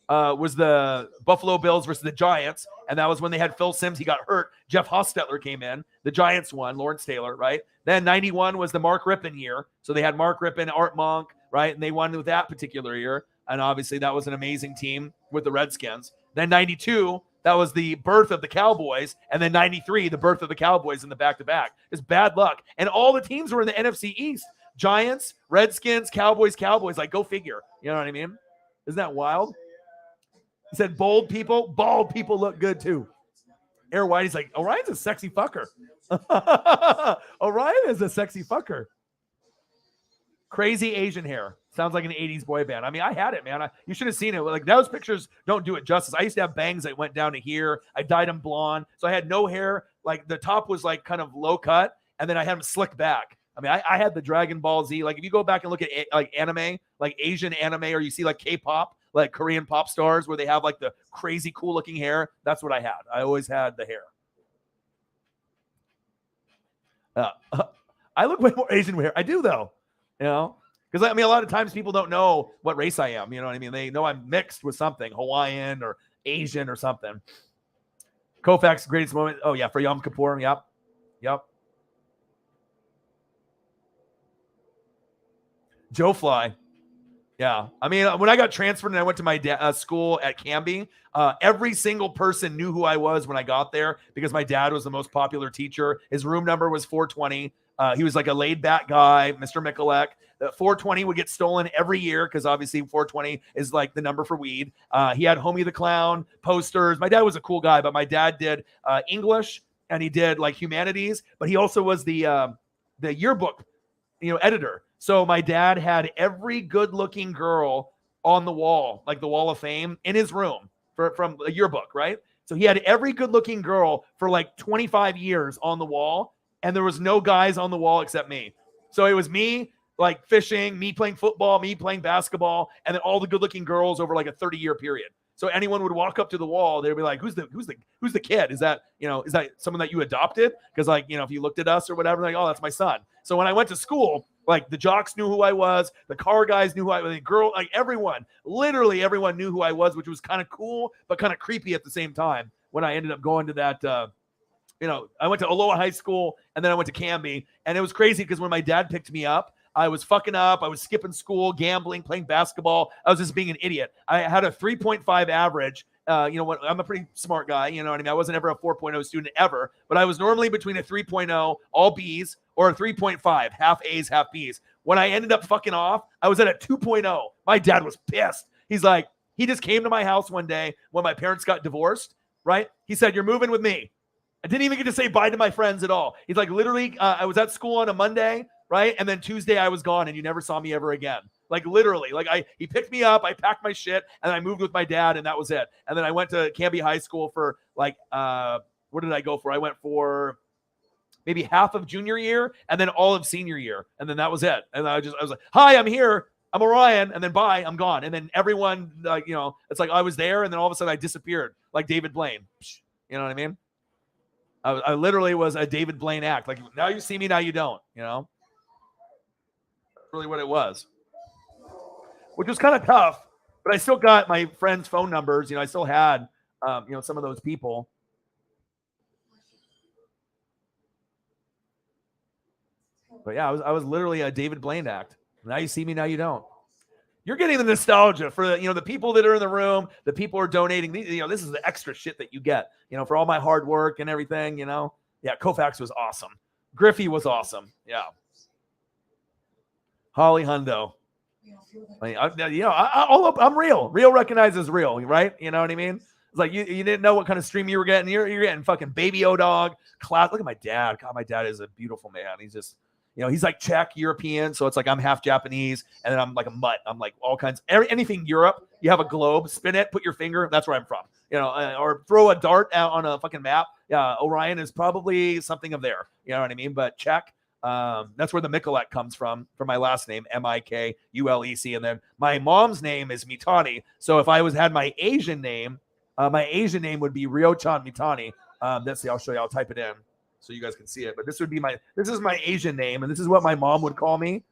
Was the Buffalo Bills versus the Giants, and that was when they had Phil Simms. He got hurt. Jeff Hostetler came in. The Giants won. Lawrence Taylor, right? Then 91 was the Mark Rippon year. So they had Mark Rippon, Art Monk, right? And they won with that particular year. And obviously that was an amazing team with the Redskins. Then 92, that was the birth of the Cowboys. And then 93, the birth of the Cowboys in the back-to-back. It's bad luck. And all the teams were in the NFC East. Giants, Redskins, Cowboys. Like, go figure. You know what I mean? Isn't that wild? He said bald people look good too. Air Whitey's like, Orion's a sexy fucker. Orion is a sexy fucker. Crazy Asian hair. Sounds like an 80s boy band. I mean, I had it, man. You should have seen it. Like, those pictures don't do it justice. I used to have bangs that went down to here. I dyed them blonde. So I had no hair. Like, the top was like kind of low cut, and then I had them slicked back. I mean, I had the Dragon Ball Z. Like, if you go back and look at like anime, like Asian anime, or you see like K-pop, like Korean pop stars where they have like the crazy cool looking hair, that's what I had. I always had the hair. I look way more Asian hair. I do, though. You know? Because, I mean, a lot of times people don't know what race I am. You know what I mean? They know I'm mixed with something, Hawaiian or Asian or something. Koufax, greatest moment. Oh, yeah, for Yom Kippur. Yep. Joe Fly. Yeah. I mean, when I got transferred and I went to my school at Canby, every single person knew who I was when I got there because my dad was the most popular teacher. His room number was 420. He was like a laid back guy, Mr. Mikulek. 420 would get stolen every year because obviously 420 is like the number for weed. He had Homie the Clown posters. My dad was a cool guy, but my dad did English and he did like humanities, but he also was the yearbook, editor. So my dad had every good-looking girl on the wall, like the Wall of Fame, in his room from a yearbook, right? So he had every good-looking girl for like 25 years on the wall, and there was no guys on the wall except me. So it was me like fishing, me playing football, me playing basketball, and then all the good-looking girls over like a 30-year period. So anyone would walk up to the wall, they'd be like, "Who's the kid? Is that someone that you adopted?" Because like if you looked at us or whatever, like, "Oh, that's my son." So when I went to school, like the jocks knew who I was, the car guys knew who I was, the girl, like everyone, literally everyone knew who I was, which was kind of cool but kind of creepy at the same time. When I ended up going to that, I went to Aloha High School and then I went to Canby, and it was crazy because when my dad picked me up, I was fucking up. I was skipping school, gambling, playing basketball. I was just being an idiot. I had a 3.5 average. I'm a pretty smart guy. You know what I mean? I wasn't ever a 4.0 student ever, but I was normally between a 3.0, all B's, or a 3.5, half A's, half B's. When I ended up fucking off, I was at a 2.0. My dad was pissed. He's like, he just came to my house one day when my parents got divorced, right? He said, "You're moving with me." I didn't even get to say bye to my friends at all. He's like, literally, I was at school on a Monday, right? And then Tuesday I was gone and you never saw me ever again. Like literally, he picked me up, I packed my shit, and I moved with my dad, and that was it. And then I went to Canby High School for like, what did I go for? I went for maybe half of junior year and then all of senior year. And then that was it. And I was like, "Hi, I'm here. I'm Orion." And then bye, I'm gone. And then everyone, it's like I was there and then all of a sudden I disappeared like David Blaine. You know what I mean? I literally was a David Blaine act. Like, now you see me, now you don't, That's really what it was. Which was kind of tough, but I still got my friends' phone numbers. I still had, some of those people. But yeah, I was literally a David Blaine act. Now you see me, now you don't. You're getting the nostalgia for the people that are in the room, the people who are donating. This is the extra shit that you get, for all my hard work and everything. Yeah, Koufax was awesome. Griffey was awesome. Yeah. Holly Hundo. I'm real. Real recognizes real, right? You know what I mean? It's like you didn't know what kind of stream you were getting. You're getting fucking Baby O-Dog, Cloud. Look at my dad. God, my dad is a beautiful man. He's just, he's like Czech, European. So it's like I'm half Japanese, and then I'm like a mutt. I'm like all kinds. Anything Europe, you have a globe, spin it, put your finger. That's where I'm from. Or throw a dart out on a fucking map. Yeah, Orion is probably something of there. You know what I mean? But Czech. That's where the Mikulek comes from my last name, Mikulec. And then my mom's name is Mitani. So if I had my Asian name would be Ryo-chan Mitani. Let's see, I'll show you. I'll type it in so you guys can see it. But this is my Asian name, and this is what my mom would call me.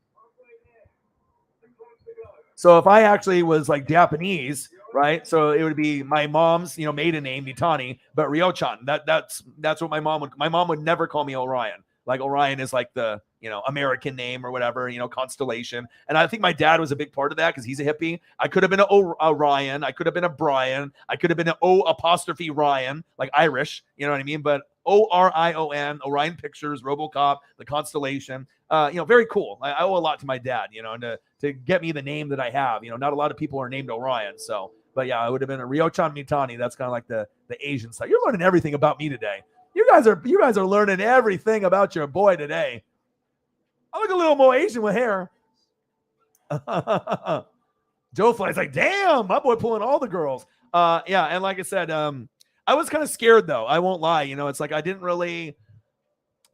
So if I actually was like Japanese, right? So it would be my mom's, maiden name, Mitani, but Ryo-chan. That's what my mom would never call me Orion. Like Orion is like the, American name or whatever, constellation. And I think my dad was a big part of that because he's a hippie. I could have been a Orion. I could have been a Brian. I could have been an O''Ryan, like Irish. You know what I mean? But Orion, Orion Pictures, RoboCop, the constellation. Very cool. I owe a lot to my dad, and to get me the name that I have. Not a lot of people are named Orion. So, but yeah, I would have been a Ryo-chan Mitani. That's kind of like the Asian side. You're learning everything about me today. You guys are learning everything about your boy today. I look a little more Asian with hair. Joe Fly's like, damn, my boy pulling all the girls. Yeah, and like I said, I was kind of scared though. I won't lie. It's like I didn't really.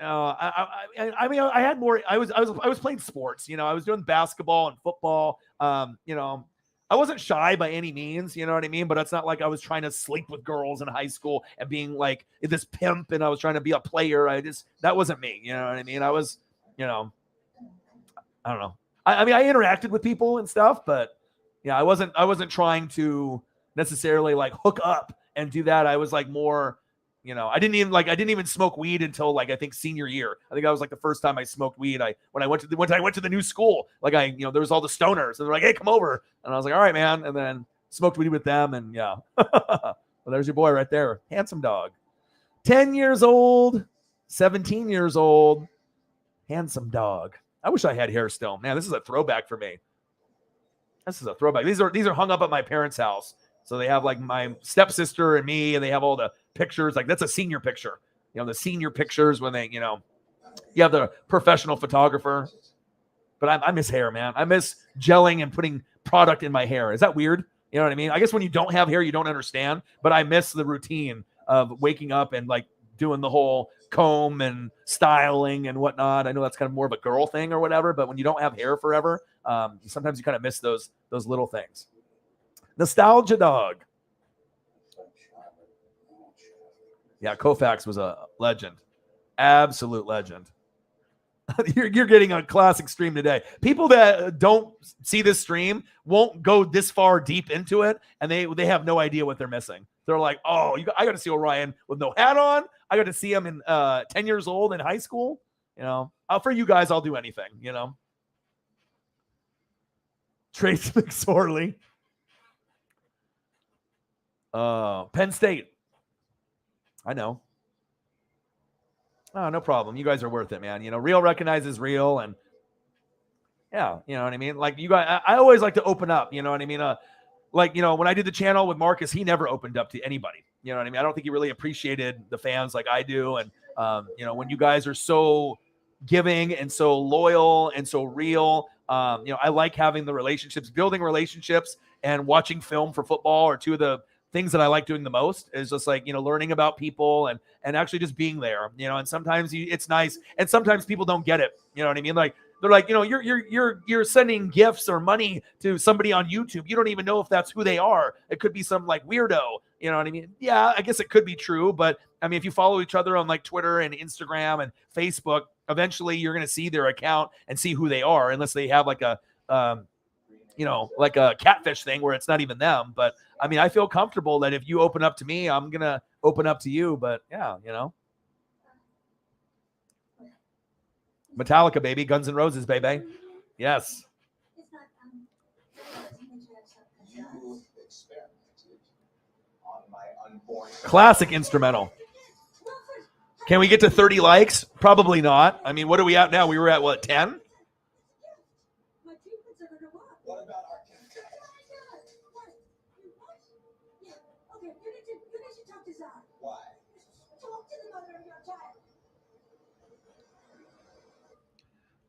I had more. I was playing sports. I was doing basketball and football. I wasn't shy by any means, you know what I mean? But it's not like I was trying to sleep with girls in high school and being like this pimp and I was trying to be a player. That wasn't me. You know what I mean? I was, I don't know. I interacted with people and stuff, but yeah, I wasn't trying to necessarily like hook up and do that. I was like more, I didn't even smoke weed until like I think senior year. I think that was like the first time I smoked weed. When I went to the new school, like there was all the stoners and they're like, "Hey, come over," and I was like, "All right, man," and then smoked weed with them, and yeah. Well, there's your boy right there, handsome dog, 10 years old, 17 years old, handsome dog. I wish I had hair still, man. This is a throwback for me. This is a throwback. These are hung up at my parents' house. So they have like my stepsister and me, and they have all the pictures. Like that's a senior picture. The senior pictures when they, you have the professional photographer. But I miss hair, man. I miss gelling and putting product in my hair. Is that weird? You know what I mean? I guess when you don't have hair, you don't understand. But I miss the routine of waking up and like doing the whole comb and styling and whatnot. I know that's kind of more of a girl thing or whatever. But when you don't have hair forever, sometimes you kind of miss those little things. Nostalgia dog. Yeah, Koufax was a legend. Absolute legend. You're getting a classic stream today. People that don't see this stream won't go this far deep into it, and they have no idea what they're missing. They're like, oh, I got to see Orion with no hat on. I got to see him in 10 years old in high school. For you guys, I'll do anything, Trace McSorley. Penn State. I know. Oh, no problem. You guys are worth it, man. Real recognizes real, and yeah, you know what I mean? Like you guys, I always like to open up, you know what I mean? When I did the channel with Marcus, he never opened up to anybody. You know what I mean? I don't think he really appreciated the fans like I do. And, when you guys are so giving and so loyal and so real, I like having the relationships, building relationships, and watching film for football are two of the things that I like doing the most. Is just like, learning about people and actually just being there, and sometimes it's nice. And sometimes people don't get it. You know what I mean? Like, they're like, you're sending gifts or money to somebody on YouTube. You don't even know if that's who they are. It could be some like weirdo. You know what I mean? Yeah, I guess it could be true. But I mean, if you follow each other on like Twitter and Instagram and Facebook, eventually you're going to see their account and see who they are, unless they have like a, like a catfish thing where it's not even them. But I mean, I feel comfortable that if you open up to me, I'm going to open up to you. But yeah, Metallica, baby. Guns N' Roses, baby. Yes. Classic instrumental. Can we get to 30 likes? Probably not. I mean, what are we at now? We were at what, 10?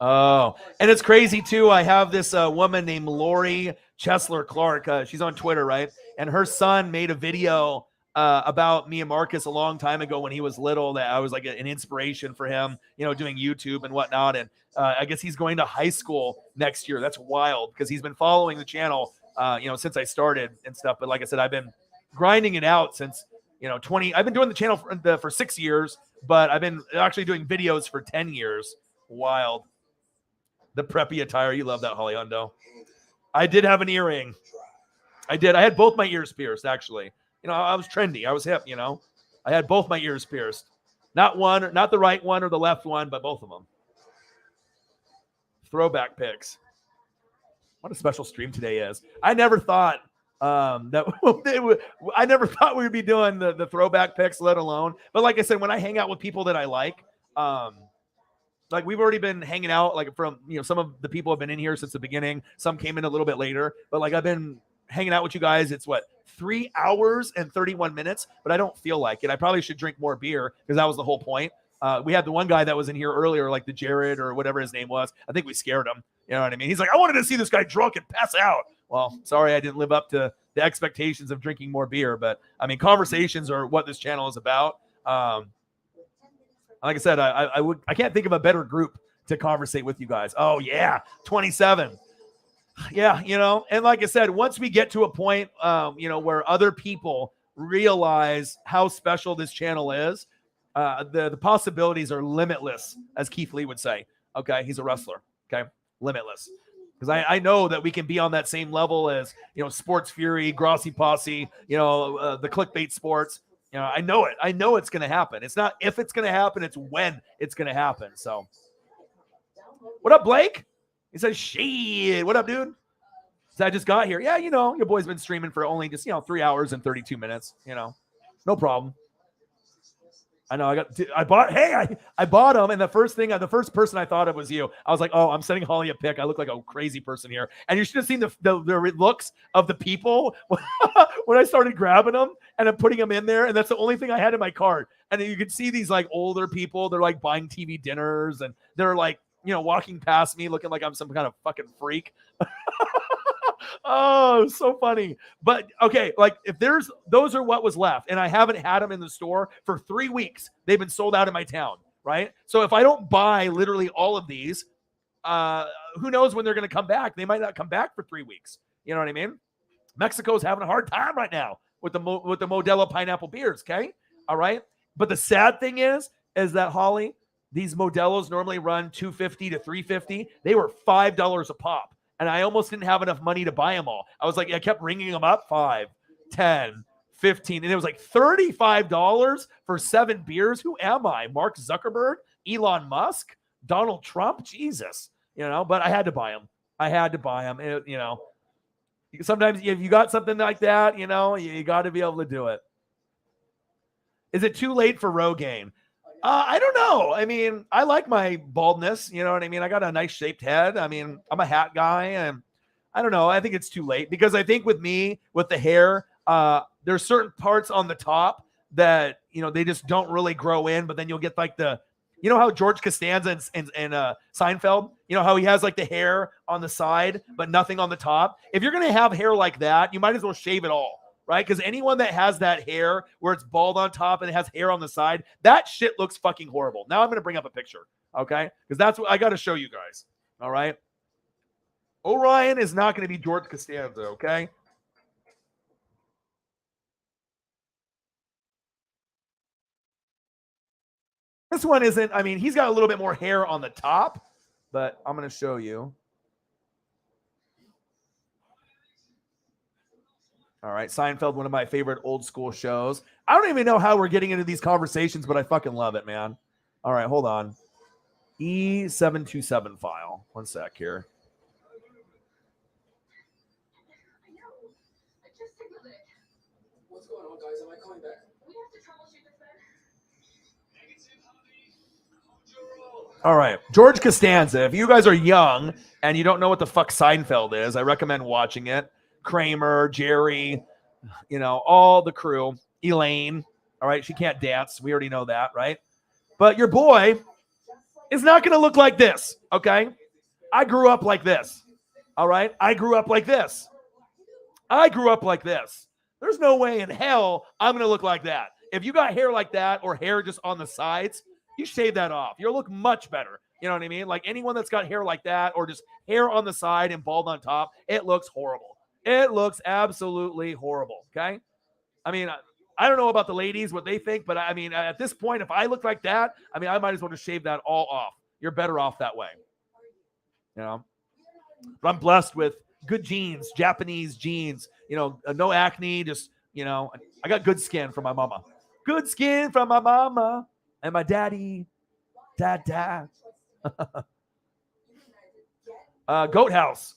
Oh, and it's crazy too. I have this woman named Lori Chesler Clark. She's on Twitter, right? And her son made a video about me and Marcus a long time ago when he was little, that I was like an inspiration for him, doing YouTube and whatnot. And I guess he's going to high school next year. That's wild because he's been following the channel, since I started and stuff. But like I said, I've been grinding it out since, 20. I've been doing the channel for 6 years, but I've been actually doing videos for 10 years. Wild. The preppy attire. You love that, Holly Hundo. I did have an earring. I did. I had both my ears pierced, actually. I was trendy. I was hip, I had both my ears pierced. Not the right one or the left one, but both of them. Throwback pics. What a special stream today is. I never thought I never thought we would be doing the throwback pics, let alone. But like I said, when I hang out with people that I like we've already been hanging out, like from, some of the people have been in here since the beginning. Some came in a little bit later, but like I've been hanging out with you guys. It's 3 hours and 31 minutes, but I don't feel like it. I probably should drink more beer because that was the whole point. We had the one guy that was in here earlier, like the Jared or whatever his name was. I think we scared him. You know what I mean? He's like, I wanted to see this guy drunk and pass out. Well, sorry, I didn't live up to the expectations of drinking more beer, but I mean, conversations are what this channel is about. Like I said, I can't think of a better group to conversate with you guys. Oh yeah, 27. Yeah, and like I said, once we get to a point, where other people realize how special this channel is, the possibilities are limitless, as Keith Lee would say. Okay, he's a wrestler. Okay, limitless. Because I know that we can be on that same level as, Sports Fury, Grossi Posse, the clickbait sports. You know, I know it. I know it's going to happen. It's not if it's going to happen, it's when it's going to happen. So, what up, Blake? He says, shit. What up, dude? So I just got here. Yeah, you know, your boy's been streaming for only just, 3 hours and 32 minutes. No problem. I know. I bought them, and the first person I thought of was you. I was like, oh, I'm sending Holly a pic. I look like a crazy person here, and you should have seen the looks of the people when I started grabbing them and I'm putting them in there, and that's the only thing I had in my cart. And you could see these like older people. They're like buying TV dinners, and they're like, walking past me looking like I'm some kind of fucking freak. Oh, so funny. But okay, like if those are what was left, and I haven't had them in the store for 3 weeks. They've been sold out in my town, right? So if I don't buy literally all of these, who knows when they're going to come back? They might not come back for 3 weeks. You know what I mean? Mexico's having a hard time right now with the Modelo pineapple beers. Okay, all right. But the sad thing is that Holly, these Modelos normally run $250 to $350. They were $5 a pop. And I almost didn't have enough money to buy them all. I was like, I kept ringing them up, 5, 10, 15. And it was like $35 for 7 beers. Who am I? Mark Zuckerberg? Elon Musk? Donald Trump? Jesus. But I had to buy them. Sometimes if you got something like that, you got to be able to do it. Is it too late for Rogaine? I don't know. I mean, I like my baldness. You know what I mean? I got a nice shaped head. I mean, I'm a hat guy, and I don't know. I think it's too late because I think with me, with the hair, there's certain parts on the top that, they just don't really grow in, but then you'll get like how George Costanza and Seinfeld, how he has like the hair on the side, but nothing on the top. If you're going to have hair like that, you might as well shave it all. Right? Because anyone that has that hair where it's bald on top and it has hair on the side, that shit looks fucking horrible. Now I'm going to bring up a picture, okay? Because that's what I got to show you guys, all right? Orion is not going to be George Costanza, okay? This one isn't, I mean, he's got a little bit more hair on the top, but I'm going to show you. All right, Seinfeld, one of my favorite old school shows. I don't even know how we're getting into these conversations, but I fucking love it, man. All right, hold on. E727 file. One sec here. What's going on, guys? Am I coming back? We have to troubleshoot this then. All right, George Costanza. If you guys are young and you don't know what the fuck Seinfeld is, I recommend watching it. Kramer, Jerry, all the crew. Elaine, all right, she can't dance. We already know that, right? But your boy is not going to look like this, okay? I grew up like this, all right? I grew up like this. There's no way in hell I'm going to look like that. If you got hair like that or hair just on the sides, you shave that off. You'll look much better. You know what I mean? Like anyone that's got hair like that or just hair on the side and bald on top, it looks horrible. It looks absolutely horrible, okay? I mean, I don't know about the ladies, what they think, but I mean, at this point, if I look like that, I mean, I might as well just shave that all off. You're better off that way, But I'm blessed with good genes, Japanese genes, no acne, just, I got good skin from my mama. Good skin from my mama and my daddy. Dad. Goat House.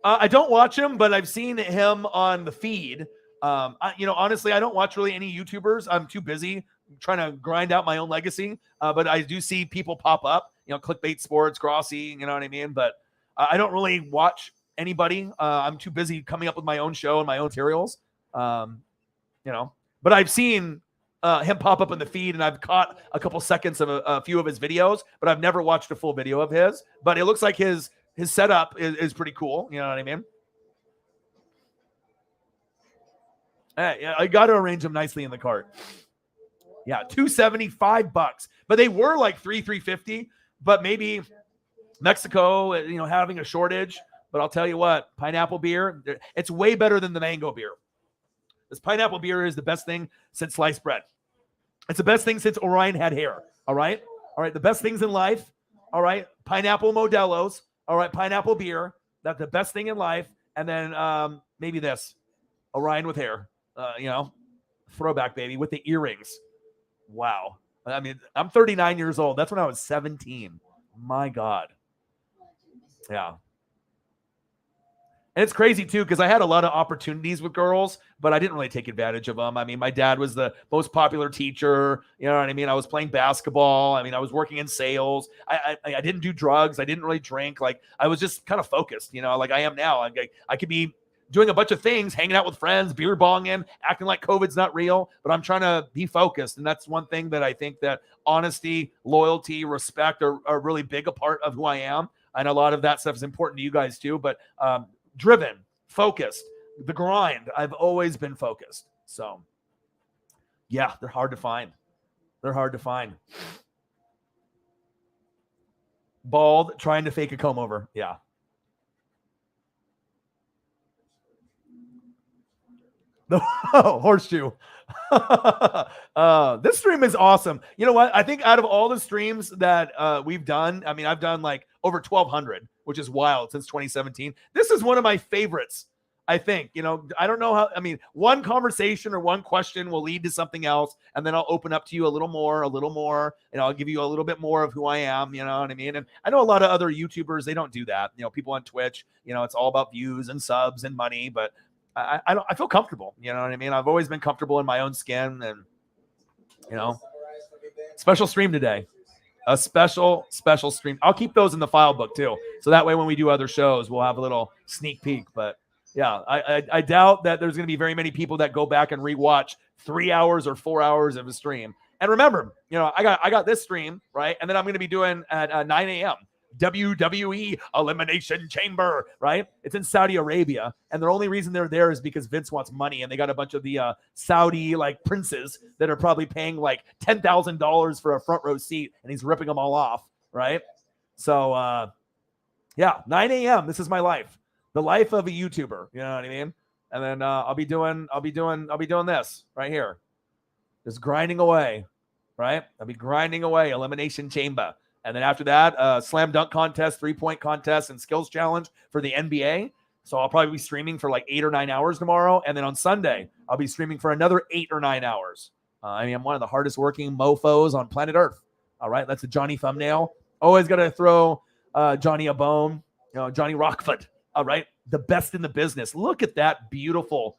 I don't watch him, but I've seen him on the feed. Honestly, I don't watch really any YouTubers. I'm too busy trying to grind out my own legacy. But I do see people pop up, Clickbait Sports, Grossi, you know what I mean? But I don't really watch anybody. I'm too busy coming up with my own show and my own materials. But I've seen him pop up in the feed, and I've caught a couple seconds of a few of his videos, but I've never watched a full video of his. But it looks like his setup is pretty cool. You know what I mean? Yeah, I got to arrange them nicely in the cart. Yeah, $275, but they were like $350. But maybe Mexico, having a shortage. But I'll tell you what, pineapple beer, it's way better than the mango beer. This pineapple beer is the best thing since sliced bread. It's the best thing since Orion had hair. All right, the best things in life. All right, pineapple Modelos. All right, pineapple beer. That's the best thing in life. And then maybe this, Orion with hair. Throwback, baby, with the earrings. Wow. I mean, I'm 39 years old. That's when I was 17. My God. Yeah. And it's crazy, too, because I had a lot of opportunities with girls, but I didn't really take advantage of them. I mean, my dad was the most popular teacher. You know what I mean? I was playing basketball. I mean, I was working in sales. I didn't do drugs. I didn't really drink. Like, I was just kind of focused, you know, like I am now. I could be doing a bunch of things, hanging out with friends, beer bonging, acting like COVID's not real, but I'm trying to be focused. And that's one thing that I think that honesty, loyalty, respect are really big a part of who I am. And a lot of that stuff is important to you guys too. But driven, focused, the grind. I've always been focused. So, yeah, they're hard to find. They're hard to find. Bald, trying to fake a comb over. Yeah. Horseshoe. This stream is awesome. You know what? I think out of all the streams that we've done, I mean, I've done like over 1,200, which is wild since 2017. This is one of my favorites. I think, you know, I don't know how, I mean, one conversation or one question will lead to something else. And then I'll open up to you a little more, and I'll give you a little bit more of who I am. You know what I mean? And I know a lot of other YouTubers, they don't do that. You know, people on Twitch, you know, it's all about views and subs and money, but I feel comfortable. You know what I mean? I've always been comfortable in my own skin, and, you know, special stream today. A special stream. I'll keep those in the file book too. So that way, when we do other shows, we'll have a little sneak peek. But yeah, I doubt that there's going to be very many people that go back and rewatch 3 hours or 4 hours of a stream. And remember, you know, I got this stream, right? And then I'm going to be doing at 9 a.m. WWE Elimination Chamber, right? It's in Saudi Arabia. And the only reason they're there is because Vince wants money. And they got a bunch of the Saudi like princes that are probably paying like $10,000 for a front row seat. And he's ripping them all off, right? So, yeah, 9 a.m. This is my life. The life of a YouTuber, you know what I mean? And then I'll be doing this right here. Just grinding away, right? I'll be grinding away, Elimination Chamber. And then after that, slam dunk contest, 3-point contest, and skills challenge for the NBA. So I'll probably be streaming for like 8 or 9 hours tomorrow. And then on Sunday, I'll be streaming for another 8 or 9 hours. I mean, I'm one of the hardest working mofos on planet Earth. All right, that's a Johnny thumbnail. Always got to throw Johnny a bone, you know, Johnny Rockfoot. All right, the best in the business. Look at that beautiful,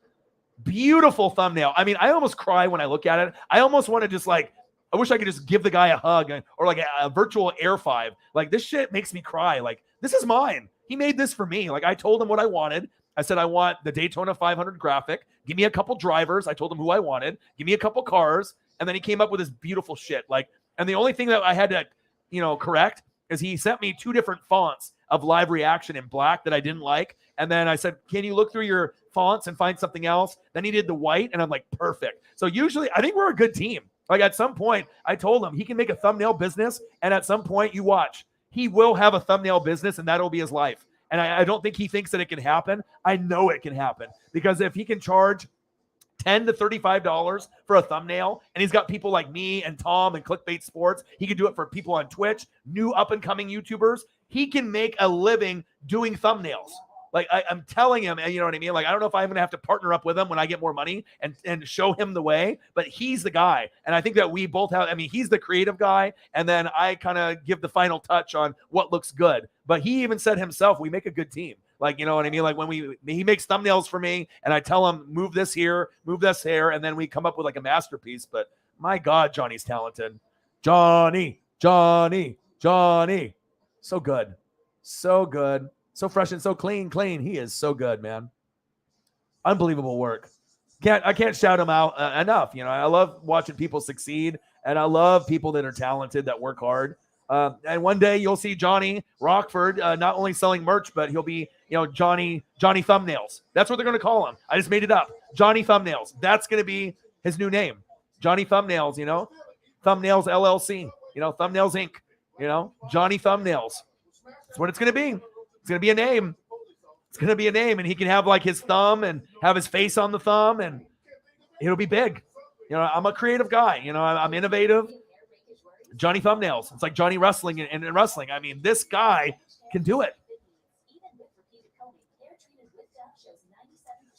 beautiful thumbnail. I mean, I almost cry when I look at it. I almost want to just like, I wish I could just give the guy a hug or like a virtual Air 5. Like, this shit makes me cry. Like, this is mine. He made this for me. Like, I told him what I wanted. I said, I want the Daytona 500 graphic. Give me a couple drivers. I told him who I wanted. Give me a couple cars. And then he came up with this beautiful shit. Like, and the only thing that I had to, you know, correct is he sent me 2 different fonts of live reaction in black that I didn't like. And then I said, can you look through your fonts and find something else? Then he did the white, and I'm like, perfect. So usually I think we're a good team. Like, at some point, I told him he can make a thumbnail business, and at some point, you watch, he will have a thumbnail business, and that'll be his life. And I don't think he thinks that it can happen. I know it can happen, because if he can charge $10 to $35 for a thumbnail, and he's got people like me and Tom and Clickbait Sports, he can do it for people on Twitch, new up-and-coming YouTubers. He can make a living doing thumbnails. Like, I'm telling him, you know what I mean? Like, I don't know if I'm going to have to partner up with him when I get more money and show him the way, but he's the guy. And I think that we both have, I mean, he's the creative guy. And then I kind of give the final touch on what looks good. But he even said himself, we make a good team. Like, you know what I mean? Like, when he makes thumbnails for me and I tell him, move this here, move this here. And then we come up with like a masterpiece. But my God, Johnny's talented. Johnny. So good. So good. So fresh and so clean. He is so good, man. Unbelievable work. I can't shout him out enough. You know, I love watching people succeed, and I love people that are talented, that work hard. And one day you'll see Johnny Rockford not only selling merch, but he'll be, you know, Johnny Thumbnails. That's what they're going to call him. I just made it up. Johnny Thumbnails. That's going to be his new name. Johnny Thumbnails, you know. Thumbnails LLC. You know, Thumbnails Inc. You know, Johnny Thumbnails. That's what it's going to be. It's going to be a name. It's going to be a name, and he can have like his thumb and have his face on the thumb, and it'll be big. You know, I'm a creative guy. You know, I'm innovative. Johnny Thumbnails. It's like Johnny Wrestling in wrestling. I mean, this guy can do it.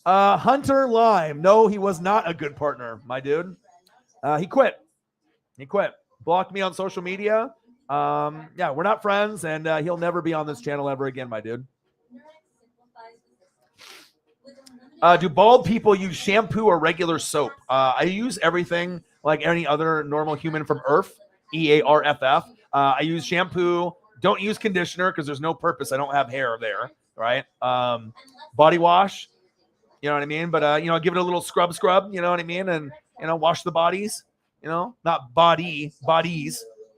Hunter Lime. No, he was not a good partner, my dude. He quit. He quit. Blocked me on social media. Yeah, we're not friends, and he'll never be on this channel ever again, my dude. Do bald people use shampoo or regular soap? I use everything like any other normal human from Earth, EARFF. I use shampoo. Don't use conditioner because there's no purpose. I don't have hair there, right? Body wash, you know what I mean? But, give it a little scrub, you know what I mean? And, wash the bodies, not bodies,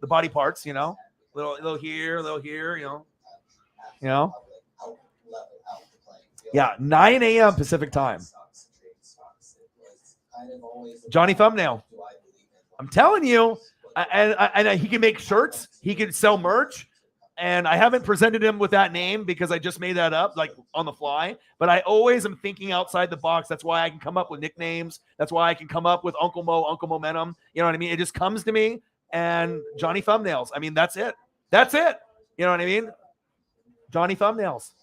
the body parts, little here, you know. Yeah, 9 a.m. Pacific time. Johnny Thumbnail. I'm telling you, and he can make shirts. He can sell merch. And I haven't presented him with that name because I just made that up, like on the fly. But I always am thinking outside the box. That's why I can come up with nicknames. That's why I can come up with Uncle Mo, Uncle Momentum. You know what I mean? It just comes to me. And Johnny Thumbnails. I mean, that's it. That's it. You know what I mean? Johnny Thumbnails.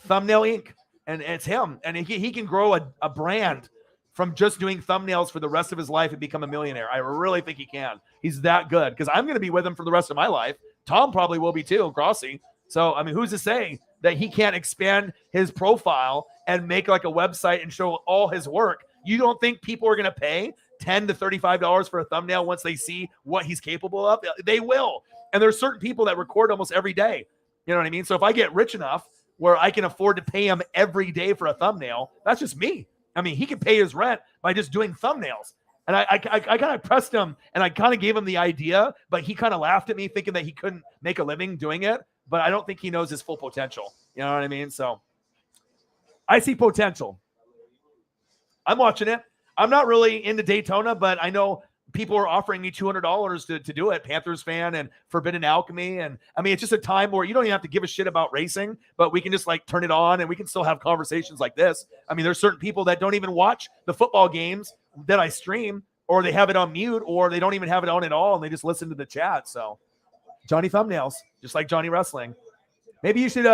Thumbnail Inc. And it's him. And he can grow a brand from just doing thumbnails for the rest of his life and become a millionaire. I really think he can. He's that good because I'm going to be with him for the rest of my life. Tom probably will be too, Grossi. So, I mean, who's to say that he can't expand his profile and make like a website and show all his work? You don't think people are going to pay $10 to $35 for a thumbnail once they see what he's capable of? They will. And there's certain people that record almost every day. You know what I mean? So if I get rich enough where I can afford to pay him every day for a thumbnail, that's just me. I mean, he can pay his rent by just doing thumbnails. And I kind of pressed him and I kind of gave him the idea, but he kind of laughed at me thinking that he couldn't make a living doing it. But I don't think he knows his full potential. You know what I mean? So I see potential. I'm watching it. I'm not really into Daytona, but I know people are offering me $200 to do it. Panthers fan and Forbidden Alchemy. And I mean, it's just a time where you don't even have to give a shit about racing, but we can just like turn it on and we can still have conversations like this. I mean, there's certain people that don't even watch the football games that I stream, or they have it on mute, or they don't even have it on at all. And they just listen to the chat. So Johnny Thumbnails, just like Johnny Wrestling. Maybe you should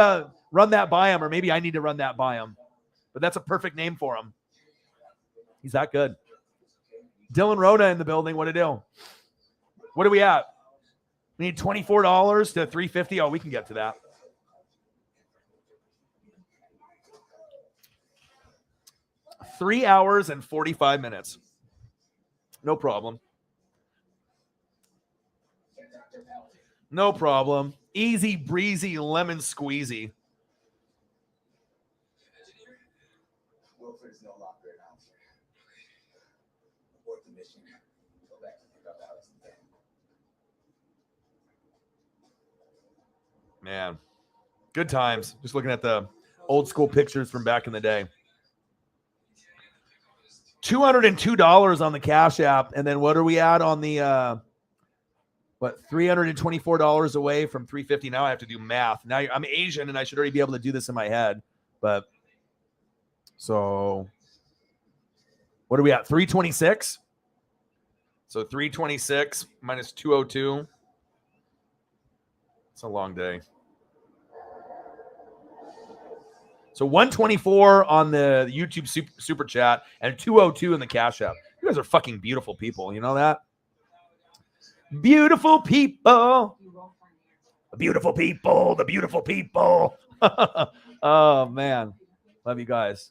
run that by him, or maybe I need to run that by him, but that's a perfect name for him. He's that good. Dylan Rhoda in the building. What to do? What are we at? We need $24 to $350. Oh, we can get to that. $3 hours and 45 minutes. No problem. No problem. Easy breezy lemon squeezy. Man, good times. Just looking at the old school pictures from back in the day. $202 on the Cash App. And then what are we at on the, $324 away from $350. Now I have to do math. Now I'm Asian and I should already be able to do this in my head. But so what are we at? 326. So 326 minus 202. It's a long day. So 124 on the YouTube super chat and 202 in the Cash App. You guys are fucking beautiful people. You know that? Beautiful people. The beautiful people. The beautiful people. Oh, man. Love you guys.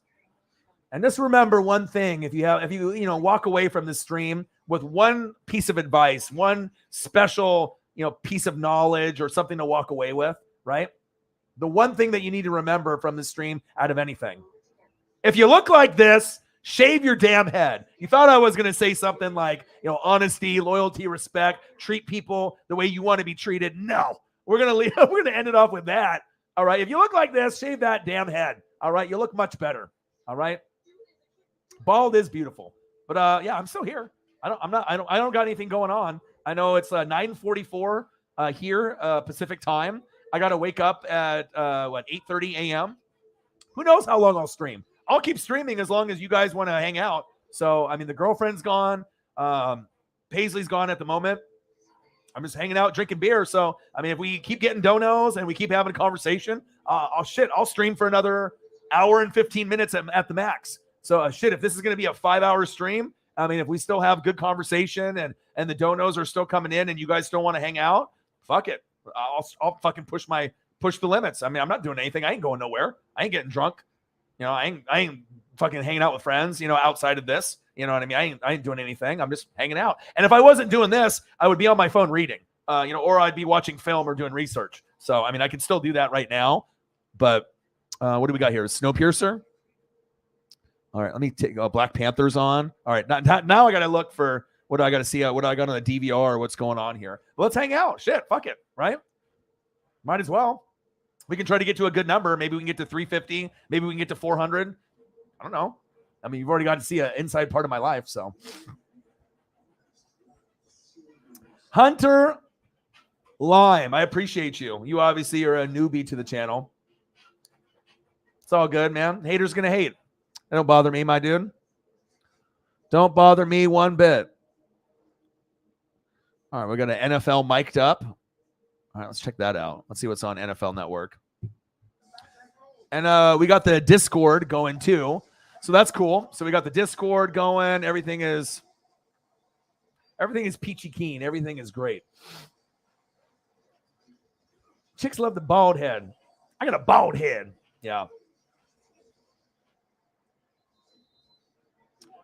And just remember one thing. If you walk away from this stream with one piece of advice, one special piece of knowledge or something to walk away with, right? The one thing that you need to remember from this stream out of anything. If you look like this, shave your damn head. You thought I was going to say something like, honesty, loyalty, respect, treat people the way you want to be treated. No, we're going to end it off with that. All right. If you look like this, shave that damn head. All right. You look much better. All right. Bald is beautiful, but yeah, I'm still here. I don't got anything going on. I know it's 9:44 here Pacific time. I got to wake up at 8:30 a.m. Who knows how long I'll stream? I'll keep streaming as long as you guys want to hang out. So, I mean, the girlfriend's gone. Paisley's gone at the moment. I'm just hanging out, drinking beer. So, I mean, if we keep getting donos and we keep having a conversation, I'll stream for another hour and 15 minutes at the max. So shit, if this is going to be a 5-hour stream, I mean, if we still have good conversation and the donos are still coming in and you guys still want to hang out, fuck it. I'll fucking push the limits. I mean, I'm not doing anything. I ain't going nowhere. I ain't getting drunk. I ain't fucking hanging out with friends, outside of this. You know what I mean? I ain't doing anything. I'm just hanging out. And if I wasn't doing this, I would be on my phone reading, or I'd be watching film or doing research. So, I mean, I can still do that right now. But what do we got here? Snowpiercer? All right, let me take Black Panther's on. All right, now I got to look for what do I got to see? What do I got on the DVR? What's going on here? Well, let's hang out. Shit, fuck it, right? Might as well. We can try to get to a good number. Maybe we can get to 350. Maybe we can get to 400. I don't know. I mean, you've already got to see an inside part of my life. So, Hunter Lime, I appreciate you. You obviously are a newbie to the channel. It's all good, man. Haters gonna hate. That don't bother me, my dude. Don't bother me one bit. All right, we got an NFL mic'd up. All right, let's check that out. Let's see what's on NFL Network. And we got the Discord going too. So that's cool. So we got the Discord going. Everything is peachy keen. Everything is great. Chicks love the bald head. I got a bald head. Yeah.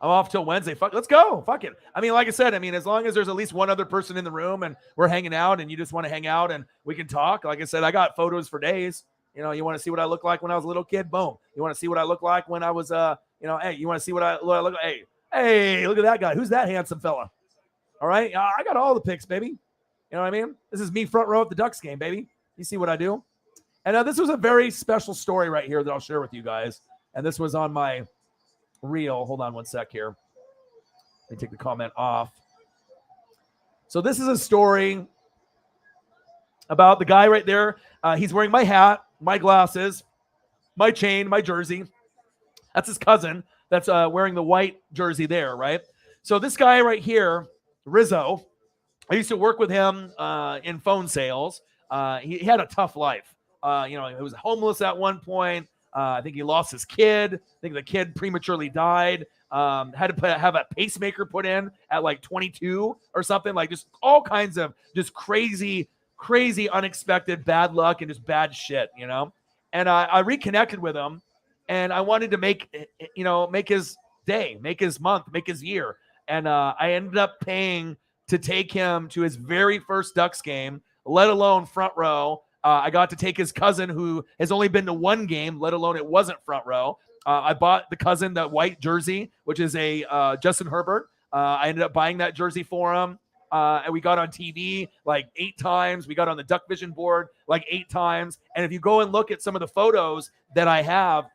I'm off till Wednesday. Fuck, let's go. Fuck it. I mean, like I said, as long as there's at least one other person in the room and we're hanging out and you just want to hang out and we can talk. Like I said, I got photos for days. You want to see what I look like when I was a little kid? Boom. You want to see what I look like when I was, hey, you want to see what I look like? Hey, look at that guy. Who's that handsome fella? All right. I got all the pics, baby. You know what I mean? This is me front row at the Ducks game, baby. You see what I do? And this was a very special story right here that I'll share with you guys. And this was on my reel. Hold on one sec here. Let me take the comment off. So this is a story about the guy right there. He's wearing my hat, my glasses, my chain, my jersey. That's his cousin that's wearing the white jersey there, right? So this guy right here, Rizzo, I used to work with him in phone sales. He had a tough life. He was homeless at one point. I think he lost his kid. I think the kid prematurely died. Had to have a pacemaker put in at like 22 or something. Like just all kinds of just crazy, unexpected bad luck and just bad shit, And I reconnected with him, and I wanted to make his day, make his month, make his year. And I ended up paying to take him to his very first Ducks game, let alone front row. I got to take his cousin who has only been to one game, let alone it wasn't front row. I bought the cousin that white jersey, which is a Justin Herbert. I ended up buying that jersey for him. And we got on TV like 8 times. We got on the Duck Vision board like 8 times. And if you go and look at some of the photos that I have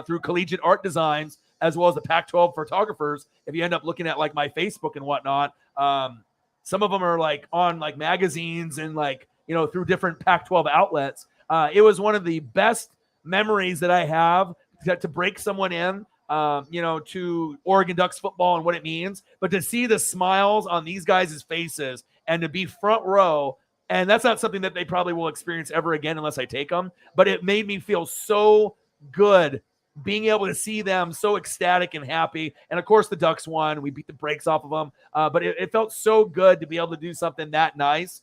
through Collegiate Art Designs, as well as the Pac-12 photographers, if you end up looking at like my Facebook and whatnot, some of them are like on like magazines and like, through different Pac-12 outlets. It was one of the best memories that I have to break someone in, to Oregon Ducks football and what it means. But to see the smiles on these guys' faces and to be front row, and that's not something that they probably will experience ever again unless I take them. But it made me feel so good being able to see them so ecstatic and happy. And of course, the Ducks won. We beat the brakes off of them. But it felt so good to be able to do something that nice.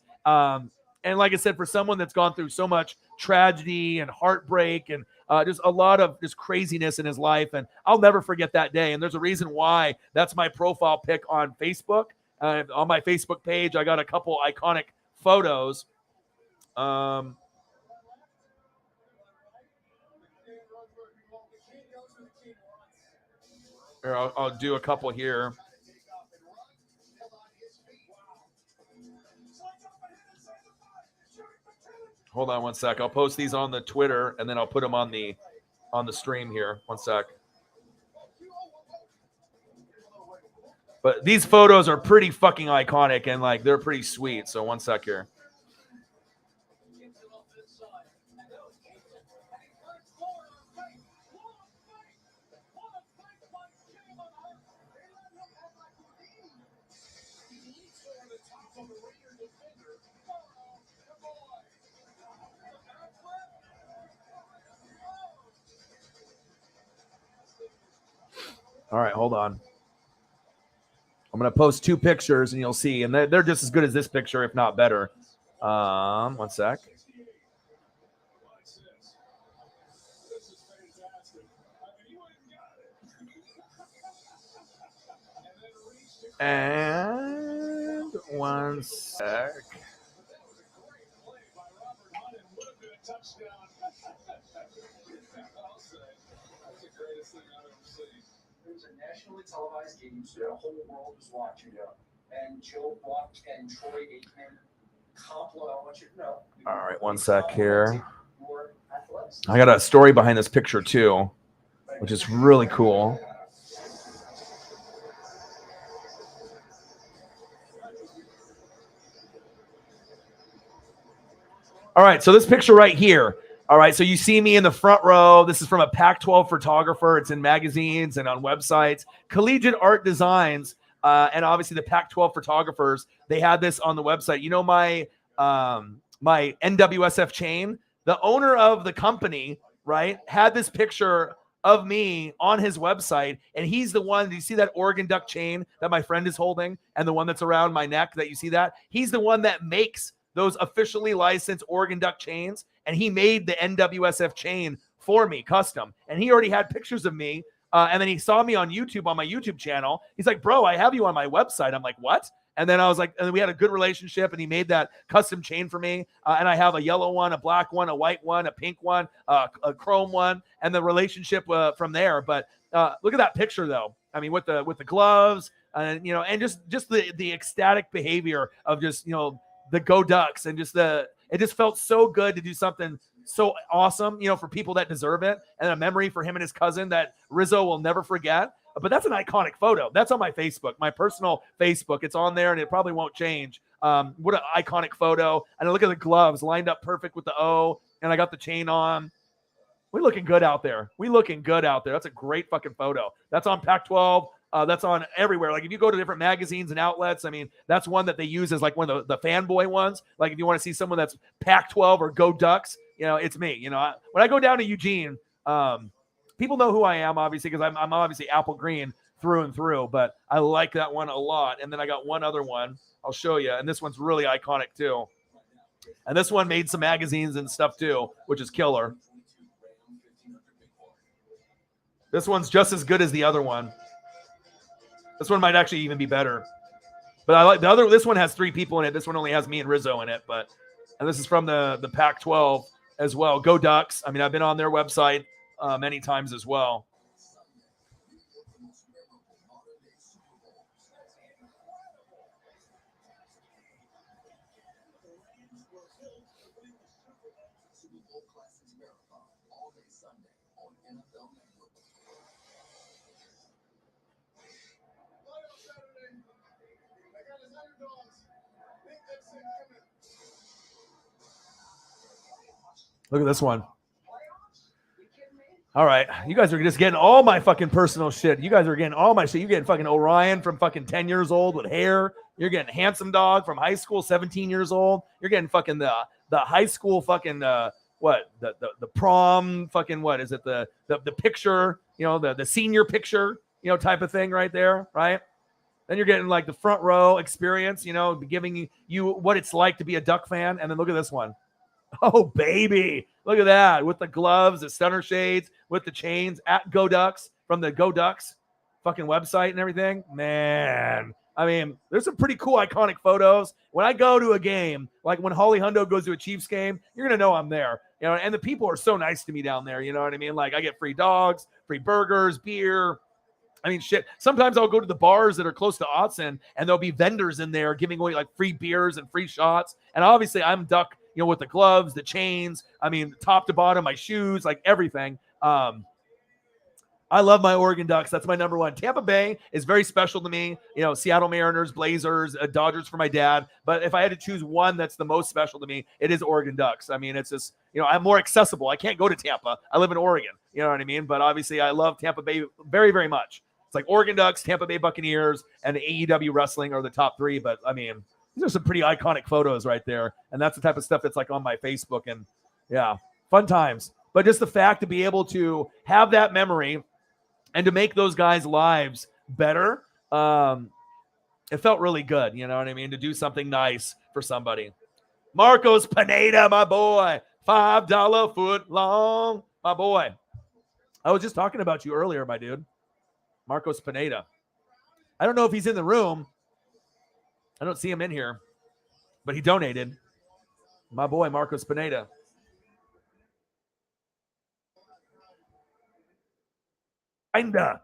And like I said, for someone that's gone through so much tragedy and heartbreak and just a lot of just craziness in his life, and I'll never forget that day. And there's a reason why that's my profile pic on Facebook. On my Facebook page, I got a couple iconic photos. Here, I'll do a couple here. Hold on one sec. I'll post these on the Twitter, and then I'll put them on the stream here. One sec. But these photos are pretty fucking iconic, and like they're pretty sweet. So one sec here. All right, hold on. I'm going to post 2 pictures and you'll see. And they're just as good as this picture, if not better. One sec. And one sec. There's a nationally televised game, so the whole world was watching it. And Joe Buck and Troy Aikman compliment. I want you to know. All right, one sec here. I got a story behind this picture too, which is really cool. All right, so this picture right here. All right, so you see me in the front row. This is from a Pac-12 photographer. It's in magazines and on websites. Collegiate Art Designs, and obviously the Pac-12 photographers. They had this on the website. You know my my NWSF chain. The owner of the company, right, had this picture of me on his website, and he's the one. Do you see that Oregon Duck chain that my friend is holding, and the one that's around my neck that you see that? He's the one that makes those officially licensed Oregon Duck chains, and he made the NWSF chain for me, custom. And he already had pictures of me, and then he saw me on YouTube, on my YouTube channel. He's like, bro, I have you on my website. I'm like, what? And then I was like, and we had a good relationship, and he made that custom chain for me. And I have a yellow one, a black one, a white one, a pink one, a chrome one, and the relationship from there. But look at that picture, though. I mean, with the gloves, and and just the ecstatic behavior of just the Go Ducks, and it just felt so good to do something so awesome, for people that deserve it, and a memory for him and his cousin that Rizzo will never forget. But that's an iconic photo. That's on my Facebook, my personal Facebook. It's on there, and it probably won't change. What an iconic photo. And look at the gloves lined up perfect with the O, and I got the chain on. We're looking good out there. That's a great fucking photo. That's on Pac-12. That's on everywhere. Like if you go to different magazines and outlets, I mean, that's one that they use as like one of the fanboy ones. Like if you want to see someone that's Pac-12 or Go Ducks, it's me. When I go down to Eugene, people know who I am, obviously, because I'm obviously apple green through and through. But I like that one a lot. And then I got one other one I'll show you, and this one's really iconic too. And this one made some magazines and stuff too, which is killer. This one's just as good as the other one. This one might actually even be better. But I like the other. This one has 3 people in it. This one only has me and Rizzo in it. And this is from the Pac-12 as well. Go Ducks. I mean, I've been on their website many times as well. Look at this one. All right. You guys are just getting all my fucking personal shit. You guys are getting all my shit. You're getting fucking Orion from fucking 10 years old with hair. You're getting Handsome Dog from high school, 17 years old. You're getting fucking the high school fucking the prom fucking what is it? The picture, the senior picture, type of thing right there, right? Then you're getting like the front row experience, giving you what it's like to be a Duck fan. And then look at this one. Oh, baby. Look at that. With the gloves, the stunner shades, with the chains at Go Ducks from the Go Ducks fucking website and everything. Man, I mean, there's some pretty cool iconic photos. When I go to a game, like when Holly Hundo goes to a Chiefs game, you're going to know I'm there. And the people are so nice to me down there. You know what I mean? Like I get free dogs, free burgers, beer. I mean, shit. Sometimes I'll go to the bars that are close to Autzen, and there'll be vendors in there giving away like free beers and free shots. And obviously I'm Duck, with the gloves, the chains, I mean, top to bottom, my shoes, like everything. I love my Oregon Ducks. That's my number one. Tampa Bay is very special to me. Seattle Mariners, Blazers, Dodgers for my dad. But if I had to choose one that's the most special to me, it is Oregon Ducks. I mean, it's just, I'm more accessible. I can't go to Tampa. I live in Oregon. You know what I mean? But obviously I love Tampa Bay very, very much. It's like Oregon Ducks, Tampa Bay Buccaneers, and AEW wrestling are the top 3. But I mean, these are some pretty iconic photos right there. And that's the type of stuff that's like on my Facebook. And yeah, fun times. But just the fact to be able to have that memory and to make those guys' lives better. It felt really good, you know what I mean, to do something nice for somebody. Marcos Pineda, my boy, $5 foot long, my boy. I was just talking about you earlier, my dude. Marcos Pineda. I don't know if he's in the room. I don't see him in here, but he donated. My boy, Marcos Pineda. Kinda.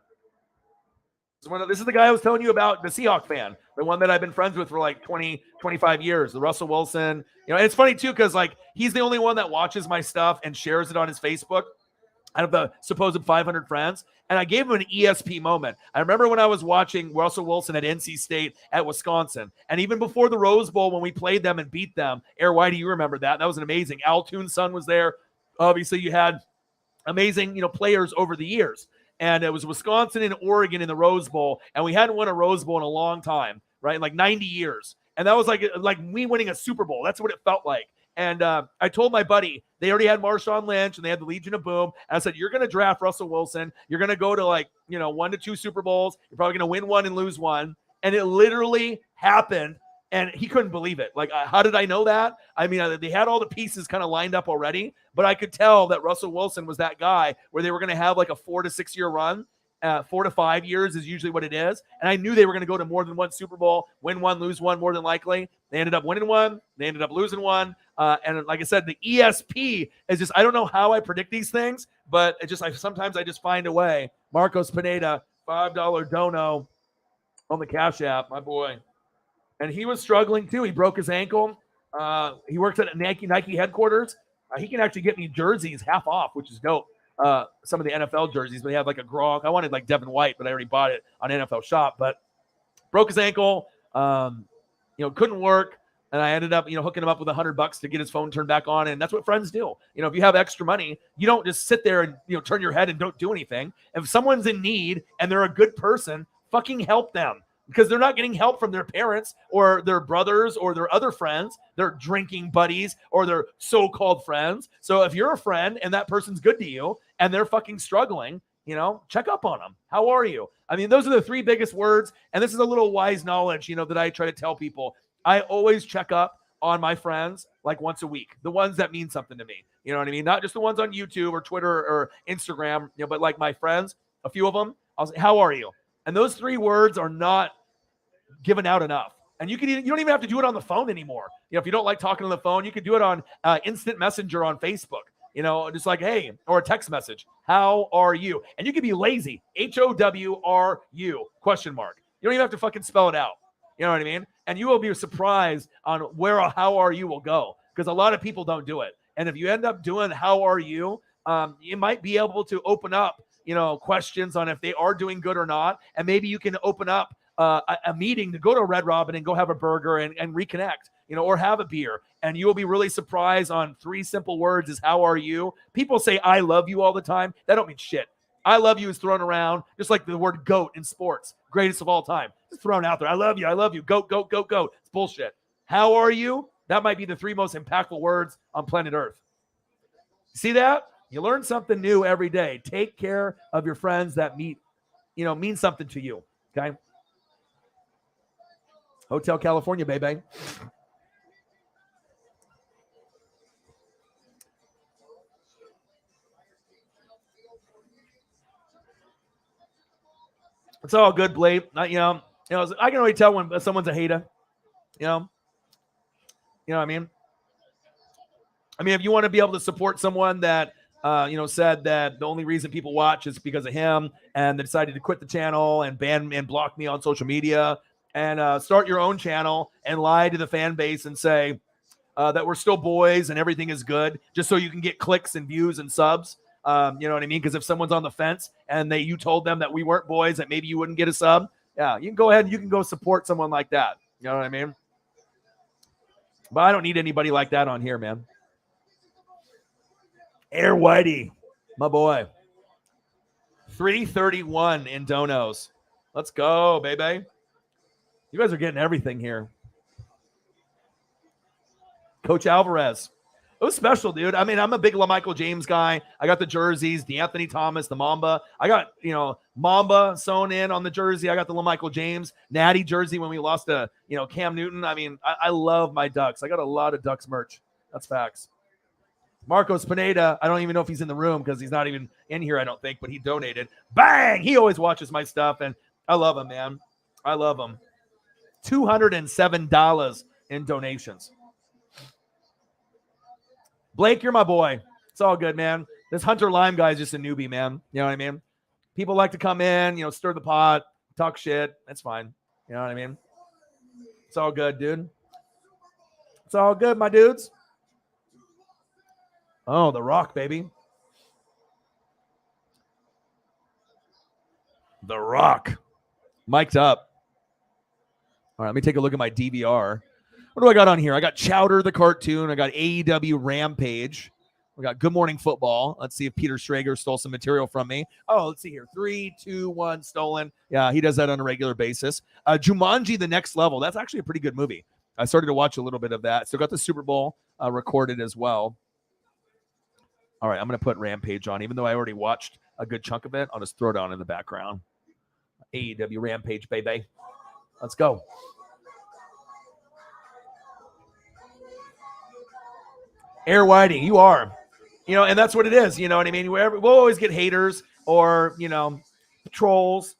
This is the guy I was telling you about, the Seahawk fan, the one that I've been friends with for like 20, 25 years, the Russell Wilson. And it's funny too, because like he's the only one that watches my stuff and shares it on his Facebook out of the supposed 500 friends. And I gave him an ESP moment. I remember when I was watching Russell Wilson at NC State at Wisconsin. And even before the Rose Bowl, when we played them and beat them, Air Whitey, you remember that. That was an amazing. Al Toon's son was there. Obviously, you had amazing, players over the years. And it was Wisconsin and Oregon in the Rose Bowl, and we hadn't won a Rose Bowl in a long time, right? In like 90 years. And that was like me winning a Super Bowl. That's what it felt like. And I told my buddy, they already had Marshawn Lynch and they had the Legion of Boom. And I said, you're going to draft Russell Wilson. You're going to go to 1 to 2 Super Bowls. You're probably going to win one and lose one. And it literally happened. And he couldn't believe it. Like, how did I know that? I mean, they had all the pieces kind of lined up already, but I could tell that Russell Wilson was that guy where they were going to have like a 4 to 6 year run. 4 to 5 years is usually what it is. And I knew they were going to go to more than one Super Bowl, win one, lose one, more than likely. They ended up winning one. They ended up losing one. And like I said, the ESP is just, I don't know how I predict these things, but sometimes I just find a way. Marcos Pineda, $5 dono on the Cash App, my boy. And he was struggling too. He broke his ankle. He works at Nike headquarters. He can actually get me jerseys half off, which is dope. Some of the NFL jerseys, but they have like a Gronk. I wanted like Devin White, but I already bought it on NFL Shop. But broke his ankle. Couldn't work. And I ended up, hooking him up with $100 to get his phone turned back on. And that's what friends do. If you have extra money, you don't just sit there and, turn your head and don't do anything. If someone's in need and they're a good person, fucking help them. Because they're not getting help from their parents or their brothers or their other friends, their drinking buddies or their so-called friends. So if you're a friend and that person's good to you and they're fucking struggling, check up on them. How are you? I mean, those are the 3 biggest words. And this is a little wise knowledge, that I try to tell people. I always check up on my friends like once a week, the ones that mean something to me. You know what I mean? Not just the ones on YouTube or Twitter or Instagram, but like my friends, a few of them, I'll say, how are you? And those 3 words are not given out enough. And you don't even have to do it on the phone anymore. If you don't like talking on the phone, you can do it on instant messenger on Facebook, just like, hey, or a text message. How are you? And you can be lazy. HOWRU ? You don't even have to fucking spell it out. You know what I mean? And you will be surprised on where a how are you will go, because a lot of people don't do it. And if you end up doing how are you, you might be able to open up, questions on if they are doing good or not. And maybe you can open up a meeting to go to a Red Robin and go have a burger and reconnect, or have a beer. And you will be really surprised on 3 simple words is how are you? People say, I love you all the time. That don't mean shit. I love you is thrown around just like the word GOAT in sports, greatest of all time. It's thrown out there. I love you. GOAT, GOAT, GOAT, GOAT. It's bullshit. How are you? That might be the 3 most impactful words on planet Earth. See that? You learn something new every day. Take care of your friends that mean something to you. Okay. Hotel California, baby. It's all good, Blake. I can already tell when someone's a hater. You know what I mean? If you want to be able to support someone that, said that the only reason people watch is because of him, and they decided to quit the channel and ban and block me on social media, and start your own channel and lie to the fan base and say that we're still boys and everything is good, just so you can get clicks and views and subs. You know what I mean? Because if someone's on the fence and you told them that we weren't boys, that maybe you wouldn't get a sub. Yeah, you can go ahead and you can go support someone like that. You know what I mean? But I don't need anybody like that on here, man. Air Whitey, my boy. 331 in donos. Let's go, baby. You guys are getting everything here. Coach Alvarez. It was special, dude. I mean, I'm a big LaMichael James guy. I got the jerseys, the Anthony Thomas, the Mamba. I got, Mamba sewn in on the jersey. I got the LaMichael James Natty jersey when we lost to, Cam Newton. I mean, I love my Ducks. I got a lot of Ducks merch. That's facts. Marcos Pineda, I don't even know if he's in the room because he's not even in here, I don't think, but he donated. Bang! He always watches my stuff, and I love him, man. I love him. $207 in donations. Blake, you're my boy. It's all good, man. This Hunter Lime guy is just a newbie, man. You know what I mean? People like to come in, stir the pot, talk shit. That's fine. You know what I mean? It's all good, dude. It's all good, my dudes. Oh, The Rock, baby. The Rock. Mic'd up. All right, let me take a look at my DVR. What do I got on here? I got Chowder, the cartoon. I got AEW Rampage. We got Good Morning Football. Let's see if Peter Schrager stole some material from me. Oh, let's see here. 3, 2, 1, stolen. Yeah, he does that on a regular basis. Jumanji, The Next Level. That's actually a pretty good movie. I started to watch a little bit of that. Still got the Super Bowl recorded as well. All right, I'm going to put Rampage on. Even though I already watched a good chunk of it, I'll just throw it on in the background. AEW Rampage, baby. Let's go. Air Whiting, you are. And that's what it is. You know what I mean? We'll always get haters or, trolls,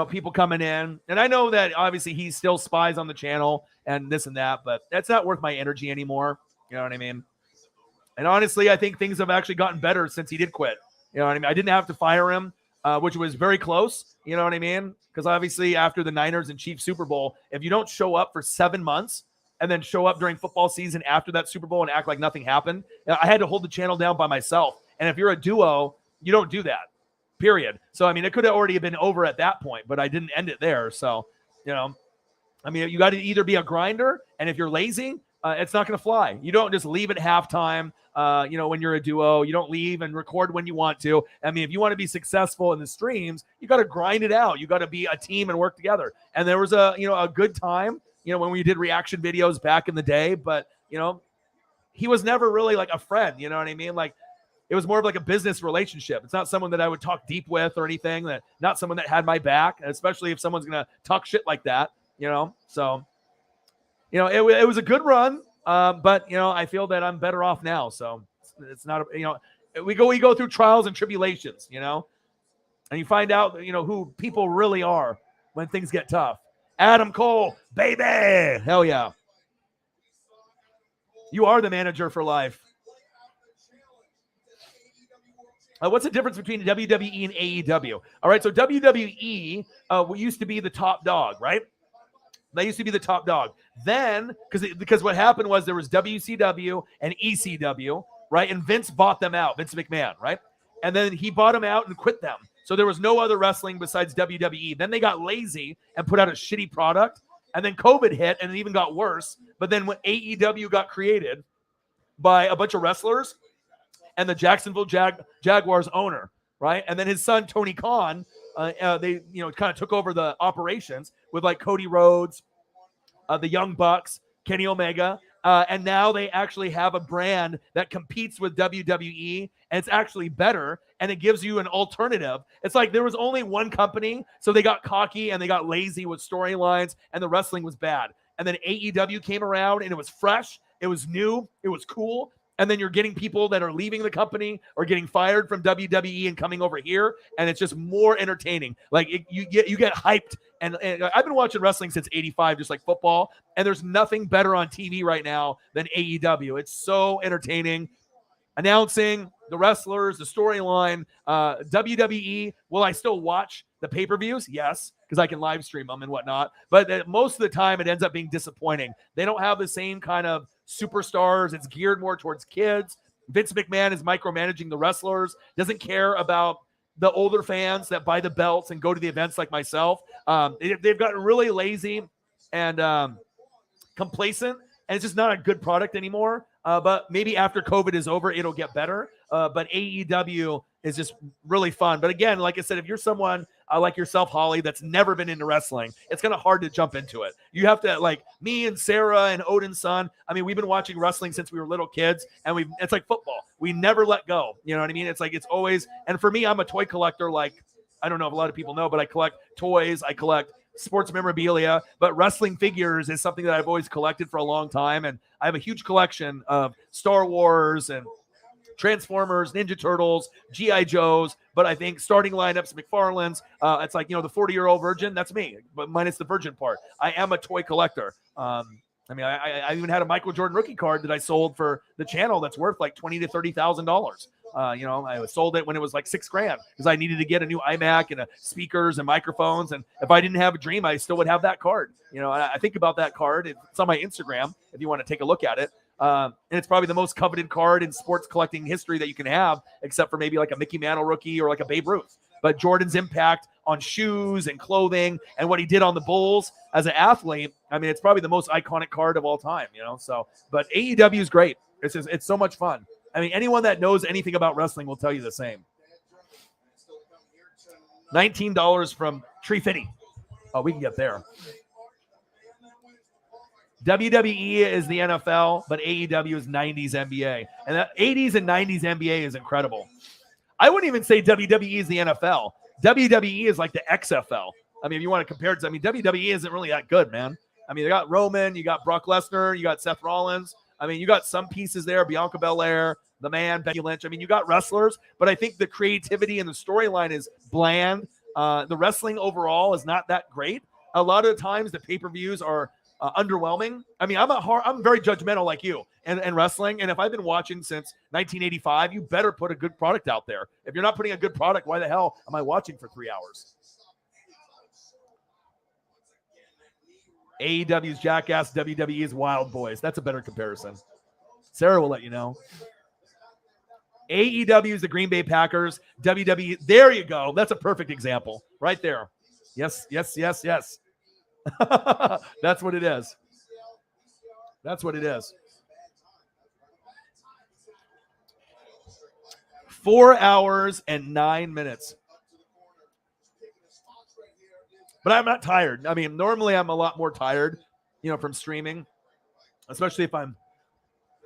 people coming in. And I know that obviously he still spies on the channel and this and that, but that's not worth my energy anymore. You know what I mean? And honestly, I think things have actually gotten better since he did quit. You know what I mean? I didn't have to fire him, which was very close. You know what I mean? Because obviously after the Niners and Chiefs Super Bowl, if you don't show up for 7 months and then show up during football season after that Super Bowl and act like nothing happened, I had to hold the channel down by myself. And if you're a duo, you don't do that, period. So, I mean, it could have already been over at that point, but I didn't end it there. So, you got to either be a grinder, and if you're lazy, it's not going to fly. You don't just leave at halftime, when you're a duo. You don't leave and record when you want to. I mean, if you want to be successful in the streams, you got to grind it out. You got to be a team and work together. And there was a good time, when we did reaction videos back in the day, but, he was never really like a friend. You know what I mean? Like, it was more of like a business relationship. It's not someone that I would talk deep with or anything, not someone that had my back, especially if someone's going to talk shit like that, So, it was a good run, but, I feel that I'm better off now. So it's not, we go through trials and tribulations, and you find out, who people really are when things get tough. Adam Cole, baby. Hell yeah. You are the manager for life. What's the difference between WWE and AEW? All right, so WWE used to be the top dog, right? They used to be the top dog. Then, because what happened was there was WCW and ECW, right? And Vince bought them out, Vince McMahon, right? And then he bought them out and quit them. So there was no other wrestling besides WWE. Then they got lazy and put out a shitty product. And then COVID hit and it even got worse. But then when AEW got created by a bunch of wrestlers and the Jacksonville Jaguars owner, right? And then his son, Tony Khan, they kind of took over the operations with like Cody Rhodes, the Young Bucks, Kenny Omega, and now they actually have a brand that competes with WWE, and it's actually better, and it gives you an alternative. It's like there was only one company, so they got cocky and they got lazy with storylines, and the wrestling was bad. And then AEW came around, and it was fresh, it was new, it was cool. And then you're getting people that are leaving the company or getting fired from WWE and coming over here, and it's just more entertaining. Like you get hyped. And I've been watching wrestling since '85, just like football. And there's nothing better on TV right now than AEW. It's so entertaining. Announcing the wrestlers, the storyline. WWE. Will I still watch the pay-per-views? Yes, because I can live stream them and whatnot. But most of the time, it ends up being disappointing. They don't have the same kind of superstars. It's geared more towards kids. Vince McMahon is micromanaging the wrestlers, doesn't care about the older fans that buy the belts and go to the events like myself. They've gotten really lazy and complacent, and it's just not a good product anymore. But maybe after COVID is over, it'll get better. But AEW is just really fun. But again, like I said, if you're someone like yourself, Holly, that's never been into wrestling, it's kind of hard to jump into it. You have to, like me and Sarah and Odin's son. I mean, we've been watching wrestling since we were little kids, and it's like football. We never let go. You know what I mean? It's like it's always. And for me, I'm a toy collector. Like I don't know if a lot of people know, but I collect toys. I collect sports memorabilia, but wrestling figures is something that I've always collected for a long time. And I have a huge collection of Star Wars and Transformers, Ninja Turtles, G.I. Joes, but I think starting lineups, McFarlane's, it's like, the 40-year-old virgin, that's me, but minus the virgin part. I am a toy collector. I mean, I even had a Michael Jordan rookie card that I sold for the channel that's worth like $20,000 to $30,000. I sold it when it was like $6,000 because I needed to get a new iMac and speakers and microphones. And if I didn't have a dream, I still would have that card. I think about that card. It's on my Instagram if you want to take a look at it. And it's probably the most coveted card in sports collecting history that you can have, except for maybe like a Mickey Mantle rookie or like a Babe Ruth. But Jordan's impact on shoes and clothing and what he did on the Bulls as an athlete, I mean, it's probably the most iconic card of all time, So, but AEW is great. It's so much fun. I mean, anyone that knows anything about wrestling will tell you the same. $19 from Tree Fitty. Oh, we can get there. WWE is the NFL, but AEW is 90s NBA. And that 80s and 90s NBA is incredible. I wouldn't even say WWE is the NFL. WWE is like the XFL. I mean, if you want to compare it to, WWE isn't really that good, man. I mean, they got Roman, you got Brock Lesnar, you got Seth Rollins. I mean, you got some pieces there, Bianca Belair, the Man, Becky Lynch. I mean, you got wrestlers, but I think the creativity and the storyline is bland. The wrestling overall is not that great. A lot of the times the pay-per-views are underwhelming. I mean, I'm very judgmental like you and wrestling. And if I've been watching since 1985, you better put a good product out there. If you're not putting a good product, why the hell am I watching for 3 hours? AEW's Jackass, WWE's Wild Boys. That's a better comparison. Sarah will let you know. AEW is the Green Bay Packers. WWE, there you go. That's a perfect example right there. Yes, yes, yes, yes. That's what it is. That's what it is. 4 hours and 9 minutes. But I'm not tired. I mean, normally I'm a lot more tired, from streaming, especially if I'm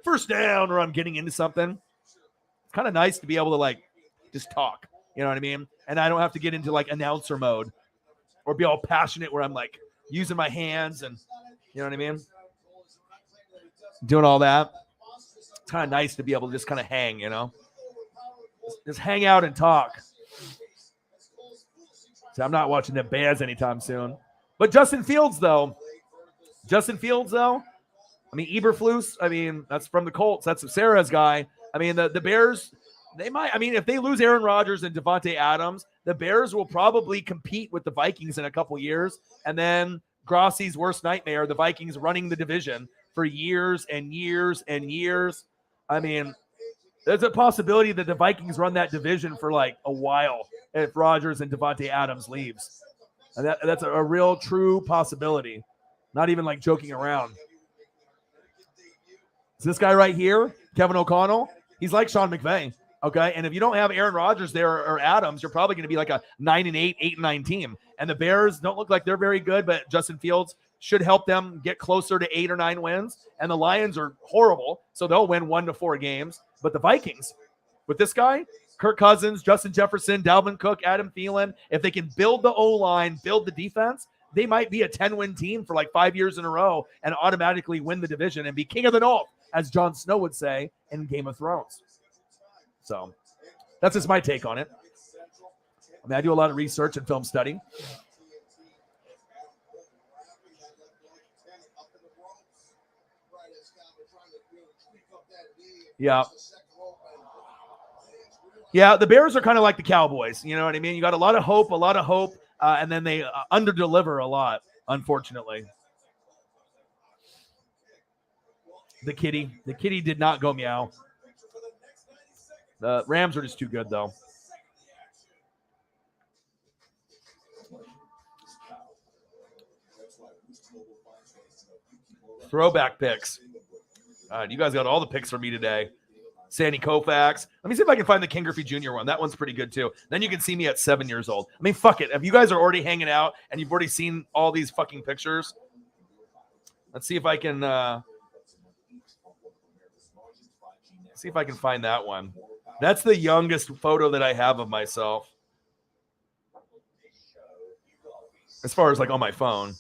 first down or I'm getting into something. It's kind of nice to be able to like just talk, you know what I mean? And I don't have to get into like announcer mode or be all passionate where I'm like using my hands and, you know what I mean? Doing all that. It's kind of nice to be able to just kind of hang, just hang out and talk. So I'm not watching the Bears anytime soon. But Justin Fields, though. I mean, Eberflus, that's from the Colts. That's Sarah's guy. I mean, the Bears, they might. I mean, if they lose Aaron Rodgers and Devontae Adams, the Bears will probably compete with the Vikings in a couple years. And then Grossi's worst nightmare, the Vikings running the division for years and years and years. I mean, there's a possibility that the Vikings run that division for like a while if Rodgers and Devontae Adams leaves. And that's a real, true possibility. Not even like joking around. So this guy right here, Kevin O'Connell, he's like Sean McVay. Okay. And if you don't have Aaron Rodgers there or Adams, you're probably going to be like a 9-8, 8-9 team. And the Bears don't look like they're very good, but Justin Fields should help them get closer to 8 or 9 wins. And the Lions are horrible, so they'll win 1 to 4 games. But the Vikings, with this guy, Kirk Cousins, Justin Jefferson, Dalvin Cook, Adam Thielen, if they can build the O-line, build the defense, they might be a 10-win team for like 5 years in a row and automatically win the division and be king of the North, as Jon Snow would say in Game of Thrones. So that's just my take on it. I mean, I do a lot of research and film study. Yeah. Yeah, the Bears are kind of like the Cowboys. You know what I mean? You got a lot of hope, and then they underdeliver a lot, unfortunately. The kitty did not go meow. The Rams are just too good, though. Throwback picks. All right, you guys got all the picks for me today. Sandy Koufax. Let me see if I can find the Ken Griffey Jr. one. That one's pretty good too. Then you can see me at 7 years old. I mean, fuck it. If you guys are already hanging out and you've already seen all these fucking pictures, let's see if I can find that one. That's the youngest photo that I have of myself. As far as like on my phone.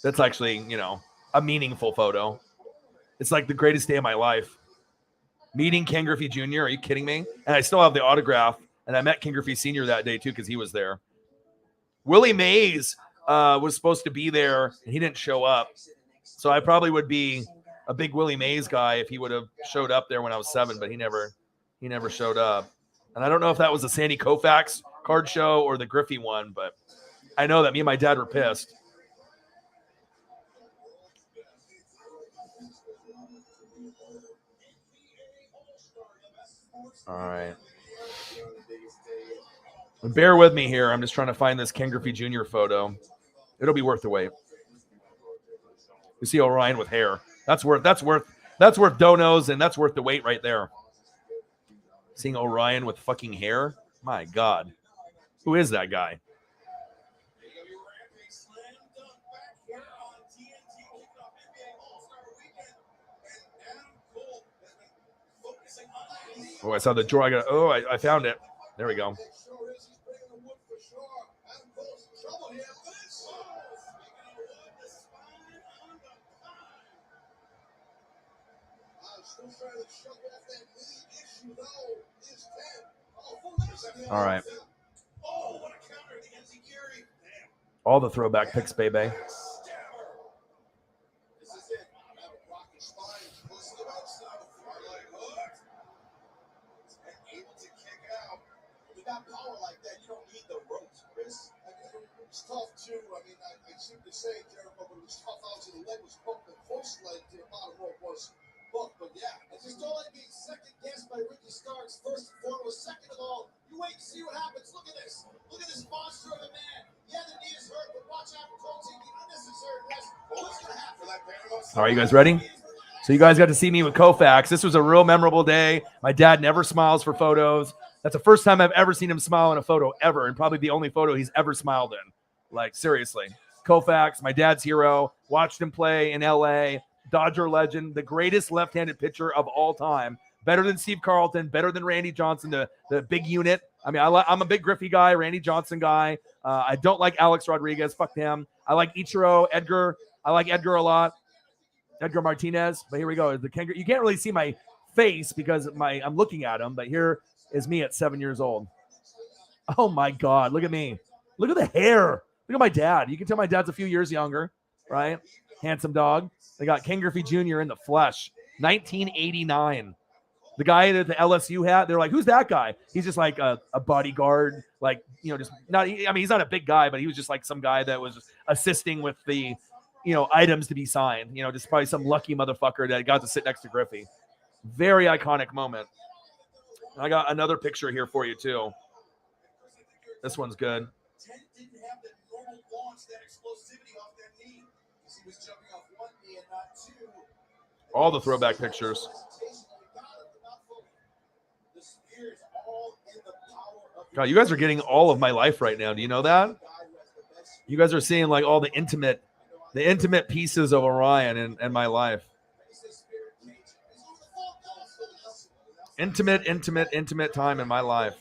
That's actually, you know, a meaningful photo. It's like the greatest day of my life. Meeting Ken Griffey Jr. Are you kidding me? And I still have the autograph. And I met Ken Griffey Sr. that day too because he was there. Willie Mays was supposed to be there and he didn't show up. So I probably would be a big Willie Mays guy if he would have showed up there when I was 7, but he never showed up. And I don't know if that was the Sandy Koufax card show or the Griffey one, but I know that me and my dad were pissed. All right. Bear with me here. I'm just trying to find this Ken Griffey Jr. photo. It'll be worth the wait. You see Orion with hair. That's worth donos, and that's worth the wait right there. Seeing Orion with fucking hair. My God. Who is that guy? Oh, I saw the drawer. I found it. There we go. All right. All the throwback picks, baby. It's tough too. I mean, I seem to say, Jericho, but it was tough out to the leg was hooked. The first leg to the bottom rope was hooked. But yeah, I just don't like being second guessed by Ricky Starks. First and foremost, second of all, you wait and see what happens. Look at this. Look at this monster of a man. Yeah, the knee is hurt, but watch out for taking unnecessary rest. What's going to happen? All right, you guys ready? So you guys got to see me with Koufax. This was a real memorable day. My dad never smiles for photos. That's the first time I've ever seen him smile in a photo ever, and probably the only photo he's ever smiled in. Like, seriously. Koufax, my dad's hero. Watched him play in L.A. Dodger legend, the greatest left-handed pitcher of all time. Better than Steve Carlton, better than Randy Johnson, the big unit. I mean, I'm a big Griffey guy, Randy Johnson guy. I don't like Alex Rodriguez. Fuck him. I like Ichiro, Edgar. I like Edgar a lot. Edgar Martinez. But here we go. You can't really see my face because I'm looking at him, but here is me at 7 years old. Oh, my God. Look at me. Look at the hair. Look at my dad. You can tell my dad's a few years younger, right? Handsome dog. They got Ken Griffey Jr. in the flesh. 1989. The guy that the LSU hat, they're like, who's that guy? He's just like a bodyguard, like, you know, just not, I mean, he's not a big guy, but he was just like some guy that was just assisting with the, you know, items to be signed. You know, just probably some lucky motherfucker that got to sit next to Griffey. Very iconic moment. I got another picture here for you, too. This one's good. All the throwback pictures. God, you guys are getting all of my life right now. Do you know that? You guys are seeing like all the intimate pieces of Orion and my life. Intimate time in my life.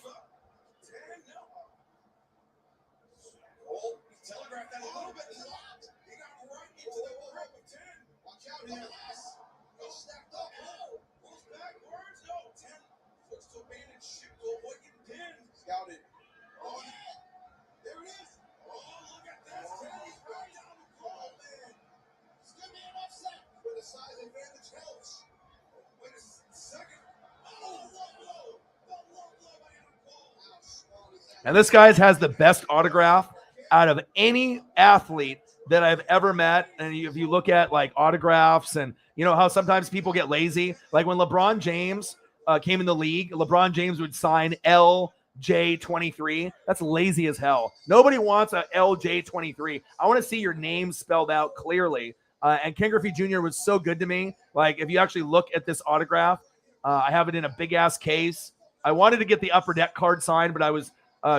And this guy has the best autograph out of any athlete that I've ever met. And if you look at like autographs and you know how sometimes people get lazy, like when LeBron James came in the league, LeBron James would sign LJ23. That's lazy as hell. Nobody wants a LJ23. I want to see your name spelled out clearly. And Ken Griffey Jr. was so good to me. Like if you actually look at this autograph, I have it in a big-ass case. I wanted to get the Upper Deck card signed, but I was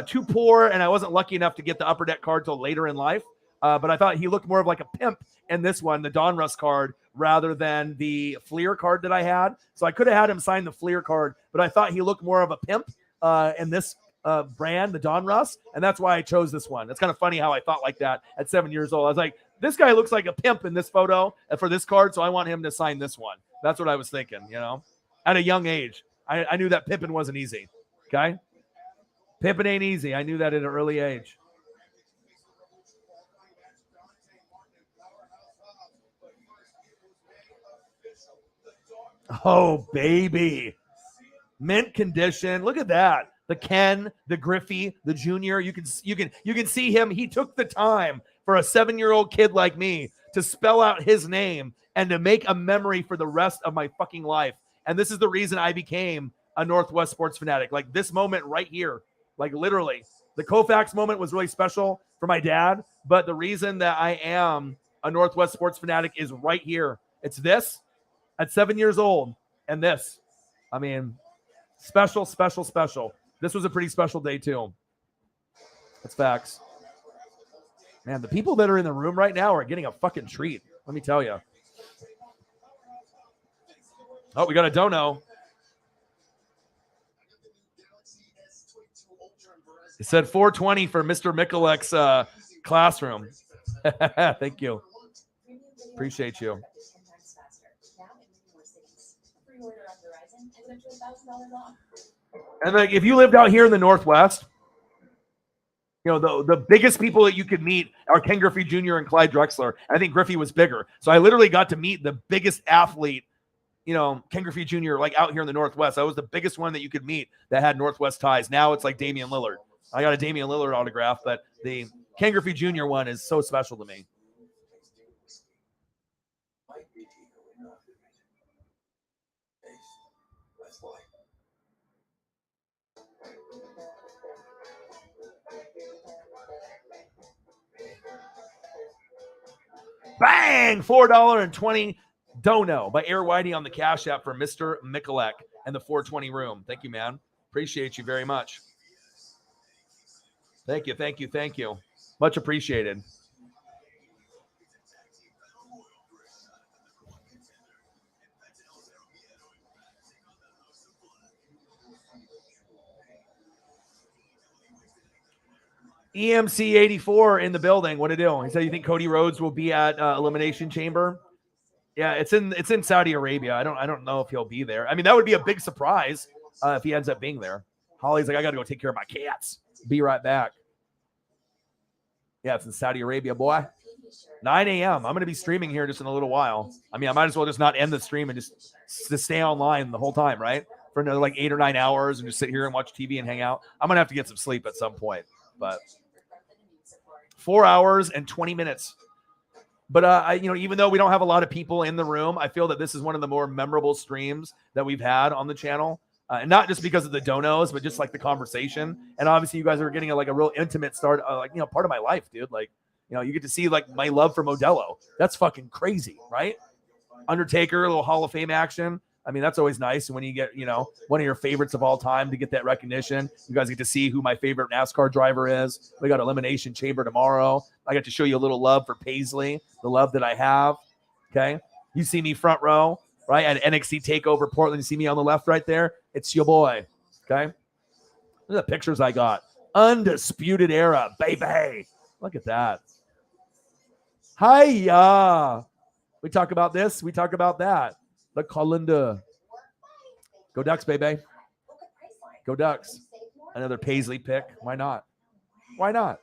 too poor, and I wasn't lucky enough to get the Upper Deck card till later in life. But I thought he looked more of like a pimp in this one, the Donruss card, rather than the Fleer card that I had. So I could have had him sign the Fleer card, but I thought he looked more of a pimp in this brand, the Donruss, and that's why I chose this one. It's kind of funny how I thought like that at 7 years old. I was like, this guy looks like a pimp in this photo for this card, so I want him to sign this one. That's what I was thinking, you know, at a young age. I knew that pimping wasn't easy, okay? Pimping ain't easy. I knew that at an early age. Oh, baby. Mint condition. Look at that. The Ken, the Griffey, the Junior. You can see him. He took the time for a 7-year-old kid like me to spell out his name and to make a memory for the rest of my fucking life. And this is the reason I became a Northwest sports fanatic. Like this moment right here, like literally. The Koufax moment was really special for my dad, but the reason that I am a Northwest sports fanatic is right here. It's this at 7 years old and this. I mean, special, special, special. This was a pretty special day too. That's facts. Man, the people that are in the room right now are getting a fucking treat. Let me tell you. Oh, we got a dono. It said 420 for Mr. Mikulek's classroom. Thank you. Appreciate you. And like, if you lived out here in the Northwest, you know, the biggest people that you could meet are Ken Griffey Jr. and Clyde Drexler. I think Griffey was bigger. So I literally got to meet the biggest athlete, you know, Ken Griffey Jr., like out here in the Northwest. I was the biggest one that you could meet that had Northwest ties. Now it's like Damian Lillard. I got a Damian Lillard autograph, but the Ken Griffey Jr. one is so special to me. Bang! $4.20 dono by Air Whitey on the Cash App for Mr. Mikulek and the 420 room. Thank you, man. Appreciate you very much. Thank you, thank you, thank you. Much appreciated. EMC 84 in the building. What to do? He said, "You think Cody Rhodes will be at Elimination Chamber?" Yeah, it's in Saudi Arabia. I don't know if he'll be there. I mean, that would be a big surprise if he ends up being there. Holly's like, "I got to go take care of my cats. Be right back." Yeah, it's in Saudi Arabia, boy. 9 a.m. I'm going to be streaming here just in a little while. I mean, I might as well just not end the stream and just stay online the whole time, right? For another like 8 or 9 hours and just sit here and watch TV and hang out. I'm going to have to get some sleep at some point, but 4 hours and 20 minutes. But, even though we don't have a lot of people in the room, I feel that this is one of the more memorable streams that we've had on the channel. And not just because of the donos, but just like the conversation. And obviously you guys are getting a real intimate start, part of my life, dude. Like, you get to see like my love for Modelo. That's fucking crazy, right? Undertaker, a little Hall of Fame action. I mean, that's always nice when you get, one of your favorites of all time to get that recognition. You guys get to see who my favorite NASCAR driver is. We got Elimination Chamber tomorrow. I got to show you a little love for Paisley, the love that I have. Okay. You see me front row, right? At NXT TakeOver Portland. You see me on the left right there. It's your boy. Okay. Look at the pictures I got. Undisputed Era, baby. Look at that. Hiya. We talk about this. We talk about that. The calendar. Go Ducks, baby. Go Ducks. Another Paisley pick. Why not? Why not?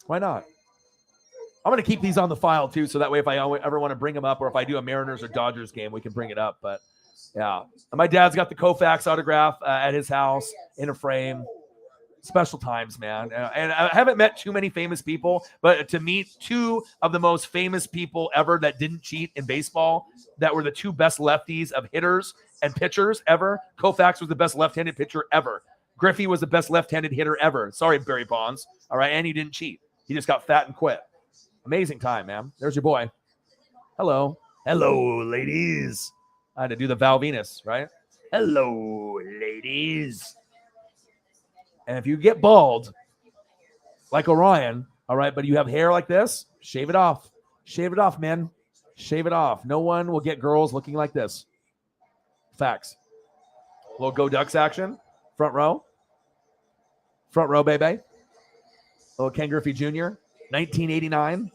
Why not? I'm going to keep these on the file, too, so that way if I ever want to bring them up or if I do a Mariners or Dodgers game, we can bring it up. But, yeah. And my dad's got the Koufax autograph at his house in a frame. Special times, man. And I haven't met too many famous people, but to meet two of the most famous people ever that didn't cheat in baseball, that were the two best lefties of hitters and pitchers ever. Koufax was the best left-handed pitcher ever. Griffey was the best left-handed hitter ever. Sorry, Barry Bonds. All right, and he didn't cheat. He just got fat and quit. Amazing time, man. There's your boy. Hello. Hello, ladies. I had to do the Val Venus, right? Hello, ladies. And if you get bald, like Orion, all right, but you have hair like this, shave it off. Shave it off, man. Shave it off. No one will get girls looking like this. Facts. A little Go Ducks action. Front row. Front row, baby. Little Ken Griffey Jr., 1989.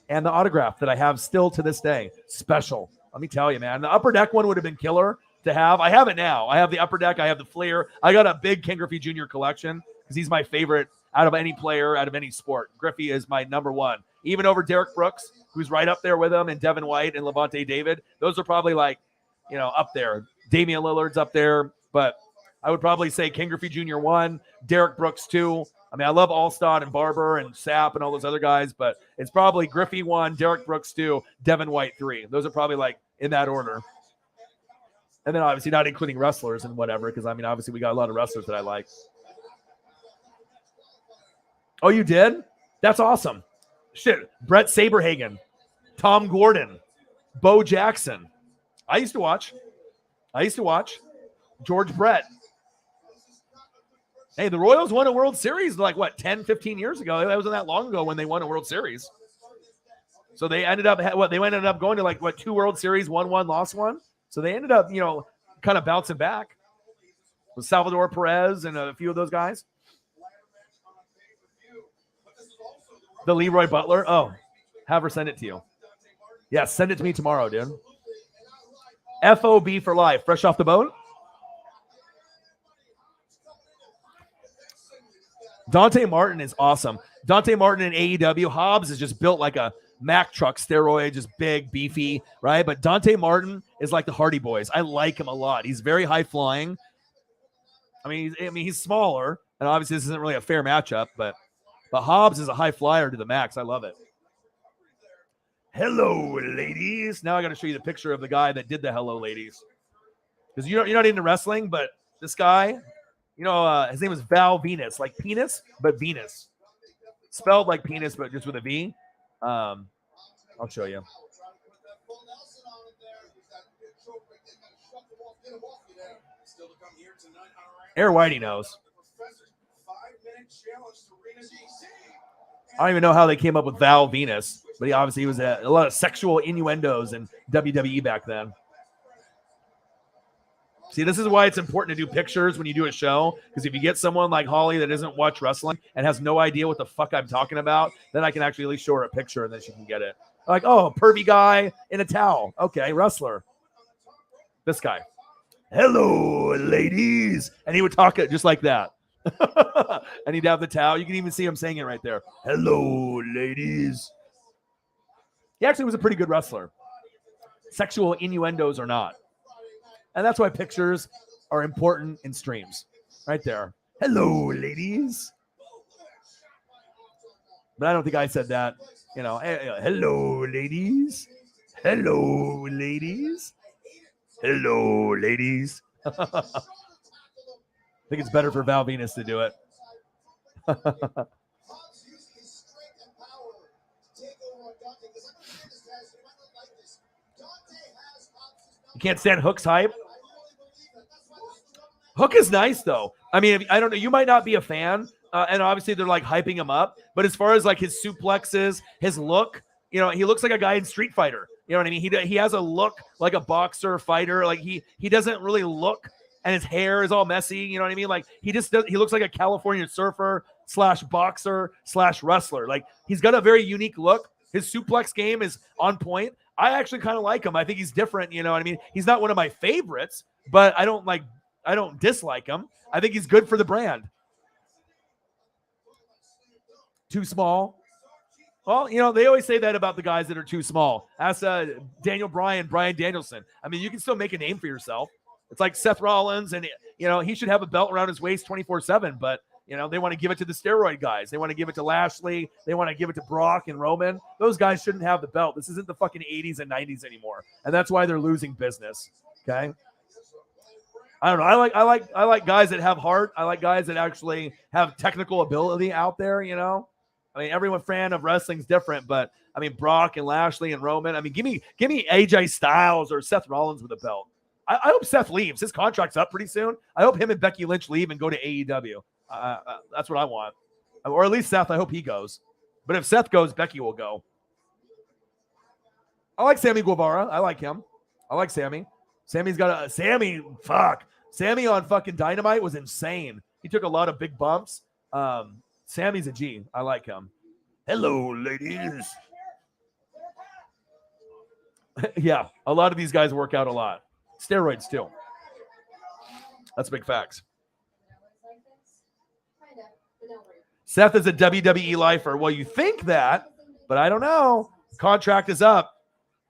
And the autograph that I have still to this day. Special. Let me tell you, man. The Upper Deck one would have been killer to have. I have it now. I have the Upper Deck. I have the Fleer. I got a big Ken Griffey Jr. collection because he's my favorite out of any player, out of any sport. Griffey is my number one. Even over Derek Brooks, who's right up there with him, and Devin White and Levante David. Those are probably like, up there. Damian Lillard's up there. But I would probably say Ken Griffey Jr. 1, Derek Brooks 2. I mean, I love Allstott and Barber and Sapp and all those other guys, but it's probably Griffey 1, Derek Brooks 2, Devin White 3. Those are probably like in that order. And then obviously not including wrestlers and whatever, because I mean, obviously we got a lot of wrestlers that I like. Oh, you did? That's awesome. Shit. Brett Saberhagen, Tom Gordon, Bo Jackson. I used to watch. George Brett. Hey, the Royals won a World Series like, 10, 15 years ago. That wasn't that long ago when they won a World Series. So they ended up, they ended up going to 2 World Series, won one, lost one. So they ended up, kind of bouncing back with Salvador Perez and a few of those guys. The Leroy Butler. Oh, have her send it to you. Yeah, send it to me tomorrow, dude. FOB for life. Fresh off the boat. Dante Martin is awesome. Dante Martin in AEW. Hobbs is just built like a Mack truck steroid, just big, beefy, right? But Dante Martin is like the Hardy Boys. I like him a lot. He's very high flying. I mean, he's smaller, and obviously this isn't really a fair matchup, but Hobbs is a high flyer to the max. I love it. Hello, ladies. Now I got to show you the picture of the guy that did the hello, ladies. Because you're not into wrestling, but this guy, his name is Val Venus, like penis, but Venus. Spelled like penis, but just with a V. I'll show you. Air Whitey knows. I don't even know how they came up with Val Venus, but he obviously was a lot of sexual innuendos in WWE back then. See, this is why it's important to do pictures when you do a show, because if you get someone like Holly that doesn't watch wrestling and has no idea what the fuck I'm talking about, then I can actually at least show her a picture and then she can get it. Like, oh, pervy guy in a towel. Okay, wrestler. This guy. Hello, ladies. And he would talk just like that. And he'd have the towel. You can even see him saying it right there. Hello, ladies. He actually was a pretty good wrestler. Sexual innuendos or not. And that's why pictures are important in streams. Right there. Hello, ladies. But I don't think I said that. Hello, ladies. Hello, ladies. Hello, ladies. I think it's better for Val Venus to do it. You can't stand Hook's hype. Hook is nice, though. I mean, I don't know. You might not be a fan, and obviously they're like hyping him up. But as far as like his suplexes, his look, he looks like a guy in Street Fighter. You know what I mean? He has a look like a boxer fighter. Like he doesn't really look, and his hair is all messy. You know what I mean? Like he looks like a California surfer / boxer / wrestler. Like he's got a very unique look. His suplex game is on point. I actually kind of like him. I think he's different. You know what I mean? He's not one of my favorites, but I don't dislike him. I think he's good for the brand. Too small. Well, they always say that about the guys that are too small. Ask Daniel Bryan, Bryan Danielson. I mean, you can still make a name for yourself. It's like Seth Rollins, and he should have a belt around his waist 24/7. But they want to give it to the steroid guys. They want to give it to Lashley. They want to give it to Brock and Roman. Those guys shouldn't have the belt. This isn't the fucking 80s and 90s anymore, and that's why they're losing business. Okay. I don't know. I like guys that have heart. I like guys that actually have technical ability out there. I mean, every fan of wrestling's different, but I mean, Brock and Lashley and Roman. I mean, give me AJ Styles or Seth Rollins with a belt. I hope Seth leaves. His contract's up pretty soon. I hope him and Becky Lynch leave and go to AEW. That's what I want. Or at least Seth, I hope he goes. But if Seth goes, Becky will go. I like Sammy Guevara. I like him. I like Sammy. Sammy on fucking Dynamite was insane. He took a lot of big bumps. Sammy's a G. I like him. Hello, ladies. Yeah, a lot of these guys work out a lot. Steroids too. That's big facts. Seth is a WWE lifer. Well, you think that, but I don't know. Contract is up.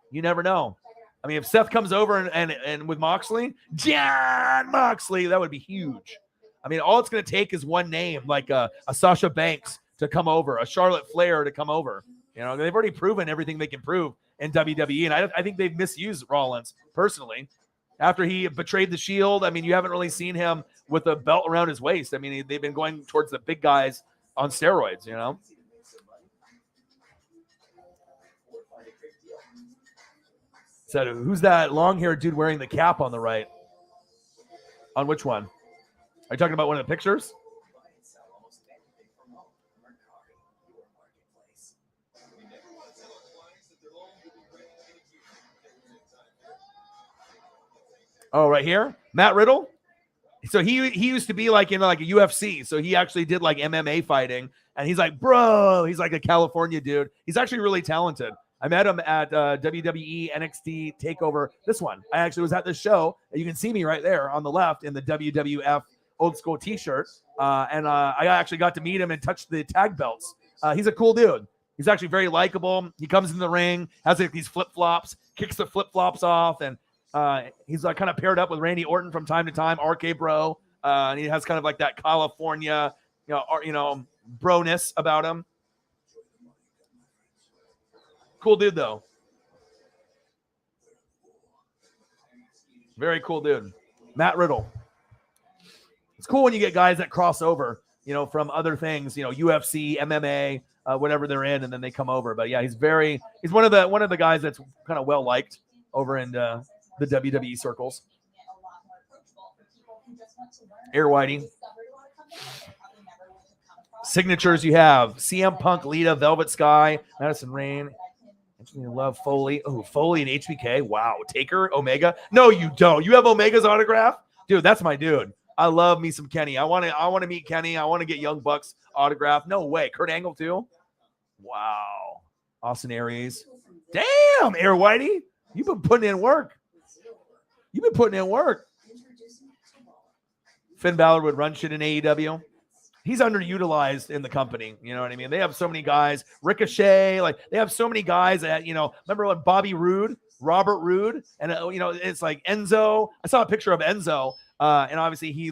You never know. I mean, if Seth comes over and with Moxley, John Moxley, that would be huge. I mean, all it's going to take is one name, like a Sasha Banks to come over, a Charlotte Flair to come over. You know, they've already proven everything they can prove in WWE, and I think they've misused Rollins, personally. After he betrayed the Shield, I mean, you haven't really seen him with a belt around his waist. I mean, they've been going towards the big guys on steroids, you know? So who's that long-haired dude wearing the cap on the right? On which one? Are you talking about one of the pictures? Oh, right here? Matt Riddle? So he used to be like in like a UFC. So he actually did like MMA fighting. And he's like, bro, he's like a California dude. He's actually really talented. I met him at WWE NXT TakeOver. This one. I actually was at this show. You can see me right there on the left in the WWF old school t-shirt. And I actually got to meet him and touch the tag belts. He's a cool dude. He's actually very likable. He comes in the ring, has like these flip-flops, kicks the flip-flops off, and he's like kind of paired up with Randy Orton from time to time, RK Bro. And he has kind of like that California, bro-ness about him. Cool dude, though. Very cool dude. Matt Riddle. It's cool when you get guys that cross over, from other things, UFC, MMA, whatever they're in, and then they come over. But yeah, he's one of the guys that's kind of well liked over in the WWE circles. Air Whitey. Signatures you have CM Punk, Lita, Velvet Sky, Madison Rain. Love Foley. Oh, Foley and HBK. Wow. Taker, Omega. No, you don't. You have Omega's autograph? Dude, that's my dude. I love me some Kenny. I want to meet Kenny. I want to get Young Bucks autograph. No way. Kurt Angle too? Wow. Austin Aries. Damn, Air Whitey. You've been putting in work. Finn Balor would run shit in AEW. He's underutilized in the company. You know what I mean? They have so many guys. Ricochet, they have so many guys that, remember when Bobby Roode, Robert Roode, and, it's like Enzo. I saw a picture of Enzo, and obviously he,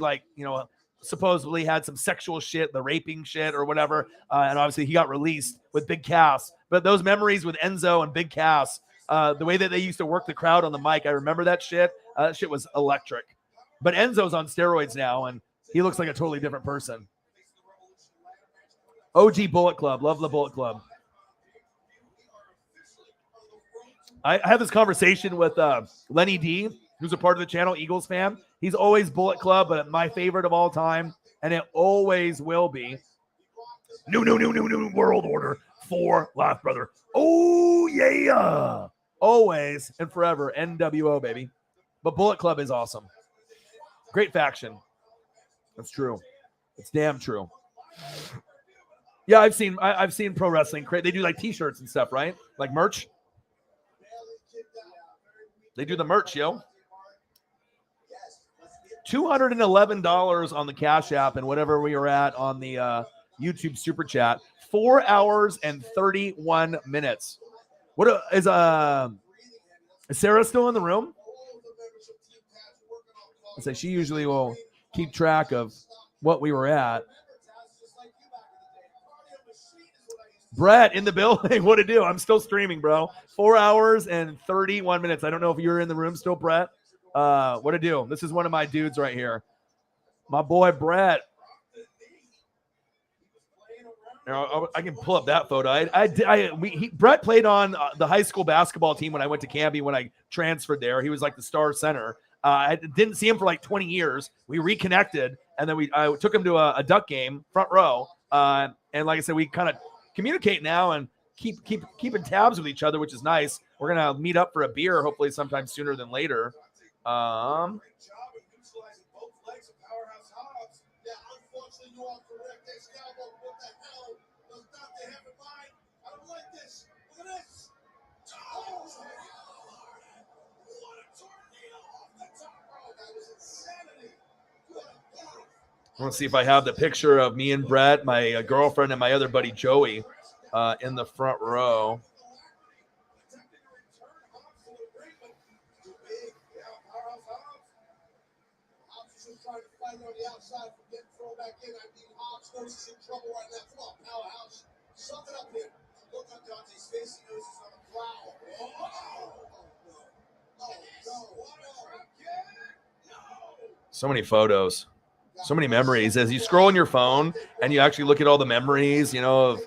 supposedly had some sexual shit, the raping shit or whatever, and obviously he got released with Big Cass. But those memories with Enzo and Big Cass, the way that they used to work the crowd on the mic, I remember that shit. That shit was electric. But Enzo's on steroids now, and he looks like a totally different person. OG Bullet Club. Love the Bullet Club. I have this conversation with Lenny D, who's a part of the channel, Eagles fan. He's always Bullet Club, but my favorite of all time, and it always will be. New world order for life, brother. Oh, yeah. Always and forever, NWO, baby. But Bullet Club is awesome. Great faction. That's true. It's damn true. Yeah, I've seen pro wrestling. They do like t-shirts and stuff, right? Like merch. They do the merch, yo. $211 on the Cash App and whatever we were at on the YouTube Super Chat. 4 hours and 31 minutes. What is Sarah still in the room? I say she usually will keep track of what we were at. Brett in the building. What to do? I'm still streaming, bro. 4 hours and 31 minutes. I don't know if you're in the room still, Brett. What to do? This is one of my dudes right here. My boy, Brett. I can pull up that photo. Brett played on the high school basketball team when I went to Canby when I transferred there. He was like the star center. I didn't see him for like 20 years. We reconnected, and then I took him to a Duck game, front row. And like I said, we kind of communicate now and keeping tabs with each other, which is nice. We're gonna meet up for a beer, hopefully sometime sooner than later. Unfortunately, you are correct. Excalibur, what the hell does Dante have in mind? I don't like this. Look at this. Oh, what a tornado off the top row. That was insanity. Good God. I want to see if I have the picture of me and Brett, my girlfriend, and my other buddy Joey in the front row. Trying to fight on the outside for getting thrown back in. I mean, Hobbs knows he's in trouble right now. Come on, powerhouse. Something up here. Look on Dante's face. He knows he's on the prowl. So many photos, so many memories. As you scroll on your phone and you actually look at all the memories, you know, of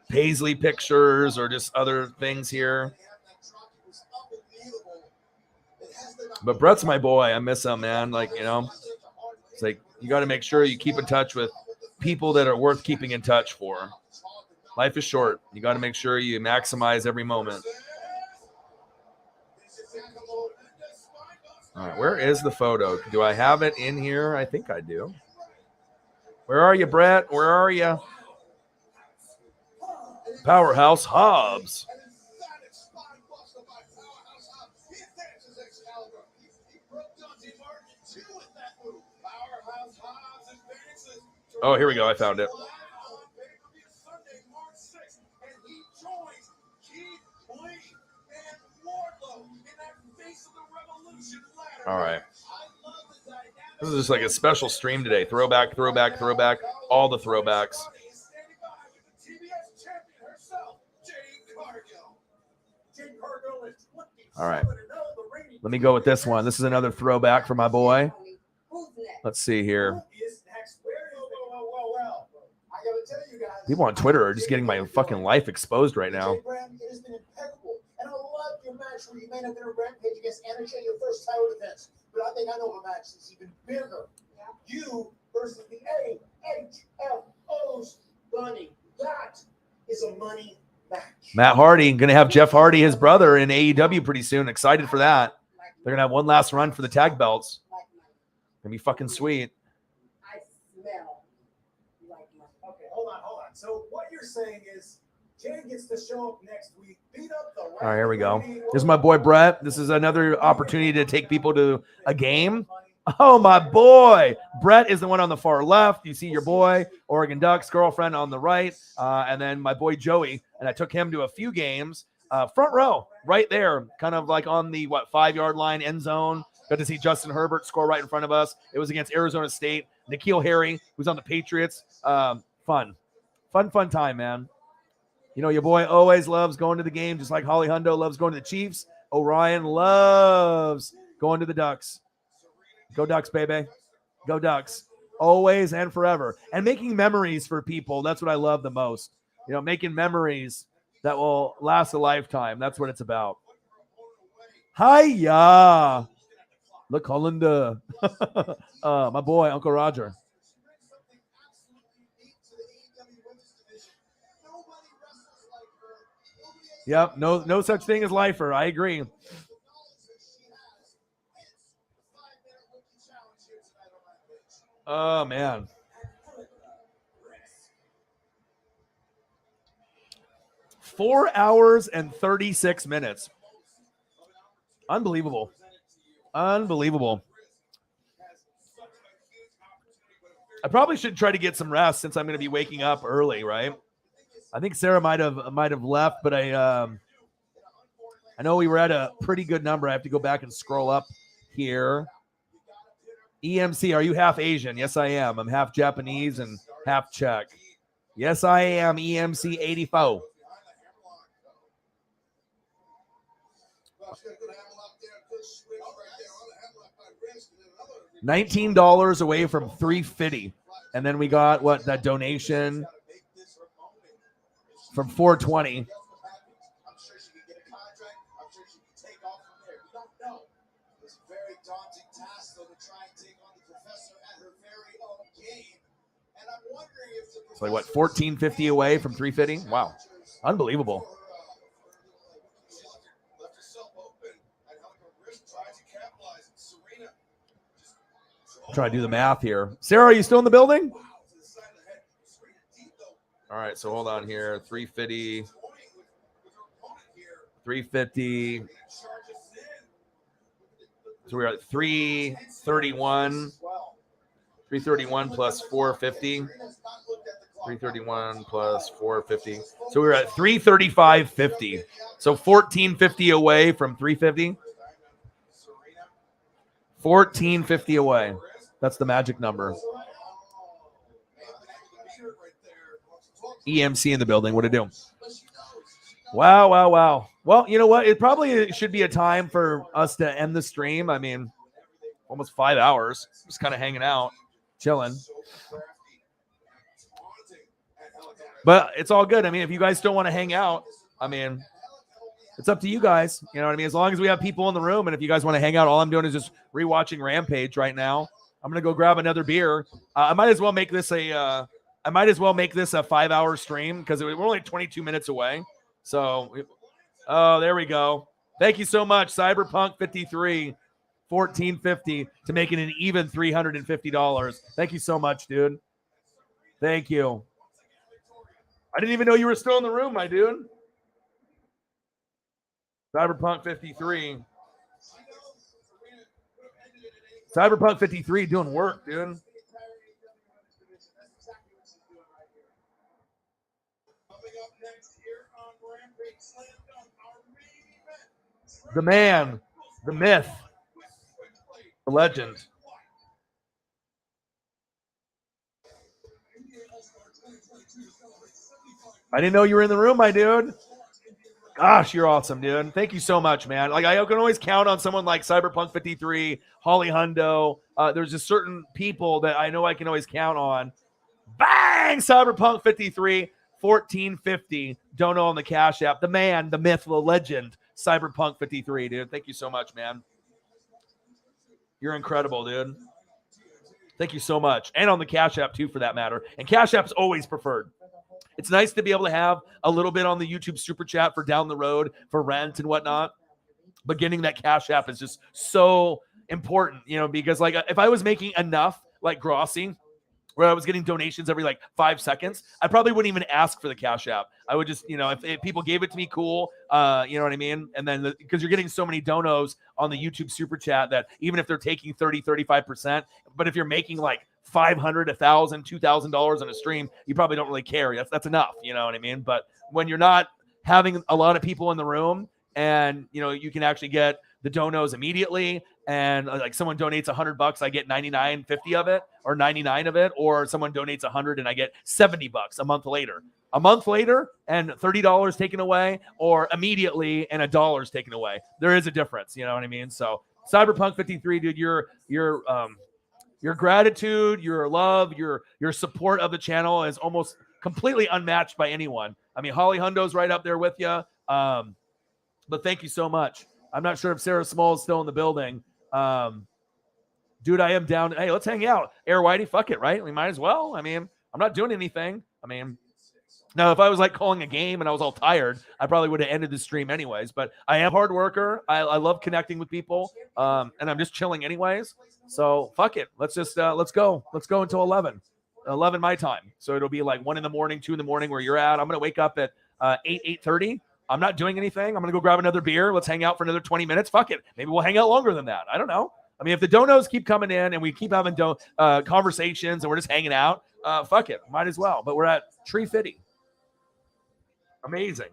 Paisley pictures or just other things here. But Brett's my boy. I miss him, man. Like, you know, it's like you got to make sure you keep in touch with people that are worth keeping in touch for. Life is short. You got to make sure you maximize every moment. All right, where is the photo? Do I have it in here? I think I do. Where are you, Brett? Where are you? Powerhouse Hobbs. Oh, here we go. I found it. All right. This is just like a special stream today. Throwback, throwback, throwback. All the throwbacks. All right. Let me go with this one. This is another throwback for my boy. Let's see here. People on Twitter are just getting my fucking life exposed right now. And I love your match where you made up in a rampage against Energy, your first title defense. But I think I know a match that's even bigger. Yeah. You versus the AHFO's Bunny. That is a money match. Matt Hardy, going to have Jeff Hardy, his brother, in AEW pretty soon. Excited for that. They're going to have one last run for the tag belts. Going to be fucking sweet. I smell like money. Okay, hold on. So what you're saying is Jay gets to show up next week, beat up the All right, here we go. This is my boy Brett. This is another opportunity to take people to a game. Oh, my boy. Brett is the one on the far left. You see your boy, Oregon Ducks girlfriend on the right. And then my boy Joey. And I took him to a few games. Front row, right there. Kind of like on the, 5-yard line, end zone. Got to see Justin Herbert score right in front of us. It was against Arizona State. N'Keal Harry, who's on the Patriots. Fun time, man. You know, your boy always loves going to the game, just like Holly Hundo loves going to the Chiefs. Orion loves going to the Ducks. Go Ducks, baby. Go Ducks. Always and forever. And making memories for people. That's what I love the most. You know, making memories that will last a lifetime. That's what it's about. Hiya. Look, Hollander. My boy, Uncle Roger. Yep, no such thing as lifer. I agree. Oh, man. Four hours and 36 minutes. Unbelievable. I probably should try to get some rest since I'm going to be waking up early, right? I think Sarah might have left, but I know we were at a pretty good number. I have to go back and scroll up here. EMC, are you half Asian? Yes, I am. I'm half Japanese and half Czech. Yes, I am. EMC 84. $19 away from $350, and then we got that donation from $420. It's like what, 1450 away from 350? Wow, unbelievable. Try to do the math here. Sarah, are you still in the building? All right, so hold on here. 350. 350. So we're at 331. 331 plus 450. 331 plus 450. So we're at 335.50. So 1450 away from 350. 1450 away. That's the magic number. EMC in the building. What to do? Wow, wow, wow. Well, you know what? It probably should be a time for us to end the stream. I mean, almost 5 hours. Just kind of hanging out, chilling. But it's all good. I mean, if you guys still want to hang out, I mean, it's up to you guys. You know what I mean? As long as we have people in the room, and if you guys want to hang out, all I'm doing is just rewatching Rampage right now. I'm gonna go grab another beer. I might as well make this a 5-hour stream because we're only 22 minutes away. So, oh, there we go. Thank you so much, Cyberpunk 53, 1450 to make it an even $350. Thank you so much, dude. Thank you. I didn't even know you were still in the room, my dude. Cyberpunk 53. Cyberpunk 53 doing work, dude. The man, the myth, the legend. I didn't know you were in the room, my dude. Gosh, you're awesome, dude. Thank you so much, man. Like, I can always count on someone like Cyberpunk 53, Holly Hundo. There's just certain people that I know I can always count on. Bang! Cyberpunk 53, 1450. Don't know on the Cash App. The man, the myth, the legend, Cyberpunk 53, dude. Thank you so much, man. You're incredible, dude. Thank you so much. And on the Cash App, too, for that matter. And Cash App's always preferred. It's nice to be able to have a little bit on the YouTube Super Chat for down the road, for rent and whatnot. But getting that Cash App is just so important, you know, because like if I was making enough like Grossi, where I was getting donations every like 5 seconds, I probably wouldn't even ask for the Cash App. I would just, you know, if people gave it to me, cool. You know what I mean? And then because you're getting so many donos on the YouTube Super Chat that even if they're taking 30, 35%, but if you're making like $500, $1,000, $2,000 on a stream, you probably don't really care. That's enough. You know what I mean? But when you're not having a lot of people in the room and, you know, you can actually get the donos immediately, and like someone donates $100, I get 99.50 of it, or 99 of it, or someone donates 100 and I get $70 a month later. A month later and $30 taken away, or immediately and $1 taken away. There is a difference, you know what I mean? So Cyberpunk 53, dude, your gratitude, your love, your support of the channel is almost completely unmatched by anyone. I mean, Holly Hundo's right up there with you. But thank you so much. I'm not sure if Sarah Small is still in the building. Dude, I am down. Hey, let's hang out. Air Whitey, fuck it, right? We might as well. I mean, I'm not doing anything. I mean, now if I was like calling a game and I was all tired, I probably would have ended the stream anyways. But I am a hard worker. I love connecting with people. And I'm just chilling anyways. So fuck it. Let's just let's go. Let's go until 11 my time. So it'll be like 1 a.m, 2 a.m where you're at. I'm gonna wake up at 8:30. I'm not doing anything. I'm going to go grab another beer. Let's hang out for another 20 minutes. Fuck it. Maybe we'll hang out longer than that. I don't know. I mean, if the donos keep coming in and we keep having conversations and we're just hanging out, fuck it. Might as well. But we're at Tree Fitty. Amazing.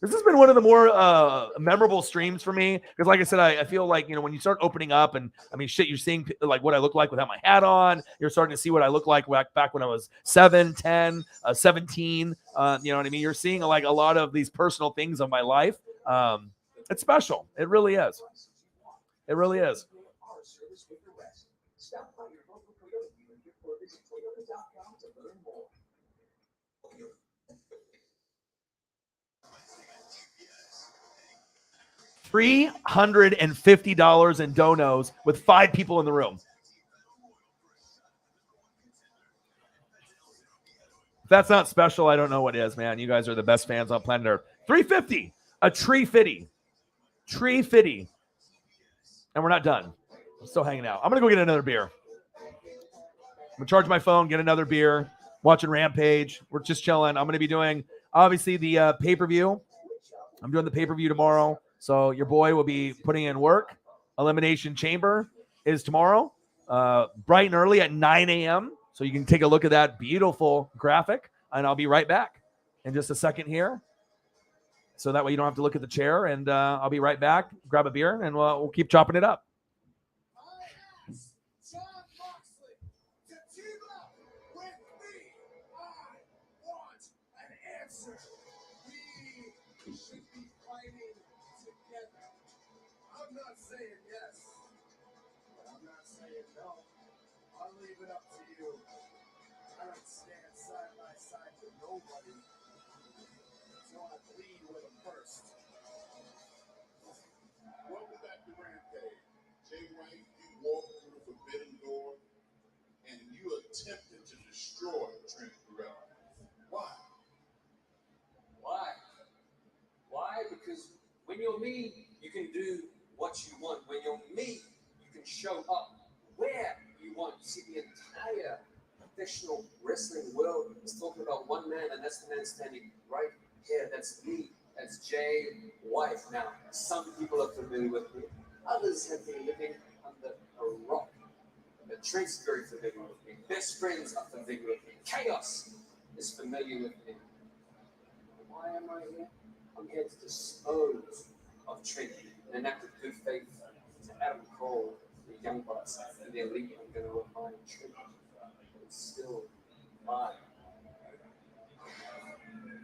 This has been one of the more memorable streams for me because, like I said, I feel like, you know, when you start opening up and, I mean, shit, you're seeing like what I look like without my hat on. You're starting to see what I look like back when I was 7, 10, 17. You know what I mean? You're seeing like a lot of these personal things of my life. It's special. It really is. It really is. $350 in donos with 5 people in the room. that's not special, I don't know what is, man. You guys are the best fans on planet Earth. 350, a tree fitty. Tree fitty. And we're not done. I'm still hanging out. I'm going to go get another beer. I'm going to charge my phone, get another beer, watching Rampage. We're just chilling. I'm going to be doing, obviously, the pay-per-view. I'm doing the pay-per-view tomorrow. So your boy will be putting in work. Elimination Chamber is tomorrow, bright and early at 9 a.m. So you can take a look at that beautiful graphic, and I'll be right back in just a second here. So that way you don't have to look at the chair, and I'll be right back, grab a beer, and we'll keep chopping it up. I'm not saying yes, but I'm not saying no. I'll leave it up to you. I don't stand side by side with nobody. So I bleed with them first. Welcome back to Rampage. Jay White, you walked through the forbidden door and you attempted to destroy Trent Barrella. Why? Why? Because when you're me, you can do what you want. When you're me, you can show up where you want. You see, the entire professional wrestling world is talking about one man, and that's the man standing right here. That's me. That's Jay White. Now, some people are familiar with me. Others have been living under a rock. But Trent's very familiar with me. Best friends are familiar with me. Chaos is familiar with me. Why am I here? I'm here to dispose of Trent in an act of good faith to Adam Cole, the Young Bucks, and the Elite. I'm going to remind Trent it's still mine.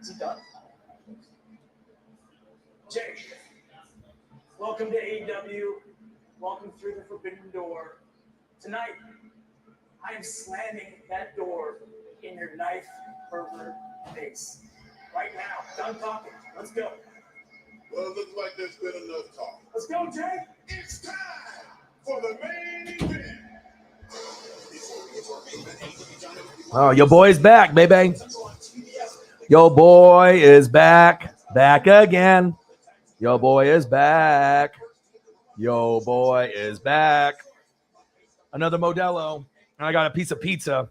Is he done? Jay, welcome to AEW. Welcome through the forbidden door. Tonight, I am slamming that door in your knife pervert face. Right now, done talking. Let's go. Well, it looks like there's been enough talk. Let's go, Jay. It's time for the main event. Oh, your boy's back, baby. Your boy is back. Back again. Your boy is back. Your boy is back. Another Modelo. And I got a piece of pizza.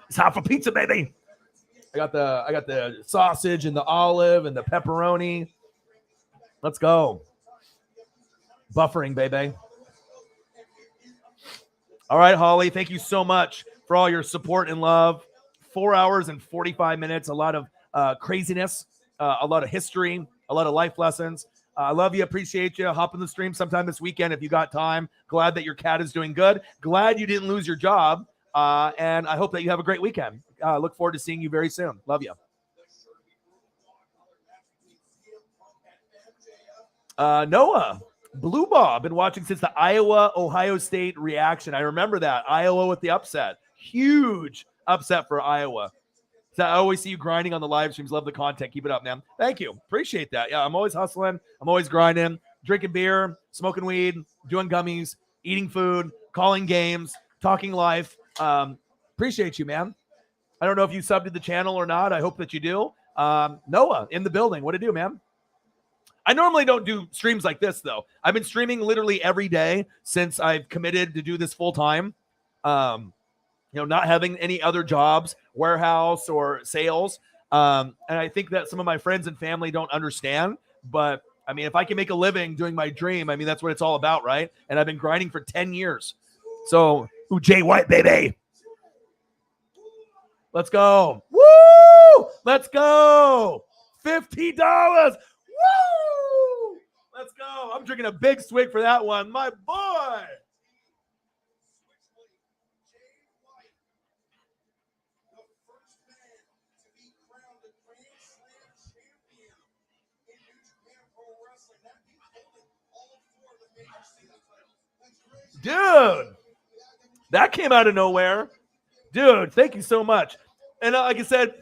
It's hot for pizza, baby. I got the sausage and the olive and the pepperoni. Let's go. Buffering, baby. All right, Holly, thank you so much for all your support and love. 4 hours and 45 minutes, a lot of craziness, a lot of history, a lot of life lessons. I love you, appreciate you. Hop in the stream sometime this weekend if you got time. Glad that your cat is doing good. Glad you didn't lose your job. And I hope that you have a great weekend. Look forward to seeing you very soon. Love you. Noah, Blue Ball, been watching since the Iowa-Ohio State reaction. I remember that. Iowa with the upset. Huge upset for Iowa. So I always see you grinding on the live streams. Love the content. Keep it up, man. Thank you. Appreciate that. Yeah, I'm always hustling. I'm always grinding, drinking beer, smoking weed, doing gummies, eating food, calling games, talking life. Appreciate you, man. I don't know if you subbed to the channel or not. I hope that you do. Noah in the building. What to do, man? I normally don't do streams like this, though. I've been streaming literally every day since I've committed to do this full time. Not having any other jobs, warehouse or sales. And I think that some of my friends and family don't understand. But, I mean, if I can make a living doing my dream, I mean, that's what it's all about, right? And I've been grinding for 10 years. So, Jay White, baby. Let's go. Woo! Let's go. $50. Woo! Let's go. I'm drinking a big swig for that one. My boy. Dude, that came out of nowhere. Dude, thank you so much. And like I said,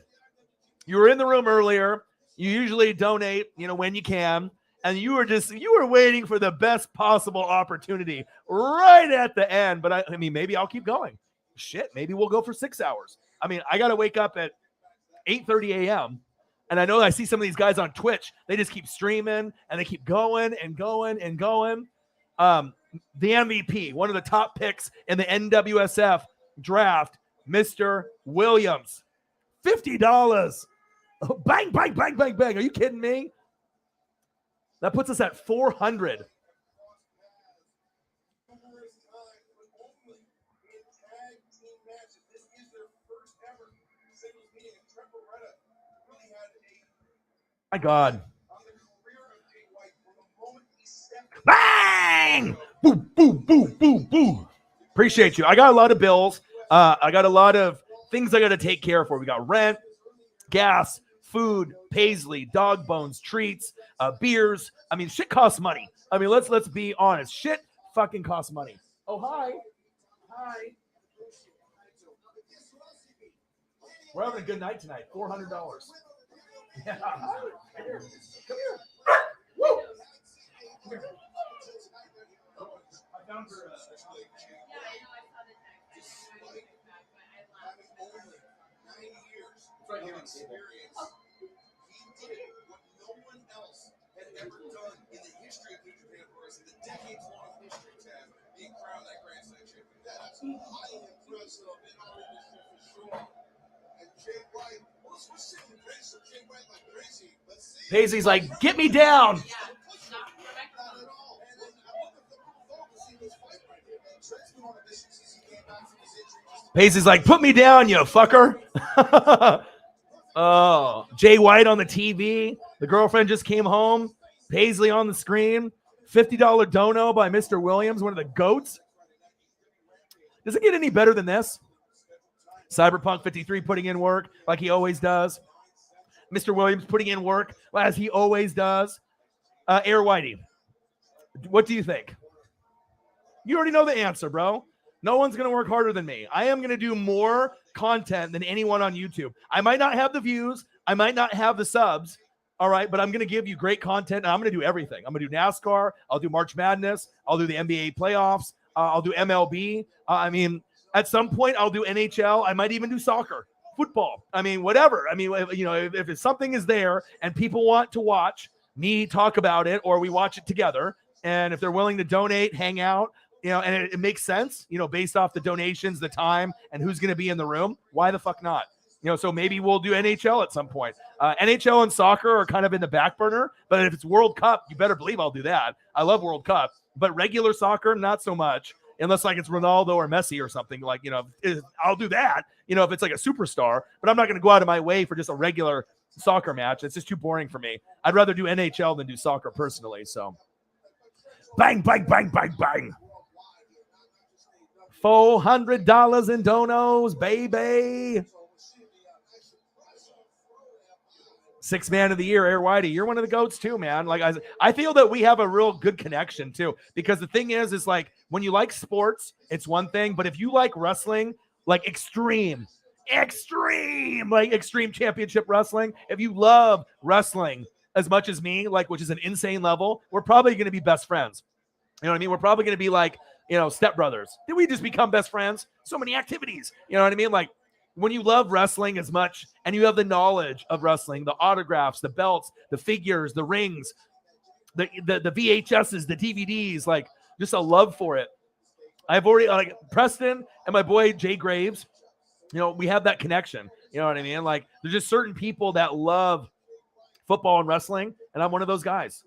you were in the room earlier. You usually donate, when you can. And you were waiting for the best possible opportunity right at the end. But I mean, maybe I'll keep going. Shit, maybe we'll go for 6 hours. I mean, I got to wake up at 8:30 a.m. And I know I see some of these guys on Twitch. They just keep streaming and they keep going and going and going. The MVP, one of the top picks in the NWSF draft, Mr. Williams. $50. Bang, bang, bang, bang, bang. Are you kidding me? That puts us at 400. My God. Bang! Boo, boo, boo, boo, boo. Appreciate you. I got a lot of bills. I got a lot of things I got to take care of. We got rent, gas, food, paisley, dog bones, treats, beers. I mean, shit costs money. I mean, let's be honest. Shit fucking costs money. Oh, hi. Hi. We're having a good night tonight. $400. Yeah. Come here. Come here. Woo. Come here. I found her. Right here on the table. He did what no one else had ever done in the history of New Japan Pro Wrestling, the decades-long history, Tab, being crowned that Grand Slam champion. That's highly impressive in our industry for sure. And Jay White, we're sitting in place of Jay White like crazy. Let's see. Paisley's like, get me down. Not at all. And then I wonder if they're focusing this fight right here. And Trent's been on a mission since he came back from his injury. Paisley's like, put me down, you fucker. Oh, Jay White on the TV. The girlfriend just came home. Paisley on the screen. $50 dono by Mr. Williams, one of the GOATs. Does it get any better than this? Cyberpunk 53 putting in work like he always does. Mr. Williams putting in work as he always does. Air Whitey, what do you think? You already know the answer, bro. No one's going to work harder than me. I am going to do more content than anyone on YouTube. I might not have the views. I might not have the subs. All right. But I'm going to give you great content. And I'm going to do everything. I'm going to do NASCAR. I'll do March Madness. I'll do the NBA playoffs. I'll do MLB. I mean, at some point I'll do NHL. I might even do soccer, football. I mean, whatever. I mean, you know, if something is there and people want to watch me talk about it, or we watch it together, and if they're willing to donate, hang out, you know, and it makes sense, you know, based off the donations, the time, and who's going to be in the room, why the fuck not? You know, so maybe we'll do NHL at some point. NHL and soccer are kind of in the back burner, but if it's World Cup, you better believe I'll do that. I love World Cup, but regular soccer, not so much, unless like it's Ronaldo or Messi or something, like, you know, I'll do that, you know, if it's like a superstar, but I'm not going to go out of my way for just a regular soccer match. It's just too boring for me. I'd rather do NHL than do soccer personally. So bang, bang, bang, bang, bang. $400 in donos, baby. Sixth man of the year, Air Whitey. You're one of the GOATs too, man. Like I feel that we have a real good connection too, because the thing is like when you like sports, it's one thing, but if you like wrestling, like extreme championship wrestling, if you love wrestling as much as me, like, which is an insane level, we're probably going to be best friends. You know what I mean? We're probably going to be like, you know, stepbrothers. Did we just become best friends? So many activities. You know what I mean? Like when you love wrestling as much and you have the knowledge of wrestling, the autographs, the belts, the figures, the rings, the VHSs, the DVDs, like just a love for it. I've already, like Preston and my boy Jay Graves, you know, we have that connection. You know what I mean? Like there's just certain people that love football and wrestling, and I'm one of those guys.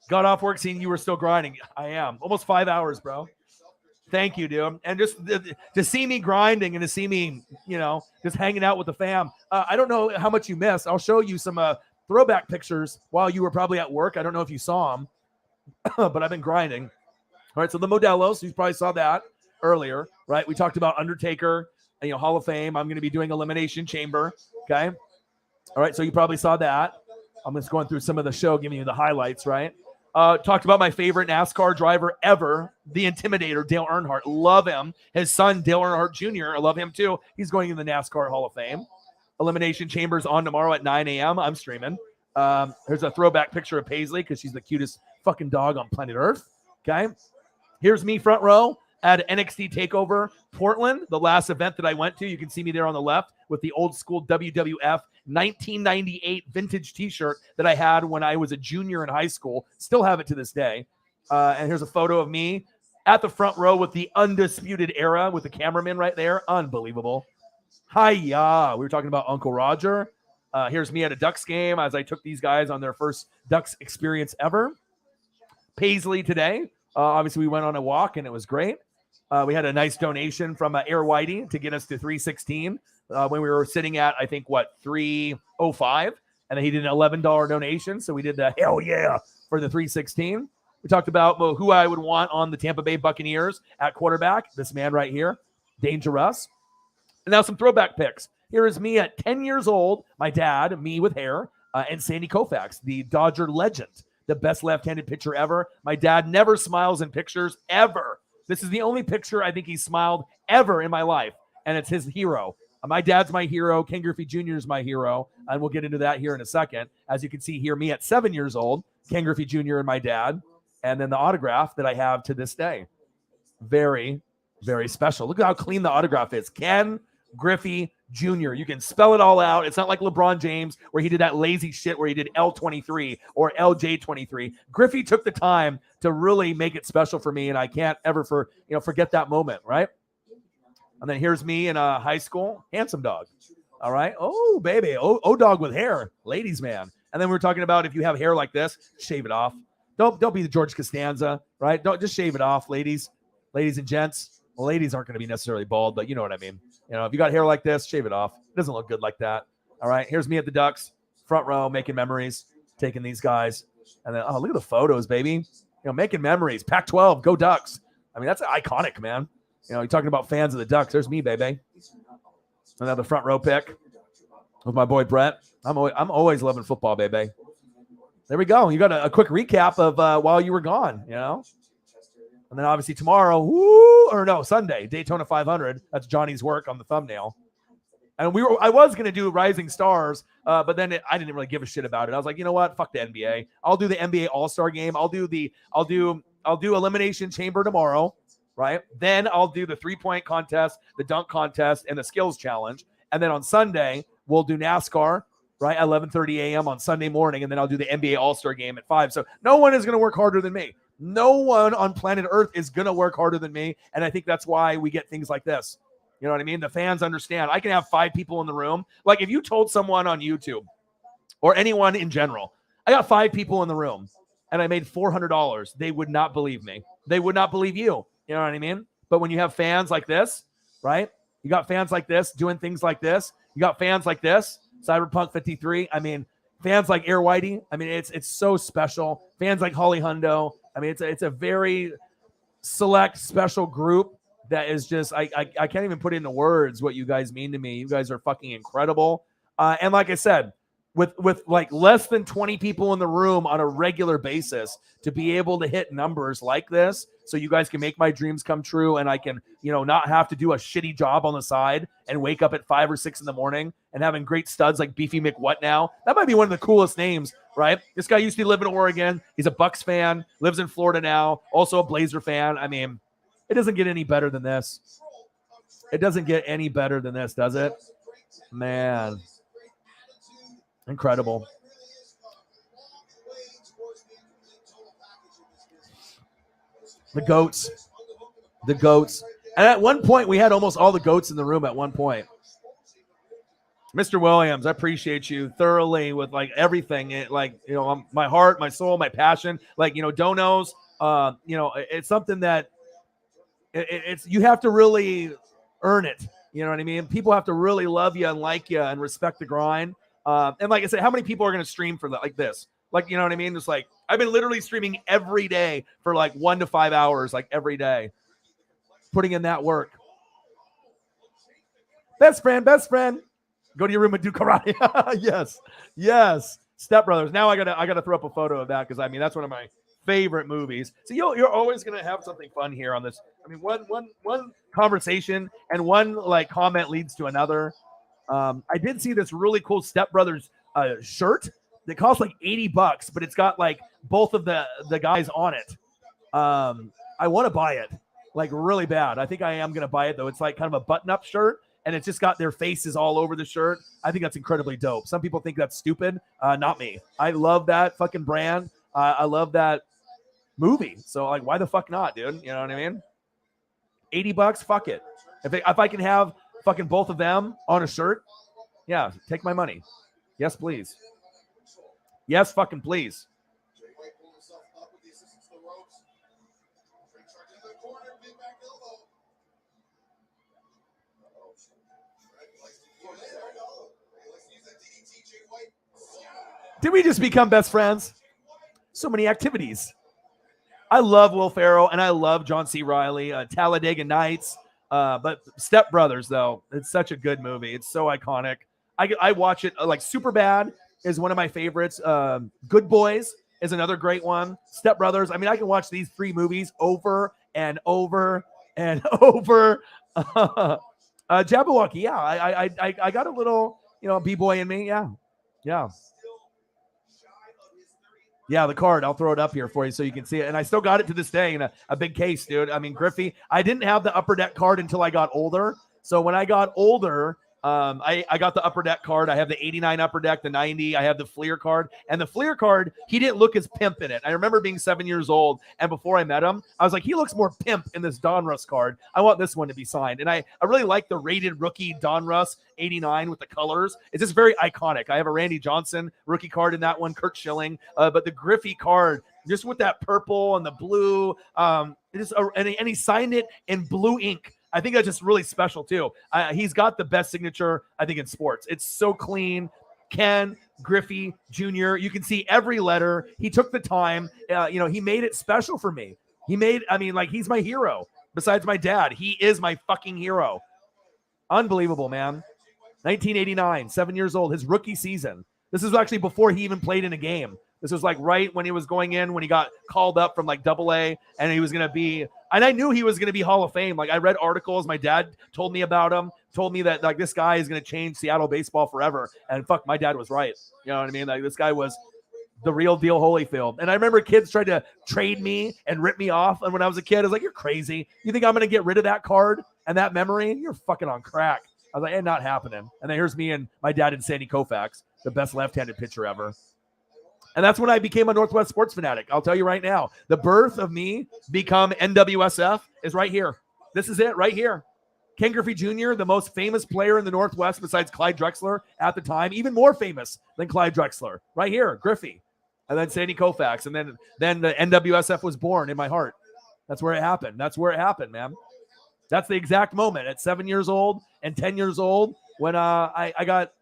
Got off work seeing you were still grinding. I am. Almost 5 hours, bro. Thank you, dude. And just to see me grinding and to see me, you know, just hanging out with the fam. I don't know how much you missed. I'll show you some throwback pictures while you were probably at work. I don't know if you saw them, but I've been grinding. All right, so the Modelos, you probably saw that earlier, right? We talked about Undertaker, and, you know, Hall of Fame. I'm going to be doing Elimination Chamber, okay? All right, so you probably saw that. I'm just going through some of the show, giving you the highlights, right? Talked about my favorite NASCAR driver ever, the Intimidator, Dale Earnhardt. Love him. His son, Dale Earnhardt Jr., I love him too. He's going in the NASCAR Hall of Fame. Elimination Chamber's on tomorrow at 9 a.m. I'm streaming. Here's a throwback picture of Paisley because she's the cutest fucking dog on planet Earth. Okay. Here's me front row at NXT TakeOver Portland, the last event that I went to. You can see me there on the left with the old school WWF 1998 vintage t-shirt that I had when I was a junior in high school. Still have it to this day. And here's a photo of me at the front row with the Undisputed Era with the cameraman right there. Unbelievable. Hiya. We were talking about Uncle Roger. Here's me at a Ducks game as I took these guys on their first Ducks experience ever. Paisley today. Obviously, we went on a walk, and it was great. We had a nice donation from Air Whitey to get us to 316 when we were sitting at, I think, 305. And then he did an $11 donation. So we did the hell yeah for the 316. We talked about who I would want on the Tampa Bay Buccaneers at quarterback. This man right here, Dangerous. And now some throwback picks. Here is me at 10 years old, my dad, me with hair, and Sandy Koufax, the Dodger legend, the best left-handed pitcher ever. My dad never smiles in pictures, ever. This is the only picture I think he smiled ever in my life, and it's his hero. My dad's my hero. Ken Griffey Jr. is my hero, and we'll get into that here in a second. As you can see here, me at 7 years old, Ken Griffey Jr. and my dad, and then the autograph that I have to this day. Very, very special. Look at how clean the autograph is. Ken Griffey Jr. You can spell it all out. It's not like LeBron James where he did that lazy shit where he did L23 or LJ23. Griffey took the time to really make it special for me, and I can't ever forget that moment, right? And then here's me in high school, handsome dog. All right. Oh, baby. Oh, dog with hair. Ladies, man. And then we were talking about if you have hair like this, shave it off. Don't be the George Costanza, right? Don't just shave it off, ladies and gents. Well, ladies aren't going to be necessarily bald, but you know what I mean. If you got hair like this, shave it off. It doesn't look good like that. All right. Here's me at the Ducks, front row, making memories, taking these guys. And then, look at the photos, baby. Making memories. Pac-12, go Ducks. I mean, that's iconic, man. You're talking about fans of the Ducks. There's me, baby. Another front row pick with my boy Brett. I'm always loving football, baby. There we go. You got a quick recap of while you were gone, And then obviously tomorrow, Sunday, Daytona 500. That's Johnny's work on the thumbnail. And I was going to do Rising Stars, but then I didn't really give a shit about it. I was like, you know what? Fuck the NBA. I'll do the NBA All-Star game. I'll do Elimination Chamber tomorrow, right? Then I'll do the 3-point contest, the dunk contest, and the skills challenge. And then on Sunday, we'll do NASCAR, right? 11:30 a.m. on Sunday morning. And then I'll do the NBA All-Star game at 5. So no one is going to work harder than me. No one on planet Earth is going to work harder than me. And I think that's why we get things like this. You know what I mean? The fans understand. I can have 5 people in the room. Like if you told someone on YouTube or anyone in general, I got 5 people in the room and I made $400, they would not believe me. They would not believe you. You know what I mean? But when you have fans like this, right? You got fans like this doing things like this. You got fans like this, Cyberpunk 53. I mean, fans like Air Whitey. I mean, it's so special. Fans like Holly Hundo. I mean, it's a very select, special group that is just, I can't even put into words what you guys mean to me. You guys are fucking incredible. And like I said, with like less than 20 people in the room on a regular basis to be able to hit numbers like this, so you guys can make my dreams come true and I can, not have to do a shitty job on the side and wake up at 5 or 6 in the morning and having great studs like Beefy McWhatNow. That might be one of the coolest names, right? This guy used to live in Oregon. He's a Bucks fan, lives in Florida now, also a Blazer fan. I mean, it doesn't get any better than this. It doesn't get any better than this, does it? Man. Incredible. The goats. And at one point, we had almost all the goats in the room at one point. Mr. Williams, I appreciate you thoroughly with like everything. My heart, my soul, my passion. Like, donos, it's something that it's you have to really earn it. You know what I mean? People have to really love you and like you and respect the grind. And like I said, how many people are going to stream for that like this? Like, you know what I mean? Just like, I've been literally streaming every day for like 1 to 5 hours, like every day, putting in that work. Best friend. Go to your room and do karate. Yes. Step Brothers. Now I gotta throw up a photo of that because I mean that's one of my favorite movies. So you're always gonna have something fun here on this. I mean, one conversation and one like comment leads to another. I did see this really cool Step Brothers shirt that costs like $80, but it's got like both of the guys on it. I want to buy it like really bad. I think I am going to buy it though. It's like kind of a button-up shirt and it's just got their faces all over the shirt. I think that's incredibly dope. Some people think that's stupid. Not me. I love that fucking brand. I love that movie. So like, why the fuck not, dude? You know what I mean? $80, fuck it. If I can have fucking both of them on a shirt, yeah, take my money. Yes, please. Yes, fucking please. Did we just become best friends? So many activities. I love Will Ferrell and I love John C. Reilly, Talladega Nights. But Step Brothers, though, it's such a good movie. It's so iconic. I watch it like Superbad is one of my favorites. Good Boys is another great one. Step Brothers. I mean, I can watch these 3 movies over and over and over. Jabberwocky, yeah. I got a little, B-boy in me. Yeah. Yeah. Yeah, the card. I'll throw it up here for you so you can see it. And I still got it to this day in a big case, dude. I mean, Griffey. I didn't have the Upper Deck card until I got older. So when I got older, I got the Upper Deck card. I have the 89 Upper Deck, the 90. I have the Fleer card. And the Fleer card, he didn't look as pimp in it. I remember being 7 years old. And before I met him, I was like, he looks more pimp in this Donruss card. I want this one to be signed. And I really like the rated rookie Donruss 89 with the colors. It's just very iconic. I have a Randy Johnson rookie card in that one, Kurt Schilling. But the Griffey card, just with that purple and the blue, and he signed it in blue ink. I think that's just really special too. He's got the best signature, I think, in sports. It's so clean. Ken Griffey Jr. You can see every letter. He took the time. He made it special for me. He's my hero. Besides my dad, he is my fucking hero. Unbelievable, man. 1989, 7 years old, his rookie season. This is actually before he even played in a game. This was like right when he was going in, when he got called up from like AA, and he was going to be, and I knew he was going to be Hall of Fame. Like I read articles, my dad told me about him, told me that like this guy is going to change Seattle baseball forever. And fuck, my dad was right. You know what I mean? Like this guy was the real deal Holyfield. And I remember kids tried to trade me and rip me off. And when I was a kid, I was like, you're crazy. You think I'm going to get rid of that card and that memory? You're fucking on crack. I was like, not happening. And then here's me and my dad and Sandy Koufax, the best left-handed pitcher ever. And that's when I became a Northwest sports fanatic. I'll tell you right now, the birth of me become NWSF is right here. This is it right here. Ken Griffey Jr., the most famous player in the Northwest besides Clyde Drexler at the time, even more famous than Clyde Drexler. Right here, Griffey. And then Sandy Koufax. And then the NWSF was born in my heart. That's where it happened. That's where it happened, man. That's the exact moment at 7 years old and 10 years old when I got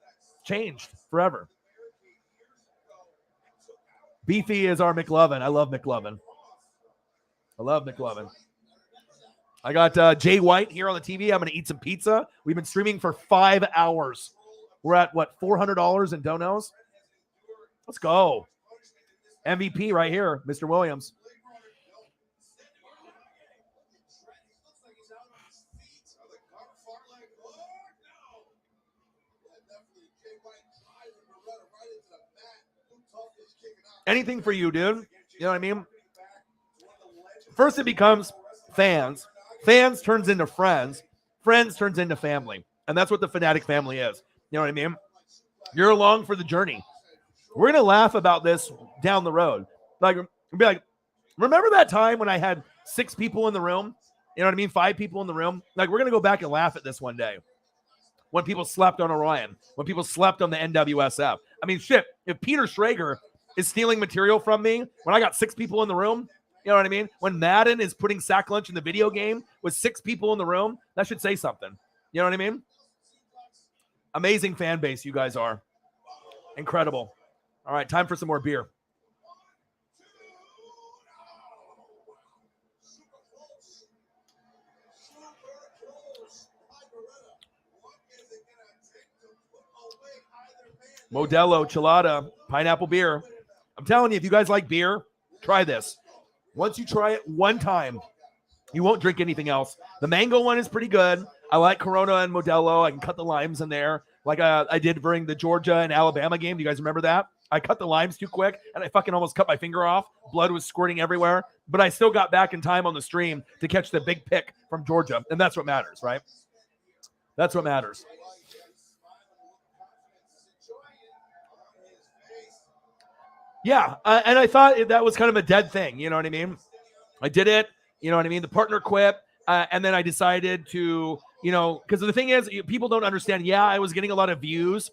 changed forever. Beefy is our McLovin. I love McLovin. I got Jay White here on the TV. I'm going to eat some pizza. We've been streaming for 5 hours. We're at, $400 in donos? Let's go. MVP right here, Mr. Williams. Anything for you, dude. You know what I mean? First it becomes fans. Fans turns into friends. Friends turns into family. And that's what the Fanatic family is. You know what I mean? You're along for the journey. We're going to laugh about this down the road. Like, be like, remember that time when I had 6 people in the room? You know what I mean? 5 people in the room. Like, we're going to go back and laugh at this one day. When people slept on Orion. When people slept on the NWSF. I mean, shit, if Peter Schrager is stealing material from me when I got 6 people in the room, you know what I mean? When Madden is putting sack lunch in the video game with 6 people in the room, that should say something. You know what I mean? Amazing fan base you guys are. Incredible. All right, time for some more beer. Modelo, Chelada, pineapple beer. I'm telling you, if you guys like beer, try this. Once you try it one time, you won't drink anything else. The mango one is pretty good. I like Corona and Modelo. I can cut the limes in there like I did during the Georgia and Alabama game. Do you guys remember that? I cut the limes too quick, and I fucking almost cut my finger off. Blood was squirting everywhere, but I still got back in time on the stream to catch the big pick from Georgia, and that's what matters, right? That's what matters. Yeah, and I thought that was kind of a dead thing. You know what I mean? I did it. You know what I mean? The partner quit, and then I decided to, because the thing is, people don't understand. Yeah, I was getting a lot of views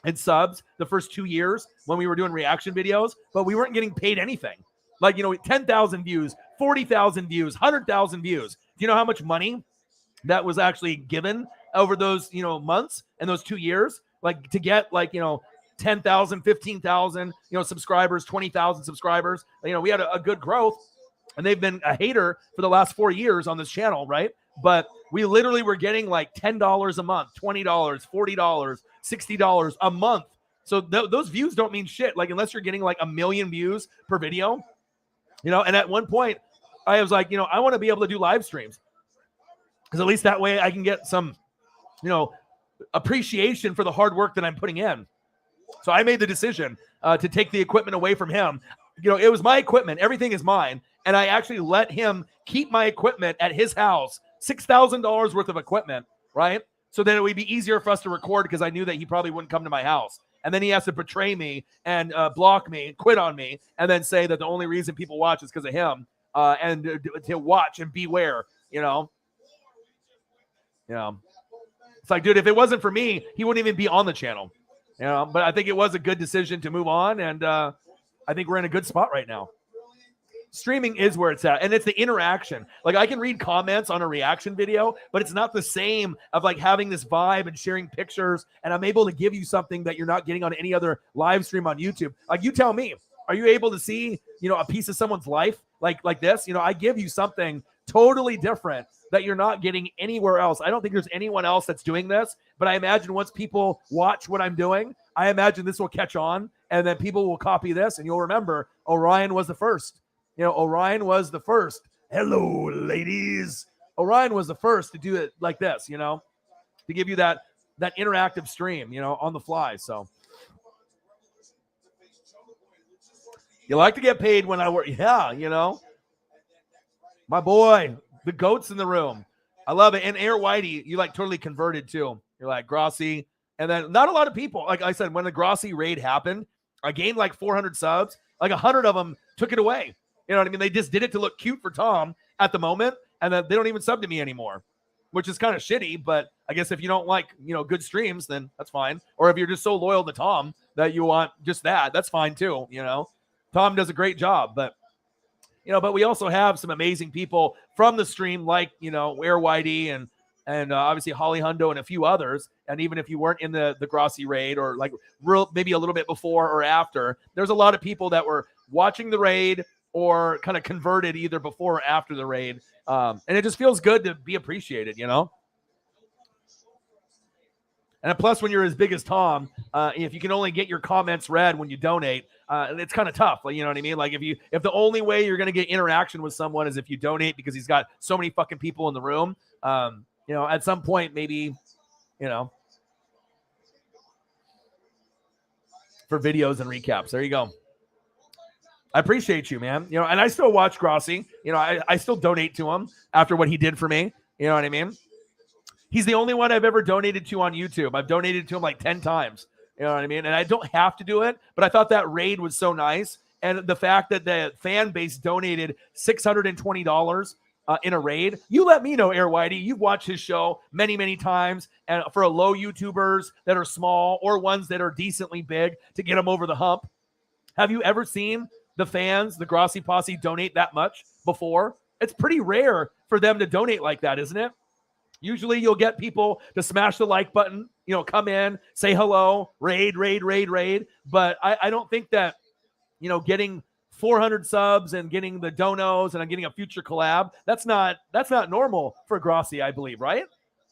and subs the first 2 years when we were doing reaction videos, but we weren't getting paid anything. Like, 10,000 views, 40,000 views, 100,000 views. Do you know how much money that was actually given over those, months and those 2 years? Like, to get 10,000, 15,000, subscribers, 20,000 subscribers. We had a good growth, and they've been a hater for the last 4 years on this channel, right? But we literally were getting like $10 a month, $20, $40, $60 a month. So those views don't mean shit. Like, unless you're getting like 1 million views per video, and at one point I was like, I want to be able to do live streams, because at least that way I can get some, appreciation for the hard work that I'm putting in. So I made the decision to take the equipment away from him. It was my equipment. Everything is mine. And I actually let him keep my equipment at his house, $6,000 worth of equipment, right? So that it would be easier for us to record, because I knew that he probably wouldn't come to my house. And then he has to betray me and block me and quit on me, and then say that the only reason people watch is because of him, and to watch and beware, It's like, dude, if it wasn't for me, he wouldn't even be on the channel. But I think it was a good decision to move on, and I think we're in a good spot right now. Streaming is where it's at, and it's the interaction. Like, I can read comments on a reaction video, but it's not the same of like having this vibe and sharing pictures, and I'm able to give you something that you're not getting on any other live stream on YouTube. Like, you tell me, are you able to see, a piece of someone's life like this? I give you something totally different that you're not getting anywhere else. I don't think there's anyone else that's doing this, but I imagine once people watch what I'm doing, I imagine this will catch on, and then people will copy this, and you'll remember Orion was the first. Orion was the first. Hello, ladies. Orion was the first to do it like this, to give you that interactive stream, on the fly. So you like to get paid when I work. Yeah, my boy, the GOAT's in the room. I love it. And Air Whitey, you like totally converted too. You're like Grossi. And then not a lot of people, like I said, when the Grossi raid happened, I gained like 400 subs. Like 100 of them took it away. You know what I mean? They just did it to look cute for Tom at the moment, and then they don't even sub to me anymore, which is kind of shitty. But I guess if you don't like, good streams, then that's fine. Or if you're just so loyal to Tom that you want just that's fine too. Tom does a great job, but we also have some amazing people from the stream, like, Air Whitey and obviously Holly Hundo and a few others. And even if you weren't in the Grossi raid, or like maybe a little bit before or after, there's a lot of people that were watching the raid or kind of converted either before or after the raid. And it just feels good to be appreciated, And plus, when you're as big as Tom, if you can only get your comments read when you donate, it's kind of tough. Like, you know what I mean? Like, if the only way you're going to get interaction with someone is if you donate, because he's got so many fucking people in the room, at some point, maybe, for videos and recaps. There you go. I appreciate you, man. And I still watch Grossi. I still donate to him after what he did for me. You know what I mean? He's the only one I've ever donated to on YouTube. I've donated to him like 10 times. You know what I mean? And I don't have to do it, but I thought that raid was so nice. And the fact that the fan base donated $620 in a raid, you let me know, Air Whitey. You've watched his show many, many times. And for a low YouTubers that are small or ones that are decently big, to get them over the hump, have you ever seen the fans, the Grossi Posse, donate that much before? It's pretty rare for them to donate like that, isn't it? Usually you'll get people to smash the like button, come in, say hello, raid. But I don't think that, getting 400 subs and getting the donos and I'm getting a future collab, that's not normal for Grossi, I believe, right?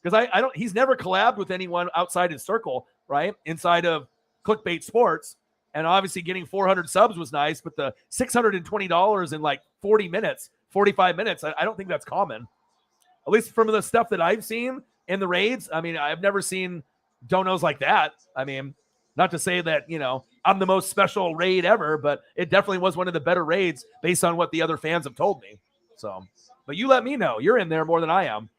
Because he's never collabed with anyone outside his circle, right? Inside of Clickbait Sports. And obviously getting 400 subs was nice, but the $620 in like 40 minutes, 45 minutes, I don't think that's common. At least from the stuff that I've seen in the raids. I mean, I've never seen donos like that. I mean, not to say that, I'm the most special raid ever, but it definitely was one of the better raids based on what the other fans have told me. So, but you let me know. You're in there more than I am.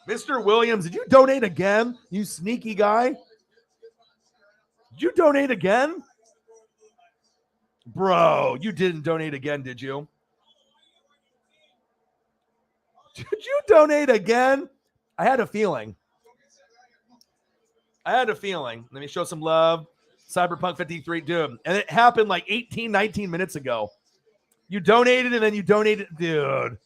Mr. Williams, did you donate again? You sneaky guy. Did you donate again? Bro, you didn't donate again, did you? Did you donate again? I had a feeling. Let me show some love. Cyberpunk 53, dude. And it happened like 18, 19 minutes ago. You donated and then you donated. Dude,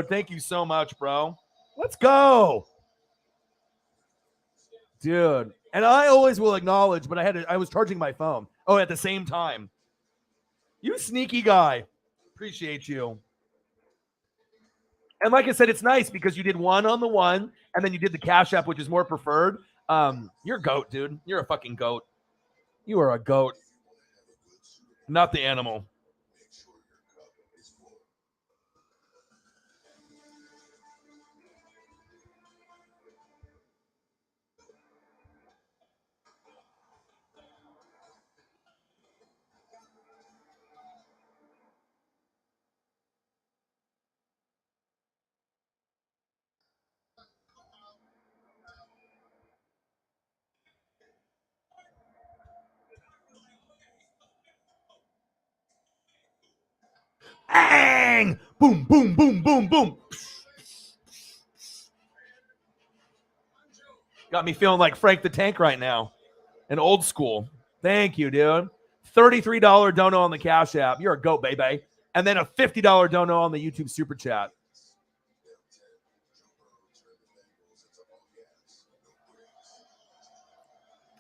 thank you so much, bro. Let's go. Dude. And I always will acknowledge, but I was charging my phone. Oh, at the same time. You sneaky guy. Appreciate you. And like I said, it's nice because you did one on the one, and then you did the Cash App, which is more preferred. You're a goat, dude. You're a fucking goat. You are a goat. Not the animal. Bang! Boom, boom, boom, boom, boom. Got me feeling like Frank the Tank right now. And old school. Thank you, dude. $33 dono on the Cash App. You're a goat, baby. And then a $50 dono on the YouTube Super Chat.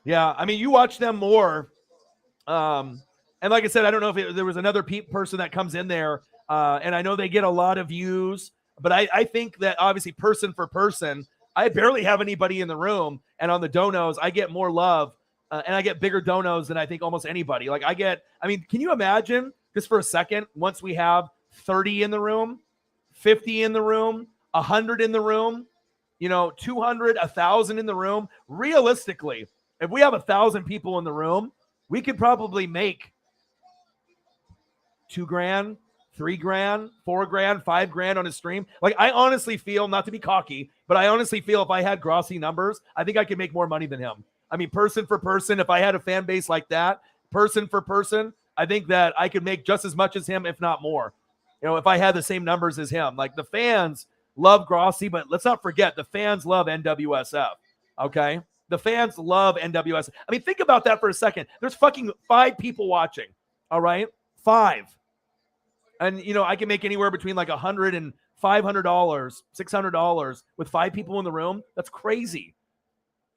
Yeah, I mean, you watch them more. And like I said, I don't know if there was another person that comes in there, and I know they get a lot of views, but I think that obviously person for person, I barely have anybody in the room, and on the donos, I get more love, and I get bigger donos than I think almost anybody. Like can you imagine just for a second, once we have 30 in the room, 50 in the room, 100 in the room, 200, 1,000 in the room, realistically, if we have 1,000 people in the room, we could probably make $2,000, $3,000, $4,000, $5,000 on a stream. Like, I honestly feel, not to be cocky, but I honestly feel if I had Grossi numbers, I think I could make more money than him. I mean, person for person, if I had a fan base like that, person for person, I think that I could make just as much as him, if not more. If I had the same numbers as him. Like, the fans love Grossi, but let's not forget, the fans love NWSF. Okay? The fans love NWSF. I mean, think about that for a second. There's fucking 5 people watching. All right? 5. And, I can make anywhere between like $100 and $500, $600 with 5 people in the room. That's crazy.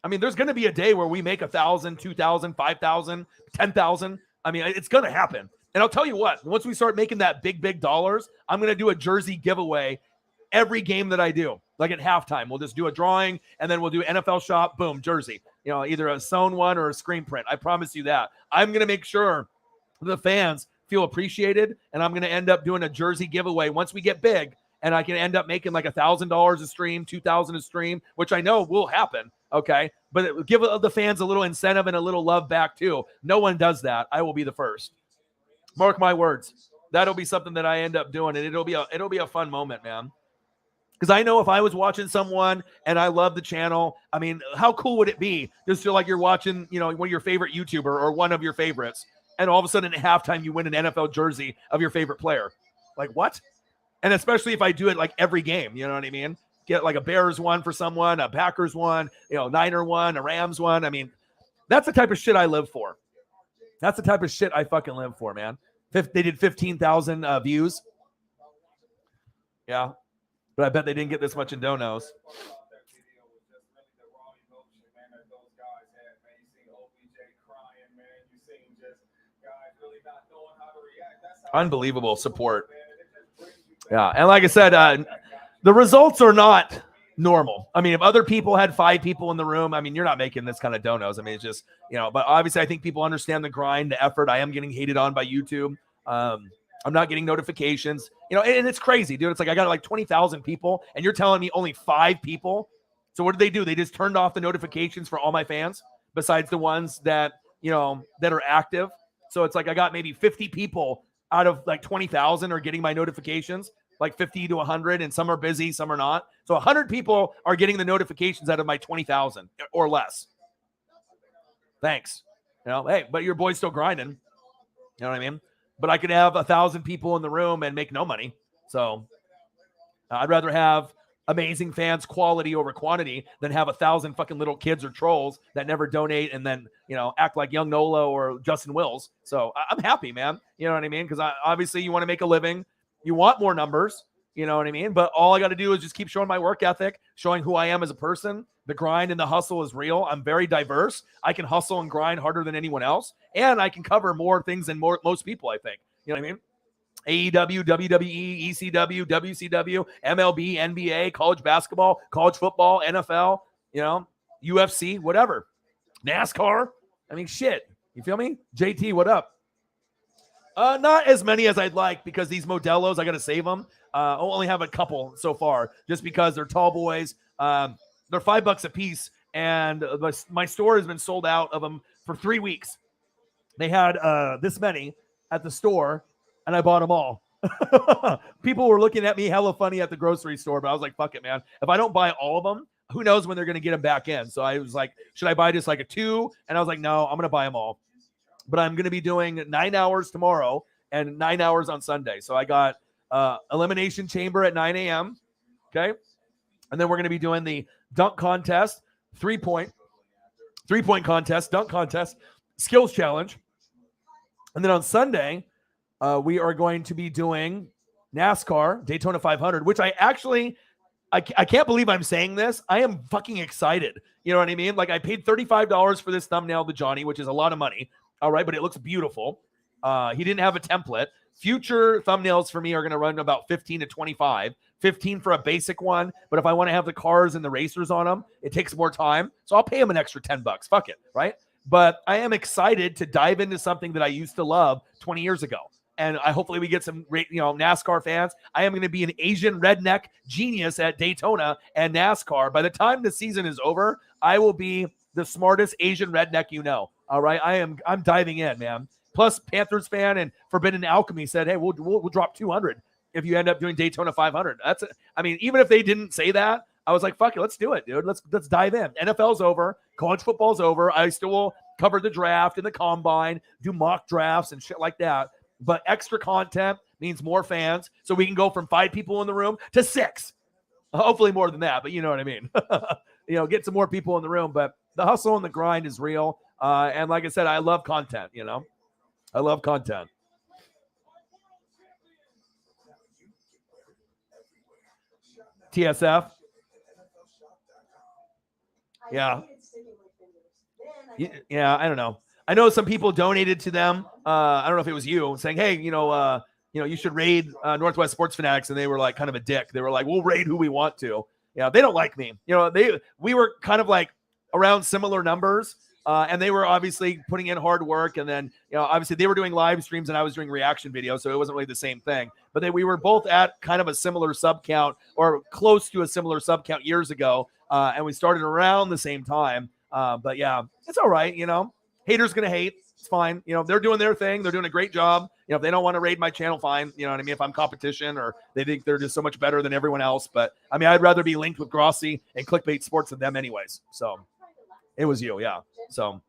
I mean, there's going to be a day where we make 1,000, 2,000, 5,000, 10,000. I mean, it's going to happen. And I'll tell you what, once we start making that big dollars, I'm going to do a jersey giveaway every game that I do. Like at halftime, we'll just do a drawing, and then we'll do NFL shop, boom, jersey. Either a sewn one or a screen print. I promise you that. I'm going to make sure the fans feel appreciated, and I'm going to end up doing a jersey giveaway once we get big, and I can end up making like $1,000 a stream, $2,000 a stream, which I know will happen, okay? But give the fans a little incentive and a little love back too. No one does that. I will be the first. Mark my words. That'll be something that I end up doing, and it'll be a fun moment, man. Because I know if I was watching someone and I love the channel, I mean, how cool would it be just feel like you're watching, one of your favorite YouTuber or one of your favorites, and all of a sudden at halftime you win an NFL jersey of your favorite player? Like, what? And especially if I do it like every game, you know what I mean? Get like a Bears one for someone, a Packers one, Niner one, a Rams one. I mean, that's the type of shit I live for. That's the type of shit I fucking live for, man. They did 15,000 views. Yeah. But I bet they didn't get this much in donos. Unbelievable support. Yeah. And like I said, the results are not normal. I mean, if other people had 5 people in the room, I mean, you're not making this kind of donos. I mean, it's just, but obviously I think people understand the grind, the effort. I am getting hated on by YouTube. I'm not getting notifications, and it's crazy, dude. It's like I got like 20,000 people, and you're telling me only 5 people. So what did? They just turned off the notifications for all my fans, besides the ones that that are active. So it's like I got maybe 50 people out of like 20,000 are getting my notifications. like 50 to 100, and some are busy, some are not. So 100 people are getting the notifications out of my 20,000 or less. Thanks. Hey, but your boy's still grinding. You know what I mean? But I could have 1,000 people in the room and make no money. So I'd rather have amazing fans, quality over quantity, than have 1,000 fucking little kids or trolls that never donate and then, act like young Nola or Justin Wills. So I'm happy, man. You know what I mean? Because obviously you want to make a living. You want more numbers. You know what I mean? But all I got to do is just keep showing my work ethic, showing who I am as a person. The grind and the hustle is real. I'm very diverse. I can hustle and grind harder than anyone else. And I can cover more things than most people, I think. You know what I mean? AEW, WWE, ECW, WCW, MLB, NBA, college basketball, college football, NFL, UFC, whatever. NASCAR. I mean, shit. You feel me? JT, what up? Not as many as I'd like, because these Modelos, I got to save them. I only have a couple so far, just because they're tall boys. They're $5 a piece, and my store has been sold out of them for 3 weeks. They had this many at the store, and I bought them all. People were looking at me hella funny at the grocery store, but I was like, fuck it, man. If I don't buy all of them, who knows when they're going to get them back in? So I was like, should I buy just like a 2? And I was like, no, I'm going to buy them all. But I'm going to be doing 9 hours tomorrow and 9 hours on Sunday. So I got Elimination Chamber at 9 a.m. Okay. And then we're going to be doing the dunk contest, 3-point contest, dunk contest, skills challenge. And then on Sunday, we are going to be doing NASCAR Daytona 500, which I can't believe I'm saying this. I am fucking excited. You know what I mean? Like, I paid $35 for this thumbnail to Johnny, which is a lot of money. All right, but it looks beautiful. He didn't have a template. Future thumbnails for me are going to run about 15 to 25. 15 for a basic one, but if I want to have the cars and the racers on them, it takes more time. So I'll pay him an extra $10. Fuck it, right? But I am excited to dive into something that I used to love 20 years ago. And hopefully we get some NASCAR fans. I am going to be an Asian redneck genius at Daytona and NASCAR. By the time the season is over, I will be the smartest Asian redneck you know. All right, I'm diving in, man. Plus, Panthers fan and Forbidden Alchemy said, "Hey, we'll drop 200 if you end up doing Daytona 500." Even if they didn't say that, I was like, "Fuck it, let's do it, dude. Let's dive in." NFL's over, college football's over. I still will cover the draft and the combine, do mock drafts and shit like that. But extra content means more fans, so we can go from 5 people in the room to 6. Hopefully more than that, but you know what I mean. Get some more people in the room. But the hustle and the grind is real. And like I said, I love content. I love content. TSF. Yeah. Yeah, I don't know. I know some people donated to them. I don't know if it was you saying, "Hey, you should raid Northwest Sports Fanatics," and they were like kind of a dick. They were like, "We'll raid who we want to." Yeah, they don't like me. We were kind of like around similar numbers. And they were obviously putting in hard work. And then, obviously they were doing live streams and I was doing reaction videos. So it wasn't really the same thing. But we were both at kind of a similar sub count or close to a similar sub count years ago. And we started around the same time. But yeah, it's all right. Haters going to hate. It's fine. They're doing their thing. They're doing a great job. If they don't want to raid my channel, fine. You know what I mean? If I'm competition or they think they're just so much better than everyone else. But I'd rather be linked with Grossi and Clickbait Sports than them anyways. So it was you. Yeah. So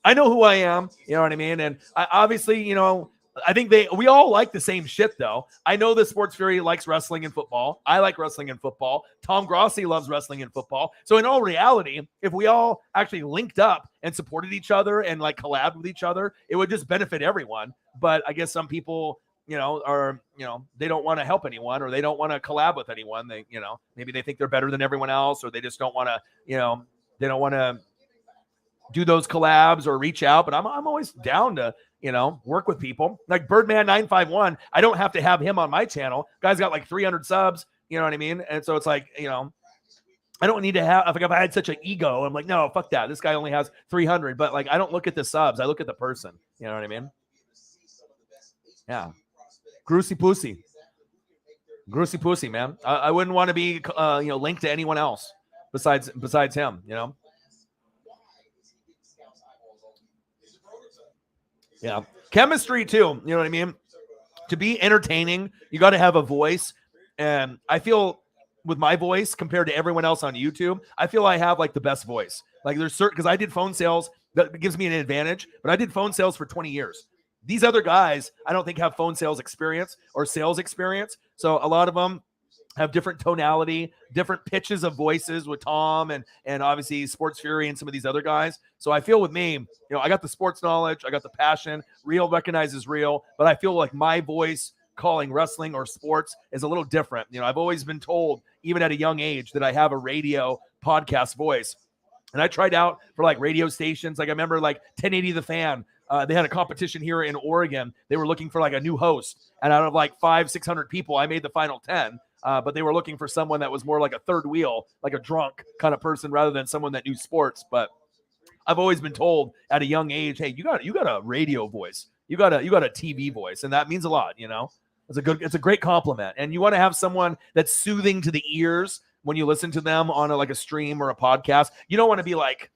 I know who I am, you know what I mean? And obviously, I think we all like the same shit though. I know the Sports Fury likes wrestling and football. I like wrestling and football. Tom Grossi loves wrestling and football. So in all reality, if we all actually linked up and supported each other and like collabed with each other, it would just benefit everyone. But I guess some people, they don't want to help anyone or they don't want to collab with anyone. They, maybe they think they're better than everyone else, or they just don't want to, they don't want to do those collabs or reach out. But I'm always down to, work with people like Birdman 951. I don't have to have him on my channel. Guy's got like 300 subs. You know what I mean? And so it's like, I don't need to have, if I had such an ego, I'm like, no, fuck that. This guy only has 300, but like, I don't look at the subs. I look at the person. You know what I mean? Yeah. Groosy pussy, man. I wouldn't want to be, linked to anyone else besides him, Yeah. Chemistry too. You know what I mean? To be entertaining, you got to have a voice. And I feel with my voice compared to everyone else on YouTube, I feel I have like the best voice. Like there's certain, because I did phone sales, that gives me an advantage, but I did phone sales for 20 years. These other guys, I don't think have phone sales experience or sales experience. So a lot of them have different tonality, different pitches of voices with Tom and obviously Sports Fury and some of these other guys. So I feel with me, I got the sports knowledge, I got the passion, real recognizes real, but I feel like my voice calling wrestling or sports is a little different. I've always been told, even at a young age, that I have a radio podcast voice. And I tried out for like radio stations. Like I remember like 1080 The Fan. They had a competition here in Oregon. They were looking for like a new host. And out of like 500-600 people, I made the final 10. But they were looking for someone that was more like a third wheel, like a drunk kind of person rather than someone that knew sports. But I've always been told at a young age, hey, you got a radio voice. You got a TV voice. And that means a lot, It's a great compliment. And you want to have someone that's soothing to the ears when you listen to them on like a stream or a podcast. You don't want to be like,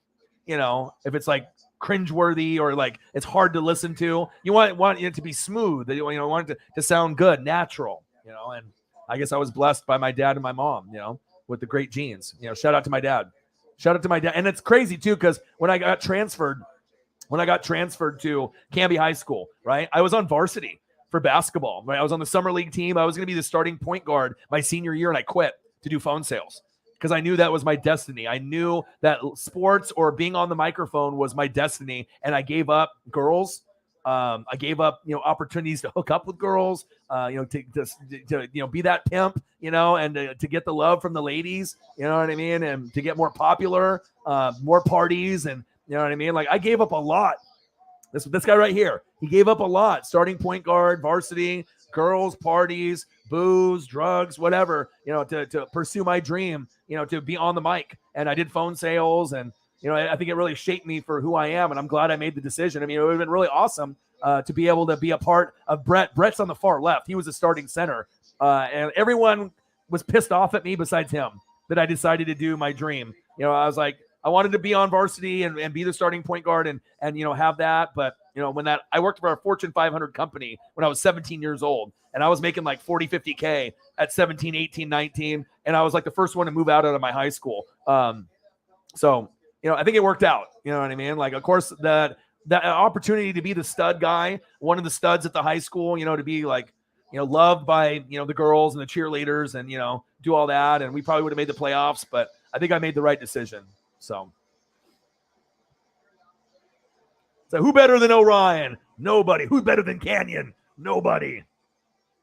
if it's like cringeworthy or like it's hard to listen to. You want it to be smooth. You want it to sound good, natural. And I guess I was blessed by my dad and my mom. With the great genes. Shout out to my dad. And it's crazy too, because when I got transferred to Canby High School, right? I was on varsity for basketball. Right? I was on the summer league team. I was going to be the starting point guard my senior year, and I quit to do phone sales because I knew that was my destiny. I knew that sports or being on the microphone was my destiny, and I gave up girls. I gave up, opportunities to hook up with girls, to be that pimp, and to get the love from the ladies, you know what I mean? And to get more popular, more parties. And you know what I mean? Like I gave up a lot. This guy right here, he gave up a lot. Starting point guard, varsity, girls, parties, booze, drugs, whatever, to pursue my dream, to be on the mic. And I did phone sales, and I think it really shaped me for who I am, and I'm glad I made the decision. I mean, it would have been really awesome to be able to be a part of Brett. Brett's on the far left. He was a starting center, and everyone was pissed off at me besides him that I decided to do my dream. I was like, I wanted to be on varsity and be the starting point guard and have that. But, I worked for a Fortune 500 company when I was 17 years old, and I was making like 40, 50K at 17, 18, 19. And I was like the first one to move out of my high school. So I think it worked out. You know what I mean? Like, of course, that opportunity to be the stud guy, one of the studs at the high school, to be like, loved by, the girls and the cheerleaders and, do all that. And we probably would have made the playoffs, but I think I made the right decision. So who better than Orion? Nobody. Who's better than Canyon? Nobody.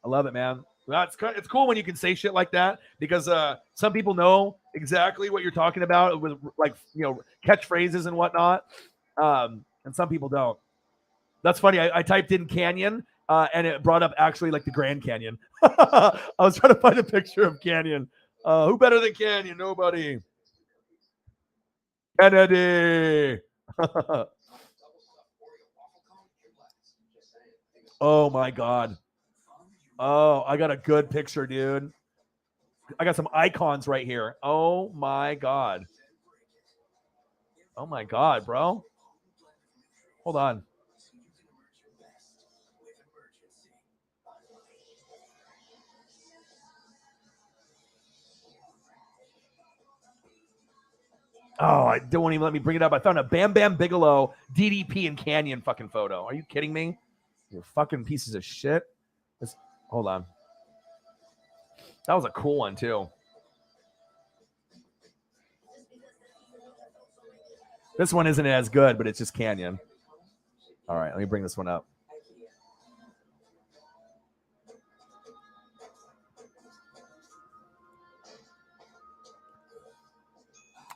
I love it, man. It's cool when you can say shit like that because some people know exactly what you're talking about with like, catchphrases and whatnot. And some people don't. That's funny. I typed in Canyon and it brought up actually like the Grand Canyon. I was trying to find a picture of Canyon. Who better than Canyon? Nobody. Kennedy. Oh my God. Oh, I got a good picture, dude. I got some icons right here. Oh my God. Oh my God, bro. Hold on. Oh, I don't even let me bring it up. I found a Bam Bam Bigelow, DDP, and Canyon fucking photo. Are you kidding me? You fucking pieces of shit. Hold on. That was a cool one, too. This one isn't as good, but it's just Canyon. All right, let me bring this one up.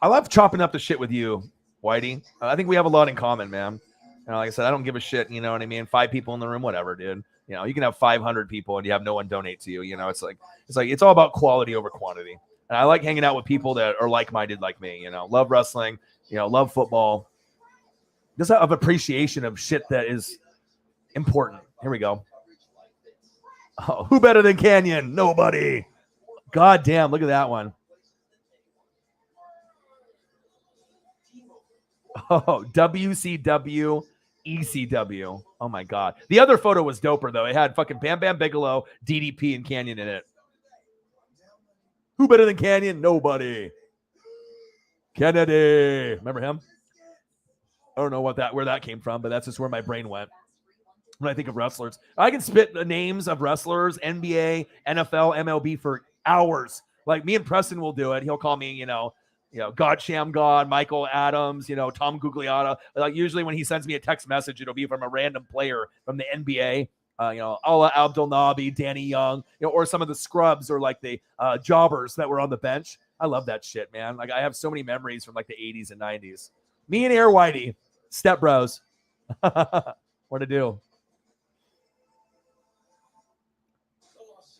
I love chopping up the shit with you, Whitey. I think we have a lot in common, man. Like I said, I don't give a shit. You know what I mean? 5 people in the room, whatever, dude. You can have 500 people and you have no one donate to you. It's all about quality over quantity. And I like hanging out with people that are like-minded like me. Love wrestling. Love football. Just have appreciation of shit that is important. Here we go. Oh, who better than Canyon? Nobody. God damn, look at that one. Oh, WCW, ECW. Oh my God. The other photo was doper though. It had fucking Bam Bam Bigelow, DDP, and Canyon in it. Who better than Canyon? Nobody. Kennedy. Remember him? I don't know where that came from, but that's just where my brain went when I think of wrestlers. I can spit the names of wrestlers, NBA, NFL, MLB for hours. Like me and Preston will do it. He'll call me, God Sham God, Michael Adams, Tom Gugliotta. Like usually when he sends me a text message, it'll be from a random player from the NBA. Ala Abdul Nabi, Danny Young, or some of the scrubs or like the jobbers that were on the bench. I love that shit, man. Like I have so many memories from like the 80s and 90s. Me and Air Whitey, step bros. What to do?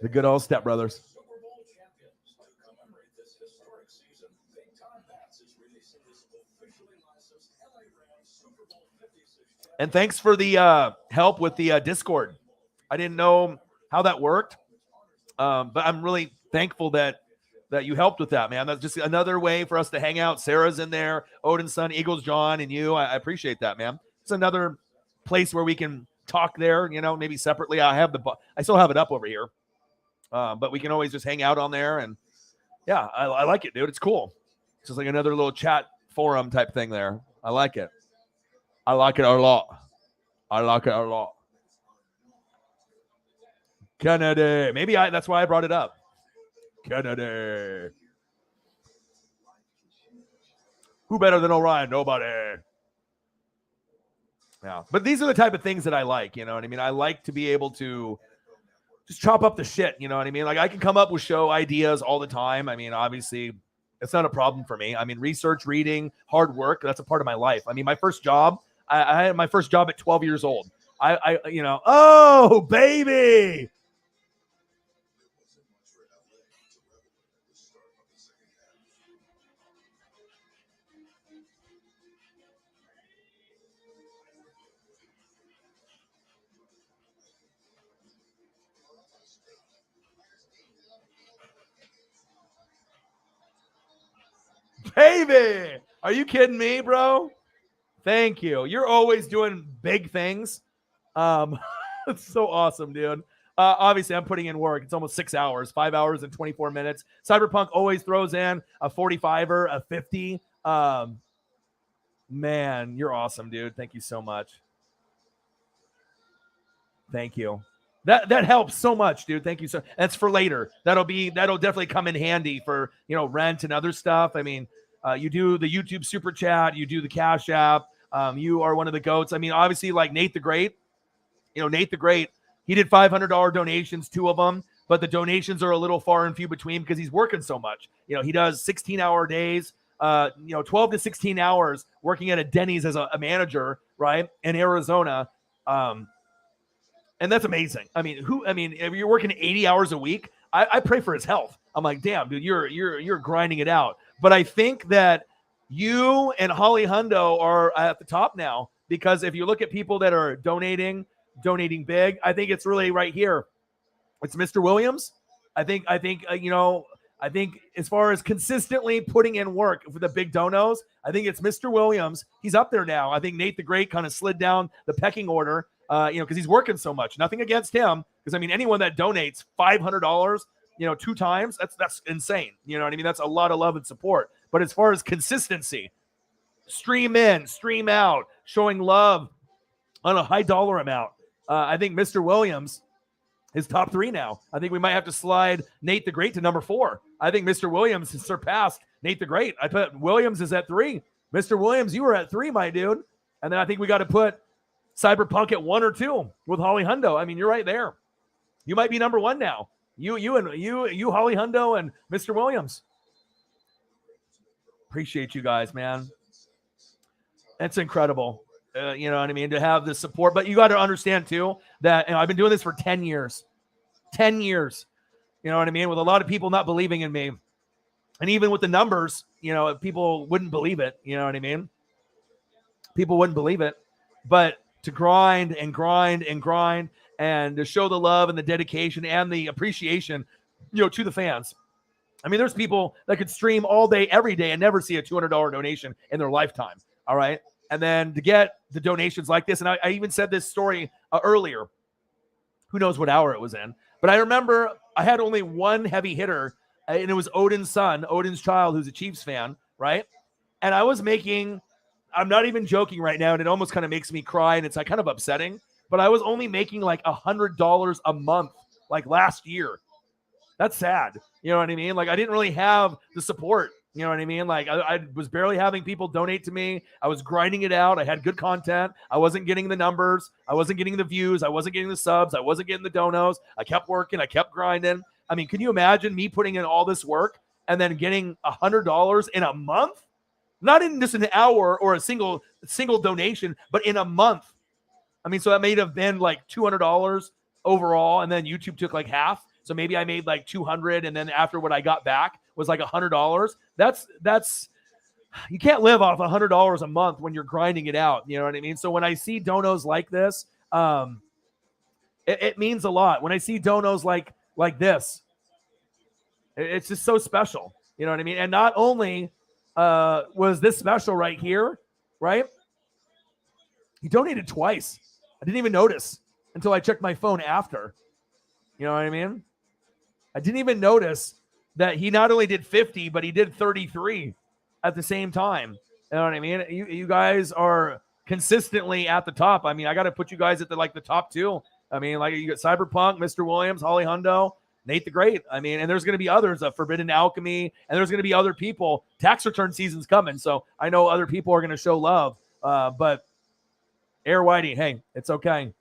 The good old step brothers. And thanks for the help with the Discord. I didn't know how that worked, but I'm really thankful that you helped with that, man. That's just another way for us to hang out. Sarah's in there, Odin's son, Eagles John, and you. I appreciate that, man. It's another place where we can talk there, maybe separately. I still have it up over here, but we can always just hang out on there. And yeah, I like it, dude. It's cool. It's just like another little chat forum type thing there. I like it. I like it a lot. Kennedy. Maybe that's why I brought it up. Kennedy. Who better than Orion? Nobody. Yeah. But these are the type of things that I like, you know what I mean? I like to be able to just chop up the shit, you know what I mean? Like I can come up with show ideas all the time. I mean, obviously, it's not a problem for me. I mean, research, reading, hard work, that's a part of my life. I mean, my first job, I had my first job at 12 years old. Oh, baby. Baby, are you kidding me, bro? Thank you. You're always doing big things. It's so awesome, dude. Obviously, I'm putting in work. It's almost 6 hours, 5 hours and 24 minutes. Cyberpunk always throws in a 45-er, a 50. Man, you're awesome, dude. Thank you so much. Thank you. That helps so much, dude. Thank you. So that's for later. That'll definitely come in handy for, rent and other stuff. I mean, you do the YouTube super chat, you do the Cash App. You are one of the goats. I mean, obviously like Nate the Great, Nate the Great, he did $500 donations, 2 of them, but the donations are a little far and few between because he's working so much. He does 16-hour days, 12 to 16 hours working at a Denny's as a manager, right? In Arizona. And that's amazing. I mean, if you're working 80 hours a week, I pray for his health. I'm like, damn, dude, you're grinding it out. But I think that you and Holly Hundo are at the top now, because if you look at people that are donating big, I think it's really right here. It's Mr. Williams. I think as far as consistently putting in work for the big donos, I think it's Mr. Williams. He's up there now. I think Nate the Great kind of slid down the pecking order. Because he's working so much. Nothing against him, because I mean, anyone that donates $500, 2 times, that's insane. You know what I mean? That's a lot of love and support. But as far as consistency, stream in, stream out, showing love on a high dollar amount, I think Mr. Williams is top 3 now. I think we might have to slide Nate the Great to number 4. I think Mr. Williams has surpassed Nate the Great. I put Williams is at 3. Mr. Williams, you were at 3, my dude. And then I think we got to put Cyberpunk at 1 or 2 with Holly Hundo. I mean, you're right there. You might be number 1 now. You, Holly Hundo, and Mr. Williams. Appreciate you guys, man. It's incredible. You know what I mean? To have the support. But you got to understand, too, that I've been doing this for 10 years. 10 years. You know what I mean? With a lot of people not believing in me. And even with the numbers, people wouldn't believe it. You know what I mean? People wouldn't believe it. But to grind and grind and grind and to show the love and the dedication and the appreciation, to the fans. I mean, there's people that could stream all day, every day and never see a $200 donation in their lifetime. All right. And then to get the donations like this. And I even said this story earlier, who knows what hour it was in, but I remember I had only one heavy hitter and it was Odin's son, Odin's child, who's a Chiefs fan, right? And I was making, I'm not even joking right now, and it almost kind of makes me cry, and it's like kind of upsetting, but I was only making like $100 a month like last year. That's sad. You know what I mean? Like, I didn't really have the support. You know what I mean? Like, I was barely having people donate to me. I was grinding it out. I had good content. I wasn't getting the numbers. I wasn't getting the views. I wasn't getting the subs. I wasn't getting the donos. I kept working. I kept grinding. I mean, can you imagine me putting in all this work and then getting $100 in a month? Not in just an hour or a single donation, but in a month. I mean, so that may have been like $200 overall, and then YouTube took like half. So maybe I made like 200, and then after what I got back was like $100. That's you can't live off $100 a month when you're grinding it out. You know what I mean? So when I see donos like this, it means a lot. When I see donos like this, it's just so special. You know what I mean? And not only was this special right here, right? He donated twice. I didn't even notice until I checked my phone after. You know what I mean? I didn't even notice that he not only did 50, but he did 33 at the same time. You know what I mean? You guys are consistently at the top. I mean, I got to put you guys at the top two. I mean, like, you got Cyberpunk, Mr. Williams, Holly Hundo, Nate the Great. I mean, and there's going to be others, Forbidden Alchemy, and there's going to be other people. Tax return season's coming, so I know other people are going to show love. But Air Whitey, hey, it's okay.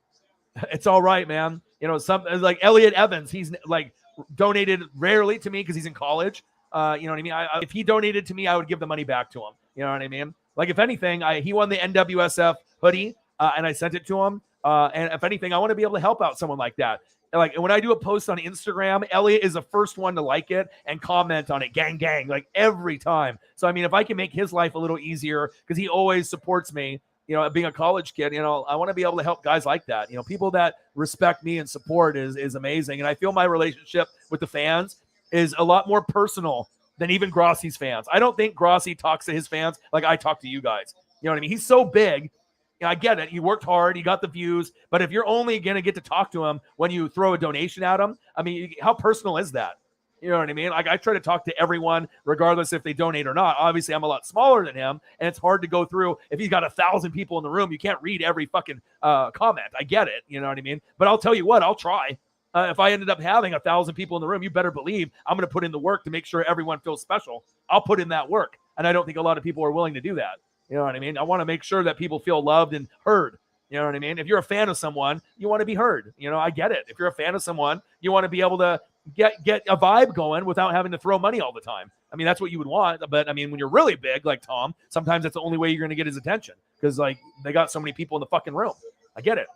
It's all right, man. You know, some like Elliot Evans, he's like donated rarely to me because he's in college. You know what I mean? If he donated to me, I would give the money back to him. You know what I mean? Like, if anything, he won the NWSF hoodie, and I sent it to him. And if anything, I want to be able to help out someone like that. Like, when I do a post on Instagram, Elliot is the first one to like it and comment on it, gang, like every time. So, I mean, if I can make his life a little easier, because he always supports me, you know, being a college kid, you know, I want to be able to help guys like that. You know, people that respect me and support is amazing. And I feel my relationship with the fans is a lot more personal than even Grossi's fans. I don't think Grossi talks to his fans like I talk to you guys. You know what I mean? He's so big. You know, I get it. He worked hard. He got the views. But if you're only going to get to talk to him when you throw a donation at him, I mean, how personal is that? You know what I mean? Like, I try to talk to everyone, regardless if they donate or not. Obviously, I'm a lot smaller than him, and it's hard to go through. If he's got 1,000 people in the room, you can't read every fucking comment. I get it. You know what I mean? But I'll tell you what, I'll try. If I ended up having 1,000 people in the room, you better believe I'm going to put in the work to make sure everyone feels special. I'll put in that work, and I don't think a lot of people are willing to do that. You know what I mean? I want to make sure that people feel loved and heard. You know what I mean? If you're a fan of someone, you want to be heard. You know, I get it. If you're a fan of someone, you want to be able to get a vibe going without having to throw money all the time. I mean, that's what you would want. But I mean, when you're really big, like Tom, sometimes that's the only way you're going to get his attention, because like they got so many people in the fucking room. I get it.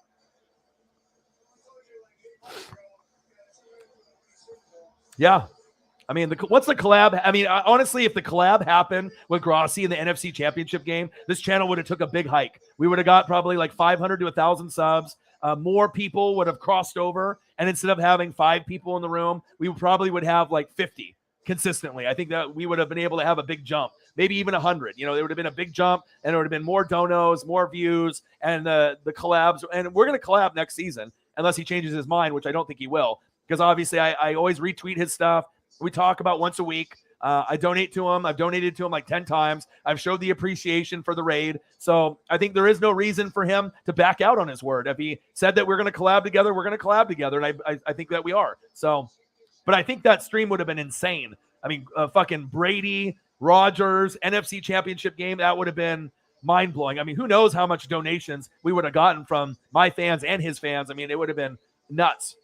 Yeah. I mean, what's the collab? I mean, honestly, if the collab happened with Grossi in the NFC Championship game, this channel would have took a big hike. We would have got probably like 500 to 1,000 subs. More people would have crossed over, and instead of having 5 people in the room, we probably would have like 50 consistently. I think that we would have been able to have a big jump, maybe even 100. You know, there would have been a big jump, and there would have been more donos, more views, and the collabs. And we're going to collab next season, unless he changes his mind, which I don't think he will, because obviously I always retweet his stuff. We talk about once a week. I donate to him. I've donated to him like 10 times. I've showed the appreciation for the raid. So I think there is no reason for him to back out on his word. If he said that we're going to collab together, we're going to collab together. And I think that we are. So, but I think that stream would have been insane. I mean, fucking Brady, Rodgers, NFC Championship game, that would have been mind-blowing. I mean, who knows how much donations we would have gotten from my fans and his fans. I mean, it would have been nuts.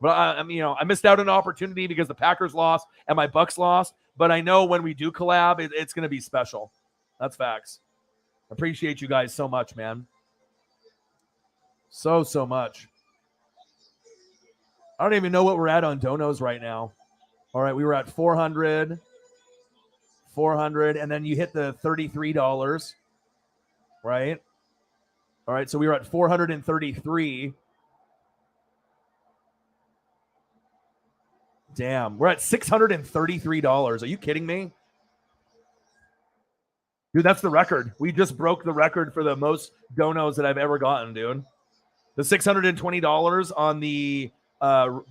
But I mean, you know, I missed out on an opportunity because the Packers lost and my Bucks lost. But I know when we do collab, it's going to be special. That's facts. Appreciate you guys so much, man. So much. I don't even know what we're at on donos right now. All right, we were at 400, and then you hit the $33, right? All right, so we were at 433. Damn, we're at $633. Are you kidding me? Dude, that's the record. We just broke the record for the most donos that I've ever gotten, dude. The $620 on the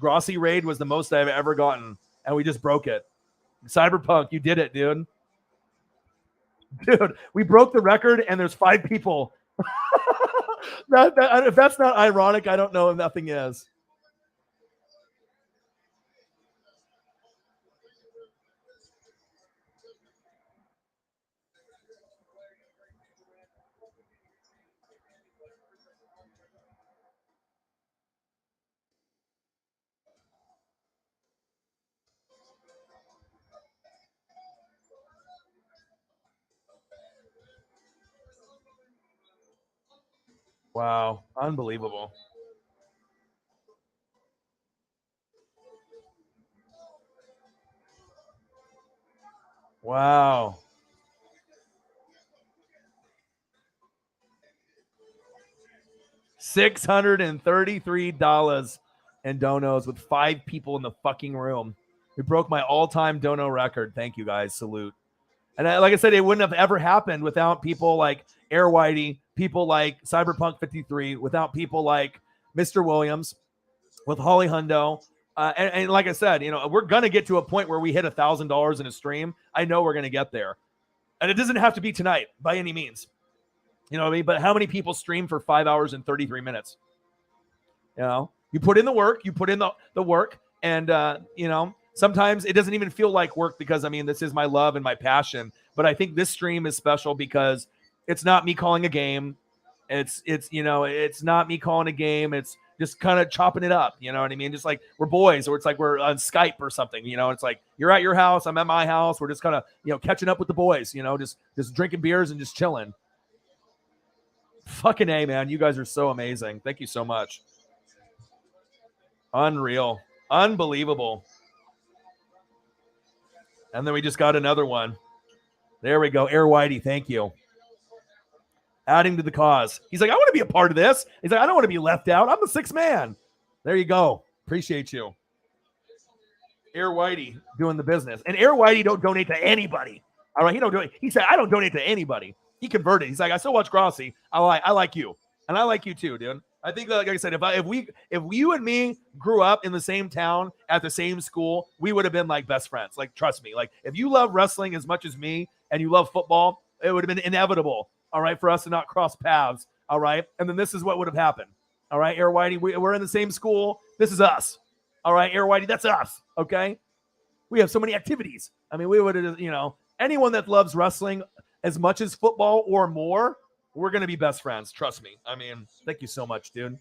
Grossi raid was the most I've ever gotten, and we just broke it. Cyberpunk, you did it, dude. Dude, we broke the record, and there's 5 people. If that's not ironic, I don't know if nothing is. Wow, unbelievable. Wow. $633 in donos with 5 people in the fucking room. We broke my all-time dono record. Thank you guys. Salute. And like I said, it wouldn't have ever happened without people like Air Whitey, people like Cyberpunk 53, without people like Mr. Williams, with Holly Hundo. And like I said, we're going to get to a point where we hit $1,000 in a stream. I know we're going to get there. And it doesn't have to be tonight by any means. You know what I mean? But how many people stream for 5 hours and 33 minutes? You put in the work, you put in the work, and, sometimes it doesn't even feel like work because, this is my love and my passion. But I think this stream is special because it's not me calling a game. It's not me calling a game. It's just kind of chopping it up. You know what I mean? Just like we're boys, or it's like we're on Skype or something. It's like you're at your house, I'm at my house. We're just kind of, catching up with the boys, just drinking beers and just chilling. Fucking A, man. You guys are so amazing. Thank you so much. Unreal. Unbelievable. And then we just got another one. There we go. Air Whitey, thank you. Adding to the cause. He's like, I want to be a part of this. He's like, I don't want to be left out. I'm the 6th man. There you go. Appreciate you. Air Whitey doing the business. And Air Whitey don't donate to anybody. All right. He said, I don't donate to anybody. He converted. He's like, I still watch Grossi. I like you. And I like you too, dude. I think, like I said, if you and me grew up in the same town at the same school, we would have been like best friends. Like, trust me. Like, if you love wrestling as much as me and you love football, it would have been inevitable, all right, for us to not cross paths, all right? And then this is what would have happened, all right? Air Whitey, we're in the same school. This is us, all right? Air Whitey, that's us, okay? We have so many activities. We would have, anyone that loves wrestling as much as football or more, we're going to be best friends. Trust me. Thank you so much, dude.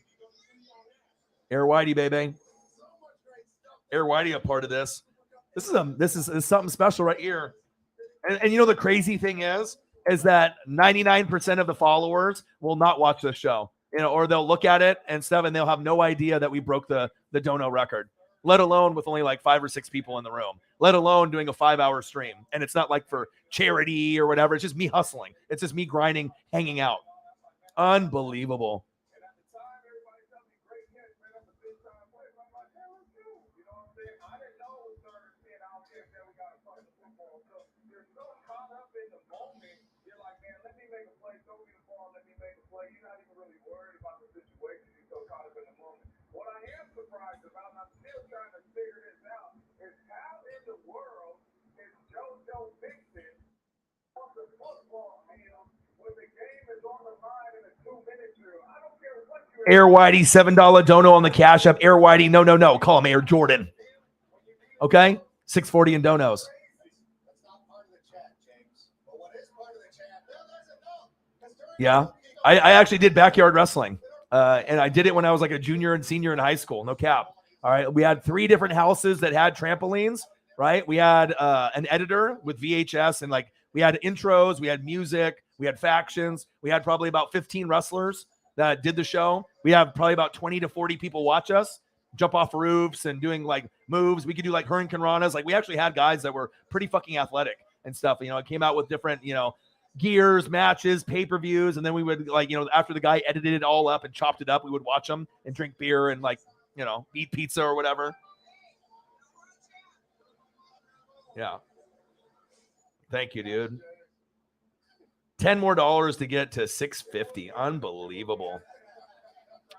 Air Whitey, baby. Air Whitey, a part of this. This is something special right here. And the crazy thing is that 99% of the followers will not watch the show, or they'll look at it and stuff, and they'll have no idea that we broke the dono record, let alone with only like 5 or 6 people in the room, let alone doing a 5-hour stream. And it's not like for charity or whatever. It's just me hustling. It's just me grinding, hanging out. Unbelievable. Air Whitey, $7 dono on the Cash App. Air Whitey, no. Call him Air Jordan. Okay? $6.40 in donos. Yeah. I actually did backyard wrestling. And I did it when I was like a junior and senior in high school. No cap. All right. We had 3 different houses that had trampolines, right? We had an editor with VHS, and like we had intros, we had music, we had factions. We had probably about 15 wrestlers that did the show. We have probably about 20 to 40 people watch us jump off roofs and doing like moves. We could do like Hurricane Ranas. Like we actually had guys that were pretty fucking athletic and stuff. It came out with different, gears, matches, pay-per-views. And then we would like, after the guy edited it all up and chopped it up, we would watch them and drink beer and like, eat pizza or whatever. Yeah. Thank you, dude. $10 more to get to $650. Unbelievable.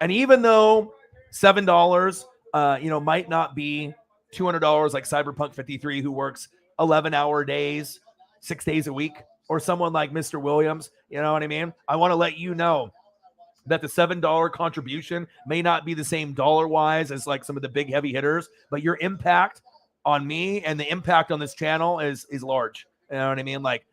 And even though $7, might not be $200 like Cyberpunk 53, who works 11-hour days, 6 days a week, or someone like Mr. Williams. You know what I mean? I want to let you know that the $7 contribution may not be the same dollar-wise as like some of the big heavy hitters, but your impact on me and the impact on this channel is large. You know what I mean? Like,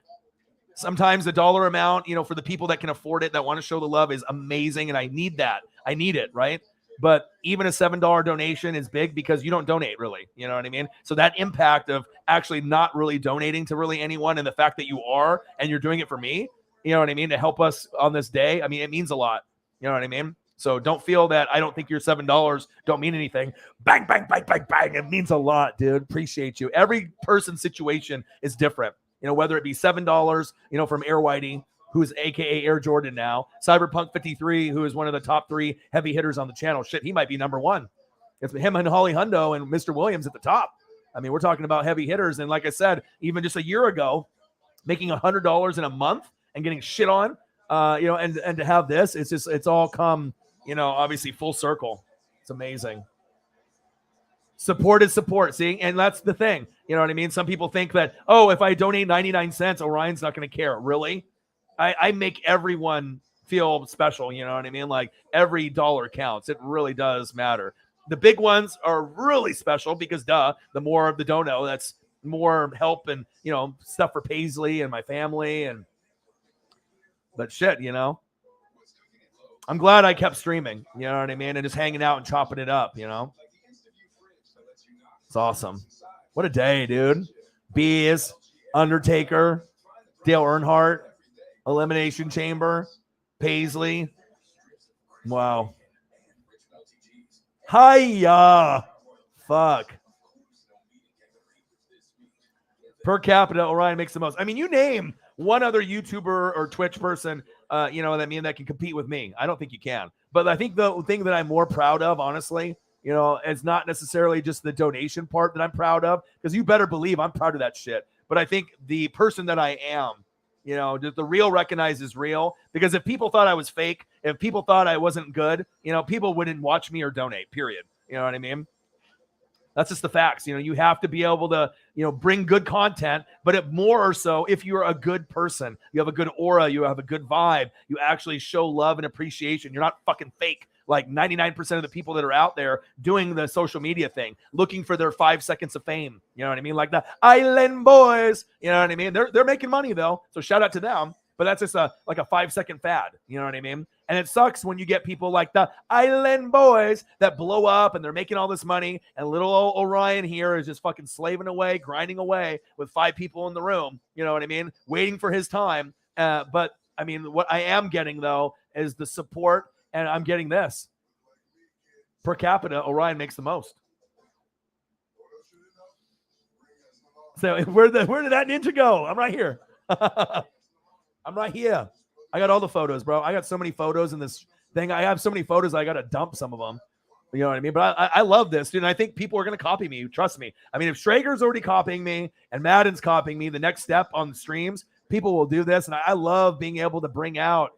sometimes the dollar amount, you know, for the people that can afford it, that want to show the love, is amazing, and I need that. I need it, right? But even a $7 donation is big because you don't donate really. You know what I mean? So that impact of actually not really donating to really anyone, and the fact that you are and you're doing it for me, you know what I mean, to help us on this day, I mean, it means a lot. You know what I mean? So don't feel that I don't think your $7 don't mean anything. Bang, bang, bang, bang, bang. It means a lot, dude. Appreciate you. Every person's situation is different. You know, whether it be $7, you know, from Air Whitey, who's AKA Air Jordan now, Cyberpunk 53, who is one of the top 3 heavy hitters on the channel. Shit, he might be number 1. It's him and Holly Hundo and Mr. Williams at the top. I mean, we're talking about heavy hitters. And like I said, even just a year ago, making $100 in a month and getting shit on, you know, and to have this, it's all come, you know, obviously full circle. It's amazing. Support is support, see? And that's the thing. You know what I mean? Some people think that, oh, if I donate 99 cents, Orion's not going to care. Really? I make everyone feel special. You know what I mean? Like, every dollar counts. It really does matter. The big ones are really special because, the more of the dono, that's more help and, you know, stuff for Paisley and my family. But shit, you know, I'm glad I kept streaming, you know what I mean? And just hanging out and chopping it up, you know? It's awesome. What a day, dude. Bees, Undertaker, Dale Earnhardt, Elimination Chamber, Paisley. Wow. Hiya. Fuck. Per capita, Orion makes the most. I mean, you name one other YouTuber or Twitch person, you know, that can compete with me. I don't think you can. But I think the thing that I'm more proud of, honestly, you know, it's not necessarily just the donation part that I'm proud of, because you better believe I'm proud of that shit. But I think the person that I am, you know, the real recognizes real. Because if people thought I was fake, if people thought I wasn't good, you know, people wouldn't watch me or donate, period. You know what I mean? That's just the facts. You know, you have to be able to, you know, bring good content, but it more or so, if you're a good person, you have a good aura, you have a good vibe, you actually show love and appreciation. You're not fucking fake like 99% of the people that are out there doing the social media thing, looking for their 5 seconds of fame. You know what I mean? Like the Island Boys. You know what I mean? They're making money though, so shout out to them. But that's just a 5-second fad. You know what I mean? And it sucks when you get people like the Island Boys that blow up and they're making all this money, and little old Orion here is just fucking slaving away, grinding away with 5 people in the room. You know what I mean? Waiting for his time. But I mean, what I am getting though is the support, and I'm getting this. Per capita, Orion makes the most. So where did that ninja go? I'm right here. I'm right here. I got all the photos, bro. I got so many photos in this thing. I have so many photos, I got to dump some of them. You know what I mean? But I love this, dude. And I think people are going to copy me. Trust me. I mean, if Schrager's already copying me and Madden's copying me, the next step on the streams, people will do this. And I love being able to bring out,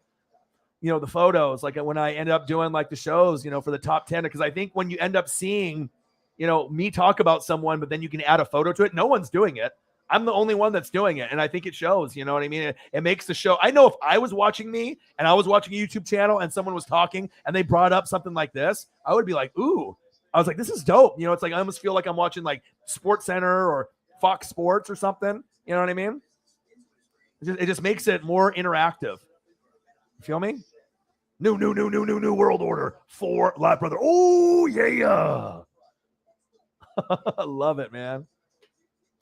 you know, the photos. Like when I end up doing like the shows, you know, for the top 10, because I think when you end up seeing, you know, me talk about someone, but then you can add a photo to it, no one's doing it. I'm the only one that's doing it. And I think it shows, you know what I mean? It makes the show. I know if I was watching me and I was watching a YouTube channel and someone was talking and they brought up something like this, I would be like, ooh, I was like, this is dope. You know, it's like, I almost feel like I'm watching like Sports Center or Fox Sports or something. You know what I mean? It just makes it more interactive. You feel me? New world order for Live Brother. Oh, yeah. Love it, man.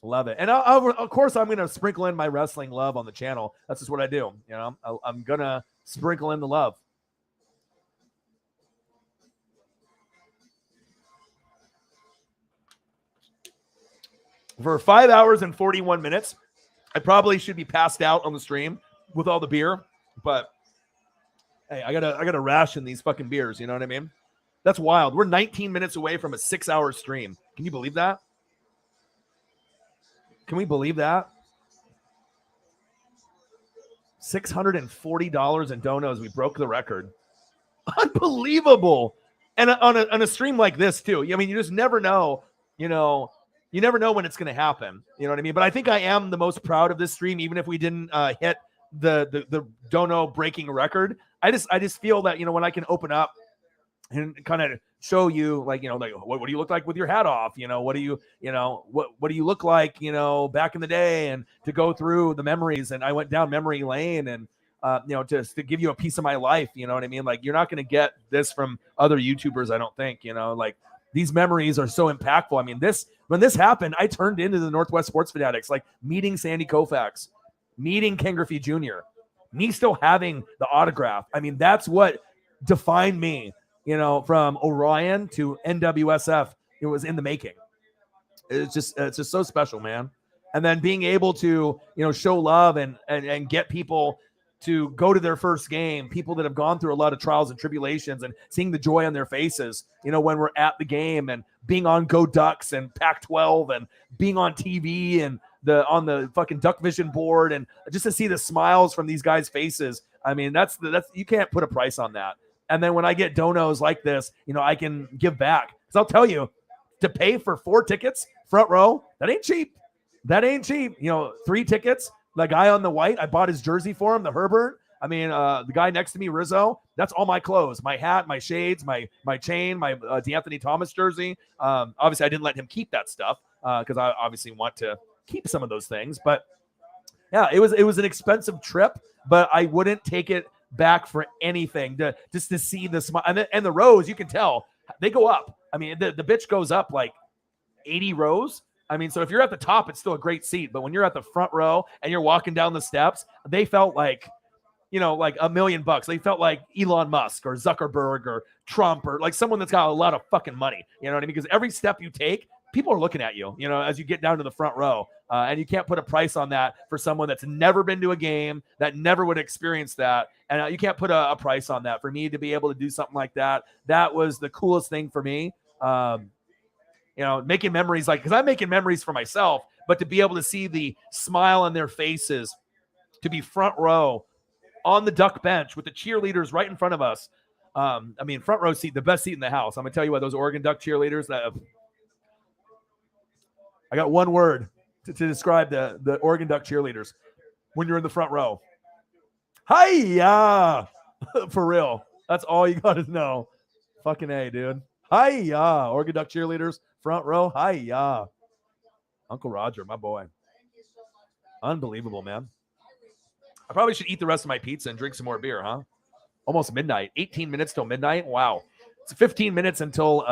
Love it. And of course, I'm going to sprinkle in my wrestling love on the channel. That's just what I do. You know, I'm going to sprinkle in the love. For 5 hours and 41 minutes, I probably should be passed out on the stream with all the beer, but hey, I gotta ration these fucking beers. You know what I mean? That's wild. We're 19 minutes away from a 6-hour stream. Can you believe that? Can we believe that? $640 in donos. We broke the record. Unbelievable. And on a stream like this too. I mean, you just never know, you know, you never know when it's going to happen. You know what I mean? But I think I am the most proud of this stream, even if we didn't hit the dono breaking record. I just feel that, when I can open up and kind of show you, like, what do you look like with your hat off? What do you, what do you look like, back in the day, and to go through the memories. And I went down memory lane, and just to give you a piece of my life. You know what I mean? Like, you're not going to get this from other YouTubers, I don't think. Like, these memories are so impactful. I mean, when this happened, I turned into the Northwest Sports Fanatics, like meeting Sandy Koufax, meeting Ken Griffey Jr., me still having the autograph. I mean, that's what defined me, from Orion to NWSF. It was in the making. It's just so special, man. And then being able to, show love and get people to go to their first game, people that have gone through a lot of trials and tribulations, and seeing the joy on their faces, when we're at the game, and being on Go Ducks and Pac-12, and being on TV and on the fucking Duck Vision board, and just to see the smiles from these guys' faces. I mean, that's you can't put a price on that. And then when I get donos like this, I can give back. Because I'll tell you, to pay for 4 tickets, front row, that ain't cheap. That ain't cheap. 3 tickets. The guy on the white, I bought his jersey for him, the Herbert. I mean, the guy next to me, Rizzo, that's all my clothes, my hat, my shades, my chain, my DeAnthony Thomas jersey. Obviously, I didn't let him keep that stuff because I obviously want to keep some of those things. But yeah, it was an expensive trip, but I wouldn't take it back for anything. Just to see the smile, and the rows, you can tell they go up. I mean, the bitch goes up like 80 rows. I mean, so if you're at the top, it's still a great seat. But when you're at the front row and you're walking down the steps, they felt like, like $1 million. They felt like Elon Musk or Zuckerberg or Trump, or like someone that's got a lot of fucking money. You know what I mean? Because every step you take, people are looking at you, as you get down to the front row. And you can't put a price on that for someone that's never been to a game, that never would experience that. And you can't put a price on that. For me to be able to do something like that, that was the coolest thing for me. Making memories, because I'm making memories for myself, but to be able to see the smile on their faces, to be front row on the duck bench with the cheerleaders right in front of us. Front row seat, the best seat in the house. I'm going to tell you what, those Oregon Duck cheerleaders, I got one word to describe the Oregon Duck cheerleaders when you're in the front row. Hi-ya! For real. That's all you got to know. Fucking A, dude. Hi-ya! Oregon Duck cheerleaders, front row. Hi-ya! Uncle Roger, my boy. Unbelievable, man. I probably should eat the rest of my pizza and drink some more beer, huh? Almost midnight. 18 minutes till midnight. Wow. It's 15 minutes until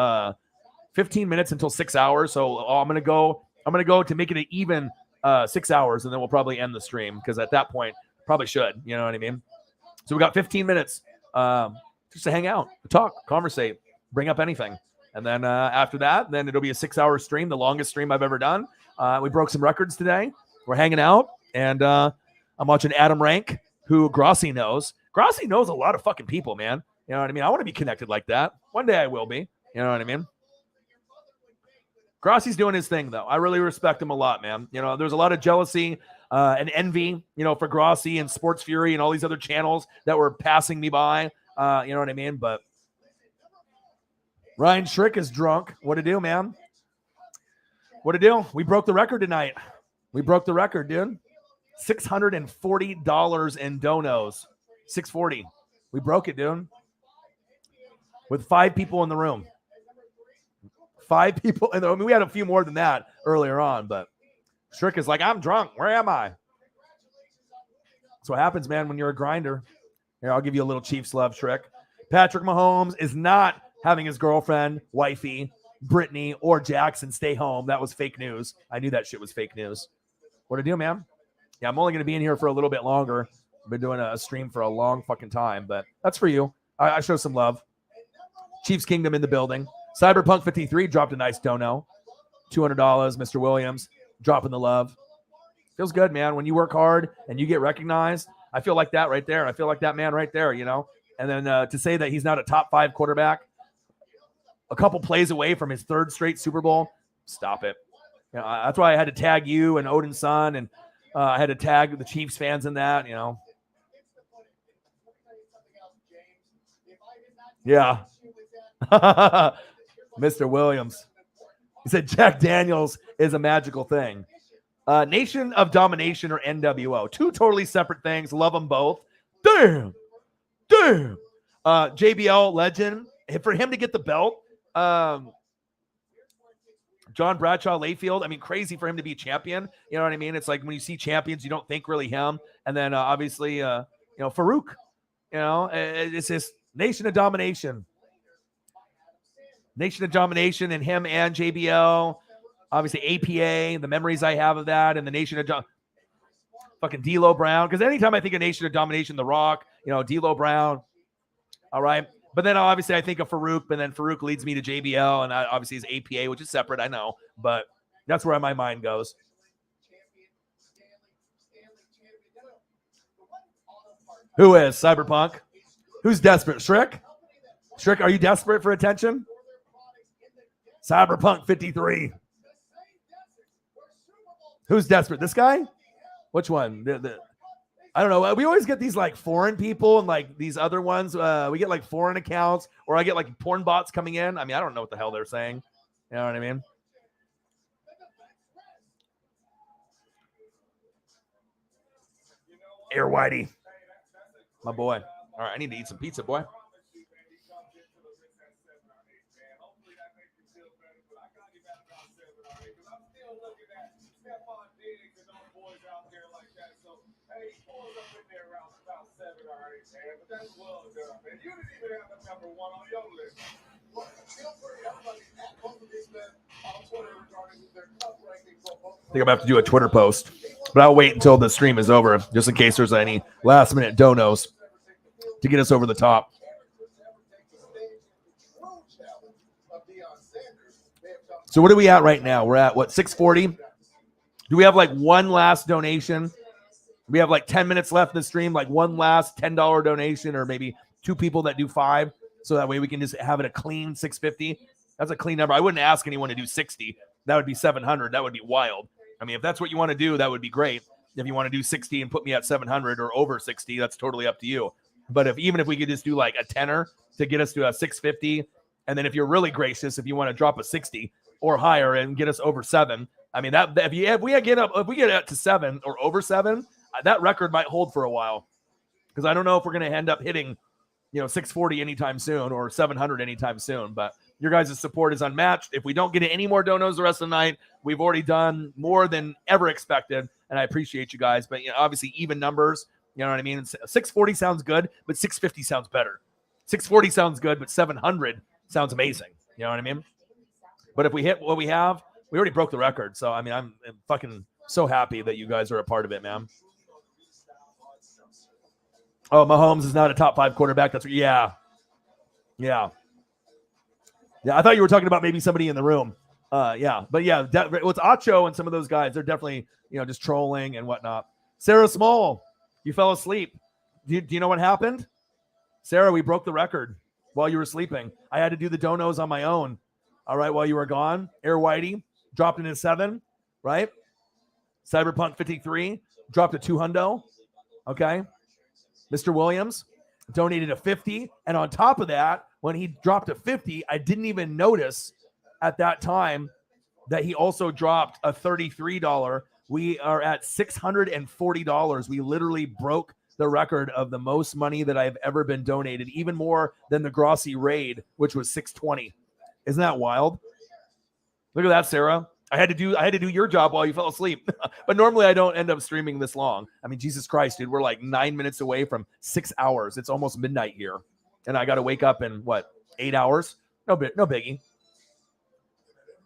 6 hours. So I'm gonna go to make it an even 6 hours, and then we'll probably end the stream, because at that point, probably should. You know what I mean? So we got 15 minutes just to hang out, talk, conversate, bring up anything. And then after that, then it'll be a 6-hour stream, the longest stream I've ever done. We broke some records today. We're hanging out, and I'm watching Adam Rank, who Grossi knows. Grossi knows a lot of fucking people, man. You know what I mean? I want to be connected like that. One day I will be. You know what I mean? Grossi's doing his thing, though. I really respect him a lot, man. There's a lot of jealousy and envy, for Grossi and Sports Fury and all these other channels that were passing me by. You know what I mean? But Ryan Schrick is drunk. What to do, man? What to do? We broke the record tonight. We broke the record, dude. $640 in donos. $640. We broke it, dude. With 5 people in the room. 5 people. And we had a few more than that earlier on, but Schrick is like, I'm drunk. Where am I? That's what happens, man, when you're a grinder. Here, I'll give you a little Chiefs love, Schrick. Patrick Mahomes is not having his girlfriend, wifey, Brittany, or Jackson stay home. That was fake news. I knew that shit was fake news. What to do, man? Yeah, I'm only going to be in here for a little bit longer. I've been doing a stream for a long fucking time, but that's for you. I show some love. Chiefs Kingdom in the building. Cyberpunk 53 dropped a nice dono. $200, Mr. Williams, dropping the love. Feels good, man. When you work hard and you get recognized, I feel like that right there. I feel like that man right there, And then to say that he's not a top 5 quarterback, a couple plays away from his 3rd straight Super Bowl, stop it. That's why I had to tag you and Odin's son, and I had to tag the Chiefs fans in that, Yeah. Mr. Williams. He said Jack Daniels is a magical thing. Nation of Domination or NWO. Two totally separate things. Love them both. Damn. JBL legend. For him to get the belt, John Bradshaw Layfield. I mean, crazy for him to be champion. You know what I mean? It's like when you see champions, you don't think really him. And then obviously, Farouk. It's this Nation of Domination. Nation of Domination and him and JBL. Obviously, APA, the memories I have of that, and the Nation of fucking D'Lo Brown. Because anytime I think of Nation of Domination, The Rock, D'Lo Brown. All right. But then obviously I think of Farouk, and then Farouk leads me to JBL, and obviously is APA, which is separate, I know. But that's where my mind goes. Who is Cyberpunk? Who's desperate? Shrek? Shrek, are you desperate for attention? Cyberpunk 53. Who's desperate? This guy? Which one? I don't know. We always get these like foreign people and like these other ones. We get like foreign accounts, or I get like porn bots coming in. I mean, I don't know what the hell they're saying. You know what I mean? Air Whitey. My boy. All right, I need to eat some pizza, boy. I think I'm going to have to do a Twitter post, but I'll wait until the stream is over, just in case there's any last-minute donos to get us over the top. So what are we at right now? We're at, what, 640? Do we have, like, one last donation? We have, like, 10 minutes left in the stream, like one last $10 donation, or maybe two people that do $5, so that way we can just have it a clean 650. That's a clean number. I wouldn't ask anyone to do 60. That would be 700. That would be wild. I mean, if that's what you want to do, that would be great. If you want to do 60 and put me at 700 or over 60, that's totally up to you. But even if we could just do like a tenner to get us to a 650, and then if you're really gracious, if you want to drop a 60 or higher and get us over 7, I mean, that if we get up to 7 or over 7, that record might hold for a while, because I don't know if we're going to end up hitting 640 anytime soon or 700 anytime soon. But your guys' support is unmatched. If we don't get any more donos the rest of the night, we've already done more than ever expected, and I appreciate you guys. But obviously, even numbers, you know what I mean? 640 sounds good, but 650 sounds better. 640 sounds good, but 700 sounds amazing. You know what I mean? But if we hit what we have, we already broke the record. So, I mean, I'm fucking so happy that you guys are a part of it, man. Oh, Mahomes is not a top 5 quarterback. That's yeah. I thought you were talking about maybe somebody in the room. Yeah, but yeah, it's Acho and some of those guys. They're definitely just trolling and whatnot. Sarah Small, you fell asleep. Do you know what happened? Sarah, we broke the record while you were sleeping. I had to do the donos on my own. All right, while you were gone. Air Whitey dropped into 7, right? Cyberpunk 53 dropped to 200. Okay. Mr. Williams donated a 50. And on top of that, when he dropped a 50, I didn't even notice at that time that he also dropped a $33. We are at $640. We literally broke the record of the most money that I've ever been donated, even more than the Grossi raid, which was $620. Isn't that wild? Look at that, Sarah. I had to do your job while you fell asleep. But normally I don't end up streaming this long. I mean, Jesus Christ, dude, we're like 9 minutes away from 6 hours. It's almost midnight here. And I got to wake up in 8 hours? No biggie.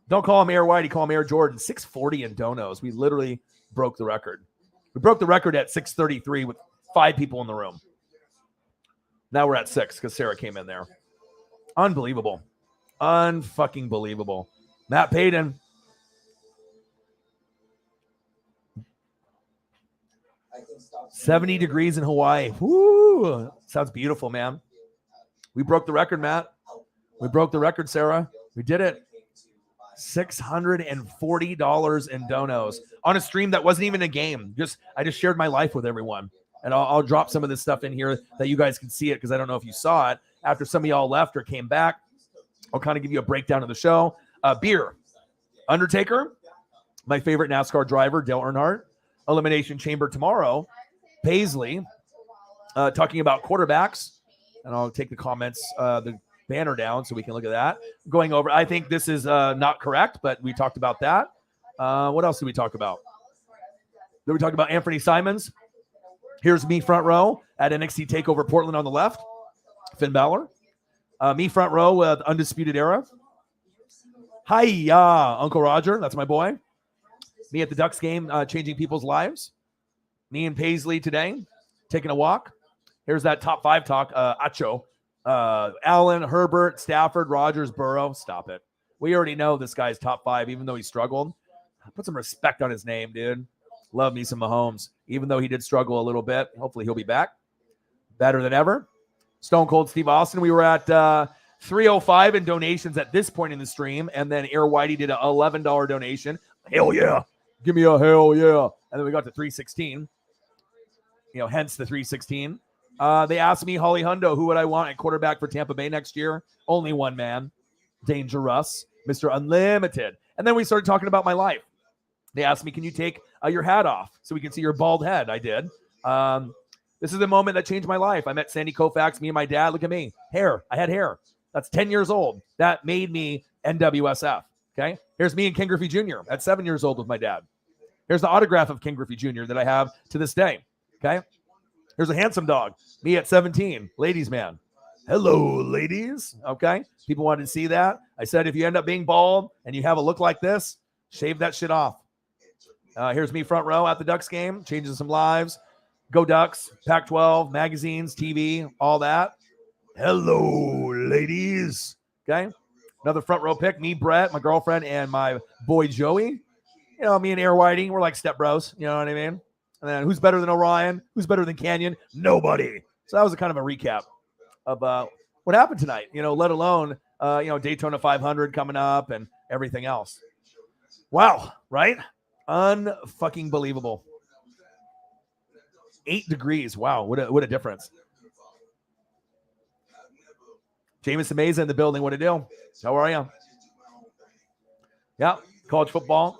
Don't call him Air Whitey, call him Air Jordan. 640 in donos. We literally broke the record. We broke the record at 633 with 5 people in the room. Now we're at 6 because Sarah came in there. Unbelievable. Unfucking believable. Matt Payton. $70 degrees in Hawaii. Woo! Sounds beautiful, man. We broke the record, Matt. We broke the record, Sarah. We did it. $640 in donos on a stream that wasn't even a game. I just shared my life with everyone. And I'll drop some of this stuff in here that you guys can see it, because I don't know if you saw it. After some of y'all left or came back, I'll kind of give you a breakdown of the show. Beer. Undertaker, my favorite NASCAR driver, Dale Earnhardt. Elimination Chamber tomorrow. Paisley, talking about quarterbacks. And I'll take the comments, the banner down so we can look at that. Going over, I think this is not correct, but we talked about that. What else did we talk about? Then we talked about Anthony Simons. Here's me front row at NXT TakeOver Portland on the left. Finn Balor. Me front row with Undisputed Era. Hiya, Uncle Roger. That's my boy. Me at the Ducks game, changing people's lives. Me and Paisley today, taking a walk. Here's that top 5 talk. Acho. Allen, Herbert, Stafford, Rodgers, Burrow. Stop it. We already know this guy's top 5, even though he struggled. Put some respect on his name, dude. Love me some Mahomes. Even though he did struggle a little bit. Hopefully he'll be back. Better than ever. Stone Cold Steve Austin. We were at 305 in donations at this point in the stream. And then Air Whitey did an $11 donation. Hell yeah. Give me a hell yeah. And then we got to 316. Hence the 316. They asked me, Holly Hundo, who would I want at quarterback for Tampa Bay next year? Only one man. Dangerous. Mr. Unlimited. And then we started talking about my life. They asked me, can you take your hat off so we can see your bald head? I did. This is the moment that changed my life. I met Sandy Koufax, me and my dad. Look at me. Hair. I had hair. That's 10 years old. That made me NWSF. Okay. Here's me and Ken Griffey Jr. at 7 years old with my dad. Here's the autograph of Ken Griffey Jr. that I have to this day. Okay. Here's a handsome dog. Me at 17. Ladies man. Hello, ladies. Okay. People wanted to see that. I said, if you end up being bald and you have a look like this, shave that shit off. Here's me front row at the Ducks game, changing some lives. Go Ducks, Pac-12, magazines, TV, all that. Hello, ladies. Okay. Another front row pick. Me, Brett, my girlfriend, and my boy Joey. Me and Air Whiting, we're like step bros. You know what I mean? And then who's better than Orion? Who's better than Canyon? Nobody. So that was a kind of a recap of what happened tonight, let alone, Daytona 500 coming up and everything else. Wow. Right? Unfucking believable. 8 degrees. Wow. What a difference. Jameson Meza in the building. What a deal. How are you? Yeah. College football.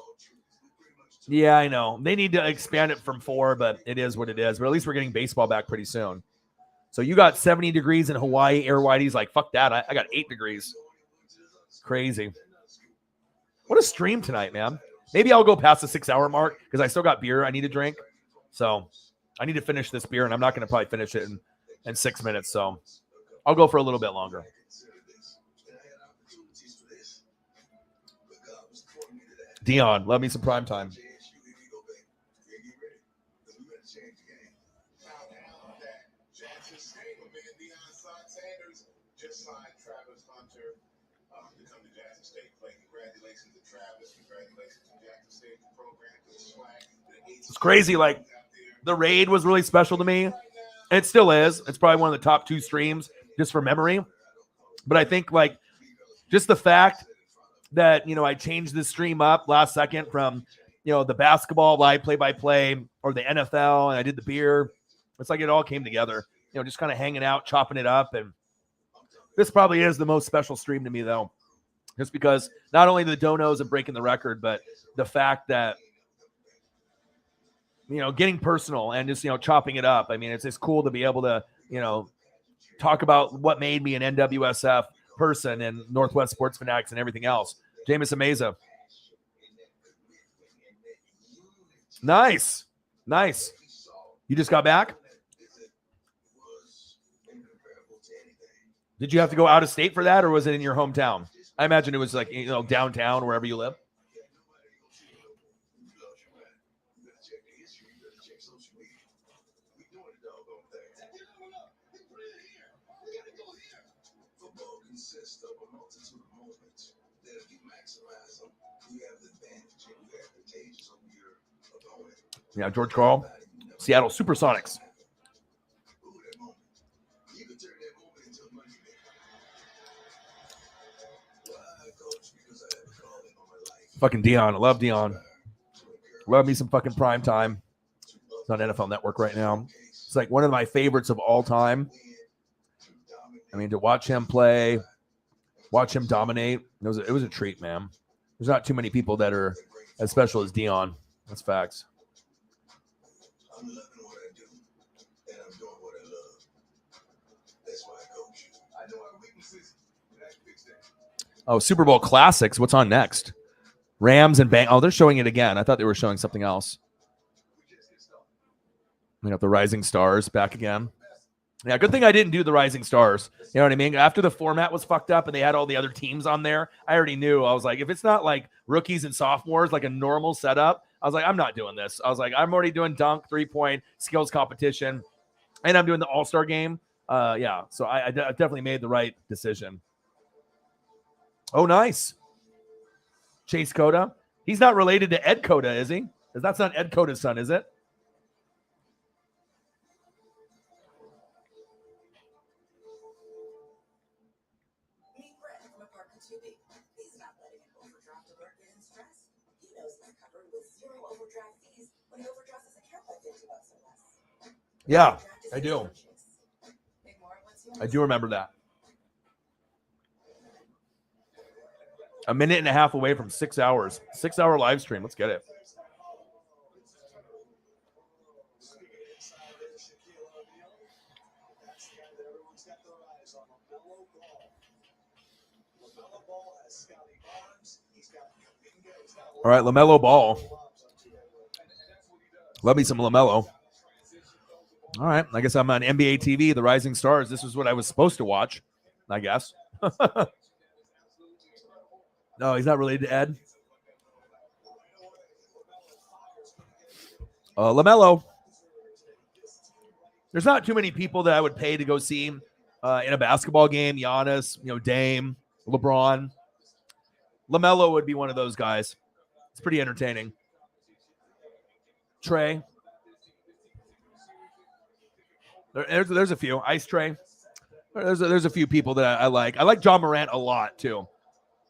Yeah, I know. They need to expand it from 4, but it is what it is. But at least we're getting baseball back pretty soon. So you got 70 degrees in Hawaii. Air Whitey's like, fuck that. I got 8 degrees. Crazy. What a stream tonight, man. Maybe I'll go past the 6-hour mark because I still got beer I need to drink. So I need to finish this beer, and I'm not going to probably finish it in 6 minutes. So I'll go for a little bit longer. Dion, love me some prime time. It's crazy. Like, the raid was really special to me. It still is. It's probably one of the top 2 streams just for memory. But I think, like, just the fact that, I changed the stream up last second from, the basketball live play-by-play or the NFL, and I did the beer. It's like it all came together, just kind of hanging out, chopping it up. And this probably is the most special stream to me, though, just because not only the donos and breaking the record, but the fact that, getting personal and just, chopping it up. I mean, it's cool to be able to, talk about what made me an NWSF person and Northwest Sports Fanatics and everything else. Jameson Meza. Nice. You just got back? Did you have to go out of state for that, or was it in your hometown? I imagine it was like, downtown, wherever you live. Yeah, George Carl, Seattle Supersonics. Fucking Dion. I love Dion. Love me some fucking prime time. It's on NFL Network right now. It's like one of my favorites of all time. I mean, to watch him play, watch him dominate, it was a treat, man. It There's not too many people that are as special as Dion. That's facts. I'm loving what I do, and I'm doing what I love. That's why I coach you. I know our weaknesses, and I can fix that. Oh, Super Bowl Classics. What's on next? Rams and Bang. Oh, they're showing it again. I thought they were showing something else. We got the Rising Stars back again. Yeah, good thing I didn't do the Rising Stars. You know what I mean? After the format was fucked up and they had all the other teams on there, I already knew. I was like, if it's not like rookies and sophomores, like a normal setup, I was like, I'm not doing this. I was like, I'm already doing dunk, 3-point, skills competition, and I'm doing the All-Star game. Yeah, so I definitely made the right decision. Oh, nice. Chase Cota. He's not related to Ed Cota, is he? That's not Ed Cota's son, is it? He's not letting an overdraft alert get him stressed. He knows they're covered with 0 overdraft fees when he overdrafts his account by $50 or less. Yeah, I do. I do remember that. A minute and a half away from 6 hours. 6-hour live stream. Let's get it. All right, LaMelo Ball. Love me some LaMelo. All right, I guess I'm on NBA TV, the Rising Stars. This is what I was supposed to watch, I guess. No, he's not related to Ed. LaMelo. There's not too many people that I would pay to go see in a basketball game. Giannis, Dame, LeBron. LaMelo would be one of those guys. It's pretty entertaining. Trey. There's a few. Ice Trey. There's a few people that I like. I like John Morant a lot, too.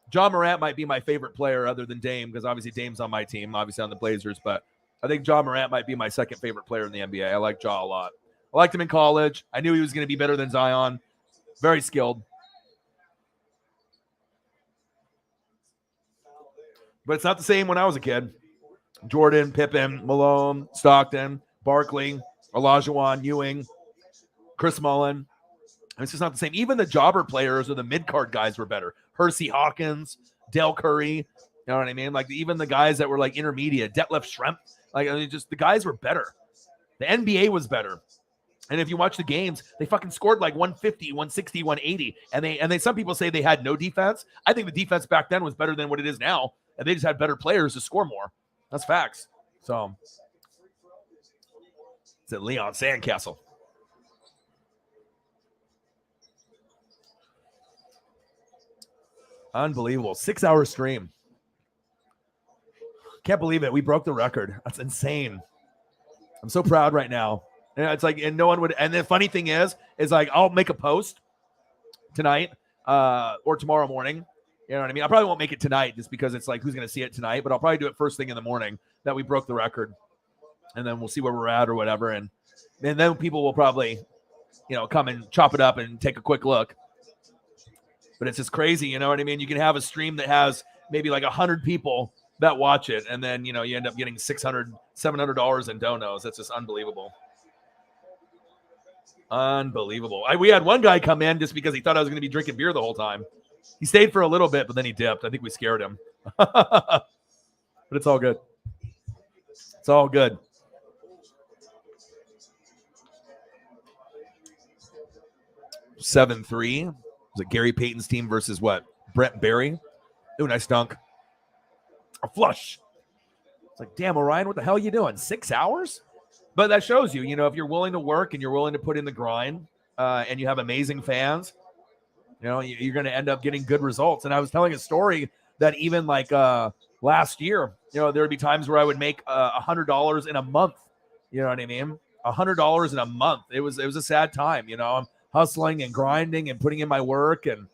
John Morant might be my favorite player other than Dame, because obviously Dame's on my team, obviously on the Blazers, but I think John Morant might be my second favorite player in the NBA. I like Ja a lot. I liked him in college. I knew he was going to be better than Zion. Very skilled. But it's not the same when I was a kid. Jordan, Pippen, Malone, Stockton, Barkley, Olajuwon, Ewing, Chris Mullin. It's just not the same. Even the jobber players or the mid-card guys were better. Hersey Hawkins, Dale Curry. You know what I mean? Like even the guys that were like intermediate, Detlef Schrempf. Like just the guys were better. The NBA was better. And if you watch the games, they fucking scored like 150, 160, 180. And they some people say they had no defense. I think the defense back then was better than what it is now. And they just had better players to score more. That's facts. So it's at Leon Sandcastle. Unbelievable. 6-hour stream. Can't believe it. We broke the record. That's insane. I'm so proud right now. And it's like, and no one would. And the funny thing is like, I'll make a post tonight or tomorrow morning. You know what I mean? I probably won't make it tonight just because it's like, who's going to see it tonight? But I'll probably do it first thing in the morning that we broke the record. And then we'll see where we're at or whatever. And then people will probably, come and chop it up and take a quick look. But it's just crazy. You know what I mean? You can have a stream that has maybe like 100 people that watch it. And then, you end up getting $600, $700 in donos. That's just unbelievable. Unbelievable. We had one guy come in just because he thought I was going to be drinking beer the whole time. He stayed for a little bit, but then he dipped. I think we scared him. But it's all good. It's all good. $7-3. Was it Gary Payton's team versus what? Brett Barry? Ooh, nice dunk. A flush. It's like, damn, Orion, what the hell are you doing? 6 hours? But that shows you, if you're willing to work and you're willing to put in the grind and you have amazing fans, you're going to end up getting good results. And I was telling a story that even like last year, there would be times where I would make $100 in a month. You know what I mean? $100 in a month. It was a sad time. I'm hustling and grinding and putting in my work, and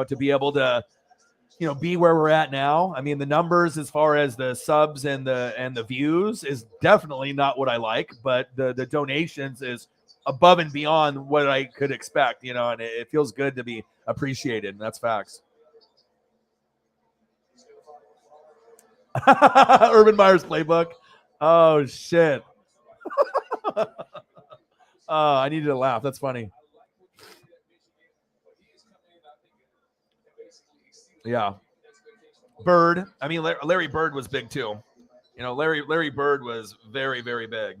to be able to be where we're at now. I mean, the numbers as far as the subs and the views is definitely not what I like, but the donations is above and beyond what I could expect, and it feels good to be appreciated. And that's facts. Urban Meyer's playbook. Oh shit. I needed to laugh. That's funny. Yeah. Bird. I mean, Larry Bird was big too. You know, Larry Bird was very, very big.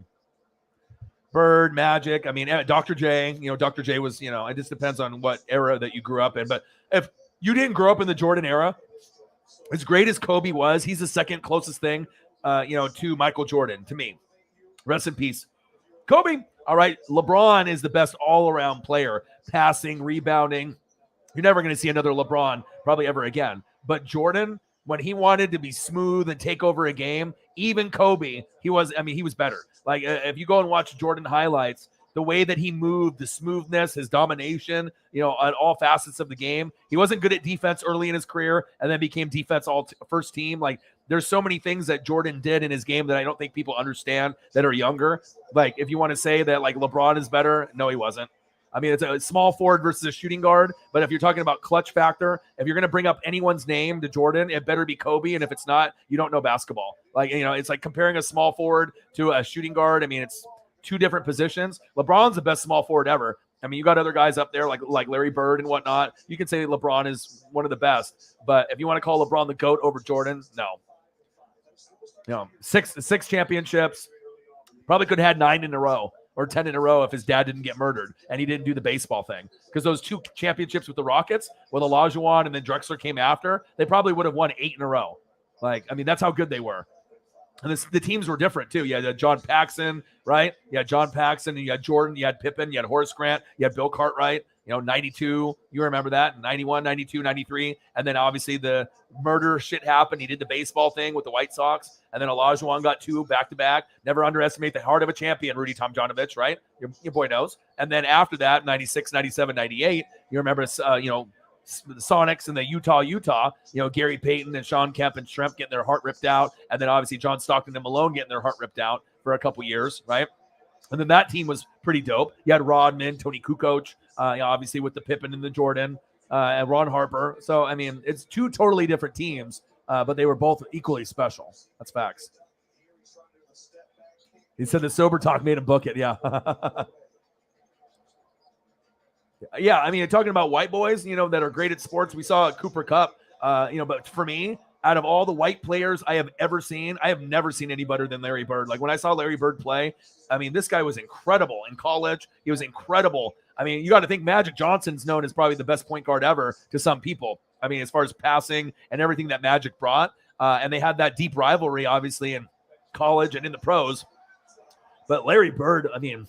Bird, Magic. I mean, Dr. J. You know, Dr. J was. You know, it just depends on what era that you grew up in. But if you didn't grow up in the Jordan era, as great as Kobe was, he's the second closest thing, to Michael Jordan to me. Rest in peace, Kobe. All right, LeBron is the best all-around player, passing, rebounding. You're never going to see another LeBron probably ever again. But Jordan, when he wanted to be smooth and take over a game, even Kobe, he was better. Like if you go and watch Jordan highlights, the way that he moved, the smoothness, his domination, on all facets of the game. He wasn't good at defense early in his career and then became defense first team. Like there's so many things that Jordan did in his game that I don't think people understand that are younger. Like if you want to say that like LeBron is better, no, he wasn't. I mean, it's a small forward versus a shooting guard. But if you're talking about clutch factor, if you're going to bring up anyone's name to Jordan, it better be Kobe. And if it's not, you don't know basketball. Like, it's like comparing a small forward to a shooting guard. I mean, it's two different positions. LeBron's the best small forward ever. I mean, you got other guys up there like Larry Bird and whatnot. You can say LeBron is one of the best. But if you want to call LeBron the GOAT over Jordan, no. Six championships. Probably could have had 9 in a row. Or 10 in a row if his dad didn't get murdered and he didn't do the baseball thing. Because those 2 championships with the Rockets, with Olajuwon and then Drexler came after, they probably would have won 8 in a row. Like, I mean, that's how good they were. And the teams were different, too. You had John Paxson, right? You had John Paxson, and you had Jordan, you had Pippen, you had Horace Grant, you had Bill Cartwright, 92. You remember that? 91, 92, 93. And then, obviously, the murder shit happened. He did the baseball thing with the White Sox. And then Olajuwon got 2 back-to-back. Never underestimate the heart of a champion, Rudy Tomjanovich, right? Your boy knows. And then after that, 96, 97, 98, you remember, the Sonics and the Utah, Gary Payton and Sean Kemp and Shrimp getting their heart ripped out. And then obviously John Stockton and Malone getting their heart ripped out for a couple years, right? And then that team was pretty dope. You had Rodman, Tony Kukoc, obviously with the Pippen and the Jordan, and Ron Harper. So, I mean, it's 2 totally different teams, but they were both equally special. That's facts. He said the sober talk made him book it. Yeah. Yeah, I mean, talking about white boys, that are great at sports. We saw Cooper Kupp, but for me, out of all the white players I have ever seen, I have never seen any better than Larry Bird. Like when I saw Larry Bird play, I mean, this guy was incredible in college. He was incredible. I mean, you got to think Magic Johnson's known as probably the best point guard ever to some people. I mean, as far as passing and everything that Magic brought, and they had that deep rivalry, obviously, in college and in the pros. But Larry Bird, I mean,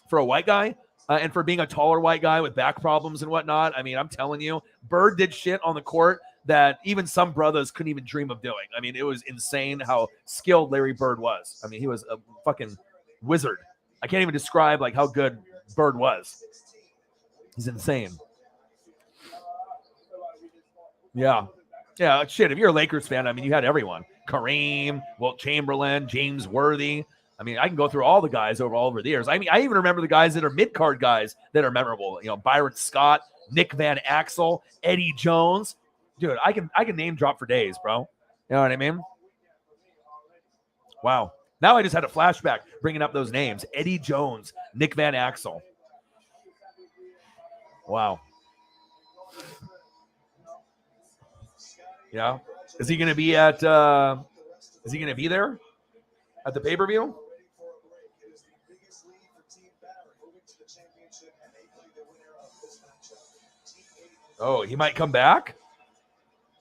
for a white guy, and for being a taller white guy with back problems and whatnot, I mean, I'm telling you, Bird did shit on the court that even some brothers couldn't even dream of doing. I mean, it was insane how skilled Larry Bird was. I mean, he was a fucking wizard. I can't even describe like how good Bird was. He's insane. Yeah. Yeah, shit, if you're a Lakers fan, I mean, you had everyone. Kareem, Wilt Chamberlain, James Worthy. I mean, I can go through all the guys all over the years. I mean, I even remember the guys that are mid-card guys that are memorable. Byron Scott, Nick Van Axel, Eddie Jones. Dude, I can name drop for days, bro. You know what I mean? Wow. Now I just had a flashback bringing up those names. Eddie Jones, Nick Van Axel. Wow. Yeah. Is he going to be at is he going to be there at the pay-per-view? Oh, he might come back?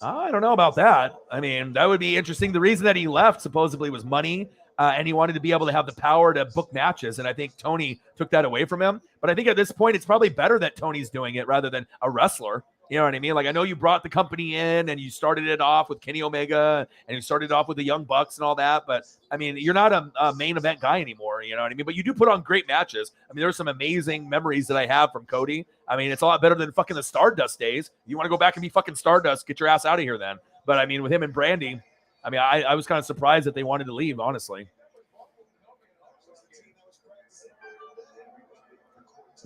I don't know about that. I mean, that would be interesting. The reason that he left supposedly was money, and he wanted to be able to have the power to book matches, and I think Tony took that away from him. But I think at this point, it's probably better that Tony's doing it rather than a wrestler. You know what I mean? Like, I know you brought the company in and you started it off with Kenny Omega and you started off with the Young Bucks and all that. But, I mean, you're not a main event guy anymore. You know what I mean? But you do put on great matches. I mean, there's some amazing memories that I have from Cody. I mean, it's a lot better than fucking the Stardust days. You want to go back and be fucking Stardust, get your ass out of here then. But, I mean, with him and Brandy, I mean, I was kind of surprised that they wanted to leave, honestly.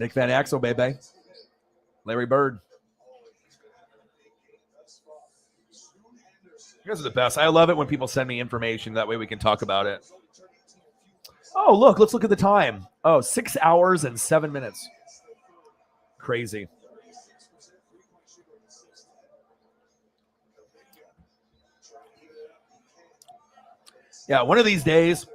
Nick Van Axel, baby. Larry Bird. You guys are the best. I love it when people send me information. That way we can talk about it. Oh, look. Let's look at the time. Oh, 6 hours and 7 minutes. Crazy. Yeah, one of these days,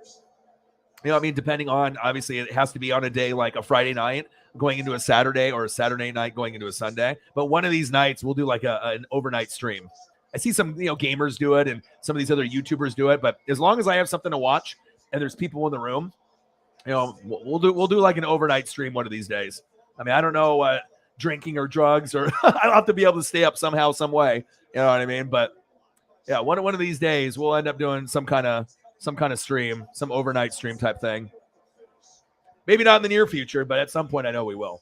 I mean, depending on, obviously, it has to be on a day like a Friday night going into a Saturday or a Saturday night going into a Sunday. But one of these nights, we'll do like an overnight stream. I see some, gamers do it and some of these other YouTubers do it. But as long as I have something to watch and there's people in the room, we'll do like an overnight stream one of these days. I mean, I don't know what drinking or drugs or I'll have to be able to stay up somehow, some way. You know what I mean? But yeah, one of these days we'll end up doing some kind of stream, some overnight stream type thing. Maybe not in the near future, but at some point I know we will.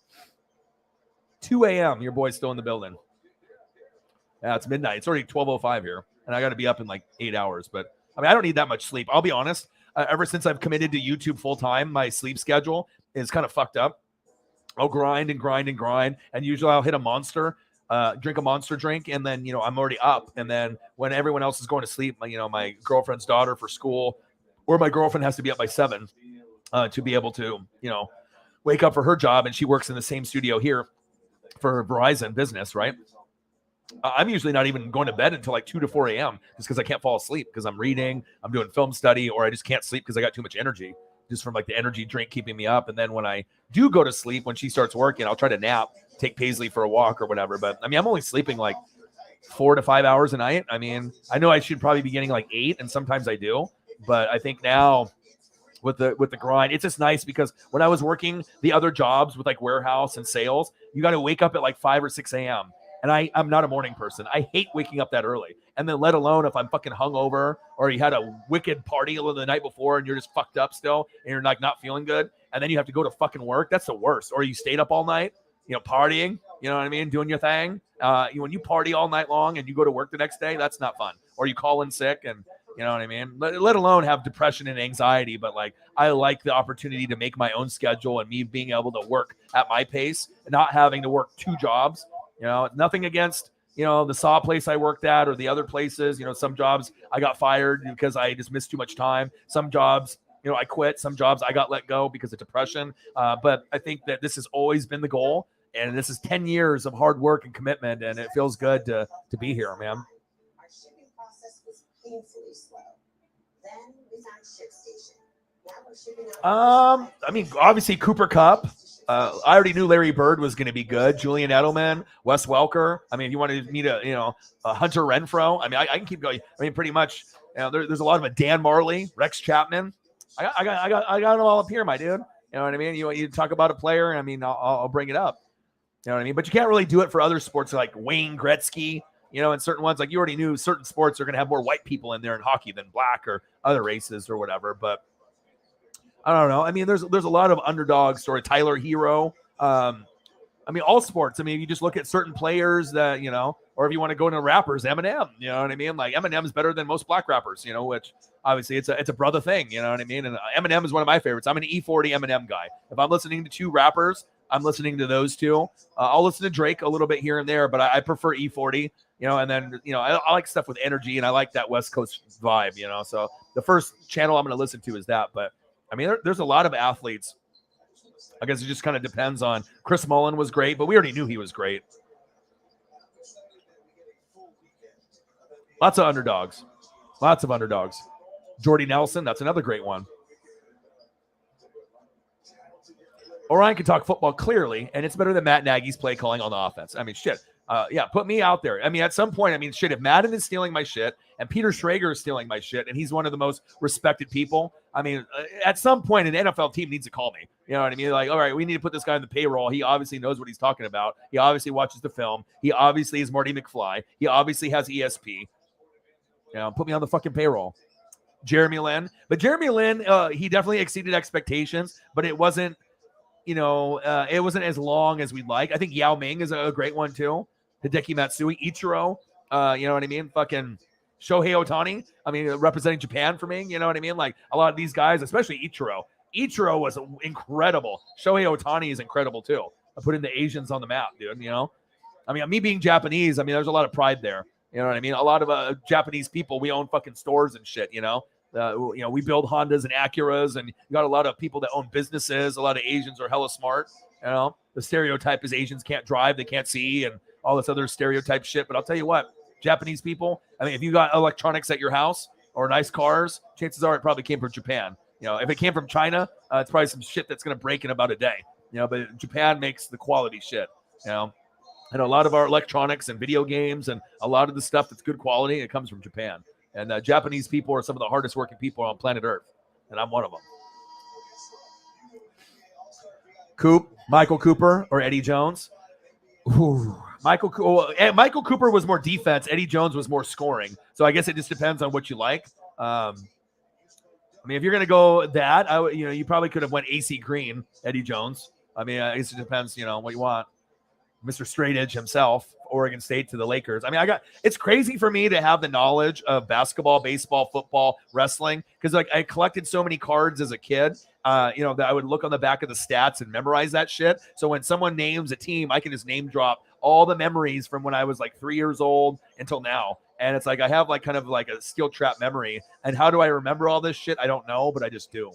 2 a.m. Your boy's still in the building. Yeah, it's midnight. It's already 12:05 here, and I got to be up in like 8 hours. But I mean, I don't need that much sleep. I'll be honest. Ever since I've committed to YouTube full time, my sleep schedule is kind of fucked up. I'll grind, and usually I'll hit a monster, drink a monster drink, and then I'm already up. And then when everyone else is going to sleep, my girlfriend's daughter for school, or my girlfriend has to be up by 7 to be able to wake up for her job, and she works in the same studio here for her Verizon business, right? I'm usually not even going to bed until like 2 to 4 a.m. just because I can't fall asleep because I'm reading, I'm doing film study, or I just can't sleep because I got too much energy just from like the energy drink keeping me up. And then when I do go to sleep, when she starts working, I'll try to nap, take Paisley for a walk or whatever. But I mean, I'm only sleeping like 4 to 5 hours a night. I mean, I know I should probably be getting like 8, and sometimes I do. But I think now with the grind, it's just nice because when I was working the other jobs with like warehouse and sales, you got to wake up at like 5 or 6 a.m. And I'm not a morning person. I hate waking up that early. And then let alone if I'm fucking hungover or you had a wicked party the night before and you're just fucked up still and you're like not feeling good. And then you have to go to fucking work. That's the worst. Or you stayed up all night, partying, you know what I mean? Doing your thing. When you party all night long and you go to work the next day, that's not fun. Or you call in sick and you know what I mean? Let alone have depression and anxiety. But like, I like the opportunity to make my own schedule and me being able to work at my pace and not having to work 2 jobs. Nothing against, the saw place I worked at or the other places. Some jobs I got fired because I just missed too much time. Some jobs, I quit. Some jobs I got let go because of depression. But I think that this has always been the goal. And this is 10 years of hard work and commitment. And it feels good to be here, man. Our shipping process was painfully slow. Then we found ShipStation. Now we're shipping out. I mean, obviously Cooper Kupp. I already knew Larry Bird was going to be good. Julian Edelman, Wes Welker. I mean, if you wanted me to, Hunter Renfrow. I mean, I can keep going. I mean, pretty much. There's a lot of it. Dan Marley, Rex Chapman. I got them all up here, my dude. You know what I mean? You talk about a player. I mean, I'll bring it up. You know what I mean? But you can't really do it for other sports like Wayne Gretzky. And certain ones like you already knew certain sports are going to have more white people in there in hockey than black or other races or whatever. But I don't know. I mean, there's a lot of underdog story. Tyler Hero. I mean, all sports. I mean, if you just look at certain players that, or if you want to go into rappers, Eminem, you know what I mean? Like Eminem is better than most black rappers, which obviously it's a brother thing, you know what I mean? And Eminem is one of my favorites. I'm an E40 Eminem guy. If I'm listening to 2 rappers, I'm listening to those 2. I'll listen to Drake a little bit here and there, but I prefer E40, and then, I like stuff with energy and I like that West Coast vibe, so the first channel I'm going to listen to is that. But I mean, there's a lot of athletes. I guess it just kind of depends on. Chris Mullen was great, but we already knew he was great. Lots of underdogs. Jordy Nelson, that's another great one. Orion can talk football clearly, and it's better than Matt Nagy's play calling on the offense. I mean, shit. Put me out there. I mean, at some point, shit, if Madden is stealing my shit and Peter Schrager is stealing my shit and he's one of the most respected people, I mean, at some point, an NFL team needs to call me. You know what I mean? Like, all right, we need to put this guy on the payroll. He obviously knows what he's talking about. He obviously watches the film. He obviously is Marty McFly. He obviously has ESP. Put me on the fucking payroll. Jeremy Lin. But Jeremy Lin, he definitely exceeded expectations, but it wasn't, it wasn't as long as we'd like. I think Yao Ming is a great one too. Hideki Matsui, Ichiro, you know what I mean? Fucking Shohei Ohtani. I mean, representing Japan for me, you know what I mean? Like a lot of these guys, especially Ichiro. Ichiro was incredible. Shohei Ohtani is incredible too. I put in the Asians on the map, dude, I mean, me being Japanese, I mean, there's a lot of pride there. You know what I mean? A lot of Japanese people, we own fucking stores and shit, you know? We build Hondas and Acuras, and you got a lot of people that own businesses. A lot of Asians are hella smart. You know, the stereotype is Asians can't drive, they can't see, and all this other stereotype shit. But I'll tell you what, Japanese people, I mean, if you got electronics at your house or nice cars, chances are it probably came from Japan. You know, if it came from China, it's probably some shit that's going to break in about a day. You know, but Japan makes the quality shit. You know, and a lot of our electronics and video games and a lot of the stuff that's good quality, it comes from Japan. And Japanese people are some of the hardest working people on planet Earth, and I'm one of them. Michael Cooper or Eddie Jones? Ooh, Michael Cooper was more defense. Eddie Jones was more scoring. So I guess it just depends on what you like. I mean, if you're going to go that, you probably could have went AC Green, Eddie Jones. I mean, I guess it depends, what you want. Mr. Straight Edge himself, Oregon State to the Lakers. I mean, it's crazy for me to have the knowledge of basketball, baseball, football, wrestling, because like I collected so many cards as a kid, that I would look on the back of the stats and memorize that shit. So when someone names a team, I can just name drop all the memories from when I was like 3 years old until now. And it's like I have like kind of like a steel trap memory. And how do I remember all this shit? I don't know, but I just do.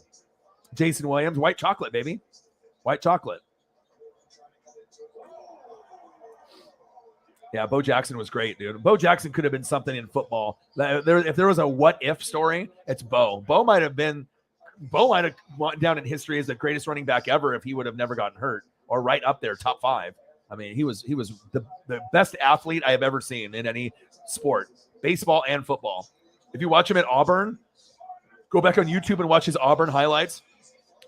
Jason Williams, white chocolate, baby. White chocolate. Yeah, Bo Jackson was great, dude. Bo Jackson could have been something in football. If there was a what-if story, it's Bo. Bo might have gone down in history as the greatest running back ever if he would have never gotten hurt, or right up there, top 5. I mean, he was the best athlete I have ever seen in any sport, baseball and football. If you watch him at Auburn, go back on YouTube and watch his Auburn highlights.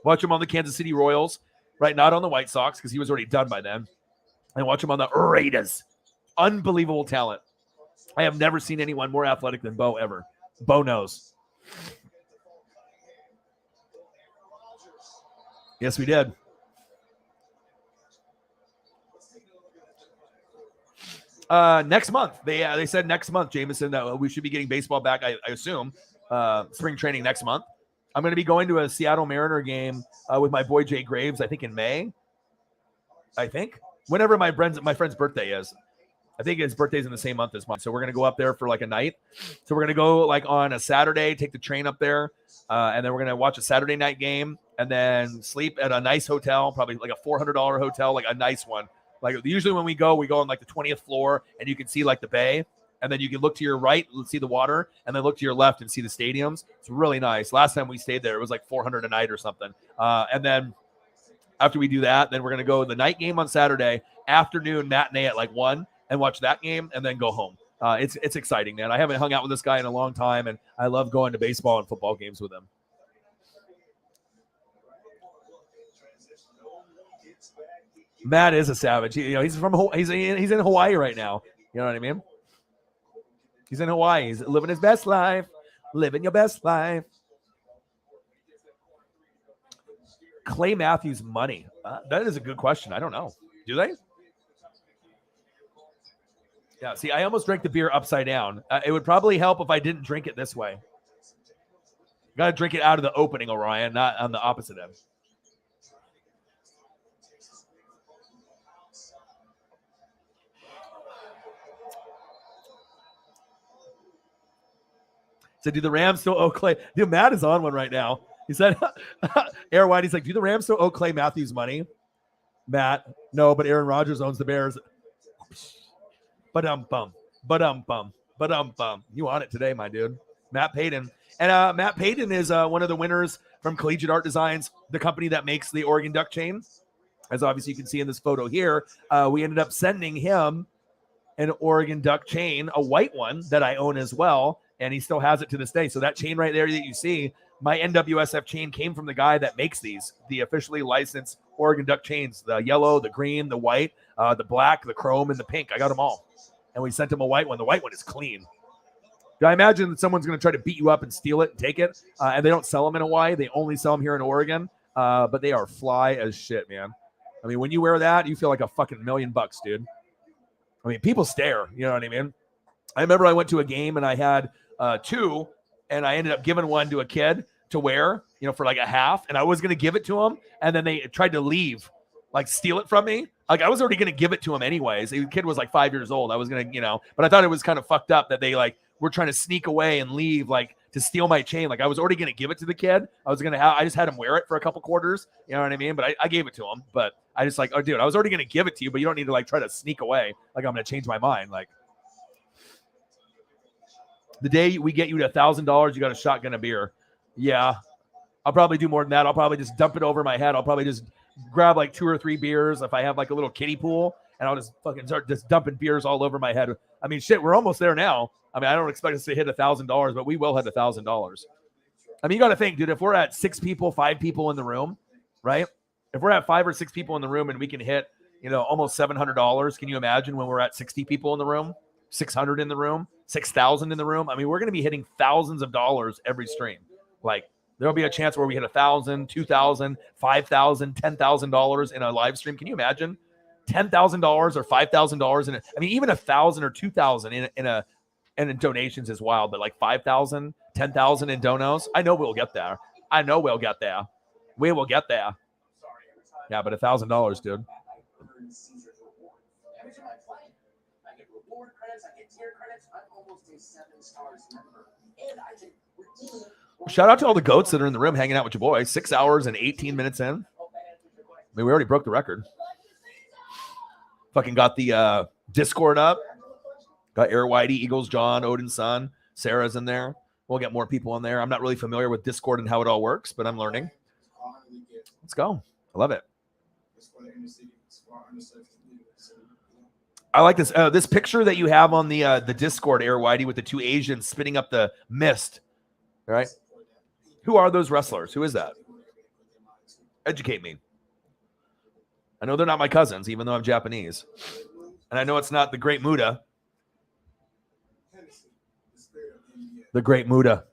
Watch him on the Kansas City Royals, right? Not on the White Sox because he was already done by then. And watch him on the Raiders. Unbelievable talent. I have never seen anyone more athletic than Bo ever. Bo knows. Yes, we did. Next month. They said next month, Jameson, that we should be getting baseball back, I assume. Spring training next month. I'm going to be going to a Seattle Mariner game with my boy Jay Graves, I think in May. Whenever my friend's birthday is. I think his birthday's in the same month this month. So we're going to go up there for like a night. So we're going to go like on a Saturday, take the train up there. And then we're going to watch a Saturday night game and then sleep at a nice hotel, probably like a $400 hotel, like a nice one. Like usually when we go on like the 20th floor and you can see like the bay, and then you can look to your right, see the water, and then look to your left and see the stadiums. It's really nice. Last time we stayed there, it was like $400 a night or something. And then after we do that, then we're going to go to the night game on Saturday, afternoon matinee at like 1, and watch that game and then go home. It's exciting, man. I haven't hung out with this guy in a long time, and I love going to baseball and football games with him. Matt is a savage. He's in Hawaii right now. You know what I mean? He's in Hawaii. He's living his best life. Living your best life. Clay Matthews money. That is a good question. I don't know. Do they? Yeah, see, I almost drank the beer upside down. It would probably help if I didn't drink it this way. Got to drink it out of the opening, Orion, not on the opposite end. So do the Rams still owe Clay? Dude, Matt is on one right now. He said, Aaron White, he's like, do the Rams still owe Clay Matthews money? Matt, no, but Aaron Rodgers owns the Bears. Ba-dum-bum. You on it today, my dude. Matt Payton. And Matt Payton is one of the winners from Collegiate Art Designs, the company that makes the Oregon Duck chain. As obviously you can see in this photo here, we ended up sending him an Oregon Duck chain, a white one that I own as well, and he still has it to this day. So that chain right there that you see, my NWSF chain came from the guy that makes these, the officially licensed Oregon Duck chains, the yellow, the green, the white, the black, the chrome, and the pink. I got them all. And we sent him a white one. The white one is clean. I imagine that someone's going to try to beat you up and steal it and take it, and they don't sell them in Hawaii. They only sell them here in Oregon, but they are fly as shit, man. I mean, when you wear that, you feel like a fucking $1 million, dude. I mean, people stare. You know what I mean? I remember I went to a game and I had 2, and I ended up giving one to a kid to wear, for like a half, and I was going to give it to him, and then they tried to leave, like steal it from me. Like, I was already going to give it to him anyways. The kid was like 5 years old. I was going to, but I thought it was kind of fucked up that they like were trying to sneak away and leave, like to steal my chain. Like, I was already going to give it to the kid. I just had him wear it for a couple quarters. You know what I mean? But I gave it to him. But I just like, oh, dude, I was already going to give it to you, but you don't need to like try to sneak away. Like, I'm going to change my mind. Like, the day we get you to $1,000, you got a shotgun a beer. Yeah. I'll probably do more than that. I'll probably just dump it over my head. I'll probably just grab like 2 or 3 beers if I have like a little kiddie pool, and I'll just fucking start just dumping beers all over my head. I mean, shit, we're almost there now. I mean, I don't expect us to hit $1,000, but we will hit $1,000. I mean, you got to think, dude, if we're at 6 people, 5 people in the room, right? If we're at 5 or 6 people in the room and we can hit, almost $700, can you imagine when we're at 60 people in the room, 600 in the room, 6,000 in the room? I mean, we're going to be hitting thousands of dollars every stream. Like, there'll be a chance where we hit $1,000, $2,000, $5,000, $10,000 in a live stream. Can you imagine $10,000 or $5,000 in it? I mean, even $1,000 or $2,000 in donations is wild, but like $5,000, $10,000 in donos, I know we'll get there. We will get there. Yeah, but $1,000, dude. Every time I play, I get reward credits, I get tier credits. I'm almost a 7 stars member, and I can redeem. Shout out to all the goats that are in the room hanging out with your boy. 6 hours and 18 minutes in. I mean, we already broke the record. Fucking got the Discord up. Got Air Whitey, Eagles, John, Odin's son. Sarah's in there. We'll get more people in there. I'm not really familiar with Discord and how it all works, but I'm learning. Let's go. I love it. I like this. This picture that you have on the Discord, Air Whitey, with the 2 Asians spitting up the mist. All right. Who are those wrestlers? Who is that? Educate me. I know they're not my cousins, even though I'm Japanese. And I know it's not the Great Muda. The Great Muda.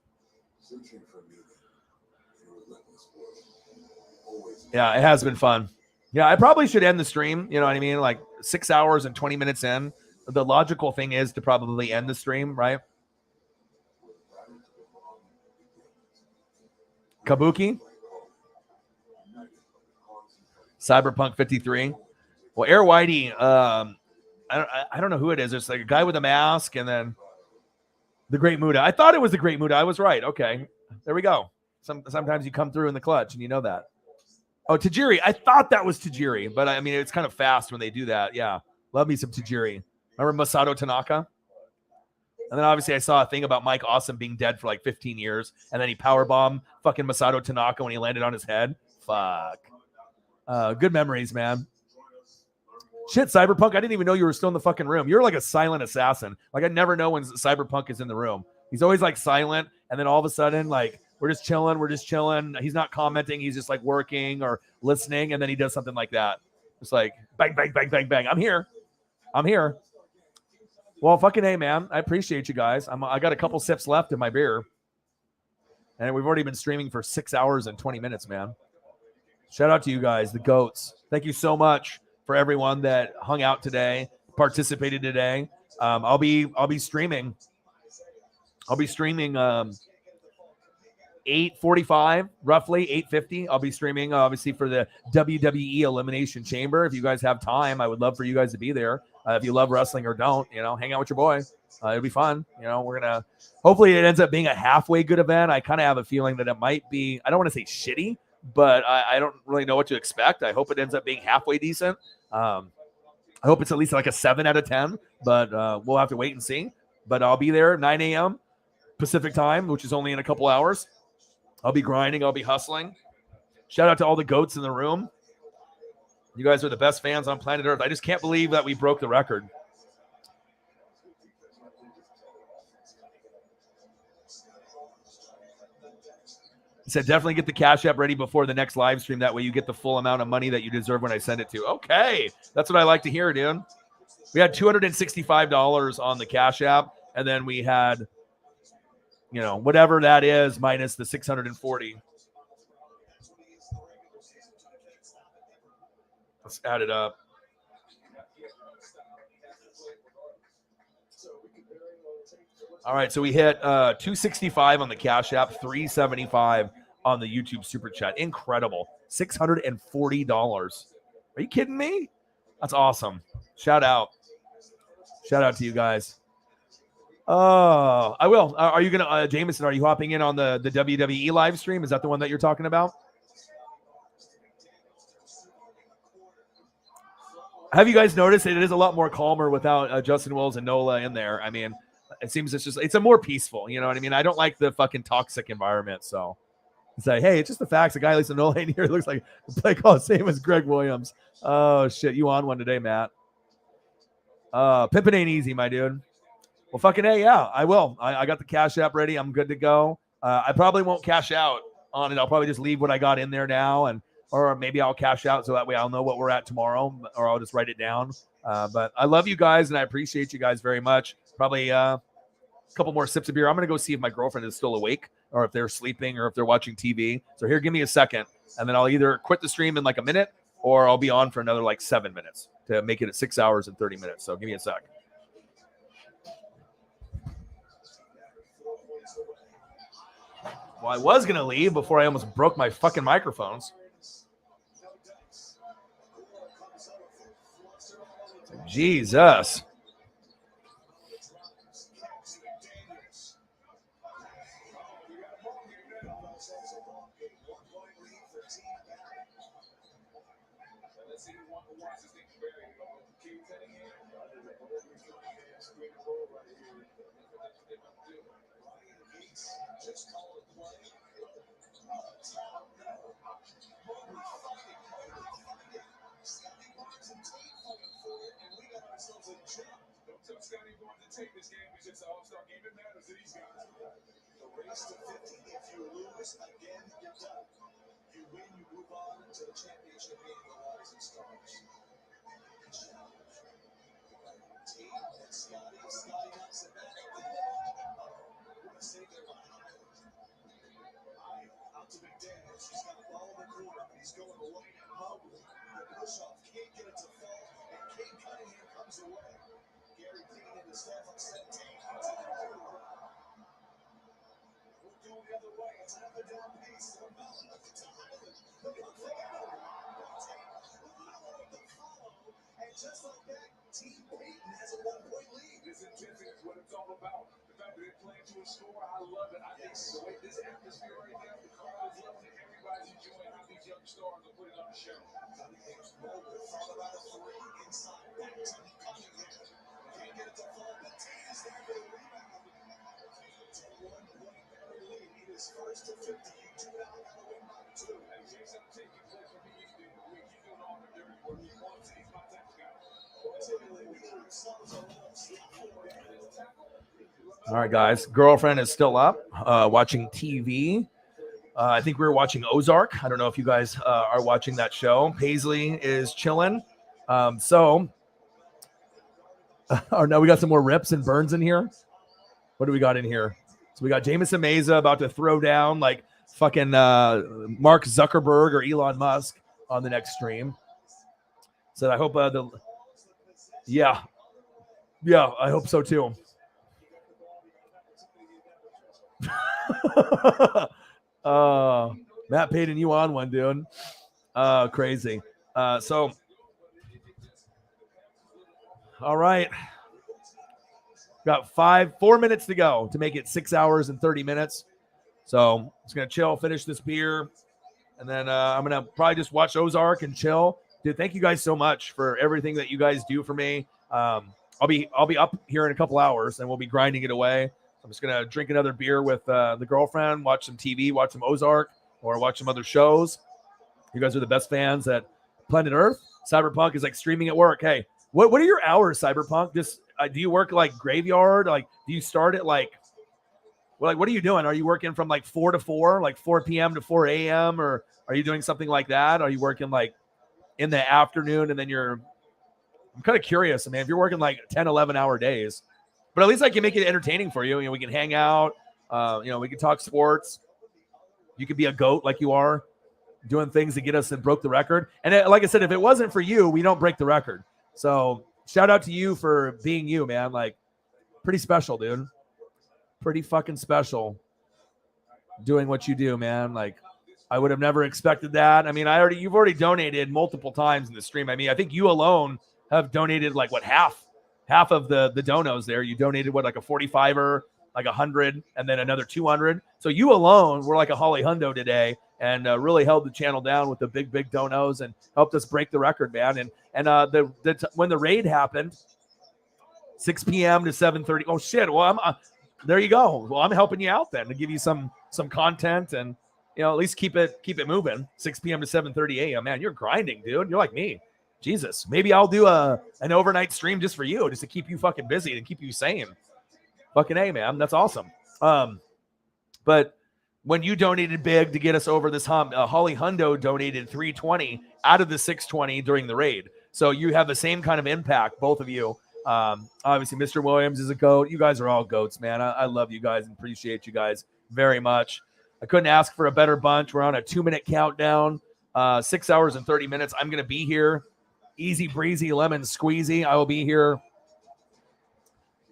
Yeah, it has been fun. Yeah, I probably should end the stream. You know what I mean? Like 6 hours and 20 minutes in. The logical thing is to probably end the stream, right? Kabuki, Cyberpunk 53. Well, Air Whitey, I don't know who it is. It's like a guy with a mask, and then the Great Muda. I thought it was the Great Muda. I was right. Okay, there we go. Sometimes you come through in the clutch, and you know that. Oh, Tajiri. I thought that was Tajiri, but I mean, it's kind of fast when they do that. Yeah, love me some Tajiri. Remember Masato Tanaka? And then obviously I saw a thing about Mike Awesome being dead for like 15 years. And then he powerbombed fucking Masato Tanaka when he landed on his head. Fuck. Good memories, man. Shit, Cyberpunk, I didn't even know you were still in the fucking room. You're like a silent assassin. Like, I never know when Cyberpunk is in the room. He's always like silent. And then all of a sudden, like, we're just chilling. He's not commenting. He's just like working or listening. And then he does something like that. It's like, bang, bang, bang, bang, bang. I'm here. Well, fucking A, man. I appreciate you guys. I got a couple sips left in my beer. And we've already been streaming for 6 hours and 20 minutes, man. Shout out to you guys, the GOATs. Thank you so much for everyone that hung out today, participated today. I'll be streaming. 8:45, roughly 8:50. I'll be streaming, obviously, for the WWE Elimination Chamber. If you guys have time, I would love for you guys to be there. If you love wrestling or don't, hang out with your boy. It'll be fun. We're gonna. Hopefully, it ends up being a halfway good event. I kind of have a feeling that it might be. I don't want to say shitty, but I don't really know what to expect. I hope it ends up being halfway decent. I hope it's at least like a 7 out of 10, but we'll have to wait and see. But I'll be there 9 a.m. Pacific time, which is only in a couple hours. I'll be grinding. I'll be hustling. Shout out to all the GOATs in the room. You guys are the best fans on planet Earth. I just can't believe that we broke the record. He said, definitely get the Cash App ready before the next live stream. That way you get the full amount of money that you deserve when I send it to. Okay. That's what I like to hear, dude. We had $265 on the Cash App, and then we had, whatever that is minus the 640. Let's add it up. All right, so we hit 265 on the Cash App, 375 on the YouTube Super Chat. Incredible. $640. Are you kidding me? That's awesome. Shout out to you guys. Oh, I will. Are you gonna, Jameson? Are you hopping in on the WWE live stream? Is that the one that you're talking about? Have you guys noticed it is a lot more calmer without Justin Wills and Nola in there? I mean, it seems it's a more peaceful. You know what I mean? I don't like the fucking toxic environment. So it's like, hey, it's just the facts. The guy Lisa Nola in here looks like the play call same as Greg Williams. Oh shit, you on one today, Matt? Pimpin' ain't easy, my dude. Well, fucking A, yeah, I will. I got the Cash App ready. I'm good to go. I probably won't cash out on it. I'll probably just leave what I got in there now, or maybe I'll cash out so that way I'll know what we're at tomorrow, or I'll just write it down. But I love you guys, and I appreciate you guys very much. Probably a couple more sips of beer. I'm going to go see if my girlfriend is still awake, or if they're sleeping, or if they're watching TV. So here, give me a second, and then I'll either quit the stream in like a minute, or I'll be on for another like 7 minutes to make it at 6 hours and 30 minutes. So give me a sec. Well, I was going to leave before I almost broke my fucking microphones. Jesus. Scotty going to take this game. It's just an all-star game. It matters to these guys. The race to 50. If you lose, again, you're done. You win, you move on to the championship game of the Rising Stars. Team and Scotty knocks it back. What a save there by out to McDaniels. He's got a ball in the corner. He's going away. Mobley. The push-off. Can't get it to fall. And Cade Cunningham comes away. Gary Dean and the staff on set. We'll go the other way. It's an up and down piece. To Highland. Look at the thing out. And just like that, Team Peyton has a 1-point lead. This intensity is what it's all about. The fact that they're playing to a score, I love it. I think the way this atmosphere right now, the crowd is loving it. Everybody's enjoying how these young stars are putting on the show. Cunningham's mobile. Thought about a three inside. Back to Cunningham. Can't get it to fall, but Tatum's there for the rebound. It's a 1-point Barry lead. He is first to 50. You do not have to win by 2. And Jason, I'm taking place from me. He's doing all the dirty work. He wants it. He's my type of guy. All right, guys. Girlfriend is still up watching TV. I think we were watching Ozark. I don't know if you guys are watching that show. Paisley is chilling. Oh, no, we got some more rips and burns in here. What do we got in here? So we got Jameson Meza about to throw down like fucking Mark Zuckerberg or Elon Musk on the next stream. So I hope yeah, I hope so too. Matt Payton, you on one, dude? Crazy. So, all right, got 4 minutes to go to make it 6 hours and 30 minutes. So I'm just gonna chill, finish this beer, and then I'm gonna probably just watch Ozark and chill. Dude, thank you guys so much for everything that you guys do for me. I'll be up here in a couple hours, and we'll be grinding it away. I'm just gonna drink another beer with the girlfriend, watch some TV, watch some Ozark, or watch some other shows. You guys are the best fans at Planet Earth. Cyberpunk is like streaming at work. Hey, what are your hours, Cyberpunk? Just do you work like graveyard? Like, do you start at like what are you doing? Are you working from like 4 to 4, like 4 p.m. to 4 a.m., or are you doing something like that? Are you working like in the afternoon and then I'm kind of curious. I mean, if you're working like 10, 11-hour days, but at least I can make it entertaining for you. You know, we can hang out. We can talk sports. You could be a goat like you are, doing things to get us and broke the record. And like I said, if it wasn't for you, we don't break the record. So shout out to you for being you, man. Like, pretty special, dude. Pretty fucking special doing what you do, man. Like, I would have never expected that. I mean, you've already donated multiple times in the stream. I mean, I think you alone have donated like what half of the donos there. You donated what, like a 45er, like 100, and then another 200. So you alone were like a Holly Hundo today, and really held the channel down with the big donos and helped us break the record, man. And when the raid happened, 6 p.m. to 7:30. Oh shit! Well, I'm there. You go. Well, I'm helping you out then to give you some content and at least keep it moving. 6 p.m. to 7:30 a.m. Man, you're grinding, dude. You're like me. Jesus, maybe I'll do an overnight stream just for you, just to keep you fucking busy and keep you sane. Fucking A, man. That's awesome. But when you donated big to get us over this hump, Holly Hundo donated 320 out of the 620 during the raid. So you have the same kind of impact, both of you. Obviously, Mr. Williams is a goat. You guys are all goats, man. I love you guys and appreciate you guys very much. I couldn't ask for a better bunch. We're on a 2-minute countdown, 6 hours and 30 minutes. I'm going to be here. Easy breezy, lemon squeezy. I will be here.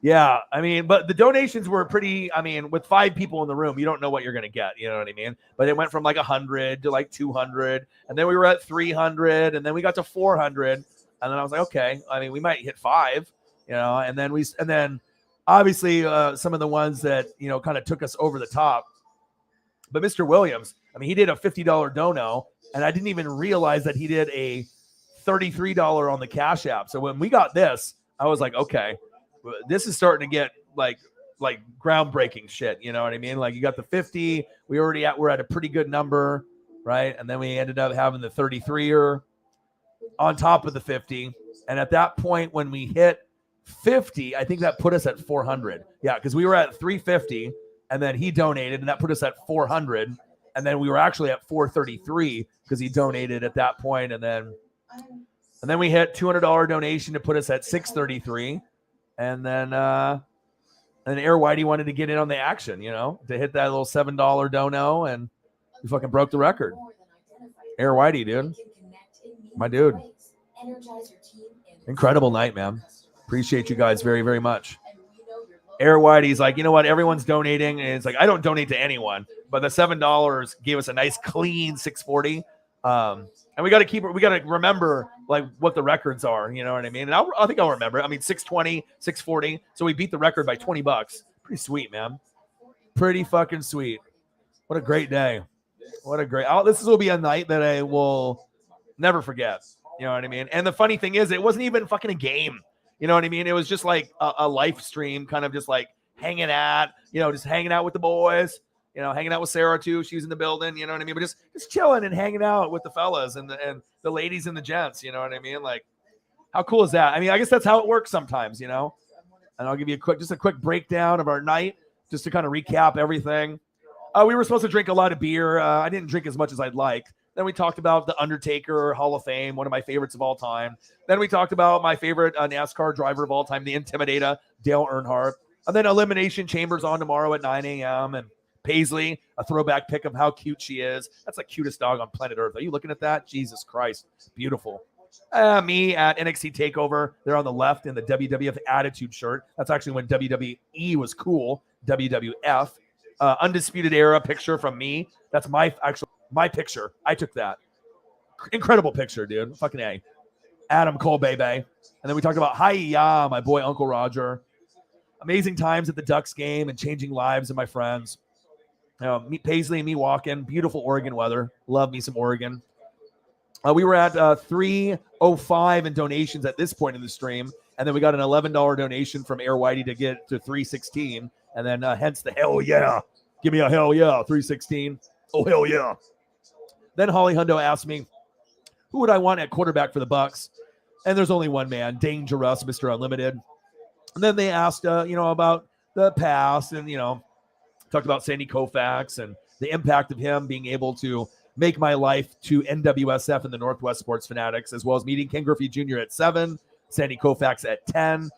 Yeah, I mean, but the donations were pretty, I mean, with 5 people in the room, you don't know what you're going to get. You know what I mean? But it went from like 100 to like 200. And then we were at 300. And then we got to 400. And then I was like, okay, I mean, we might hit 5, and then obviously some of the ones that, kind of took us over the top. But Mr. Williams, I mean, he did a $50 dono, and I didn't even realize that he did a $33 on the Cash App. So when we got this, I was like, okay, this is starting to get like groundbreaking shit. You know what I mean? Like, you got the 50, we're at a pretty good number, right? And then we ended up having the 33er on top of the 50. And at that point, when we hit 50, I think that put us at 400. Yeah, because we were at 350, and then he donated, and that put us at 400. And then we were actually at 433 because he donated at that point. And then we hit $200 donation to put us at 633. And then Air Whitey wanted to get in on the action, to hit that little $7 dono, and we fucking broke the record. Air Whitey, dude. My dude. Incredible night, man. Appreciate you guys very, very much. Air Whitey's like, you know what? Everyone's donating. And it's like, I don't donate to anyone, but the $7 gave us a nice clean 640. And we got to remember like what the records are. You know what I mean? And I think I'll remember it. I mean, 620, 640. So we beat the record by $20. Pretty sweet, man. Pretty fucking sweet. What a great day. This will be a night that I will never forget. You know what I mean? And the funny thing is, it wasn't even fucking a game. You know what I mean? It was just like a live stream, kind of just like hanging out with the boys, hanging out with Sarah too. She was in the building, you know what I mean? But just chilling and hanging out with the fellas and the ladies and the gents, you know what I mean? Like, how cool is that? I mean, I guess that's how it works sometimes, And I'll give you a quick breakdown of our night, just to kind of recap everything. We were supposed to drink a lot of beer. I didn't drink as much as I'd like. Then we talked about the Undertaker Hall of Fame, one of my favorites of all time. Then we talked about my favorite NASCAR driver of all time, the Intimidator, Dale Earnhardt. And then Elimination Chambers on tomorrow at 9 a.m. And Paisley, a throwback pic of how cute she is. That's the cutest dog on planet Earth. Are you looking at that? Jesus Christ. Beautiful. Me at NXT TakeOver. They're on the left in the WWF Attitude shirt. That's actually when WWE was cool. WWF. Undisputed Era picture from me. That's my picture. I took that. Incredible picture, dude. Fucking A. Adam Cole, baby. And then we talked about Hi-Ya, my boy Uncle Roger. Amazing times at the Ducks game and changing lives of my friends. Paisley and me walking. Beautiful Oregon weather. Love me some Oregon. We were at 305 in donations at this point in the stream. And then we got an $11 donation from Air Whitey to get to 316. And then hence the hell yeah. Give me a hell yeah, 316. Oh, hell yeah. Then Holly Hundo asked me, who would I want at quarterback for the Bucks? And there's only one man, Dangerous, Mr. Unlimited. And then they asked, about the past and, talked about Sandy Koufax and the impact of him being able to make my life to NWSF and the Northwest Sports Fanatics, as well as meeting Ken Griffey Jr. at 7, Sandy Koufax at 10.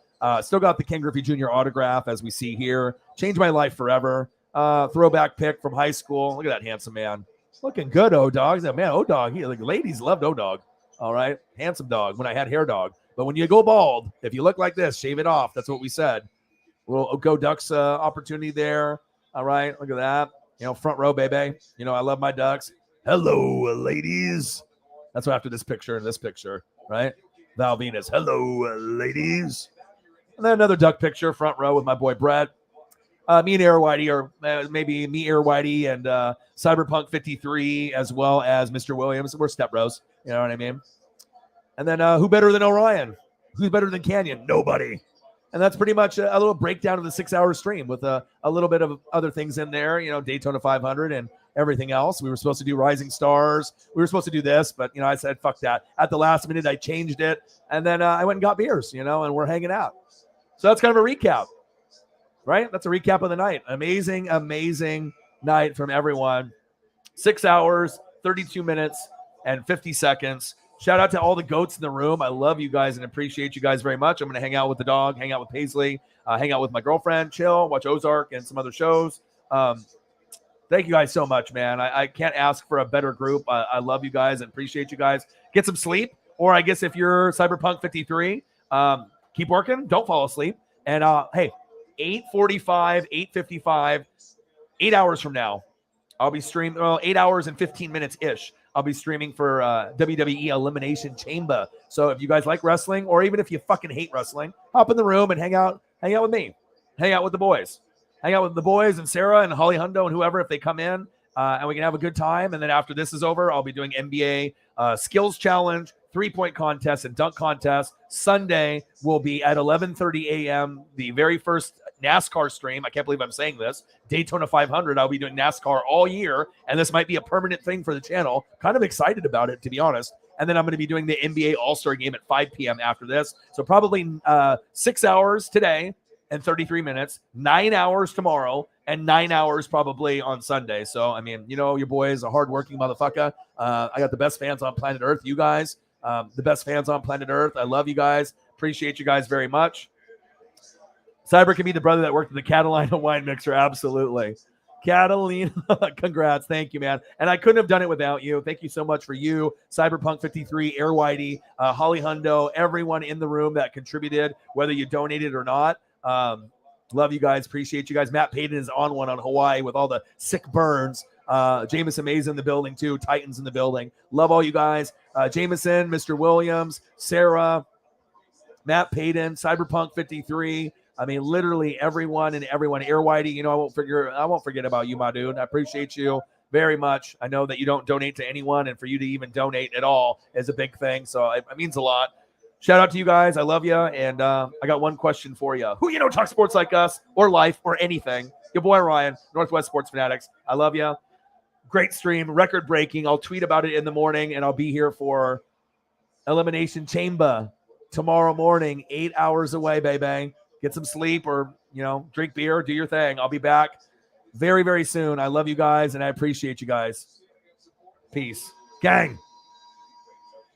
Still got the Ken Griffey Jr. autograph, as we see here. Changed my life forever. Throwback pic from high school. Look at that handsome man. Looking good, O-Dog. Man, O-Dog. Like, ladies loved O-Dog. All right. Handsome dog when I had hair dog. But when you go bald, if you look like this, shave it off. That's what we said. We'll go Ducks opportunity there. All right. Look at that. Front row, baby. I love my Ducks. Hello, ladies. That's what after this picture and this picture, right? Val Venus. Hello, ladies. And then another duck picture, front row with my boy Brett. Me and Air Whitey, or maybe me, Air Whitey, and Cyberpunk 53, as well as Mr. Williams. We're step rows. You know what I mean? And then who better than Orion? Who's better than Canyon? Nobody. And that's pretty much a little breakdown of the 6-hour stream with a little bit of other things in there, you know, Daytona 500 and everything else. We were supposed to do Rising Stars. We were supposed to do this, but, you know, I said, fuck that. At the last minute, I changed it. And then I went and got beers, you know, and we're hanging out. So that's kind of a recap, right? That's a recap of the night. Amazing, amazing night from everyone. 6 hours, 32 minutes, and 50 seconds. Shout out to all the goats in the room. I love you guys and appreciate you guys very much. I'm going to hang out with the dog, hang out with Paisley, hang out with my girlfriend, chill, watch Ozark and some other shows. Thank you guys so much, man. I can't ask for a better group. I love you guys and appreciate you guys. Get some sleep, or I guess if you're Cyberpunk 53, keep working. Don't fall asleep. And hey, 8:45, 8:55, 8 hours from now, I'll be streaming. Well, 8 hours and 15 minutes ish. I'll be streaming for WWE Elimination Chamber. So if you guys like wrestling, or even if you fucking hate wrestling, hop in the room and hang out with me, hang out with the boys, and Sarah and Holly Hundo and whoever if they come in, and we can have a good time. And then after this is over, I'll be doing NBA skills challenge, 3-point contest, and dunk contest. Sunday will be at 11:30 a.m. the very first NASCAR stream. I can't believe I'm saying this. Daytona 500. I'll be doing NASCAR all year, and this might be a permanent thing for the channel. Kind of excited about it, to be honest. And then I'm going to be doing the NBA All-Star Game at 5 p.m. after this. So probably 6 hours today and 33 minutes, 9 hours tomorrow, and 9 hours probably on Sunday. So, I mean, you know, your boy is a hardworking motherfucker. I got the best fans on planet Earth, you guys. The best fans on planet Earth. I love you guys. Appreciate you guys very much. Cyber can be the brother that worked at the Catalina wine mixer. Absolutely. Catalina, congrats. Thank you, man. And I couldn't have done it without you. Thank you so much for you, Cyberpunk 53, Air Whitey, Holly Hundo, everyone in the room that contributed, whether you donated or not. Love you guys. Appreciate you guys. Matt Payton is on one on Hawaii with all the sick burns. Jameson Mays in the building too. Titans in the building. Love all you guys. Jameson, Mr. Williams, Sarah, Matt Payton, Cyberpunk 53. I mean, literally everyone. Air Whitey, you know, I won't forget about you, my dude. I appreciate you very much. I know that you don't donate to anyone, and for you to even donate at all is a big thing. So it means a lot. Shout out to you guys. I love you. And I got one question for you. Who you know talk sports like us, or life, or anything? Your boy Ryan, Northwest Sports Fanatics. I love you. Great stream, record breaking. I'll tweet about it in the morning, and I'll be here for Elimination Chamber tomorrow morning, 8 hours away, baby. Get some sleep, or, you know, drink beer, do your thing. I'll be back very, very soon. I love you guys, and I appreciate you guys. Peace. Gang.